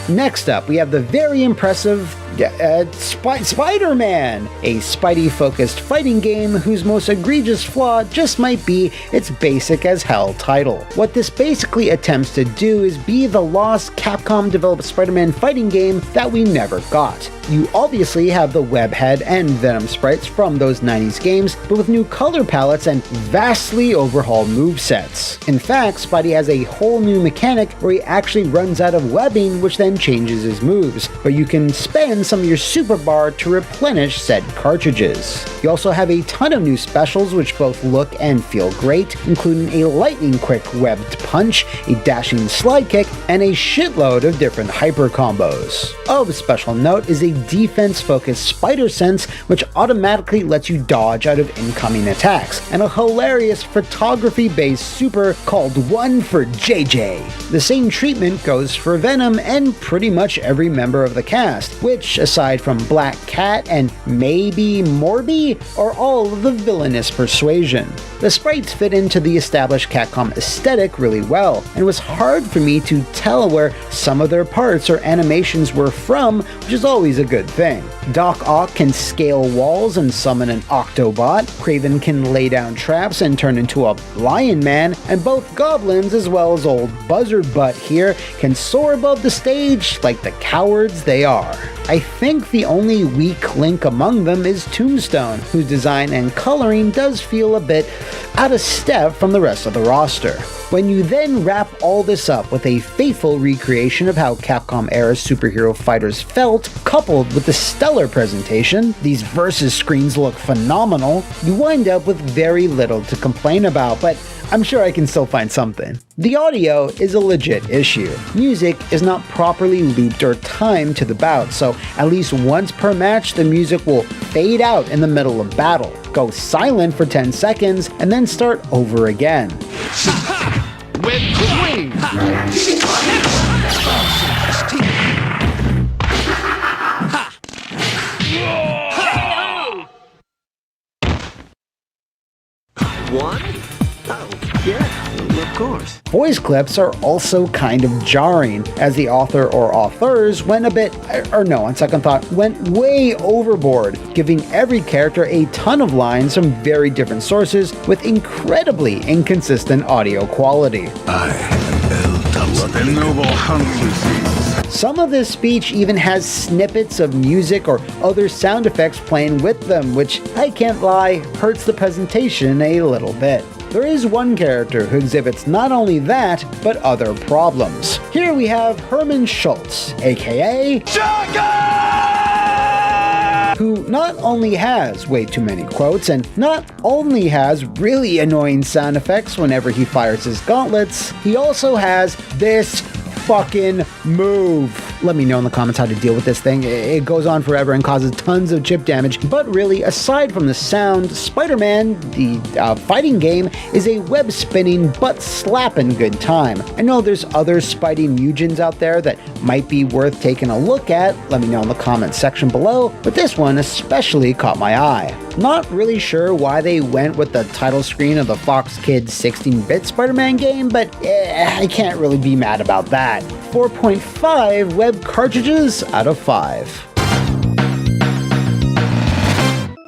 Next up, we have the very impressive Spider-Man, a Spidey-focused fighting game whose most egregious flaw just might be its basic-as-hell title. What this basically attempts to do is be the lost Capcom-developed Spider-Man fighting game that we never got. You obviously have the Webhead and Venom sprites from those 90s games, but with new color palettes and vastly overhauled movesets. In fact, Spidey has a whole new mechanic where he actually runs out of webbing, which then changes his moves, but you can spend some of your super bar to replenish said cartridges. You also have a ton of new specials which both look and feel great, including a lightning quick webbed punch, a dashing slide kick, and a shitload of different hyper combos. Of special note is a defense-focused spider sense which automatically lets you dodge out of incoming attacks, and a hilarious photography-based super called One for JJ. The same treatment goes for Venom and pretty much every member of the cast, which, aside from Black Cat and maybe Morby, are all of the villainous persuasion. The sprites fit into the established Capcom aesthetic really well, and it was hard for me to tell where some of their parts or animations were from, which is always a good thing. Doc Ock can scale walls and summon an Octobot, Kraven can lay down traps and turn into a Lion Man, and both goblins as well as old Buzzard Butt here can soar above the stage like the cowards they are. I think the only weak link among them is Tombstone, whose design and coloring does feel a bit out of step from the rest of the roster. When you then wrap all this up with a faithful recreation of how Capcom-era superhero fighters felt, coupled with the stellar presentation, these versus screens look phenomenal, you wind up with very little to complain about, but I'm sure I can still find something. The audio is a legit issue. Music is not properly looped or timed to the bout, so at least once per match the music will fade out in the middle of battle, go silent for 10 seconds, and then start over again. With Queen! One? Oh, yeah, of course. Voice clips are also kind of jarring, as the author or authors went on second thought, went way overboard, giving every character a ton of lines from very different sources with incredibly inconsistent audio quality. The noble hunt. Some of this speech even has snippets of music or other sound effects playing with them, which, I can't lie, hurts the presentation a little bit. There is one character who exhibits not only that, but other problems. Here we have Herman Schultz, aka who not only has way too many quotes, and not only has really annoying sound effects whenever he fires his gauntlets, he also has this fucking move. Let me know in the comments how to deal with this thing. It goes on forever and causes tons of chip damage, but really, aside from the sound, Spider-Man, the fighting game, is a web-spinning, butt-slapping good time. I know there's other Spidey Mugins out there that might be worth taking a look at. Let me know in the comments section below, but this one especially caught my eye. Not really sure why they went with the title screen of the Fox Kids 16-bit Spider-Man game, but I can't really be mad about that. 4.5 web cartridges out of 5.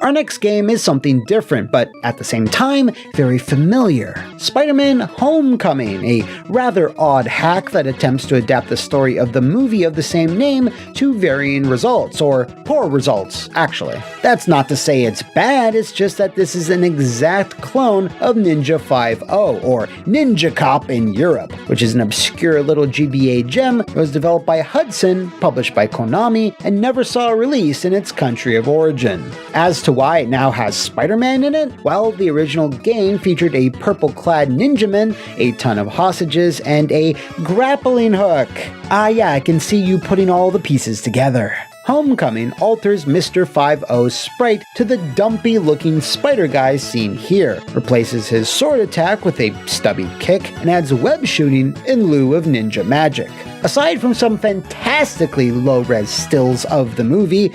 Our next game is something different, but at the same time, very familiar. Spider-Man Homecoming, a rather odd hack that attempts to adapt the story of the movie of the same name to varying results, or poor results, actually. That's not to say it's bad, it's just that this is an exact clone of Ninja 5.0, or Ninja Cop in Europe, which is an obscure little GBA gem that was developed by Hudson, published by Konami, and never saw a release in its country of origin. As to why it now has Spider-Man in it? Well, the original game featured a purple-clad ninjaman, a ton of hostages, and a grappling hook. Ah yeah, I can see you putting all the pieces together. Homecoming alters Mr. 5.0's sprite to the dumpy-looking spider guy seen here, replaces his sword attack with a stubby kick, and adds web shooting in lieu of ninja magic. Aside from some fantastically low-res stills of the movie,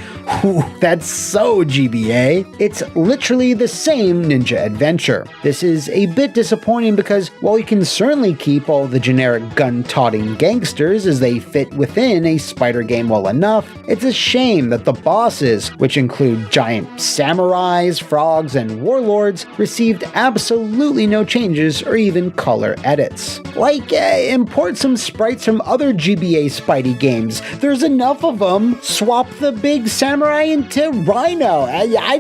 that's so GBA, it's literally the same ninja adventure. This is a bit disappointing because while you can certainly keep all the generic gun-toting gangsters as they fit within a Spider game well enough, it's a shame that the bosses, which include giant samurais, frogs, and warlords, received absolutely no changes or even color edits. Like, import some sprites from other GBA Spidey games. There's enough of them. Swap the big samurai into Rhino.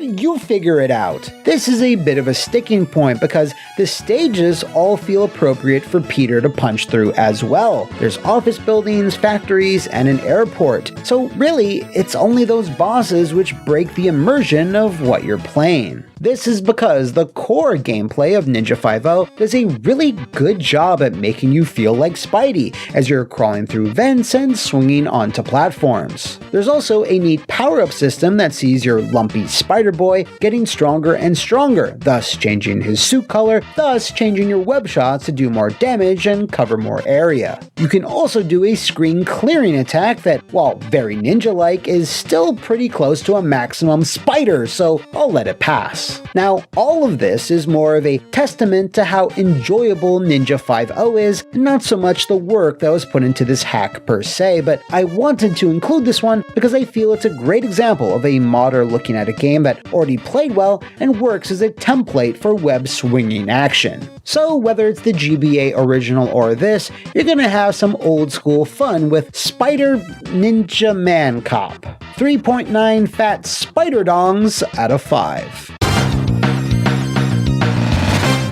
You figure it out. This is a bit of a sticking point because the stages all feel appropriate for Peter to punch through as well. There's office buildings, factories, and an airport. So really, it's only those bosses which break the immersion of what you're playing. This is because the core gameplay of Ninja 5.0 does a really good job at making you feel like Spidey as you're crawling through vents and swinging onto platforms. There's also a neat power-up system that sees your lumpy Spider-Boy getting stronger and stronger, thus changing his suit color, thus changing your web shots to do more damage and cover more area. You can also do a screen clearing attack that, while very ninja-like, is still pretty close to a maximum spider, so I'll let it pass. Now, all of this is more of a testament to how enjoyable Ninja 5.0 is, and not so much the work that was put into this hack per se, but I wanted to include this one because I feel it's a great example of a modder looking at a game that already played well and works as a template for web swinging action. So whether it's the GBA original or this, you're gonna have some old school fun with Spider Ninja Man Cop. 3.9 fat spider dongs out of 5.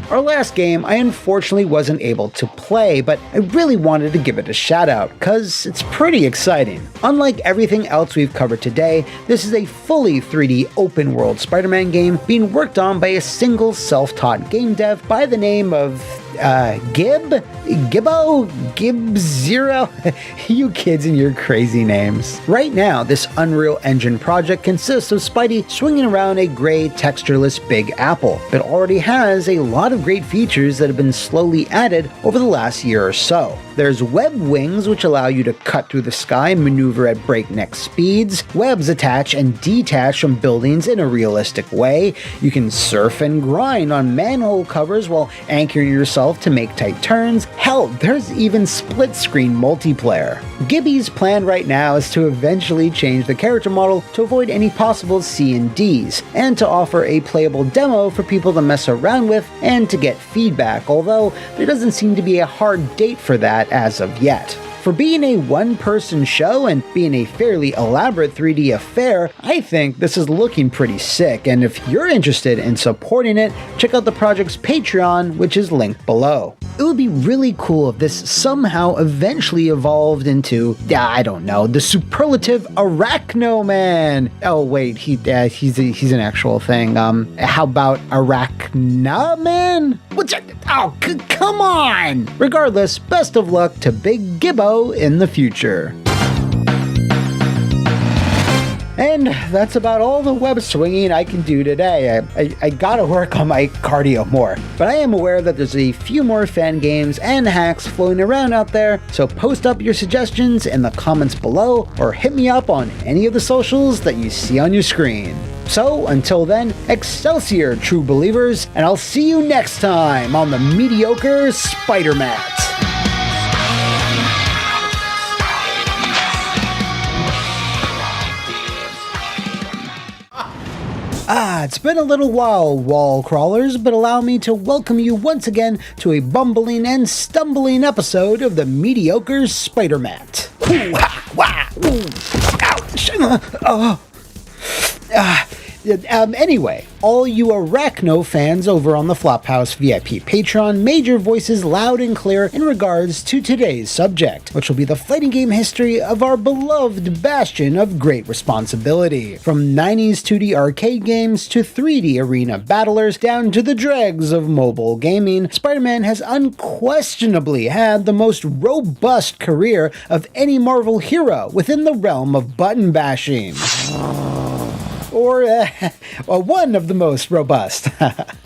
Our last game I unfortunately wasn't able to play, but I really wanted to give it a shout out, cause it's pretty exciting. Unlike everything else we've covered today, this is a fully 3D open world Spider-Man game being worked on by a single self-taught game dev by the name of Gib0? You kids and your crazy names. Right now, this Unreal Engine project consists of Spidey swinging around a gray, textureless Big Apple, but already has a lot of great features that have been slowly added over the last year or so. There's web wings, which allow you to cut through the sky and maneuver at breakneck speeds. Webs attach and detach from buildings in a realistic way. You can surf and grind on manhole covers while anchoring yourself to make tight turns. Hell, there's even split-screen multiplayer. Gibby's plan right now is to eventually change the character model to avoid any possible C&Ds, and to offer a playable demo for people to mess around with and to get feedback, although there doesn't seem to be a hard date for that as of yet. For being a one-person show and being a fairly elaborate 3D affair, I think this is looking pretty sick, and if you're interested in supporting it, check out the project's Patreon, which is linked below. It would be really cool if this somehow eventually evolved into, I don't know, the superlative Arachno Man. Oh wait, he's an actual thing. How about Arachna Man? What's that? Oh, come on! Regardless, best of luck to Big Gibbo in the future. And that's about all the web swinging I can do today. I gotta work on my cardio more. But I am aware that there's a few more fan games and hacks floating around out there, so post up your suggestions in the comments below or hit me up on any of the socials that you see on your screen. So until then, Excelsior, true believers, and I'll see you next time on the Mediocre Spider-Mat. It's been a little while, wall crawlers, but allow me to welcome you once again to a bumbling and stumbling episode of the Mediocre Spider-Mat. Anyway, all you Arachno fans over on the Flophouse VIP Patreon made your voices loud and clear in regards to today's subject, which will be the fighting game history of our beloved bastion of great responsibility. From 90s 2D arcade games to 3D arena battlers down to the dregs of mobile gaming, Spider-Man has unquestionably had the most robust career of any Marvel hero within the realm of button bashing. Or one of the most robust.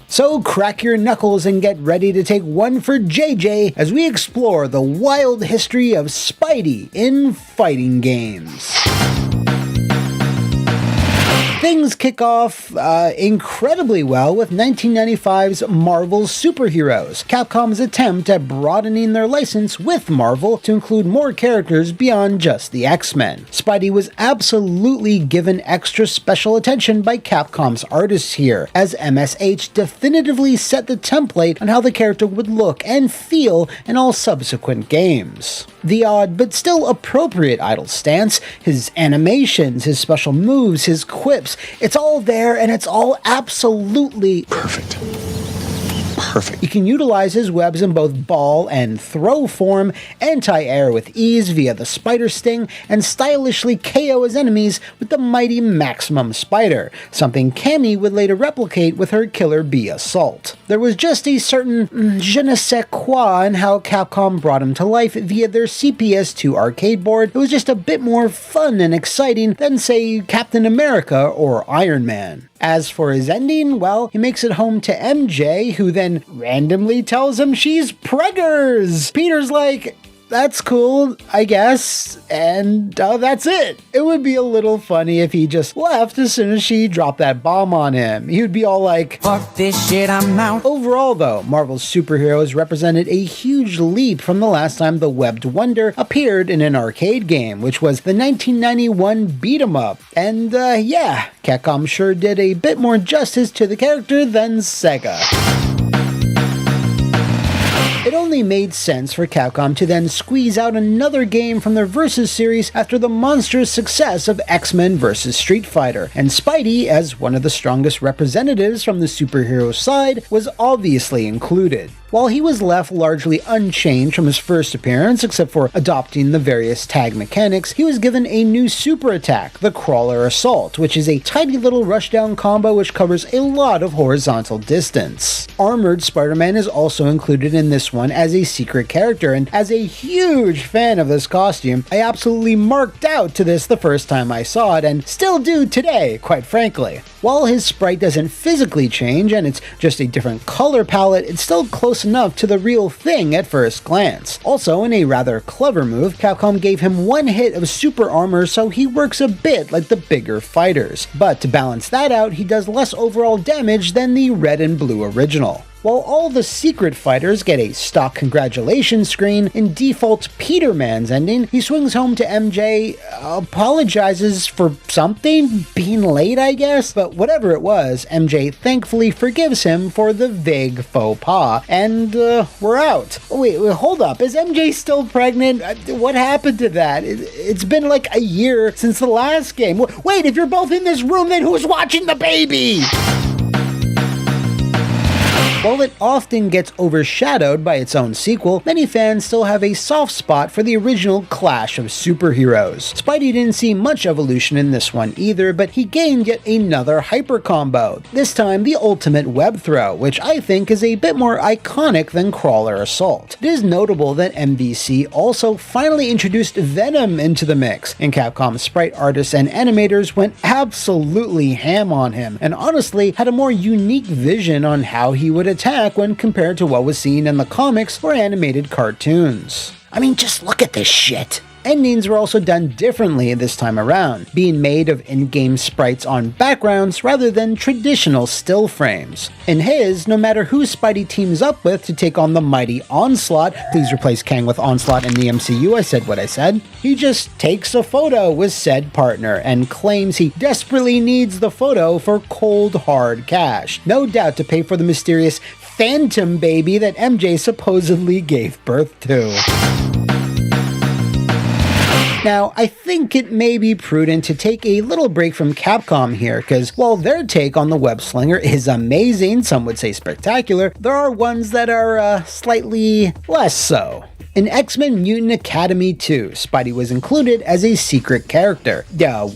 So crack your knuckles and get ready to take one for JJ as we explore the wild history of Spidey in fighting games. Things kick off incredibly well with 1995's Marvel Superheroes, Capcom's attempt at broadening their license with Marvel to include more characters beyond just the X-Men. Spidey was absolutely given extra special attention by Capcom's artists here, as MSH definitively set the template on how the character would look and feel in all subsequent games. The odd but still appropriate idle stance, his animations, his special moves, his quips, it's all there and it's all absolutely perfect. He can utilize his webs in both ball and throw form, anti-air with ease via the spider sting, and stylishly KO his enemies with the mighty Maximum Spider, something Cammy would later replicate with her Killer Bee Assault. There was just a certain je ne sais quoi in how Capcom brought him to life via their CPS2 arcade board. It was just a bit more fun and exciting than, say, Captain America or Iron Man. As for his ending, well, he makes it home to MJ, who then randomly tells him she's preggers. Peter's like, that's cool, I guess, and that's it. It would be a little funny if he just left as soon as she dropped that bomb on him. He would be all like, fuck this shit, I'm out. Overall, though, Marvel's superheroes represented a huge leap from the last time the Webbed Wonder appeared in an arcade game, which was the 1991 beat-em-up. And yeah, Capcom sure did a bit more justice to the character than Sega. It only made sense for Capcom to then squeeze out another game from their Versus series after the monstrous success of X-Men vs. Street Fighter, and Spidey, as one of the strongest representatives from the superhero side, was obviously included. While he was left largely unchanged from his first appearance, except for adopting the various tag mechanics, he was given a new super attack, the Crawler Assault, which is a tidy little rushdown combo which covers a lot of horizontal distance. Armored Spider-Man is also included in this one as a secret character, and as a huge fan of this costume, I absolutely marked out to this the first time I saw it, and still do today, quite frankly. While his sprite doesn't physically change, and it's just a different color palette, it's still close enough to the real thing at first glance. Also, in a rather clever move, Capcom gave him one hit of super armor so he works a bit like the bigger fighters. But to balance that out, he does less overall damage than the red and blue original. While all the secret fighters get a stock congratulations screen, in default Peterman's ending, he swings home to MJ, apologizes for something, being late I guess, but whatever it was, MJ thankfully forgives him for the vague faux pas, and we're out. Wait, hold up, is MJ still pregnant? What happened to that? It's been like a year since the last game. Wait, if you're both in this room, then who's watching the baby? While it often gets overshadowed by its own sequel, many fans still have a soft spot for the original clash of superheroes. Spidey didn't see much evolution in this one either, but he gained yet another hyper combo, this time the ultimate web throw, which I think is a bit more iconic than Crawler Assault. It is notable that MVC also finally introduced Venom into the mix, and Capcom sprite artists and animators went absolutely ham on him, and honestly had a more unique vision on how he would attack when compared to what was seen in the comics or animated cartoons. I mean, just look at this shit. Endings were also done differently this time around, being made of in-game sprites on backgrounds rather than traditional still frames. In his, no matter who Spidey teams up with to take on the mighty Onslaught, please replace Kang with Onslaught in the MCU, I said what I said, he just takes a photo with said partner and claims he desperately needs the photo for cold hard cash, no doubt to pay for the mysterious phantom baby that MJ supposedly gave birth to. Now, I think it may be prudent to take a little break from Capcom here, because while their take on the web slinger is amazing, some would say spectacular, there are ones that are slightly less so. In X-Men Mutant Academy 2, Spidey was included as a secret character.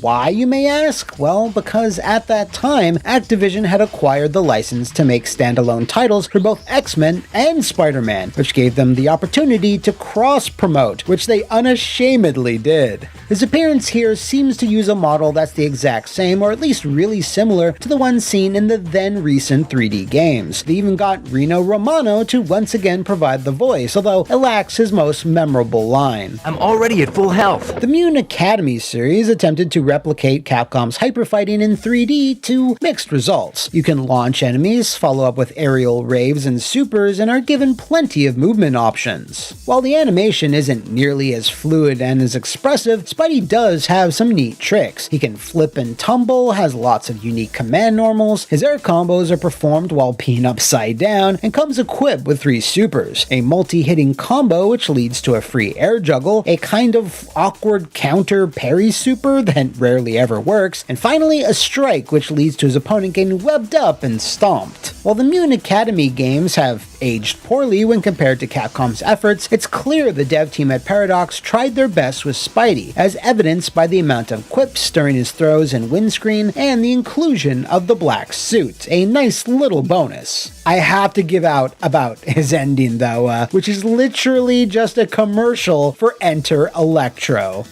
Why, you may ask? Well, because at that time, Activision had acquired the license to make standalone titles for both X-Men and Spider-Man, which gave them the opportunity to cross-promote, which they unashamedly did. His appearance here seems to use a model that's the exact same, or at least really similar, to the one seen in the then recent 3D games. They even got Rino Romano to once again provide the voice, although it lacks his most memorable line. I'm already at full health. The Mutant Academy series attempted to replicate Capcom's hyperfighting in 3D to mixed results. You can launch enemies, follow up with aerial raves and supers, and are given plenty of movement options. While the animation isn't nearly as fluid and as expressive, Spidey does have some neat tricks. He can flip and tumble, has lots of unique command normals, his air combos are performed while being upside down, and comes equipped with 3 supers, a multi-hitting combo which leads to a free air juggle, a kind of awkward counter parry super that rarely ever works, and finally a strike which leads to his opponent getting webbed up and stomped. While the Mutant Academy games have aged poorly when compared to Capcom's efforts, it's clear the dev team at Paradox tried their best with Spidey, as evidenced by the amount of quips during his throws and windscreen, and the inclusion of the black suit, a nice little bonus. I have to give out about his ending though, which is literally just a commercial for Enter Electro.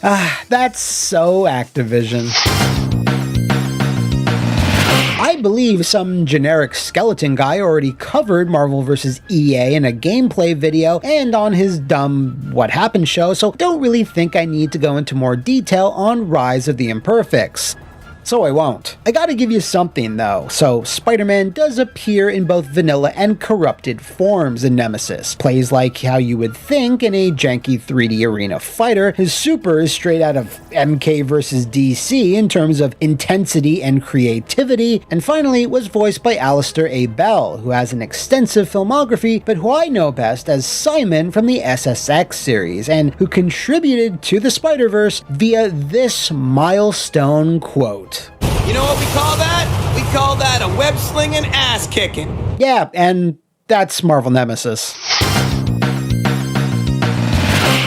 That's so Activision. I believe some generic skeleton guy already covered Marvel vs. EA in a gameplay video and on his dumb What Happened show, so don't really think I need to go into more detail on Rise of the Imperfects. so I won't. I gotta give you something though. So Spider-Man does appear in both vanilla and corrupted forms in Nemesis. Plays like how you would think in a janky 3D arena fighter. His super is straight out of MK vs. DC in terms of intensity and creativity. And finally was voiced by Alistair A. Bell, who has an extensive filmography, but who I know best as Simon from the SSX series, and who contributed to the Spider-Verse via this milestone quote. You know what we call that? We call that a web-slinging ass-kicking. Yeah, and that's Marvel Nemesis.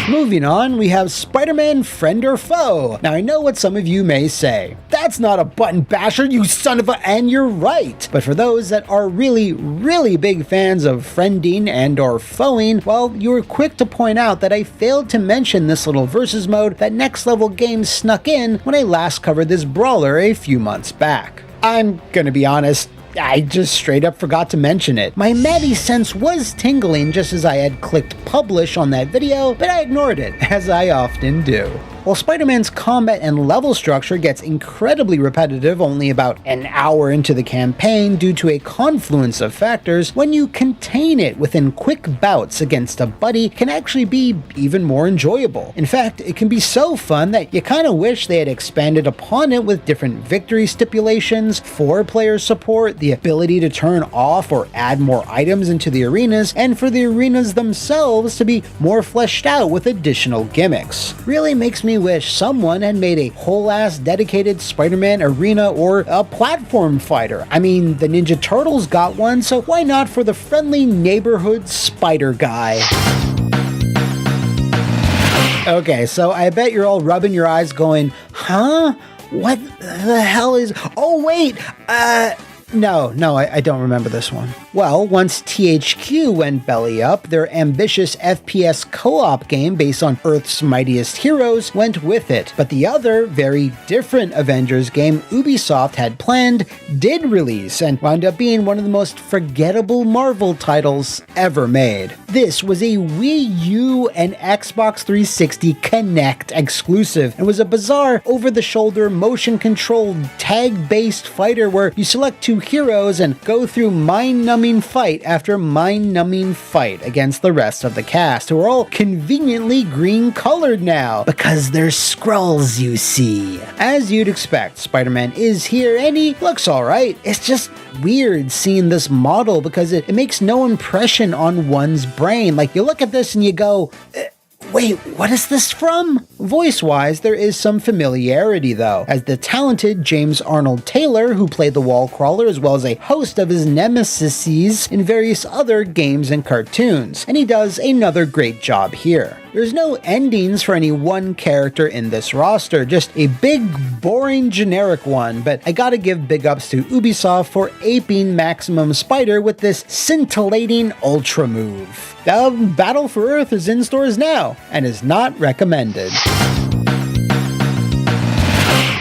Moving on, we have Spider-Man Friend or Foe. Now I know what some of you may say. That's not a button basher, you son of a... And you're right. But for those that are really big fans of friending and or foeing, well, you were quick to point out that I failed to mention this little versus mode that Next Level Games snuck in when I last covered this brawler a few months back. I'm gonna be honest, I just straight up forgot to mention it. My Maddie sense was tingling just as I had clicked publish on that video, but I ignored it, as I often do. While Spider-Man's combat and level structure gets incredibly repetitive only about an hour into the campaign due to a confluence of factors, when you contain it within quick bouts against a buddy, it can actually be even more enjoyable. In fact, it can be so fun that you kinda wish they had expanded upon it with different victory stipulations, 4-player support, the ability to turn off or add more items into the arenas, and for the arenas themselves to be more fleshed out with additional gimmicks. Really makes me wish someone had made a whole-ass dedicated Spider-Man arena or a platform fighter. I mean, the Ninja Turtles got one, so why not for the friendly neighborhood spider guy? Okay, so I bet you're all rubbing your eyes going, huh? What the hell is... Oh, wait! No, I don't remember this one. Well, once THQ went belly up, their ambitious FPS co-op game based on Earth's Mightiest Heroes went with it. But the other, very different Avengers game Ubisoft had planned did release and wound up being one of the most forgettable Marvel titles ever made. This was a Wii U and Xbox 360 Kinect exclusive and was a bizarre, over-the-shoulder, motion-controlled, tag-based fighter where you select two heroes and go through mind-numbing fight after mind-numbing fight against the rest of the cast, who are all conveniently green-colored now, because they're Skrulls, you see. As you'd expect, Spider-Man is here and he looks alright. It's just weird seeing this model because it makes no impression on one's brain. Like, you look at this and you go... Wait, what is this from? Voice-wise, there is some familiarity though, as the talented James Arnold Taylor, who played the wall crawler as well as a host of his nemesis in various other games and cartoons, and he does another great job here. There's no endings for any one character in this roster, just a big, boring, generic one, but I gotta give big ups to Ubisoft for aping Maximum Spider with this scintillating ultra move. The Battle for Earth is in stores now, and is not recommended.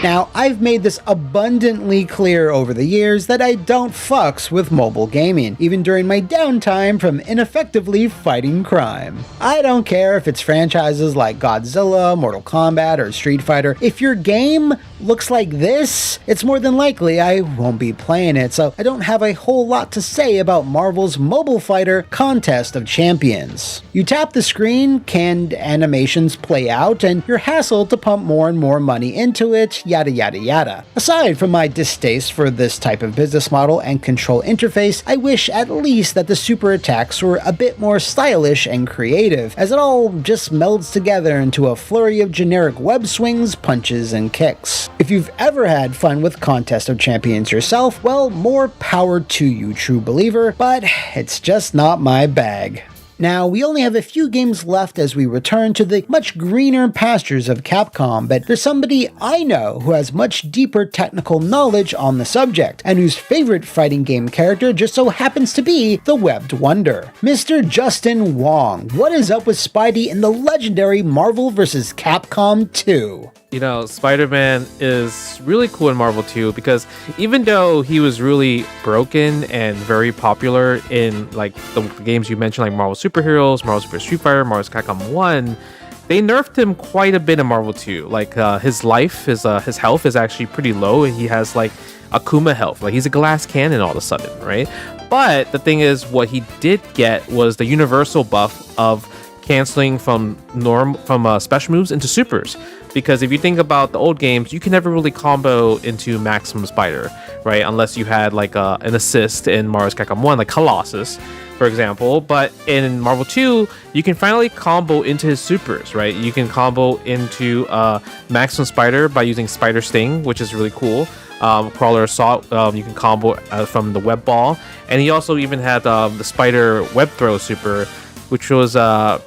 Now, I've made this abundantly clear over the years that I don't fucks with mobile gaming, even during my downtime from ineffectively fighting crime. I don't care if it's franchises like Godzilla, Mortal Kombat, or Street Fighter. If your game looks like this, it's more than likely I won't be playing it, so I don't have a whole lot to say about Marvel's mobile fighter Contest of Champions. You tap the screen, canned animations play out, and you're hassled to pump more and more money into it, yada yada yada. Aside from my distaste for this type of business model and control interface, I wish at least that the super attacks were a bit more stylish and creative, as it all just melds together into a flurry of generic web swings, punches, and kicks. If you've ever had fun with Contest of Champions yourself, well, more power to you, true believer, but it's just not my bag. Now, we only have a few games left as we return to the much greener pastures of Capcom, but there's somebody I know who has much deeper technical knowledge on the subject, and whose favorite fighting game character just so happens to be the Webbed Wonder. Mr. Justin Wong, what is up with Spidey in the legendary Marvel vs. Capcom 2? You know, Spider-Man is really cool in Marvel 2 because even though he was really broken and very popular in like the games you mentioned, like Marvel Superheroes, Marvel Super Street Fighter, Marvel Capcom 1, they nerfed him quite a bit in Marvel 2. Like his life, his health is actually pretty low. He has like Akuma health. Like he's a glass cannon all of a sudden, right? But the thing is, what he did get was the universal buff of canceling from special moves into supers. Because if you think about the old games, you can never really combo into Maximum Spider, right? Unless you had like an assist in Marvel's Capcom 1, like Colossus, for example. But in Marvel 2, you can finally combo into his supers, right? You can combo into Maximum Spider by using Spider Sting, which is really cool. Crawler Assault, you can combo from the Web Ball. And he also even had the Spider Web Throw super, which was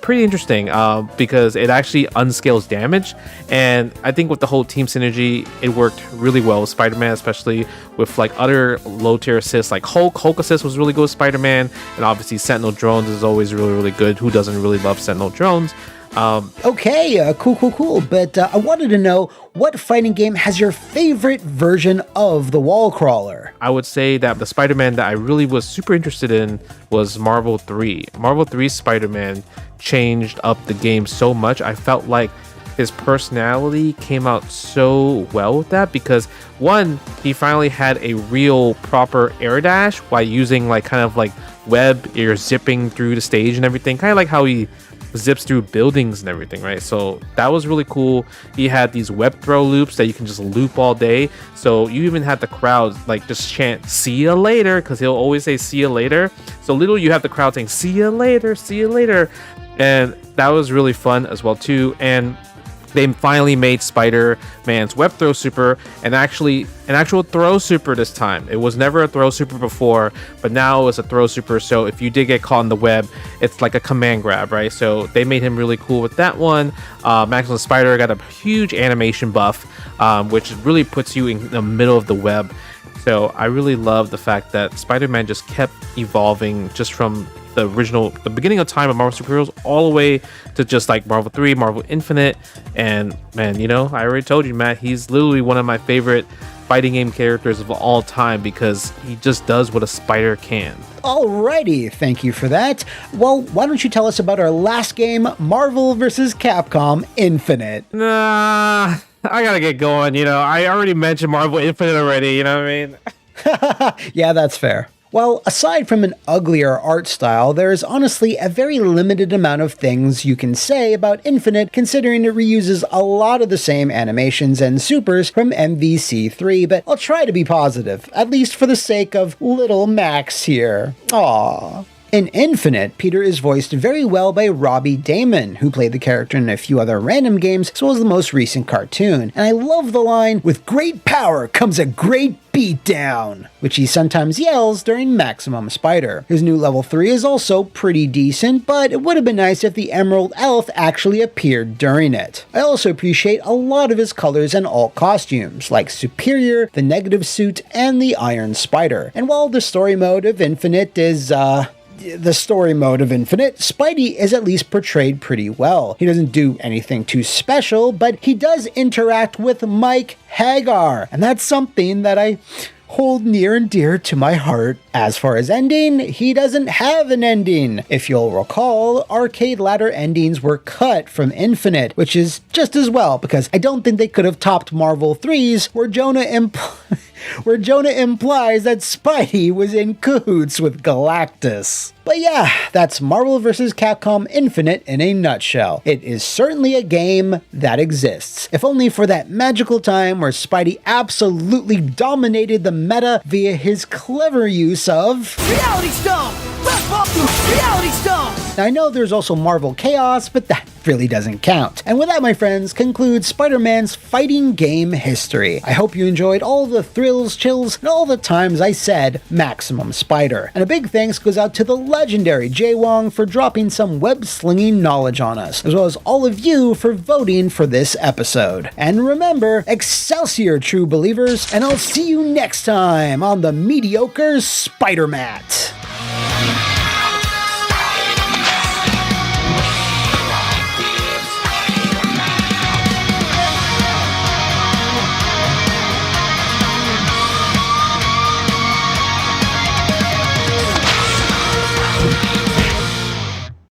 pretty interesting because it actually unscales damage. And I think with the whole team synergy, it worked really well with Spider-Man, especially with like other low tier assists like Hulk. Hulk assist was really good with Spider-Man, and obviously Sentinel drones is always really, really good. Who doesn't really love Sentinel drones? Okay, cool. But I wanted to know, what fighting game has your favorite version of the wall crawler? I would say that the Spider-Man that I really was super interested in was Marvel 3. Marvel 3 Spider-Man changed up the game so much. I felt like his personality came out so well with that because, one, he finally had a real proper air dash while using like kind of like web, you're zipping through the stage and everything, kind of like how he zips through buildings and everything, right? So that was really cool. He had these web throw loops that you can just loop all day. So you even had the crowd like just chant "see you later" because he'll always say "see you later." So literally you have the crowd saying "see you later, see you later," and that was really fun as well too. And they finally made Spider-Man's web throw super and actually an actual throw super this time. It was never a throw super before, but now it's a throw super. So if you did get caught in the web, it's like a command grab, right? So they made him really cool with that one. Maximum Spider got a huge animation buff, which really puts you in the middle of the web. So I really love the fact that Spider-Man just kept evolving just from the beginning of time of Marvel superheroes all the way to just like Marvel 3, Marvel Infinite. And man, you know, I already told you, Matt, he's literally one of my favorite fighting game characters of all time because he just does what a spider can. Alrighty, thank you for that. Well, why don't you tell us about our last game, Marvel vs. Capcom Infinite? Nah, I gotta get going. You know, I already mentioned Marvel Infinite already, you know what I mean? Yeah, that's fair. Well, aside from an uglier art style, there is honestly a very limited amount of things you can say about Infinite, considering it reuses a lot of the same animations and supers from MVC3, but I'll try to be positive, at least for the sake of little Max here. Aww. In Infinite, Peter is voiced very well by Robbie Daymond, who played the character in a few other random games, as well as the most recent cartoon. And I love the line, "With great power comes a great beatdown," which he sometimes yells during Maximum Spider. His new level 3 is also pretty decent, but it would have been nice if the Emerald Elf actually appeared during it. I also appreciate a lot of his colors and alt costumes, like Superior, the Negative Suit, and the Iron Spider. And while the story mode of Infinite is, Spidey is at least portrayed pretty well. He doesn't do anything too special, but he does interact with Mike Hagar, and that's something that I hold near and dear to my heart. As for his ending, he doesn't have an ending. If you'll recall, arcade ladder endings were cut from Infinite, which is just as well, because I don't think they could have topped Marvel 3's, where Jonah implies that Spidey was in cahoots with Galactus. But yeah, that's Marvel vs. Capcom Infinite in a nutshell. It is certainly a game that exists, if only for that magical time where Spidey absolutely dominated the meta via his clever use of Reality Stone! Reality Stone! Now, I know there's also Marvel Chaos, but that really doesn't count. And with that, my friends, concludes Spider-Man's fighting game history. I hope you enjoyed all the thrills, chills, and all the times I said Maximum Spider. And a big thanks goes out to the legendary Jay Wong for dropping some web-slinging knowledge on us, as well as all of you for voting for this episode. And remember, Excelsior, true believers, and I'll see you next time on the Mediocre Spider-Mat.